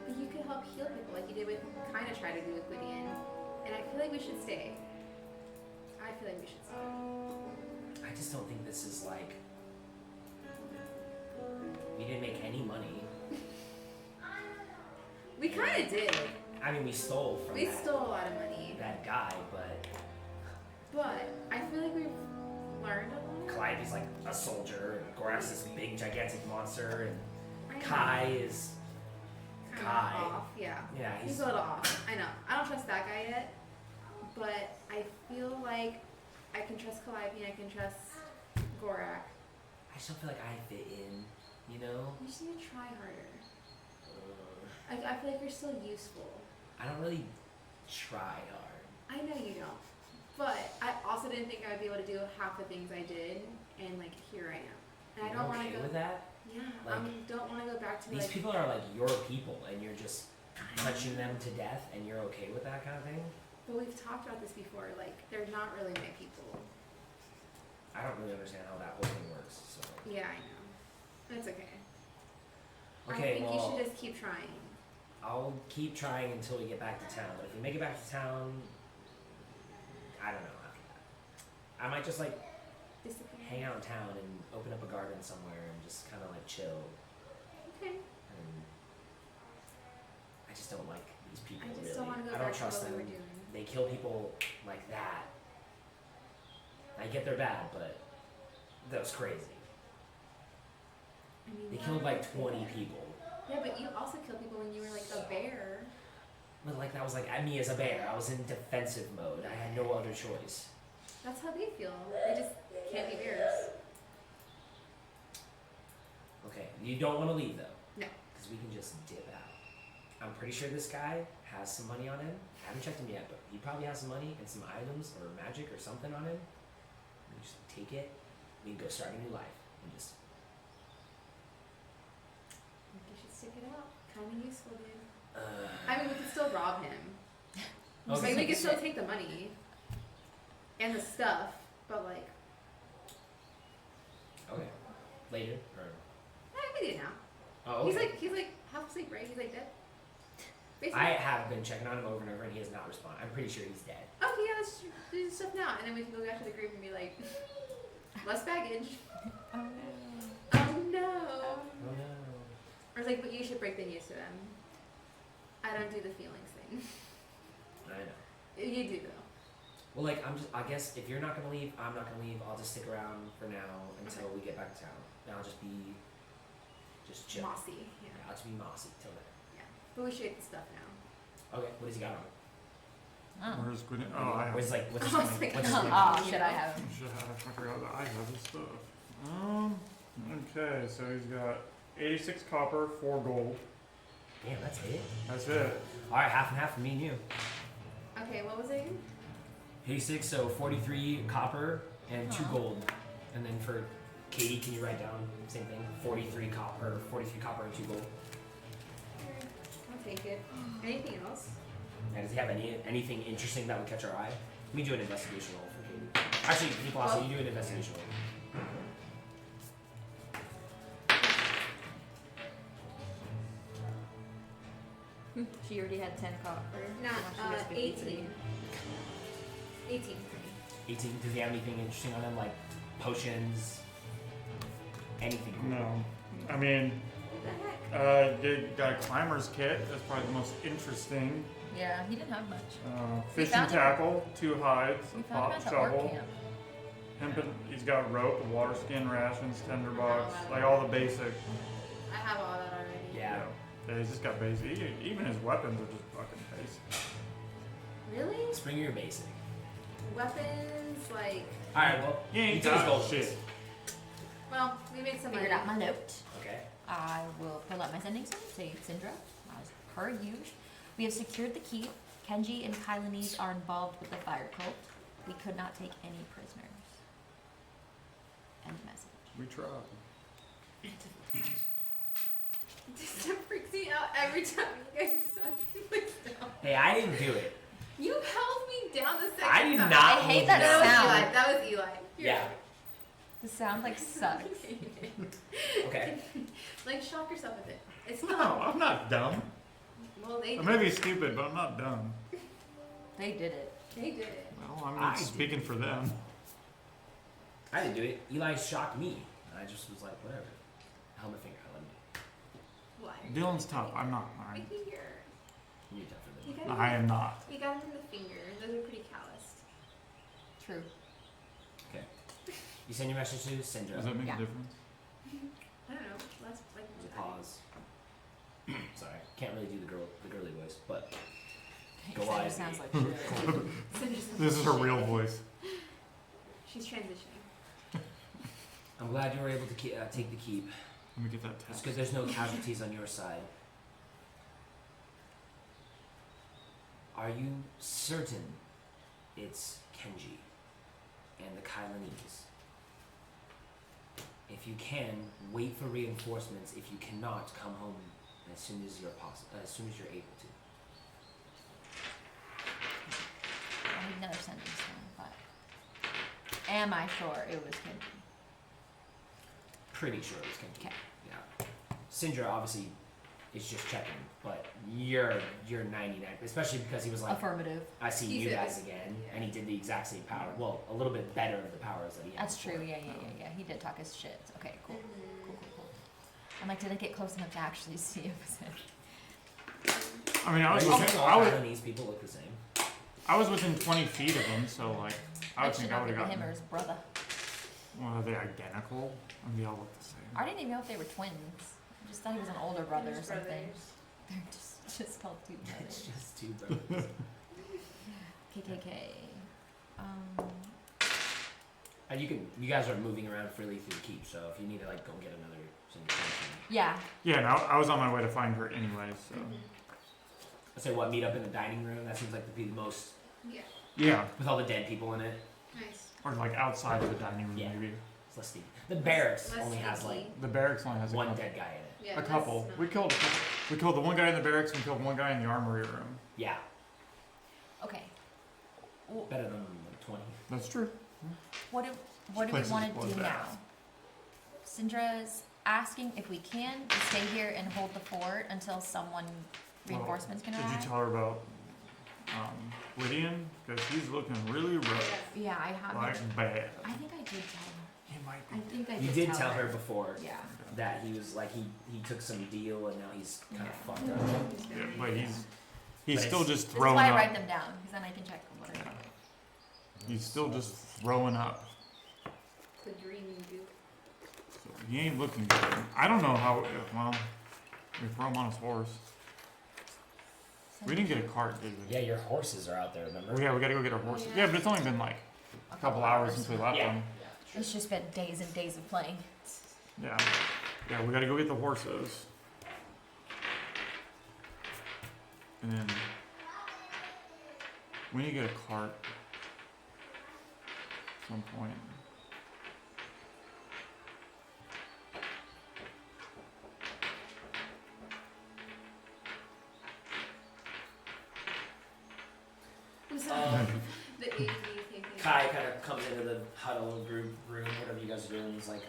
But you could help heal people like you did with kind of try to do with Gwydion. And I feel like we should stay. I feel like we should stay. I just don't think this is like. We didn't make any money. We kind of did. I mean, we stole from We that, stole a lot of money. that guy, but But I feel like we've learned a lot. Calliope's like a soldier, and Gorath's this big, gigantic monster, and I know. Kai is. Kinda Kai. off. Yeah. Yeah, He's a little off. I know. I don't trust that guy yet. But I feel like I can trust Calliope and I can trust Gorak. I just don't feel like I fit in, you know? You just need to try harder. Uh, I feel like you're still useful. I don't really try hard. I know you don't. But I also didn't think I would be able to do half the things I did, and like here I am. And I You're don't want okay to go. with that? Yeah, Like, don't want to go back to These like. people are like your people, and you're just touching them to death, and you're okay with that kind of thing? But we've talked about this before. Like they're not really my people. I don't really understand how that whole thing works. So. Yeah, I know. That's okay. I Okay, think well, you should just keep trying. I'll keep trying until we get back to town. But if we make it back to town, I don't know after that. I might just like Discipline. hang out in town and open up a garden somewhere and just kind of like chill. Okay. And I just don't like these people. I just really. don't want to go I don't back to trust what them. we were doing. They kill people like that. I get they're bad, but that was crazy. I mean, They killed like 20 people. Yeah, but you also killed people when you were like a bear. But like that was like me as a bear. I was in defensive mode. I had no other choice. That's how they feel. They just can't be bears. Okay, you don't want to leave though. No. Because we can just dip out. I'm pretty sure this guy has some money on him. I haven't checked him yet, but he probably has some money and some items or magic or something on him. We just take it. We can go start a new life and just. I think you should stick it out. Kind of useful, dude. I mean, we can still rob him. Okay. Like, we can still take the money and the stuff, but like, Okay. Later. Or. we do now. Oh, okay. He's like half asleep, right? He's like dead. Basically. I have been checking on him over and over, and he has not responded. I'm pretty sure he's dead. Okay, yeah, let's do the stuff now, and then we can go back to the group and be like, less baggage. Oh no. Oh no. Oh no. Or it's like, but you should break the news to them. I don't do the feelings thing. I know. You do though. Well, like I guess if you're not gonna leave, I'm not gonna leave. I'll just stick around for now until we get back to town. And I'll just chill. Mossy, Yeah, yeah. I'll just be mossy till then. But we should get the stuff now. Okay, what does he got on? Oh. Where's Gwyneth? Oh, I have. What's like what's his I was name? like, What's his name? Oh, should I have him? I forgot that I have his stuff. Okay, so he's got 86 copper, 4 gold. Damn, that's it. That's it. All right, half and half for me and you. Okay, what was it again? 86, so 43 copper and 2 Aw. gold. And then for Katie, can you write down same thing? 43 copper and 2 gold. I'll take it. Anything else? And does he have anything interesting that would catch our eye? Let me do an investigation roll for Katie. Actually, Nicolasa, you do an investigation roll. She already had 10 copper. Not, Now she has 53. 18. 18. 18, does he have anything interesting on him, like potions? Anything cool? No. I mean, What the heck? they got a climber's kit. That's probably the most interesting. Yeah, he didn't have much. We Fishing found him- tackle, 2 hides, We a found him pop at the art shovel. camp. Hempen, he's got rope, a water skin, rations, tinderbox, like all the basic. I have all that already. Yeah. Yeah, he's just got basic. Even his weapons are just fucking basic. Really? Spring your basic. Weapons, like, Alright, well, He ain't you took his got gold. shit. well, we made some money. Figured out my note. Okay. I will pull out my sending stone, say Syndra, as per usual. We have secured the keep. Kenji and Kylanese are involved with the fire cult. We could not take any prisoners. End message. We tried. This stuff freaks me out every time you guys suck. Please don't. Hey, I didn't do it. You held me down the second I did time. not. I hate hold that you down. sound. That was Eli. You're Yeah. The sound like sucks. Okay. Like, shock yourself with it. It's No, not. I'm not dumb. Well, they I did. may be stupid, but I'm not dumb. They did it. They did it. Well, I'm I not did. speaking for them. I didn't do it. Eli shocked me. And I just was like, whatever. I held my finger. I let him Why? Dylan's tough. I'm not. My finger. do it. You're tougher than You me. got I am not. You got it in the finger. Those are pretty calloused. True. Okay. You send your message to Syndra. Does that make Yeah. a difference? I don't know. Less like. There's a pause. Sorry. Can't really do the girly voice, but Go Syndra Ivy. sounds like shit. This is her real voice. She's transitioning. I'm glad you were able to take the keep. Let me get that It's text. because there's no casualties on your side. Are you certain it's Kenji and the Kylanese? If you can, wait for reinforcements. If you cannot, come home as soon as you're able to. I need another sending stone, but am I sure it was Kenji? Pretty sure it was Kenji. Okay. Yeah. Syndra obviously is just checking, but you're 99, especially because he was like, Affirmative. I see He you said- guys again, and he did the exact same power. Well, a little bit better of the powers that he had. That's true. before. Yeah. He did talk his shit. Okay, cool. Cool. I'm like, did I get close enough to actually see it was him? I mean, Are you saying all I Taiwanese people look the same? was within 20 feet of him, so like, I would should think I not would think have of him or gotten. his brother. Well, are they identical? I mean, they all look the same. I didn't even know if they were twins. I just thought he was an older brother or Just something. brothers. They're just called two It's brothers. just two brothers. KKK. And you guys are moving around freely through the keep, so if you need to like go get another syndication. Yeah. Yeah, no, I was on my way to find her anyway, so. I say what, meet up in the dining room? That seems like to be the most, Yeah, Yeah, with all the dead people in it. nice. or like outside of the dining room Yeah. maybe. It's less steep. The barracks Less only has sneaky. like The barracks only has one couple. dead guy in it. Yeah, A that's couple. not- We killed a couple. We killed the one guy in the barracks. We killed one guy in the armory room. Yeah, Okay. better than like 20. That's true. What do Place we is want to do bloodbath. now? Syndra's asking if we can stay here and hold the fort until reinforcements can Did arrive. you tell her about Lydian? Because he's looking really rough, Yeah, I have. like bad. I think I did tell her. He might I be. think I You did tell her before Yeah. that he was like he took some deal and now he's kind of Yeah. fucked up. Yeah, but he's But still it's- just This is throwing why I up. write them down, because then I can check what I Yeah. wrote. He's still just throwing up. The green goop. So he ain't looking good. I don't know how. Well, we throw him on his horse. We didn't get a cart, did we? Yeah, your horses are out there, remember? Oh, yeah, we gotta go get our horses. Yeah, but it's only been like A a couple hours since we left Yeah. them. It's just been days and days of playing. Yeah. Yeah, we gotta go get the horses. And then we need to get a cart at some point. The AZ thing. Kai kind of comes into the huddle group room, whatever you guys are doing. He's like,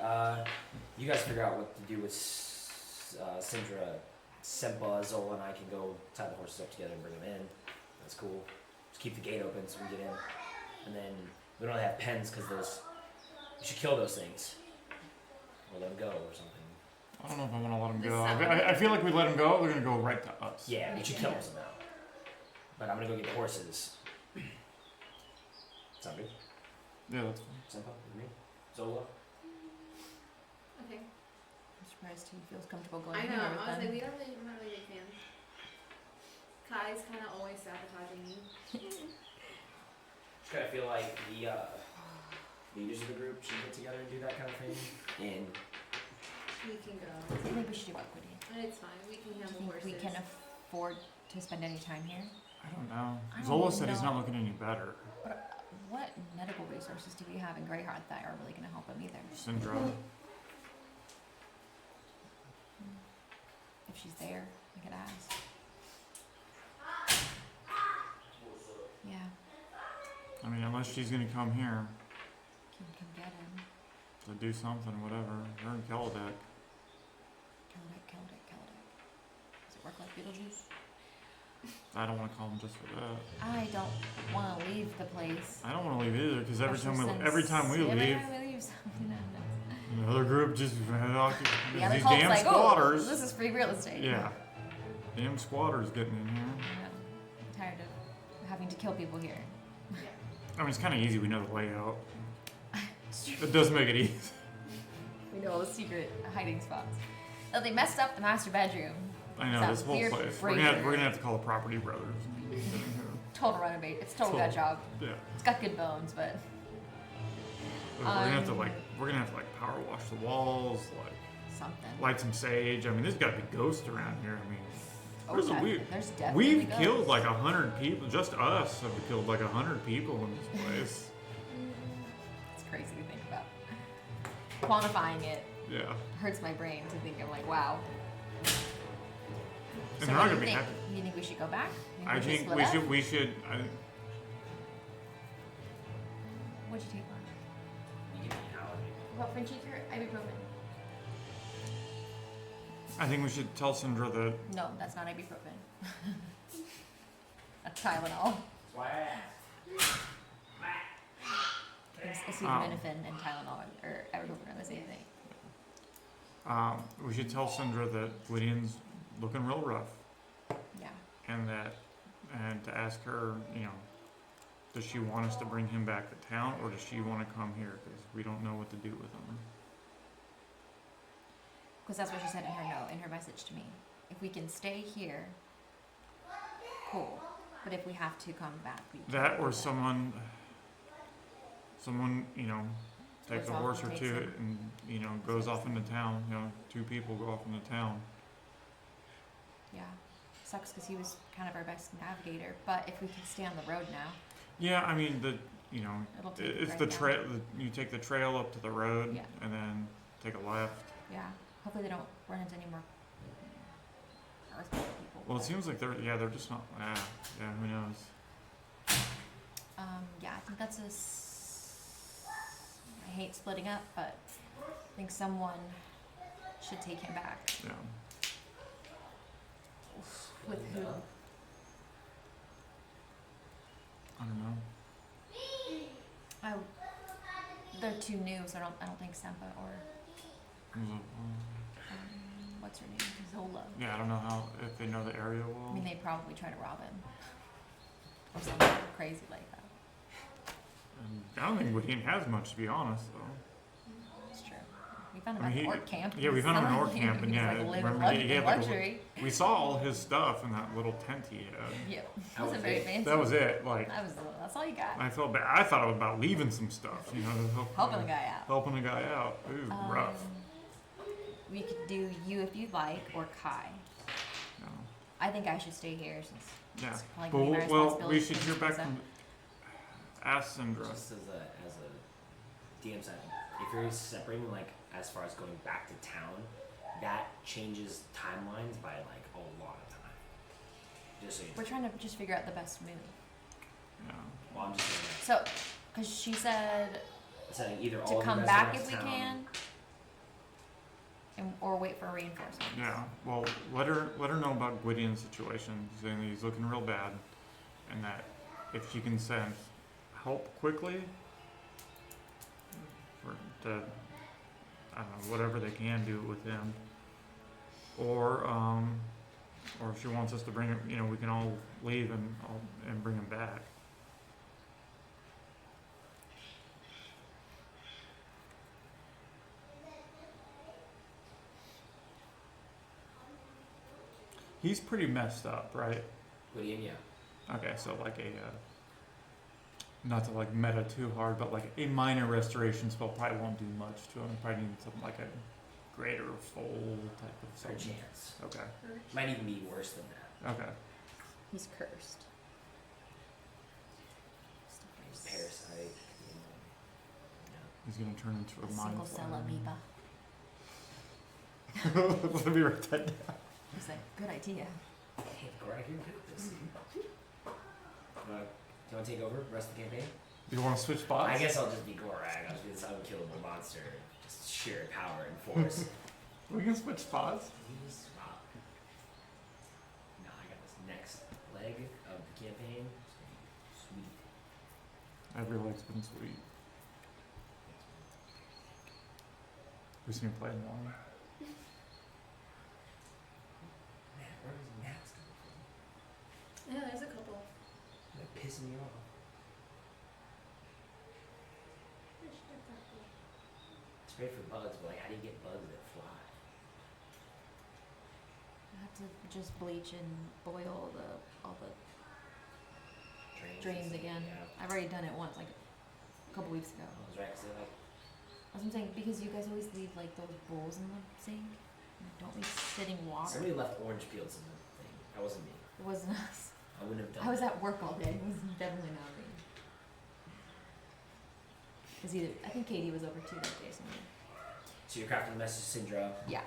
you guys figure out what to do with Syndra. Sempa, Zola, and I can go tie the horses up together and bring them in. That's cool. Just keep the gate open so we get in. And then we don't have pens because those. You should kill those things. Or let them go or something. I don't know if I wanna let them The go. sound. I feel like we let them go, they're gonna go right to us. Yeah, we should kill them somehow. But I'm gonna go get the horses. Sound good? Yeah, that's fine. Sempa, with me? Zola? Okay. I'm surprised he feels comfortable going I in know. there I with was them. like, we're not really big fans. Kai's kind of always sabotaging me. Just kind of feel like the leaders of the group should get together and do that kind of thing. And We can go. I think we should do equity. And it's fine. We can Do you handle think horses. we can afford to spend any time here? I don't know. I don't Zola said he's know. not looking any better. But what medical resources do we have in Greyheart that are really going to help him either? Syndrome. If she's there, we could ask. Yeah, I mean, unless she's gonna come here can come get him. to do something, whatever. Her and Keldek. Keldek. Does it work like Beetlejuice? I don't want to call him just for that. I don't want to leave the place. I don't want to leave either because every Especially time we since- leave, every time we leave, something happens. another group just The other these cult's damn like, squatters. oh, this is free real estate. Yeah, damn squatters getting in here. I'm tired of having to kill people here. I mean, it's kind of easy. We know the layout. It does make it easy. We know all the secret hiding spots. Oh, they messed up the master bedroom. I know Sounds this whole weird place. for We're gonna you. have to call the property brothers. Total renovate. It's a total gut job. Yeah, It's got good bones, but we're gonna have to power wash the walls, like something. light some sage. I mean, there's got to be ghosts around here. I mean, Oh, there's there's definitely we've ghosts. killed like 100 people. Just us have killed like 100 people in this place. It's crazy to think about. Quantifying it Yeah, hurts my brain to think of like, wow. and So they're what not do gonna you be think? happy. You think we should go back? You I think split we up? should. We should. What'd you take on? you give me an hour. What Frenchie or ibuprofen? I think we should tell Syndra that. No, that's not ibuprofen. That's Tylenol. That's why I asked. It's acetaminophen and Tylenol or ibuprofen are the same thing. We should tell Syndra that Lydian's looking real rough, Yeah. and to ask her, does she want us to bring him back to town, or does she want to come here? Because we don't know what to do with him. Because that's what she said in her note, in her message to me. If we can stay here, cool. But if we have to come back, we can. That or someone, you know, takes Goes a off horse and or takes two him. and, you know, goes off into town. You know, 2 people go off into town. Yeah. Sucks because he was kind of our best navigator. But if we can stay on the road now, Yeah, I mean, you know, it'll take it's right the down. trail. You take the trail up to the road, Yeah. and then take a left. Yeah. Hopefully they don't run into any more earthquake people. Well, it but, seems like they're just not. Yeah, who knows? Yeah, I think that's I hate splitting up, but I think someone should take him back. Yeah. With who? I don't know. They're too new, so I don't think Sempa or what's her name, Zola. Yeah, I don't know how if they know the area well. I mean, they'd probably try to rob him or something crazy like that. I don't think Whittian has much, to be honest, though. It's true. We found him I mean, at the he- orc camp. yeah, we found him in He's orc camp, and he's yeah, like living remember he had like a- luxury. We saw all his stuff in that little tent he had. Yeah, That wasn't was very it. fancy. That was it. Like, That's all you got. I felt bad. I thought it was about leaving some stuff, you know, Helping the guy out. helping a guy out. It was rough. We could do you if you'd like, or Kai. You know. I think I should stay here since Yeah. it's probably But gonna be my well, we responsibility should to hear back fix from Ask Syndra. Just as a DM side, if you're separating like as far as going back to town, that changes timelines by like a lot of time. Just so you know. We're trying to just figure out the best move. Yeah. Well, I'm just saying So, because she said that. Saying either all to of come you guys back go if we to town, can, or wait for reinforcements. Yeah. Well, let her know about Gwydion's situation, saying that he's looking real bad, and that if she can send help quickly, to I don't know, whatever they can do with him, or if she wants us to bring him, you know, we can all leave and bring him back. He's pretty messed up, right? Gwydion, yeah. Okay, so like not to like meta too hard, but like a minor restoration spell probably won't do much to him. Probably need something like a greater full type of Fair something. chance. Okay. Might even be worse than that. Okay. He's cursed. Parasite. He's gonna turn into A a mind single cell flayer. amoeba. Let me write that down. He's like, good idea. Hey, Gorak, you're good at this. Do you want to take over the rest of the campaign? Do you want to switch spots? I guess I'll just be Gorak. I'll just be this unkillable monster. Just sheer power and force. We can switch spots. Please stop. No, I got this next leg of the campaign. It's gonna be sweet. Every leg's been sweet. Who's been playing long? Man, where does gnats come from? Yeah, there's a couple. They're pissing me off. It's great for bugs, but like, how do you get bugs that fly? I have to just bleach and boil all the drains again. Yeah. I've already done it once, like a couple weeks ago. I was right, 'cause they're like, That's what I'm saying, because you guys always leave like those bowls in the sink. Don't leave sitting water. somebody left orange peels in the thing. That wasn't me. It wasn't us. I wouldn't have done I was that. at work all day. It was definitely not me. Cause I think Katie was over too that day. So So you're crafting the message, Syndra. yeah.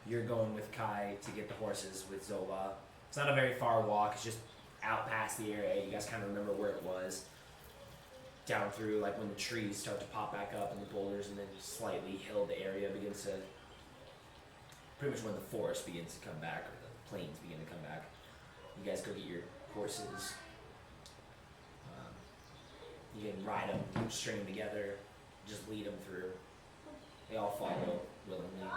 You're going with Kai to get the horses with Zola. It's not a very far walk. It's just out past the area. You guys kind of remember where it was. Down through like when the trees start to pop back up and the boulders, and then slightly hilled area begins to. Pretty much when the forest begins to come back, or the plains begin to come back. You guys go get your horses. You can ride them, string them together, just lead them through. They all follow willingly.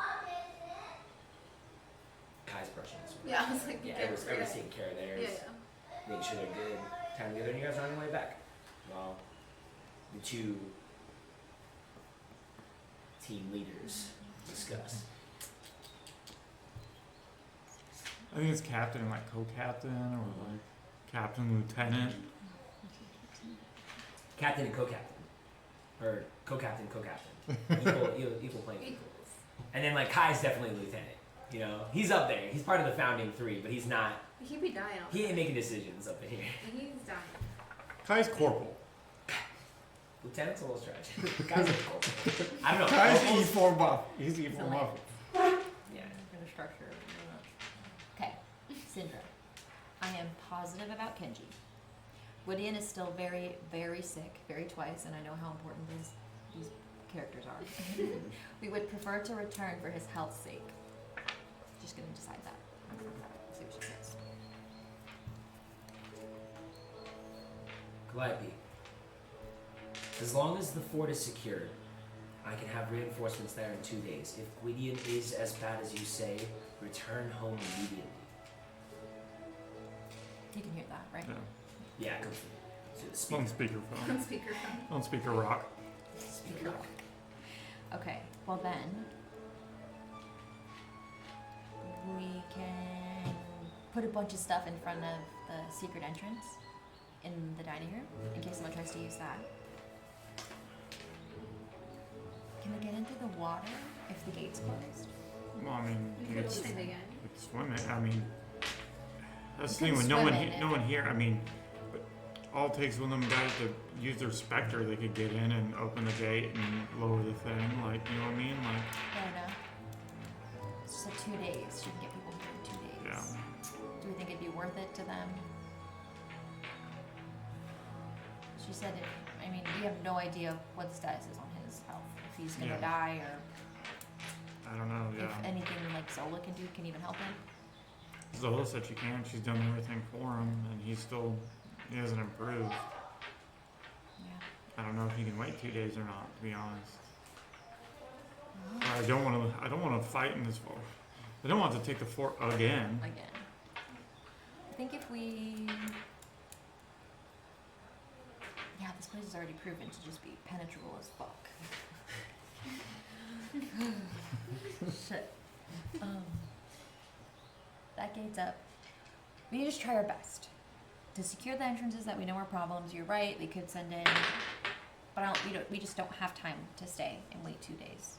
Kai's brushing this one. Yeah, I was like, Yeah, yeah, everyone's taking care of theirs. yeah. Make sure they're good. Time together, and you guys are on your way back. well, the two team leaders discuss. I think it's captain and like co-captain or like captain, lieutenant. Captain and co-captain, or co-captain, equal playing field. And then like Kai's definitely a lieutenant. You know, he's up there. He's part of the founding three, but he's not. He'd be dying. He ain't making decisions up in here. He's dying. Kai's corporal. Lieutenant's a little stretch. Kai's a corporal. I don't know. Kai's corporals- E4 buff. He's E4 So, buff. Yeah. For the structure. Okay, Syndra. I am positive about Kenji. Woodian is still very, very sick, very twice, and I know how important these characters are. We would prefer to return for his health's sake. Just gonna decide that. See what she says. Calliope. As long as the fort is secured, I can have reinforcements there in 2 days. If Gwydion is as bad as you say, return home immediately. You can hear that, right? Yeah. Yeah, come to the speaker. On speakerphone. On speakerphone. On speaker rock. Speaker. Okay, well then, we can put a bunch of stuff in front of the secret entrance in the dining room in case someone tries to use that. Can we get into the water if the gate's closed? Well, I mean, You could it's swim again. swimming. I mean, that's the You thing can when swim in it. no one here. I mean, but all it takes for them guys to use their specter, they could get in and open the gate and lower the thing. Like, you know what I mean? Like, I don't know. It's just like 2 days. You can get people here in 2 days. yeah. Do we think it'd be worth it to them? She said, I mean, we have no idea what the status is on his health. If he's gonna Yeah. die or I don't know. Yeah. if anything like Zola can do can even help him. Zola said she can. She's done everything for him, and he hasn't improved. Yeah. I don't know if he can wait 2 days or not. To be honest, I don't want to fight in this fort. I don't want to take the fort again. Again. I think if we... Yeah, this place is already proven to just be penetrable as fuck. Shit. That gate's up. We can just try our best to secure the entrances that we know are problems. You're right, they could send in, but we just don't have time to stay and wait 2 days.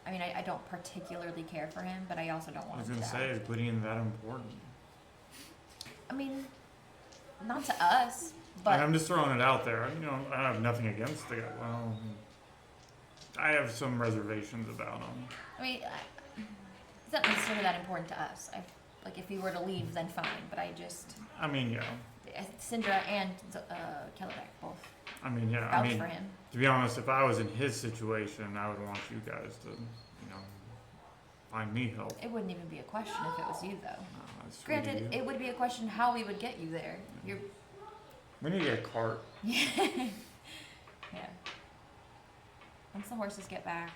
I mean, I don't particularly care for him, but I also don't I want was him gonna to say, die. is Gwydion that important? I mean, not to us, And but I'm just throwing it out there. You know, I have nothing against the guy. Well, I have some reservations about him. I mean, it's not necessarily that important to us. Like, if he were to leave, then fine. But I just, I mean, yeah. Syndra and Kellebeck both I mean, yeah. vouch I mean, for him. to be honest, if I was in his situation, I would want you guys to, you know, find me help. It wouldn't even be a question if it was you, though. No, that's sweet of Granted, you. it would be a question how we would get you there. You're, We need to get a cart. yeah. Once the horses get back,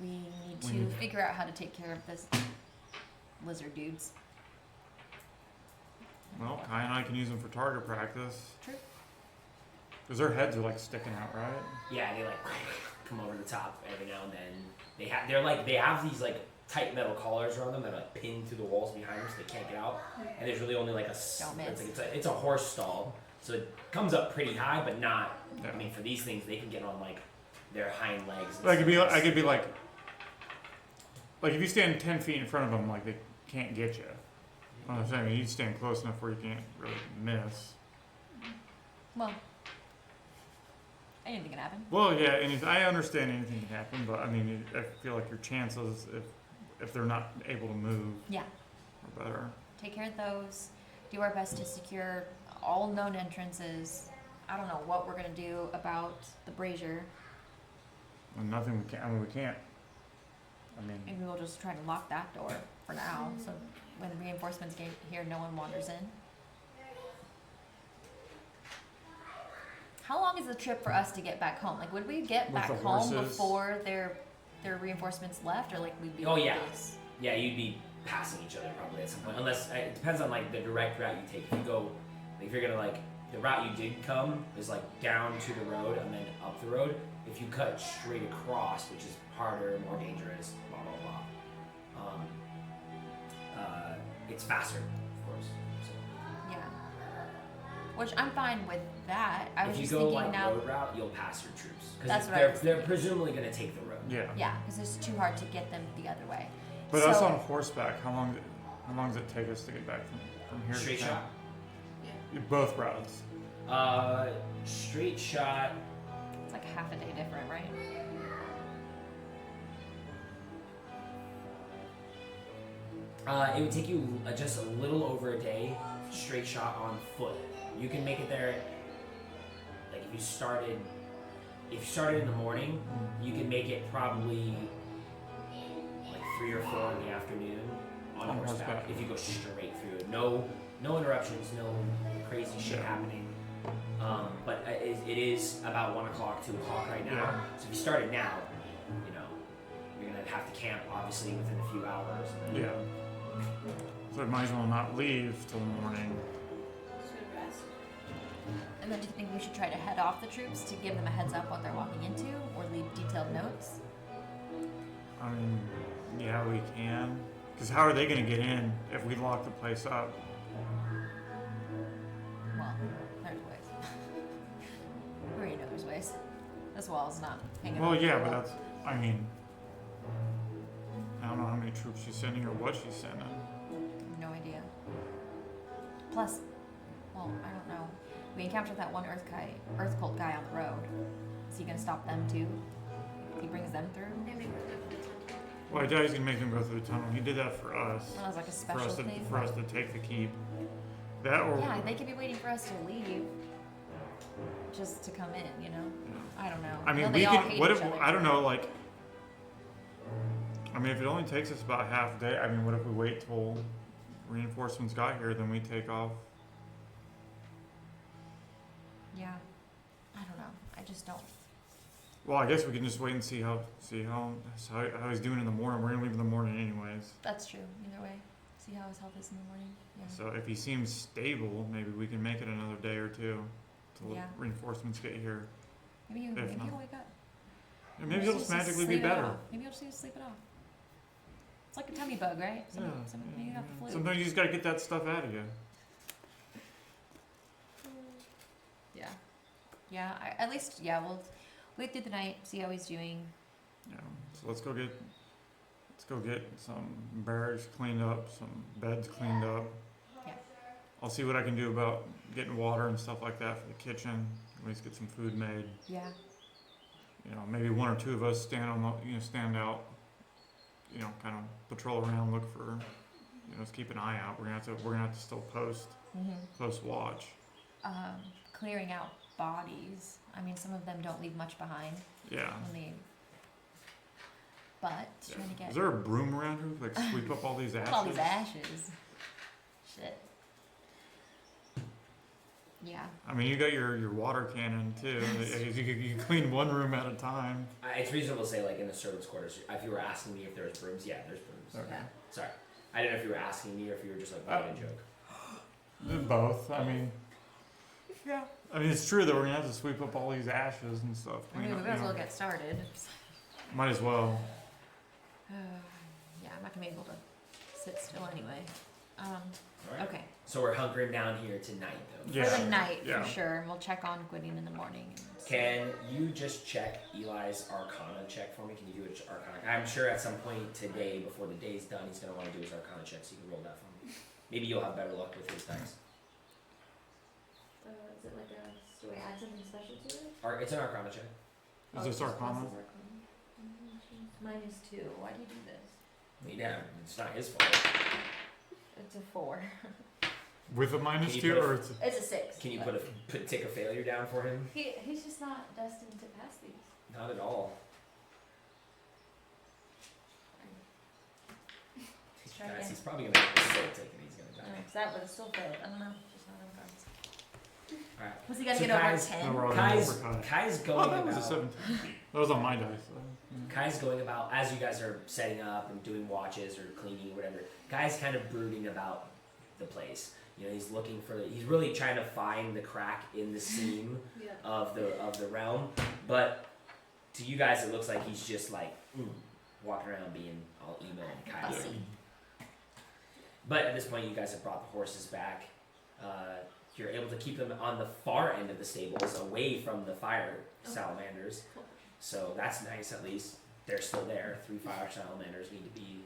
we need to figure out how to take care of this lizard dudes. Well, Kai and I can use them for target practice. True. Because their heads are like sticking out, right? Yeah, they like come over the top every now and then. They have these like tight metal collars around them that are like pinned to the walls behind them so they can't get out. And there's really only like Don't miss. it's a horse stall, so it comes up pretty high, but not. Yeah. I mean, for these things, they can get on like their hind legs. and But I stuff. could be like if you stand 10 feet in front of them, like they can't get you. I'm saying you stand close enough where you can't really miss. Well, anything can happen. Well, yeah, I understand anything can happen, but I mean, I feel like your chances, if they're not able to move, Yeah. are better. Take care of those. Do our best to secure all known entrances. I don't know what we're gonna do about the brazier. And nothing we can. I mean, we can't. I mean, Maybe we'll just try to lock that door for now, so when reinforcements get here, no one wanders in. How long is the trip for us to get back home? Like, would we get With back the home horses? before their reinforcements left, or like we'd be? Oh, like yeah. this? Yeah, you'd be passing each other probably at some point, unless it depends on like the direct route you take. If you go If you're gonna like the route you did come is like down to the road and then up the road. If you cut straight across, which is harder, more dangerous, blah blah blah, it's faster, of course. So, Yeah. Which I'm fine with that. I was if you just go thinking like now. road route, you'll pass your troops That's because what I was they're presumably gonna take the road. Yeah. Yeah, because it's too hard to get them the other way. But so, us on horseback, how long does it take us to get back from here Straight to shot. town? Both routes. Straight shot. it's like half a day different, right? It would take you just a little over a day, straight shot on foot. You can make it there. Like if you started in the morning, you can make it probably like 3 or 4 in the afternoon on horseback. If you go straight through it, no interruptions, no crazy shit happening. But it is about 1 o'clock, 2 o'clock right now. Yeah. So if you started now, you know, you're gonna have to camp obviously within a few hours. And then, Yeah. So we might as well not leave till morning. Should rest. And then do you think we should try to head off the troops to give them a heads up what they're walking into, or leave detailed notes? I mean, yeah, we can. Because how are they going to get in if we lock the place up? Well, there's ways. We already know there's ways. This wall's not hanging. Well, on yeah, the but wall. that's, I mean, I don't know how many troops she's sending or what she's sending. No idea. Plus, well, I don't know. We encountered that one earth cult guy on the road. Is he gonna stop them too? If he brings them through? Maybe we're good. Well, I doubt he's going to make them go through the tunnel. He did that for us. Well, that was like a For special us, thing. for us to take the keep. That or... Yeah, they could be waiting for us to leave, just to come in. You know? I don't know. I mean, Though we they all can. hate What each if other, I don't too. know? Like, I mean, if it only takes us about half a day. I mean, what if we wait till reinforcements got here, then we take off? Yeah. I don't know. I just don't. Well, I guess we can just wait and see how he's doing in the morning. We're gonna leave in the morning anyways. That's true. Either way, see how his health is in the morning. Yeah. So if he seems stable, maybe we can make it another day or two till Yeah. reinforcements get here. Maybe If maybe not- he'll wake up. And maybe he'll just magically be sleep it better. off. Maybe he'll just need to sleep it off. It's like a tummy bug, right? Maybe you got the flu. Sometimes you just gotta get that stuff out of you. Yeah. Yeah. At least, yeah. We'll wait through the night, see how he's doing. Yeah. So let's go get some barracks cleaned up, some beds cleaned up. Yeah. I'll see what I can do about getting water and stuff like that for the kitchen. At least get some food made. Yeah. You know, maybe 1 or 2 of us stand out. You know, kind of patrol around, look for, just keep an eye out. We're gonna have to still post watch. Clearing out bodies. I mean, some of them don't leave much behind Yeah. when they. But trying to get Is there a broom around here? Like sweep up all these ashes? all these ashes. Shit. Yeah. I mean, you got your water cannon too. You can clean one room at a time. It's reasonable to say, like in the servants' quarters, if you were asking me if there was brooms, yeah, there's brooms. Okay. Yeah. Sorry, I didn't know if you were asking me or if you were just like making a joke. Both. I mean, yeah. I mean, it's true that we're gonna have to sweep up all these ashes and stuff. I mean, clean we up, might as you well know. get started. Might as well. Yeah, I'm not gonna be able to sit still anyway. Alright. Okay. So we're hunkering down here tonight, though. Yeah. For the night, Yeah. for sure. And we'll check on Gwydion in the morning. And see. Can you just check Eli's Arcana check for me? Can you do an Arcana? I'm sure at some point today, before the day's done, he's gonna want to do his Arcana check. So you can roll that for me. Maybe you'll have better luck with his dice. Is it like a, do I add something special to it? It's an Arcana check. Is this Arcana? Mine is 2. Why do you do this? Yeah, it's not his fault. It's a 4. With a minus Can you 2 put a- or it's It's a 6. Can you take a failure down for him? He's just not destined to pass these. Not at all. Let's try Guys, again. he's probably gonna have to still take it. He's gonna die. Because that would have still failed. I don't know. Just not on cards. Alright. Was he gonna So get over guys- 10? No, we're already Kai's overcut. Kai's Oh, going that was a about 17. That was on my dice. So. Kai's going about as you guys are setting up and doing watches or cleaning, whatever. Kai's kind of brooding about the place. he's looking for. He's really trying to find the crack in the seam Yeah. of the realm. But to you guys, it looks like he's just like walking around being all emo and kind of. Fussy. But at this point, you guys have brought the horses back. You're able to keep them on the far end of the stables, away from the fire salamanders. Cool. So that's nice. At least they're still there. 3 fire salamanders need to be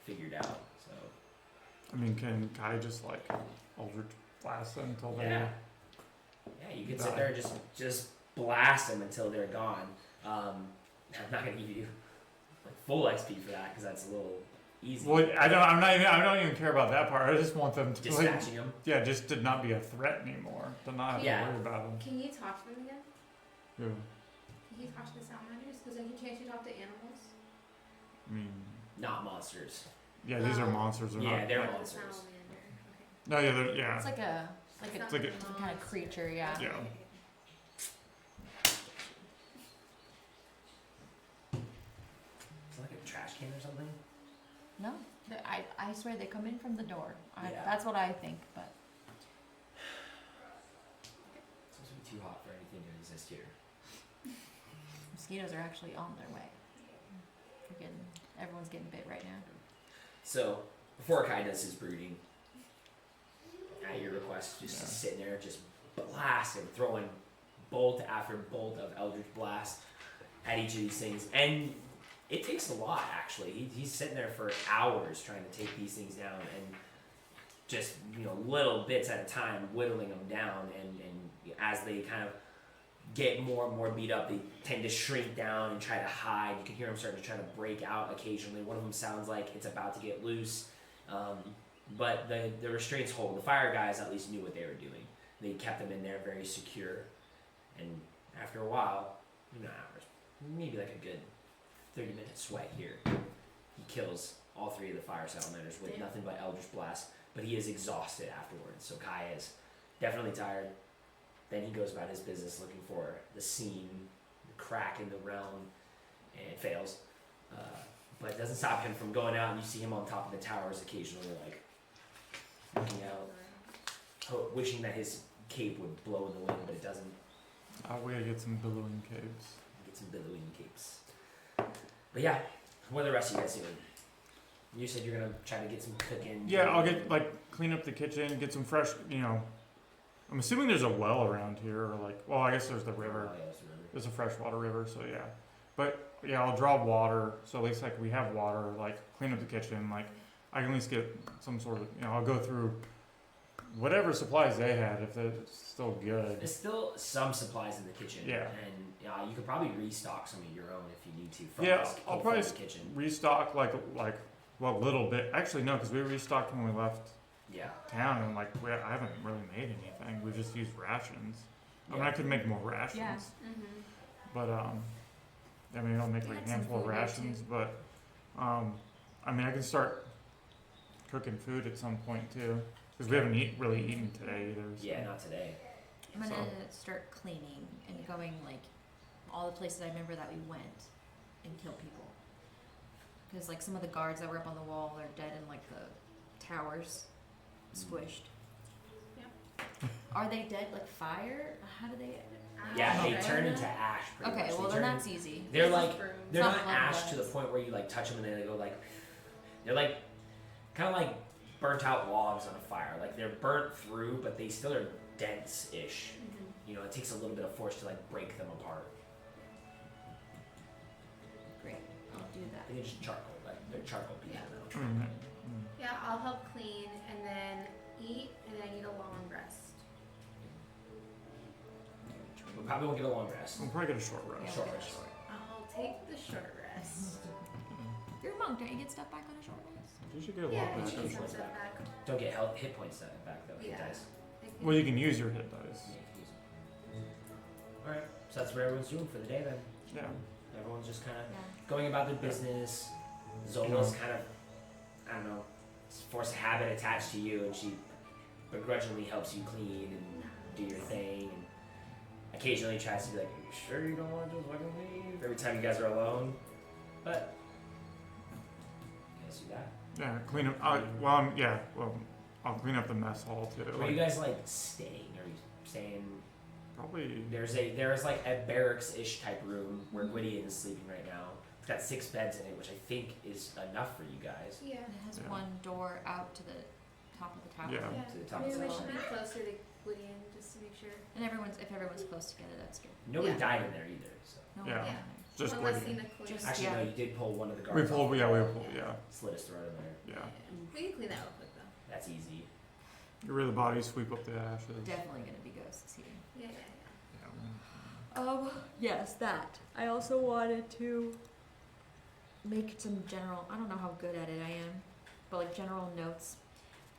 figured out. So I mean, can Kai just like Eldritch blast them until they? yeah, you can sit there and just blast them until they're gone. I'm not gonna give you like full XP for that because that's a little easy. Well, I don't even care about that part. I just want them to like, Dispatching them. yeah, just to not be a threat anymore. To not have Yeah. to worry about them. Can you talk to them again? Yeah. Can you talk to the salamanders? Because I can chance you talk to animals. I mean, Not monsters. yeah, these are monsters. They're Yeah, not. they're Like the monsters. salamander. Okay. No, yeah, they're, yeah. It's like a It's like not a- the kind of creature, yeah. Yeah. It's like a trash can or something. No, I swear they come in from the door. Yeah. That's what I think, but It's supposed to be too hot for anything to exist here. mosquitoes are actually on their way. Everyone's getting bit right now. So before Kai does his brooding, at your request, just Yeah. sitting there, just blasting, throwing bolt after bolt of Eldritch Blast at each of these things, and it takes a lot actually. He's sitting there for hours trying to take these things down, and just little bits at a time, whittling them down, and as they kind of get more and more beat up, they tend to shrink down and try to hide. You can hear them starting to try to break out occasionally. One of them sounds like it's about to get loose, but the restraints hold. The fire guys at least knew what they were doing. They kept them in there very secure, and after a while, hours, maybe like a good 30-minute sweat here, he kills all 3 of the fire salamanders with Damn. nothing but Eldritch Blast, but he is exhausted afterwards, so Kai is definitely tired. Then he goes about his business looking for the seam, the crack in the realm, and fails. But it doesn't stop him from going out, and you see him on top of the towers occasionally, like, looking out, wishing that his cape would blow in the wind, but it doesn't. We gotta get some billowing caves. Get some billowing capes. But yeah, what are the rest of you guys doing? You said you're gonna try to get some cooking. Yeah, I'll get clean up the kitchen, get some fresh. I'm assuming there's a well around here, or I guess there's the river. Oh, yeah, that's the river. There's a freshwater river, so yeah. But yeah, I'll draw water, so at least we have water. Clean up the kitchen. I can at least get some sort of. I'll go through whatever supplies they had if it's still good. There's still some supplies in the kitchen. Yeah. And you could probably restock some of your own if you need to. From Yeah, this I'll from probably the kitchen. restock a little bit. Actually, no, because we restocked when we left Yeah. town, and I haven't really made anything. We just used rations. I mean, I could make more rations, Yeah. Mm-hmm. but I mean, I'll make We a had some handful of food there, rations. But I mean, I can start cooking food at some point too, because we haven't really eaten today either. So. Yeah, not today. I'm gonna So- start cleaning and going all the places I remember that we went and kill people. Because some of the guards that were up on the wall are dead in the towers, squished. Yeah. Are they dead fire? How do they? Yeah, they Okay. turn into ash pretty Okay, much. well They then turn- that's easy. They're It's like just brooms. they're It's not not ash to the bloodlines. point where you touch them and they go they're kind of like burnt out logs on a fire. They're burnt through, but they still are dense-ish. Mm-hmm. It takes a little bit of force to break them apart. Great, I'll do that. They're just charcoal, they're charcoal people I now. mean, Yeah, I'll help clean and then eat, and then I need a long rest. We probably won't get a long rest. we'll probably get a short rest. Yeah, Short we'll get rest. a short. I'll take the short rest. You're a monk, don't you get stuff back on a short rest? You should get a Yeah, lot I back. need some stuff back. Don't get hit points back though. Hit Yeah. dice. Well, you can use your hit dice. Alright, so that's what everyone's doing for the day then. Yeah. Everyone's just kind of Yeah. going about their business. Zola's kind of, I don't know, force of habit attached to you, and she begrudgingly helps you clean and do your thing, and occasionally tries to be like, "Are you sure you don't want to just fucking leave?" Every time you guys are alone, but you guys do that. Yeah, clean up. I'll clean up the mess hall too. Where are you guys like staying? Are you staying? Probably. There's like a barracks-ish type room where Gwydion is sleeping right now. It's got 6 beds in it, which I think is enough for you guys. Yeah. It has Yeah. one door out to the top of the tower. Yeah. To the top Maybe of we the should tower. be closer to Gwydion just to make sure. And if everyone's close together, that's good. Nobody Yeah. died in there either. So No Yeah. one Yeah. down Just Unless Gwydion. Cena cleans. Just- actually, yeah. no, you did pull one of the guards. We pulled. off. Yeah, we pulled. Yeah. Slit his throat in there. Yeah. We can clean that real quick though. That's easy. Get rid of the bodies, sweep up the ashes. there. Definitely gonna be ghosts here. Yeah. Yeah. Yes, that. I also wanted to make some general, I don't know how good at it I am, but like general notes.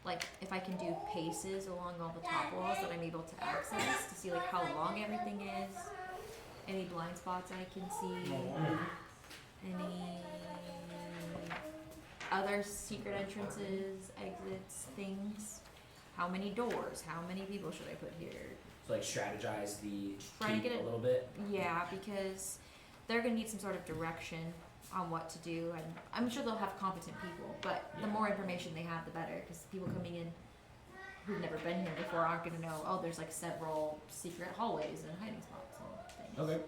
Like if I can do paces along all the top walls that I'm able to access to see like how long everything is, any blind spots I can see, any other secret entrances, exits, things. How many doors? How many people should I put here? So like strategize the Try to keep get a it- little bit. Yeah, because they're gonna need some sort of direction on what to do, and I'm sure they'll have competent people. But the more information they have, the better, because people coming in who've never been here before aren't gonna know. Oh, there's like several secret hallways and hiding spots and things. Okay.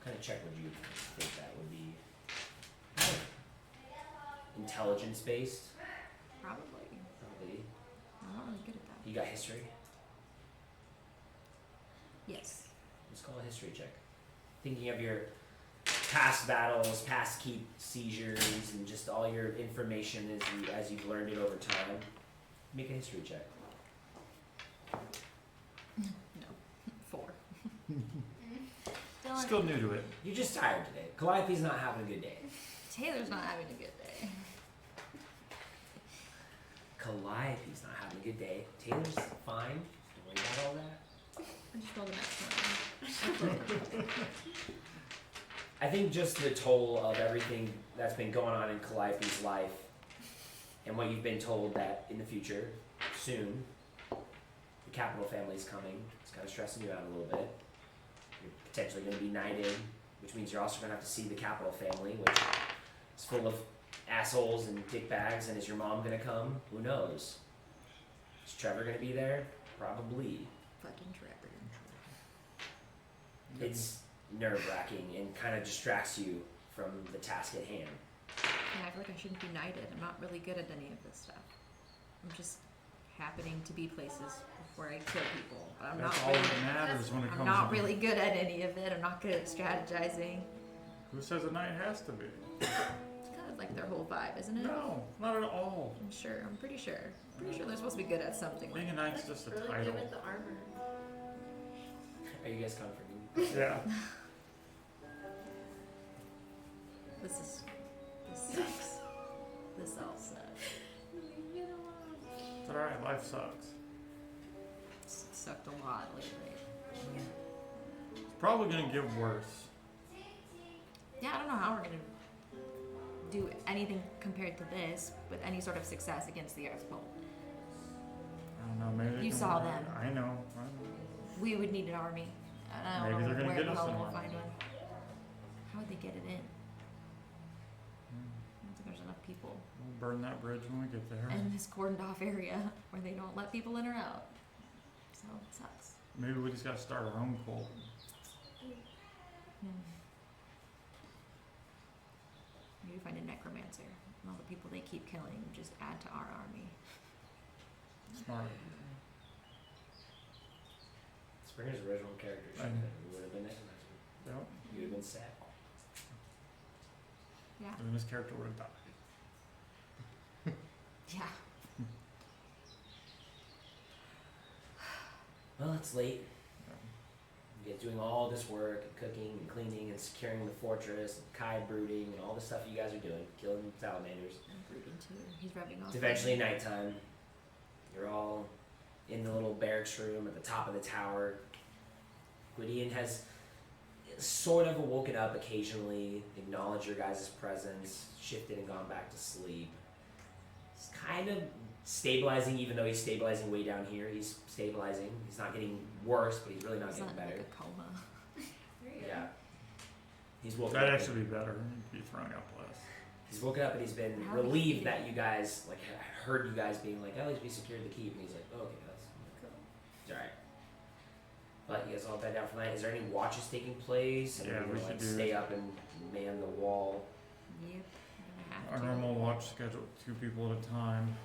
Kind of check what you think that would be. Intelligence based, Probably. probably. I'm not really good at that. You got history? Yes. Let's call a history check. Thinking of your past battles, past keep seizures, and just all your information as you've learned it over time. Make a history check. No. 4. Dylan, Still new to it. You're just tired today. Calliope's not having a good day. Taylor's not having a good day. Calliope's not having a good day. Taylor's fine. Don't worry about all that. I just rolled the next one. I think just the toll of everything that's been going on in Calliope's life and what you've been told that in the future, soon, the capital family's coming. It's kind of stressing you out a little bit. You're potentially going to be knighted, which means you're also going to have to see the capital family, which is full of assholes and dickbags. And is your mom going to come? Who knows? Is Trevor going to be there? Probably. Fucking Trevor. It's nerve-wracking and kind of distracts you from the task at hand. Yeah, I feel like I shouldn't be knighted. I'm not really good at any of this stuff. I'm just happening to be places where I kill people. But I'm That's not all really, that matters when it comes. I'm not to really good at any of it. I'm not good at strategizing. Who says a knight has to be? It's kind of like their whole vibe, isn't it? No, not at all. I'm sure. I'm pretty sure. Pretty sure they're supposed to be good at something. Being a knight's just a Really title. good with the armor. Are you guys comforting? Yeah. This sucks. This all sucks. It's alright, life sucks. It's sucked a lot lately. It's probably gonna get worse. Yeah, I don't know how we're gonna do anything compared to this with any sort of success against the Earthbolt. I don't know, maybe they You can saw work- them. I know. We would need an army. And I don't Maybe know they're gonna where get the us hell an we'll army. find one. How would they get it in? Hmm. I don't think there's enough people We'll burn that bridge when we get there. in this cordoned off area where they don't let people in or out. So it sucks. Maybe we just gotta start our own cult. Maybe find a necromancer. And all the people they keep killing, just add to our army. Smart. Springer's original character should I know. have would have been it. Yep. You would have been sad. Yeah. And this character would have died. Yeah. Well, it's late. You guys doing all this work and cooking and cleaning and securing the fortress and Kai brooding and all the stuff you guys are doing, killing salamanders. And brooding too. He's rubbing off. It's eventually nighttime. You're all in the little barracks room at the top of the tower. Gwydion has sort of woken up occasionally, acknowledged your guys' presence, shifted and gone back to sleep. He's kind of stabilizing, even though he's stabilizing way down here. He's stabilizing. He's not getting worse, but he's really not He's getting not in better. like a coma. Yeah. He's woken That'd up. actually be better. He'd be throwing up less. He's woken up and he's been How are you relieved feeling? that you guys like heard you guys being like, "Oh, we secured the keep," and he's like, "Oh, okay, that's it's all right." But you guys all bed down for the night. Is there any watches taking place? And Yeah, you we like should do stay it. up and man the wall. Yep. Our normal watch schedule, 2 people at a time.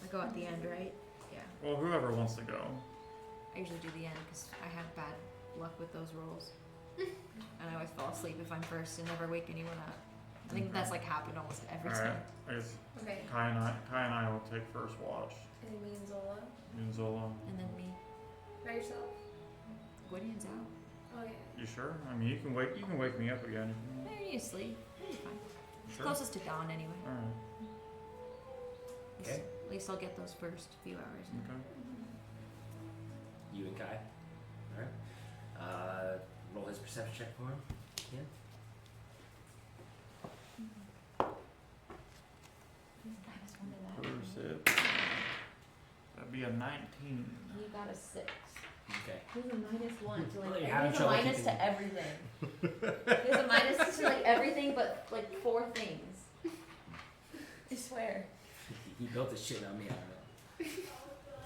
I go at the end, right? Yeah. Well, whoever wants to go. I usually do the end because I have bad luck with those rolls. And I always fall asleep if I'm first and never wake anyone up. I think that's like happened almost every Alright, time. I guess Okay. Kai and I will take first watch. And me and Zola. You and Zola. And then me. By yourself? Gwydion's out. Oh yeah. You sure? I mean, you can wake me up again. I need to sleep. It'll be fine. It's Sure. closest to dawn anyway. Alright. Okay. At least I'll get those first few hours. Okay. You and Kai. All right. Roll his perception check for him. Yeah. Percep. That'd be a 19. You got a 6. Okay. He's a -1 to Well, like. you're having He's a trouble minus keeping- to everything. He's a minus to like everything but like 4 things. I swear. He built this shit on me. I don't know.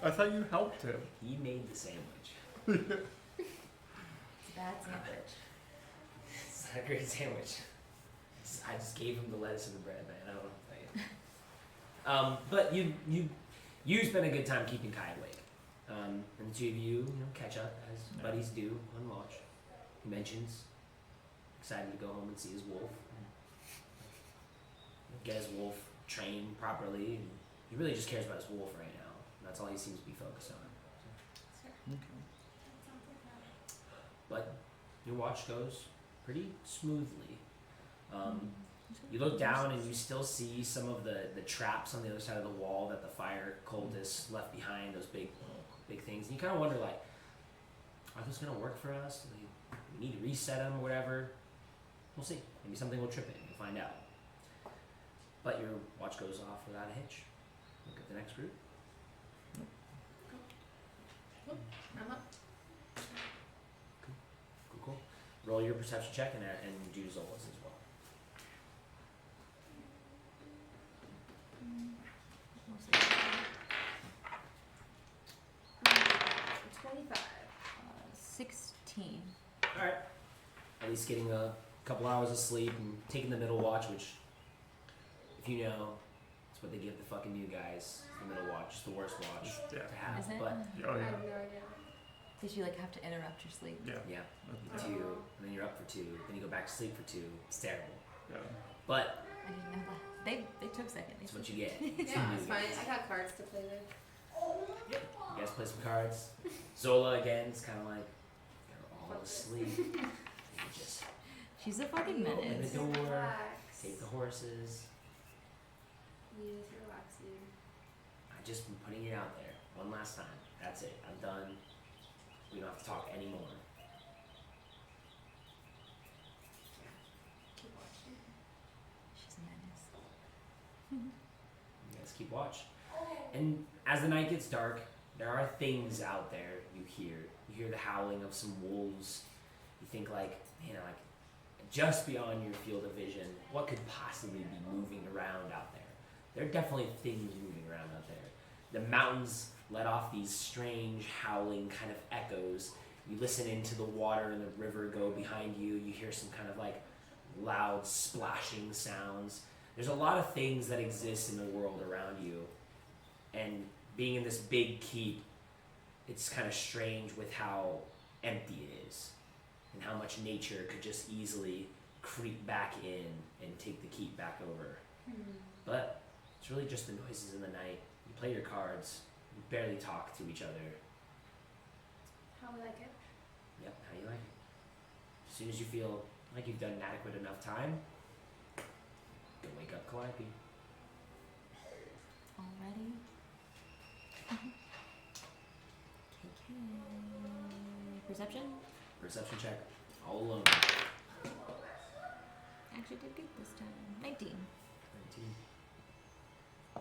I thought you helped him. He made the sandwich. It's a bad sandwich. It's not a great sandwich. I just gave him the lettuce and the bread, man. I don't know what to tell you. But you spend a good time keeping Kai awake. And the two of you catch up as buddies do on watch. He mentions excited to go home and see his wolf. Get his wolf trained properly. And he really just cares about his wolf right now. That's all he seems to be focused on. Okay. But your watch goes pretty smoothly. You look down and you still see some of the traps on the other side of the wall that the fire cultists left behind, those big things. And you kind of wonder, like, are those going to work for us? Do we need to reset them or whatever? We'll see. Maybe something will trip it. We'll find out. But your watch goes off without a hitch. Look at the next group. I'm up. Cool. Roll your perception check and do Zola's as well. 25. 16. Alright. At least getting a couple hours of sleep and taking the middle watch, which, if you know, it's what they give the fucking new guys. The middle watch. It's the worst watch Yeah. to have. Is it? But Oh I yeah. have no idea. Did you like have to interrupt your sleep? Yeah. yeah, That's- 2, and then you're up for 2, then you go back to sleep for 2. It's terrible. Yeah. But I didn't know that. They took second. it's what you get. Yeah, it's fine. I got cards to play with. You guys play some cards. Zola again is kind of like they're all asleep. You just She's a fucking open the menace. door, Relax. take the horses. You need to relax, dude. I've just been putting it out there one last time. That's it. I'm done. We don't have to talk anymore. Keep watching. She's a menace. You guys keep watch. And as the night gets dark, there are things out there you hear. You hear the howling of some wolves. You think like, just beyond your field of vision, what could possibly be moving around out there? There are definitely things moving around out there. The mountains let off these strange howling kind of echoes. You listen into the water and the river go behind you. You hear some kind of like loud splashing sounds. There's a lot of things that exist in the world around you. And being in this big keep, it's kind of strange with how empty it is and how much nature could just easily creep back in and take the keep back over. But it's really just the noises in the night. You play your cards, you barely talk to each other. How we like it? Yep, how you like it. As soon as you feel like you've done an adequate enough time, go wake up Calliope. Already? KK. Perception? Perception check, all alone. Actually did good this time. 19.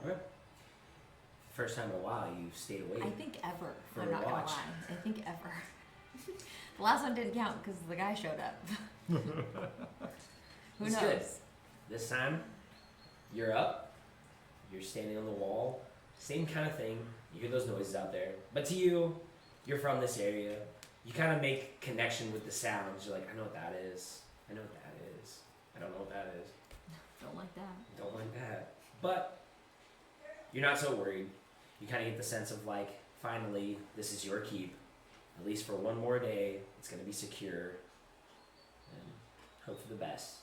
19. Okay. First time in a while you've stayed awake. I think ever. For I'm a not gonna watch. lie. I think ever. The last one didn't count because the guy showed up. Who It's knows? good. This time, you're up. You're standing on the wall. Same kind of thing. You hear those noises out there. But to you, you're from this area. You kind of make connection with the sounds. You're like, I know what that is. I know what that is. I don't know what that is. Don't like that. Don't like that. But you're not so worried. You kind of get the sense of like, finally, this is your keep. At least for one more day, it's going to be secure. And hope for the best.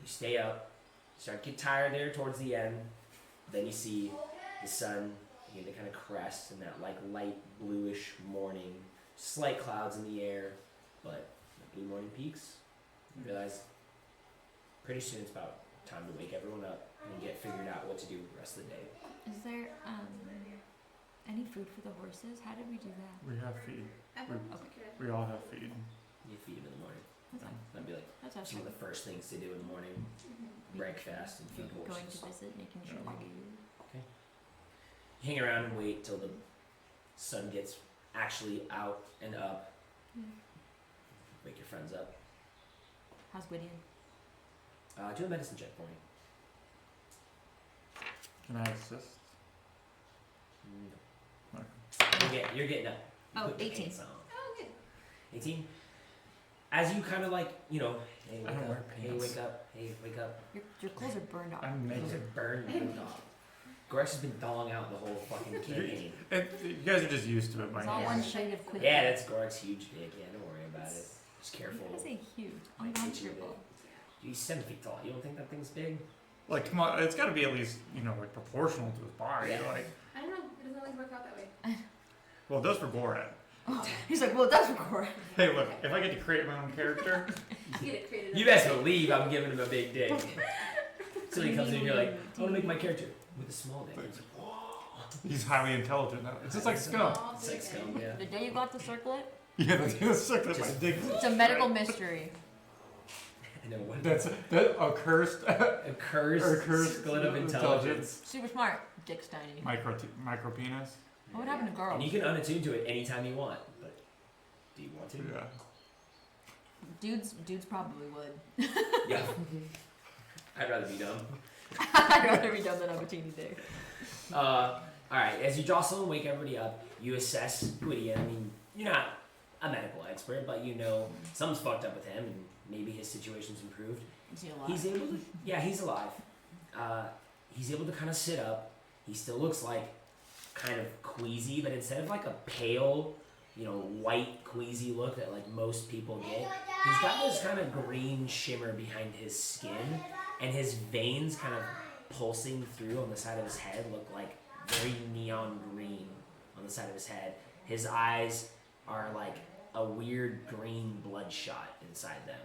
You stay up. You start to get tired there towards the end. Then you see the sun begin to kind of crest in that like light bluish morning. Slight clouds in the air, but the blue morning peaks. You realize pretty soon it's about time to wake everyone up and get figured out what to do the rest of the day. Is there any food for the horses? How did we do that? We have feed. Everyone's Okay. good. We all have feed. You feed them in the morning. That's fine. That'd be like That's some of awesome. the first things to do in the morning. Breakfast and feed Going horses. to visit, making sure Yeah. they're good. Hang around and wait till the sun gets actually out and up. Yeah. Wake your friends up. How's Whittian? Do a medicine check for me. Can I assist? You're getting up. You Oh, put your 18. pants on. Oh, good. 18. As you kind of like, hey, I wake don't wear up. Hey, pants. wake up. Hey, wake up. Your clothes are burned off. I'm Those naked. are burned off. Grex has been thawing out the whole fucking campaign. You guys are just used to it by It's all now. one shade of quick. Yeah, that's Gork's huge dick. Yeah, don't worry about it. Just careful. I say huge. Might hit you with Uncomfortable. it. He's 7 feet tall. You don't think that thing's big? Like, come on, it's got to be at least, like proportional to his body. Yeah. Like, I don't know. It doesn't always work out that way. well, it does for Gorat. He's like, well, that's record. Hey, look, if I get to create my own character, You get it created. You best believe I'm giving him a big dick. So he comes in and you're like, I want to make my character with a small dick. He's like, whoa. he's highly intelligent. It's just like scum. It's like scum, yeah. The day you got the circlet, Yeah, that's sick. That's my dick. it's a medical mystery. And then what? That's a cursed A cursed split of intelligence. Super smart. Dick's tiny. micro penis. What would happen to girls? And you can unattune to it anytime you want. But do you want to? Yeah. Dudes probably would. Yeah. I'd rather be dumb. I'd rather be done than have a teeny dick. Alright, as you jostle and wake everybody up, you assess Gwydion. I mean, you're not a medical expert, but you know something's fucked up with him and maybe his situation's improved. Is he alive? He's able to, yeah, he's alive. He's able to kind of sit up. He still looks like kind of queasy, but instead of like a pale, white queasy look that like most people get, he's got this kind of green shimmer behind his skin, and his veins kind of pulsing through on the side of his head look like very neon green on the side of his head. His eyes are like a weird green bloodshot inside them.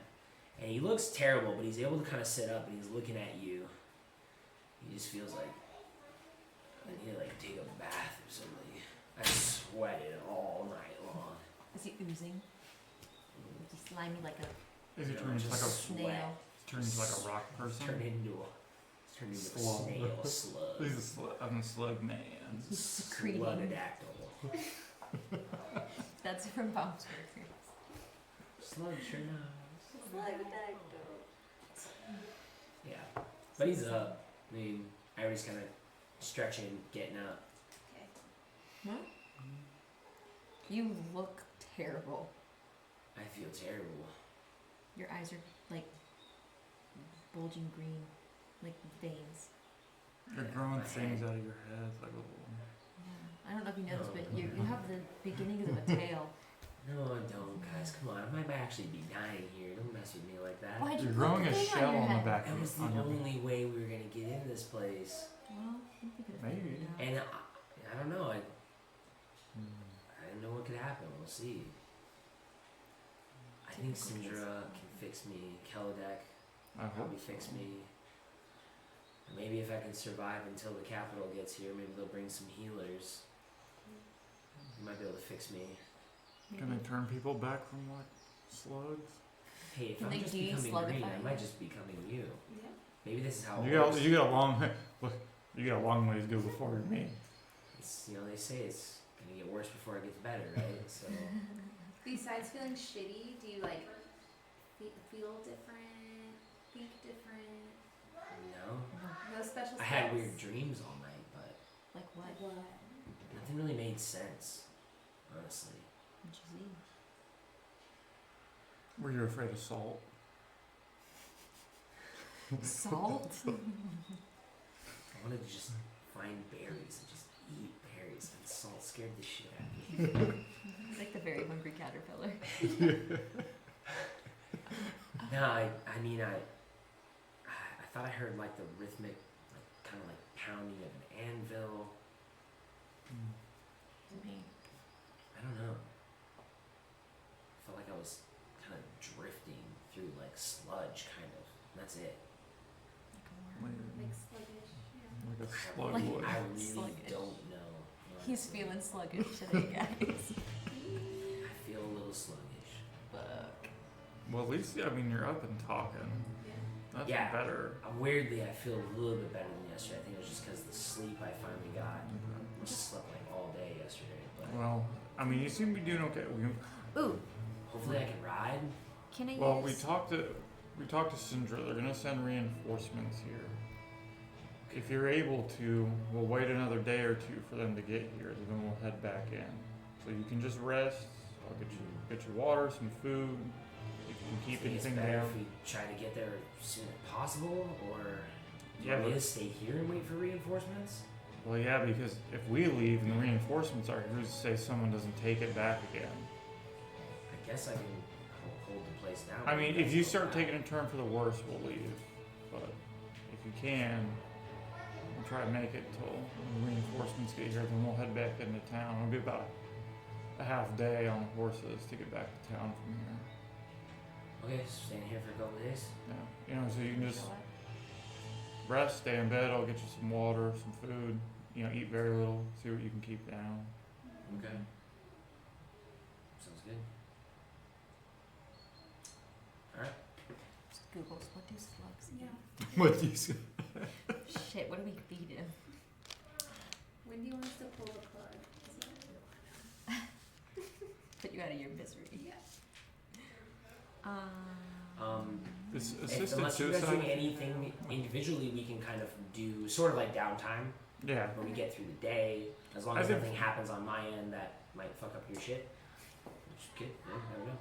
And he looks terrible, but he's able to kind of sit up and he's looking at you. He just feels like, I need to like take a bath or something. I sweated all night long. Is he oozing? Just slimy like a Is he No, turning into like just a sweat. snail. turning into like a rock person? Turned into a Slug. snail, a slug. He's I'm a slug man. Secreting. Slug-a-dactyl. That's from Bob's Burgers. Slug sure knows. Yeah. But he's up. I mean, everybody's kind of stretching, getting up. Huh? You look terrible. I feel terrible. Your eyes are like bulging green, like veins. You're growing things out of your head, like little. Yeah. I don't know if you know this, but you have the beginnings of a tail. No, I don't, guys. Come on. I might actually be dying here. Don't mess with me like that. Why'd you You're put growing the a thing shell your on the head? back That of was the on your only way we were gonna get into this place. Well, I think we could have Maybe. figured it out. And I don't know. I didn't know what could happen. We'll see. I think Typical kids. Syndra can fix me. Kelodek I hope probably fix me. Maybe if I can survive until the capital gets here, maybe they'll bring some healers. You might be able to fix me. Can they turn people back from like slugs? Hey, if Can I'm they just becoming green, I de-slugify might you? just becoming you. Yeah. Maybe this is how You it works. got a long you got a long ways to go before you're me. It's, they say it's gonna get worse before it gets better, right? So Besides feeling shitty, do you feel different, think different? No. No special I had steps? weird dreams all night, but Like what? Like what? nothing really made sense, honestly. What'd you see? Were you afraid of salt? Salt? I wanted to just find berries and just eat berries, and salt scared the shit out of me. Like the very hungry caterpillar. No, I mean, I thought I heard like the rhythmic, like kind of like pounding of an anvil. Me. I don't know. I felt like I was kind of drifting through like sludge, kind of. And that's it. Like sluggish, yeah. Like a I slug really, would. I really Sluggish. don't know. He's honestly. feeling sluggish today, guys. I feel a little sluggish. Fuck. Well, at least, I mean, you're up and talking. That's Yeah. better. Weirdly, I feel a little bit better than yesterday. I think it was just because the sleep I finally got. I just slept like all day yesterday, but Well, I mean, you seem to be doing okay. Ooh, hopefully I can ride. can I Well, use... we talked to Syndra. They're gonna send reinforcements here. If you're able to, we'll wait another day or two for them to get here. Then we'll head back in. So you can just rest. I'll get you water, some food. If you can keep Think it's anything better down. if we try to get there as soon as possible, or do you Yeah, want me but- to stay here and wait for reinforcements? Well, yeah, because if we leave and the reinforcements are here, who's to say someone doesn't take it back again? I guess I can hold the place down. I mean, You if guys you go start back. taking a turn for the worse, we'll leave. But if you can, we'll try to make it till the reinforcements get here. Then we'll head back into town. It'll be about a half day on horses to get back to town from here. Okay, so staying here for a couple days. Yeah, you know, so you can just rest, stay in bed. I'll get you some water, some food. You know, eat very little. See what you can keep down. Okay. Sounds good. Alright. Just Google's, what do slugs eat? Yeah. What do you say? Shit, what do we feed him? When do you want us to pull the plug? Put you out of your misery. Yeah. This If, assisted unless you guys doing suicide. anything individually, we can kind of do sort of like downtime Yeah. when we get through the day. As long I as think- nothing happens on my end that might fuck up your shit. Which is good. Yeah, never know.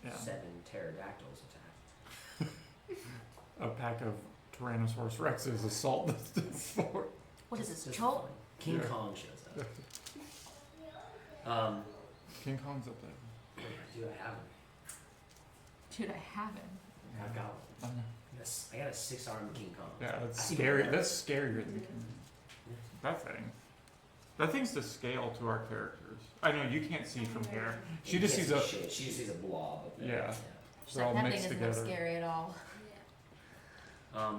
Yeah. 7 pterodactyls attack. A pack of Tyrannosaurus Rexes assault the fort. What is It's this, just Chult? fun. King Yeah. Kong shows up. King Kong's up there. Do I have him? Dude, I haven't. I've got one. I know. Yes, I got a 6-armed King Kong. Yeah, that's I see scary. what- That's scarier than King. That thing. That thing's to scale to our characters. I know you can't see from here. She just sees a. Shit. She just sees a blob. Up there. Yeah. She's They're all like, that thing mixed doesn't look together. scary at all. Yeah.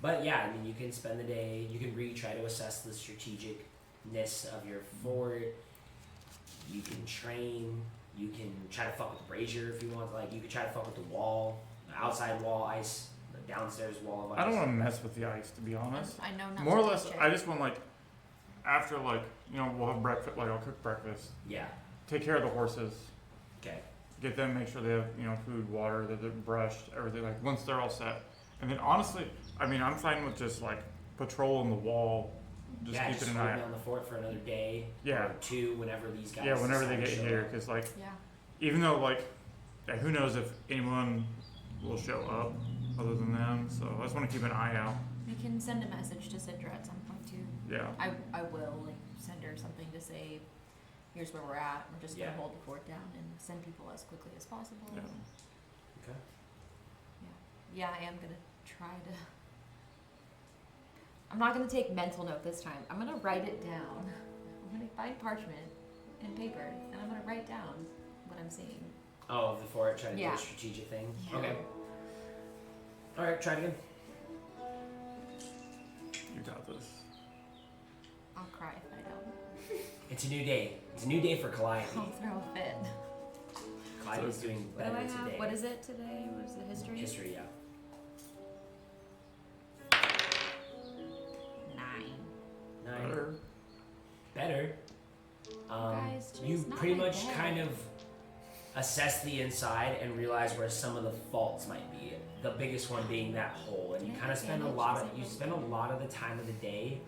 But yeah, I mean, you can spend the day. You can try to assess the strategicness of your fort. You can train. You can try to fuck with the brazier if you want. Like, you could try to fuck with the wall, the outside wall ice, the downstairs wall of ice. I don't want to mess with the ice, to be honest. I know not More to or less, touch it. I just want like, after like, you know, we'll have breakfast. Like I'll cook breakfast. Yeah. Take care of the horses. Okay. Get them, make sure they have, you know, food, water, that they're brushed, everything. Like once they're all set, and then honestly, I mean, I'm fine with just like patrolling the wall, just yeah, keeping just an hold eye down the fort for another day. Yeah. Or 2, whenever these guys. Yeah, whenever they decide get to show here, up. because like, Yeah. even though like, yeah, who knows if anyone will show up other than them. So I just want to keep an eye out. We can send a message to Syndra at some point too. Yeah. I will like send her something to say, here's where we're at. We're just gonna Yeah. hold the fort down and send people as quickly as possible. Yeah. Okay. Yeah, I am gonna try to. I'm not gonna take mental note this time. I'm gonna write it down. I'm gonna find parchment and paper, and I'm gonna write down what I'm seeing. Oh, of the fort, try to do Yeah. a strategic thing. Yeah. Okay. All right, try it again. You got this. I'll cry if I don't. It's a new day. It's a new day for Calliope. I'll throw a fit. Calliope's doing What do better I have? today. What is it today? What is the history? History, yeah. 9. 9. Better. Better. Guys, You today's not pretty my much day. kind of assess the inside and realize where some of the faults might be. The biggest one being that hole, and you kind of spend a lot of the time of the day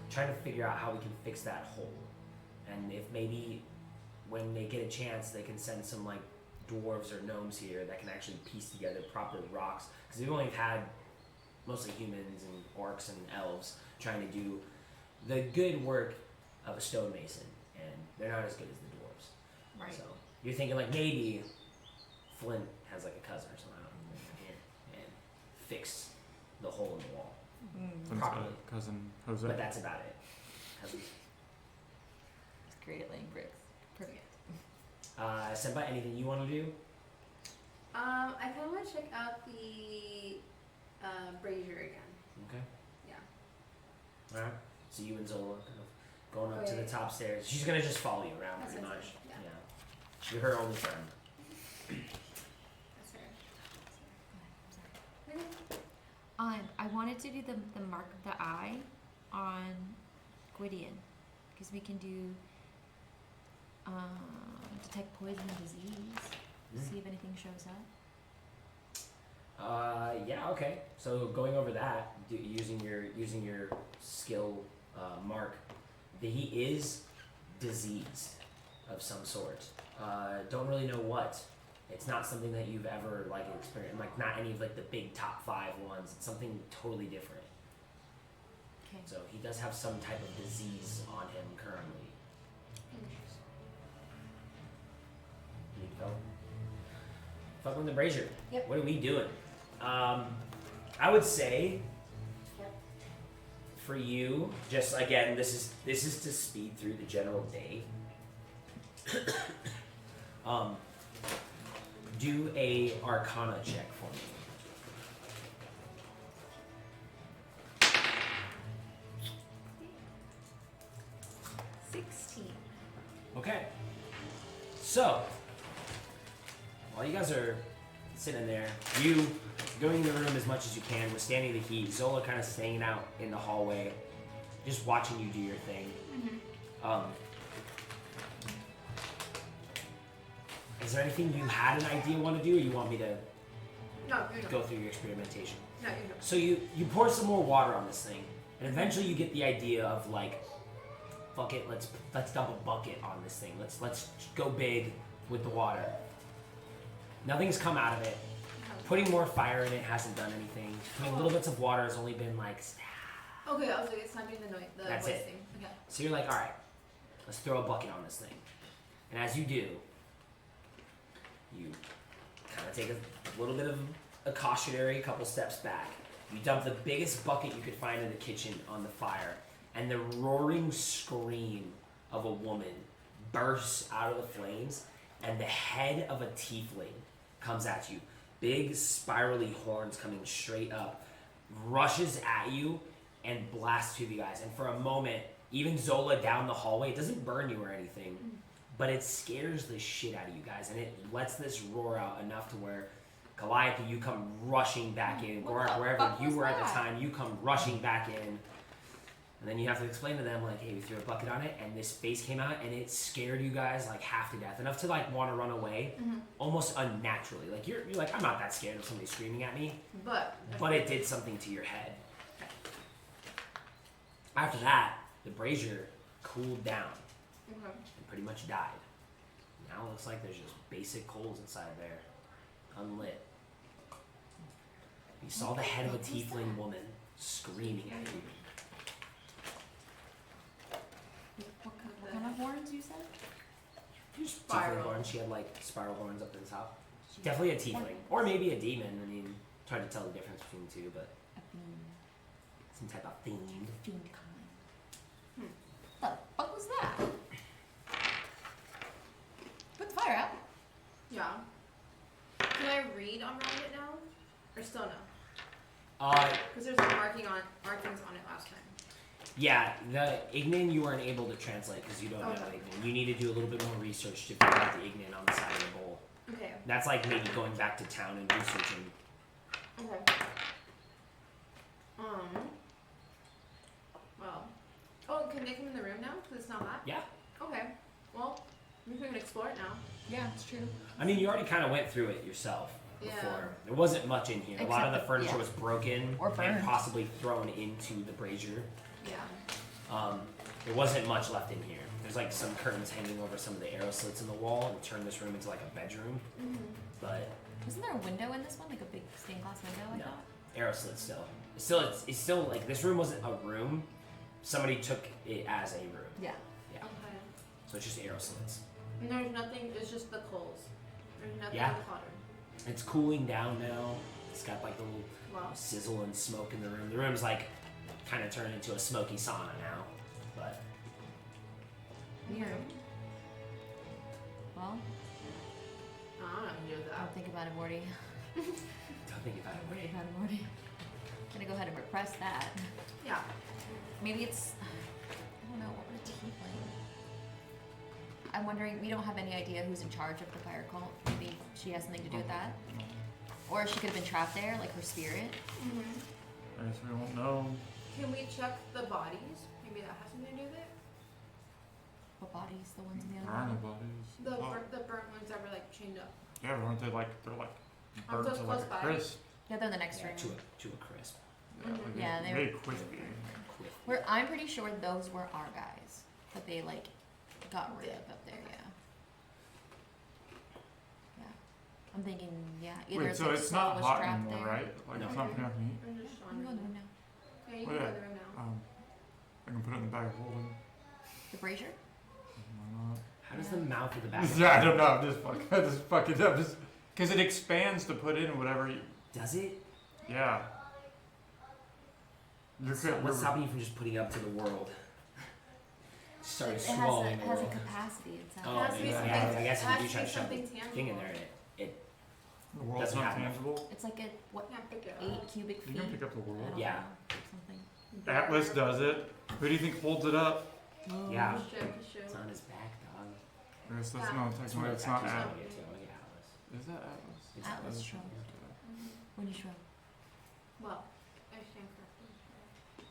trying to figure out how we can fix that hole. And if maybe when they get a chance, they can send some like dwarves or gnomes here that can actually piece together proper rocks, because we've only had mostly humans and orcs and elves trying to do the good work of a stonemason, and they're not as good as the dwarves. Right. So you're thinking like maybe Flint has like a cousin or something here and fix the hole in the wall. Flynn's got a cousin Jose. But that's about it. Cousins. He's great at laying bricks. Perfect. Senpai, anything you want to do? I kind of want to check out the brazier again. Okay. Yeah. Alright. So you and Zola kind of going up to the Okay. top stairs. She's gonna just follow you around That's pretty what I much. said, yeah. You're her only friend. That's fair. Okay. I wanted to do the mark of the eye on Gwydion, because we can do detect poison and disease. See if anything shows up. Yeah, okay. So going over that, using your skill mark, he is diseased of some sort. Don't really know what. It's not something that you've ever like experienced. Like not any of like the big top 5 ones. It's something totally different. Okay. So he does have some type of disease on him currently. Need help? Fuck with the brazier. Yep. What are we doing? I would say for you, just again, this is to speed through the general day. Do a Arcana check for me. Okay. So, while you guys are sitting there, you going in the room as much as you can, withstanding the heat. Zola kind of staying out in the hallway, just watching you do your thing. Is there anything you had an idea want to do, or you want me to No, you're not. go through your experimentation? No, you're not. So you pour some more water on this thing, and eventually you get the idea of like, fuck it, let's dump a bucket on this thing. Let's go big with the water. Nothing's come out of it. Putting more fire in it hasn't done anything. Putting little bits of water has only been like. Okay, I was like, it's not doing the noise, the That's voice it. thing. Okay. So you're like, all right, let's throw a bucket on this thing. And as you do, you kind of take a little bit of a cautionary couple steps back. You dump the biggest bucket you could find in the kitchen on the fire, and the roaring scream of a woman bursts out of the flames, and the head of a tiefling comes at you. Big spirally horns coming straight up, rushes at you and blasts through you guys. And for a moment, even Zola down the hallway, it doesn't burn you or anything, but it scares the shit out of you guys, and it lets this roar out enough to where Calliope, you come rushing back in. What Gorak, the wherever fuck you was were at the that? time, you come rushing back in. And then you have to explain to them, like, hey, we threw a bucket on it, and this face came out, and it scared you guys, like, half to death. Enough to, like, want to run away, almost unnaturally. Like, you're like, I'm not that scared of somebody screaming at me. But But it did something to your head. After that, the brazier cooled down okay. and pretty much died. Now it looks like there's just basic coals inside there, unlit. You saw the head of a tiefling woman screaming at you. What kind of horns you said? Tiefling Spiral. horns. She had like spiral horns up in the top. Definitely a tiefling, or maybe a demon. I mean, it's hard to tell the difference between the two, but A fiend. some type of fiend. Fiend kind. The fuck was that? Put the fire out. Yeah. Can I read around it now? Or still no? Because there's markings on it last time. Yeah, the Ignin you weren't able to translate because you don't know Okay. Ignin. You need to do a little bit more research to figure out the Ignin on the side of the bowl. Okay. That's like maybe going back to town and researching. Okay. Well. Oh, can they come in the room now? Because it's not hot? Yeah. Okay. Well, We can explore it now. Yeah, it's true. I mean, you already kind of went through it yourself Yeah. before. There wasn't much in here. A lot of the Except furniture yeah. was broken Or and burned. possibly thrown into the brazier. Yeah. There wasn't much left in here. There's like some curtains hanging over some of the arrow slits in the wall and turn this room into like a bedroom. But Wasn't there a window in this one, like a big stained glass window? I no, thought. arrow slits still. It's still like this room wasn't a room. Somebody took it as a room. Yeah. Yeah. Okay. So it's just arrow slits. And there's nothing. It's just the coals. There's nothing Yeah. in the cauldron. It's cooling down now. It's got like a little Wow. sizzle and smoke in the room. The room's like kind of turned into a smoky sauna now. But Weird. Well, I don't know how to do that. don't think about it, Morty. don't think about it. Think about it, Morty. Gonna go ahead and repress that. Yeah. Maybe it's. I don't know. What would a tiefling? I'm wondering. We don't have any idea who's in charge of the fire cult. Maybe she has something to do with that, or she could have been trapped there, like her spirit. I guess we won't know. Can we check the bodies? Maybe that has something to do with it. What bodies? The ones in the There other are no one? bodies. The burnt ones that were like chained up. Yeah, but aren't they like they're like Aren't burnt those to like close a by? crisp? Yeah, they're in the next Yeah, room. to a crisp. Yeah, like Yeah, they they made crispy. I'm pretty sure those were our guys that they like got rid of up there. Yeah. Yeah. I'm thinking, yeah. Either Wait, so like it's Saul not was hot trapped anymore, there. right? Like No. it's not putting up heat. I'm just You can go in the window. Yeah, you Oh, can go yeah. in the room now. I can put it in the bag of holding. The brazier? Why How does Yeah. the mouth of the back? not? Yeah, I don't know. I'm just fucking up. Just because it expands to put in whatever. Does it? Yeah. You're So good. what's stopping you from just putting it up to the world? Started It has swallowing a, the has a world. capacity. It sounds Oh, It has to be yeah, something. I guess it if has you to try be to shove something the tangible. thing in there, it The world's Doesn't not have enough. tangible. It's like a what? Yeah, pick it up. 8 cubic feet. You can pick up the I world. don't Yeah. know, something. Atlas does it. Who do you think holds it up? yeah. He should. It's on his back, dog. I guess that's Yeah. not That's technically. what It's not tattoos Atlas. wanna get to. I wanna get Atlas. Is that Atlas? It's Atlas Atlas. shrub. When you shrub. Well, I stand corrected.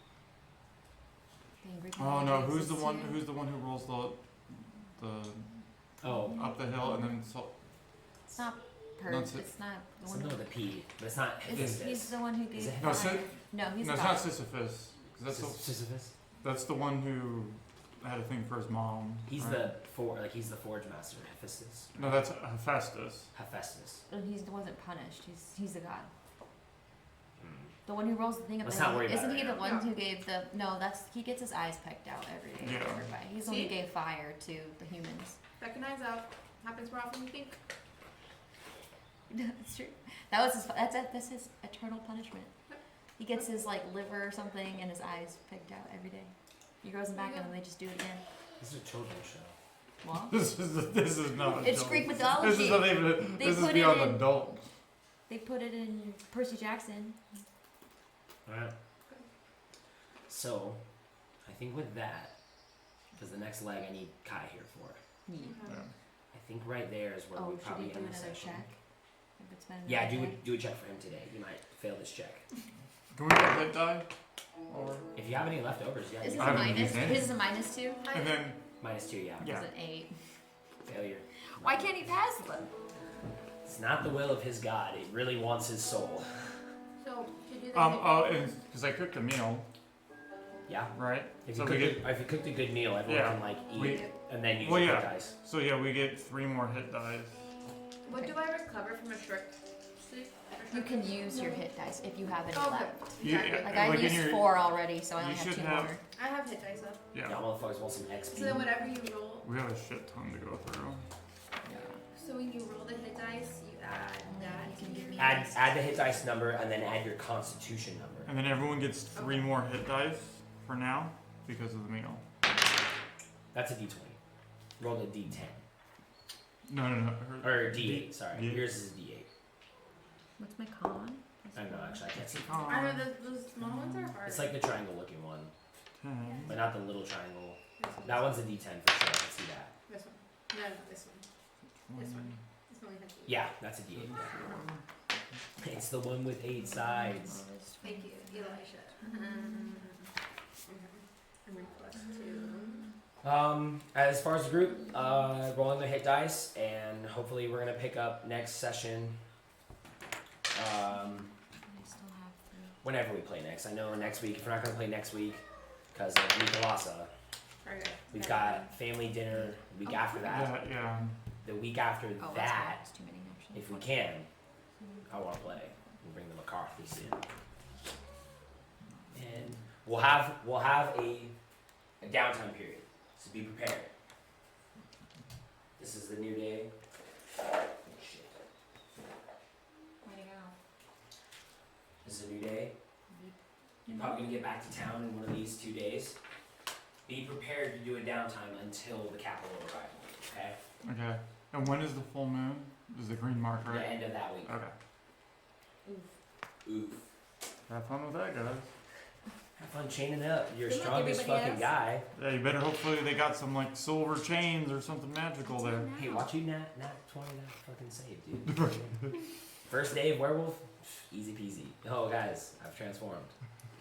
The angry Oh Panda no! Games Who's is the one? here. Who's the one who rolls the Oh, up the hill and then It's not Purge. That's it. It's not the one. something with a P, but it's not He's Hephaestus. the one who Is gave it No, fire. No, he's no, it's the not guy. Sisyphus. 'Cause Sisyphus. that's the one who had a thing for his mom. He's right? he's the forge master. Hephaestus. No, that's Hephaestus. Hephaestus. And he wasn't punished. He's the god. Hmm. The one who rolls the thing up Let's the not hill. worry about Isn't it he right the now. one who gave the? No, that's he gets his eyes pecked out every day. Yeah. For everybody. He's the one who See? gave fire to the humans. Recognize out. Happens more often than you think. That's true. That was that's his eternal punishment. He gets his like liver or something and his eyes picked out every day. He grows them back and then they just do it again. This is a children's show. Well, This is not. it's adult. Greek This mythology. is not even. They This is put it beyond in- adult. They put it in Percy Jackson. Alright. So, I think with that, because the next leg I need Kai here for. Yeah. Yeah. I think right there is where Oh, we should probably we do end the another session. check? If it's been Yeah, another day? do a check for him today. He might fail this check. Can we get hit die? Or If you have any leftovers, yeah. Is you this I a haven't minus? used any. His is a -2. and then Minus 2, yeah. Yeah. It's an 8. Failure. Why can't he pass them? It's not the will of his god. It really wants his soul. So to do that. because I cooked a meal, Yeah. right? If So you, we cook get if you cooked a good meal, everyone Yeah. can like eat We- it and then use well, your yeah. dice. So yeah, we get 3 more hit dice. What do I recover from a short sleep? You can use your hit dice if you have any Okay. left. Yeah, Exactly. Like like I've in used your- 4 already, so I you only have should 2 have- more. I have hit dice up. Yeah, Yeah. motherfuckers want some XP. So then whatever you roll. We have a shit ton to go through. So when you roll the hit dice, you add that. You can give me Add the hit dice number and then add your constitution number. And then everyone gets 3 more hit dice for now because of the meal. That's a D20. Roll a D10. No. Or D8, sorry. D8. Yours is a D8. What's my con? I don't know, actually, I can't see. I know those small ones are hard. It's like the triangle looking one, 10. but not the little triangle. This one. That one's a D10 for sure, I can see that. This one. No, this one. This one. This one only has eight. Yeah, that's a D8. Yeah. It's the one with 8 sides. Thank you, Elisha. And then +2. As far as the group, rolling the hit dice, and hopefully we're gonna pick up next session. Whenever we play next. I know next week. If we're not gonna play next week, because of Nicolasa, Okay. we've got family dinner the week after that. Yeah. The week after Oh, that's that, fine. It's too many actually. if we can, I want to play. We'll bring the McCarthy's in, and we'll have a downtime period. So be prepared. This is the new day. Shit. Way to go. This is a new day. You're probably gonna get back to town in one of these 2 days. Be prepared to do a downtime until the capital arrival. Okay. Okay. And when is the full moon? Is the green mark The right? end of that week. Okay. Oof. Have fun with that, guys. Have fun chaining up. You're Good luck, strongest everybody fucking else. guy. Yeah, you better hopefully they got some like silver chains or something magical there. Hey, watch you nat 20 that fucking save, dude. First day of werewolf, easy peasy. Oh, guys, I've transformed.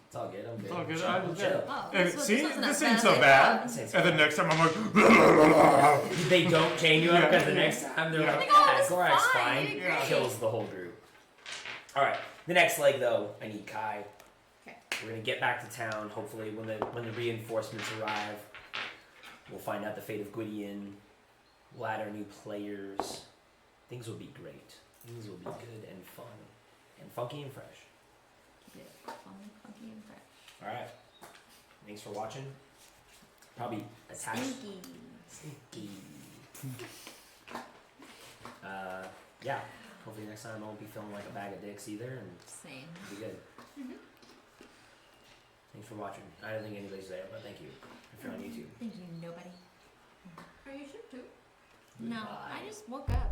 It's all good. I'm good. It's all good. Chill, I was chill. there. Oh, And this see, wasn't this as ain't so as I bad. thought. This ain't And the so next time I'm like, They don't chain you up Yeah. because the next time they're Yeah. like, Oh, ah, it's Gorak's fine. fine. You did great. Kills the whole group. All right, the next leg though, I need Kai. Okay. We're gonna get back to town. Hopefully, when the reinforcements arrive, we'll find out the fate of Gwydion. We'll add our new players. Things will be great. Things will be good and fun, and funky and fresh. Keep it fun, funky, and fresh. All right. Thanks for watching. Probably attached. Stinky. Sneaky. Yeah. Hopefully next time I won't be feeling like a bag of dicks either, and Same. it'll be good. Thanks for watching. I don't think anybody's there, but thank you if you're on YouTube. Thank you, nobody. Are you sure too? No, Goodbye. I just woke up.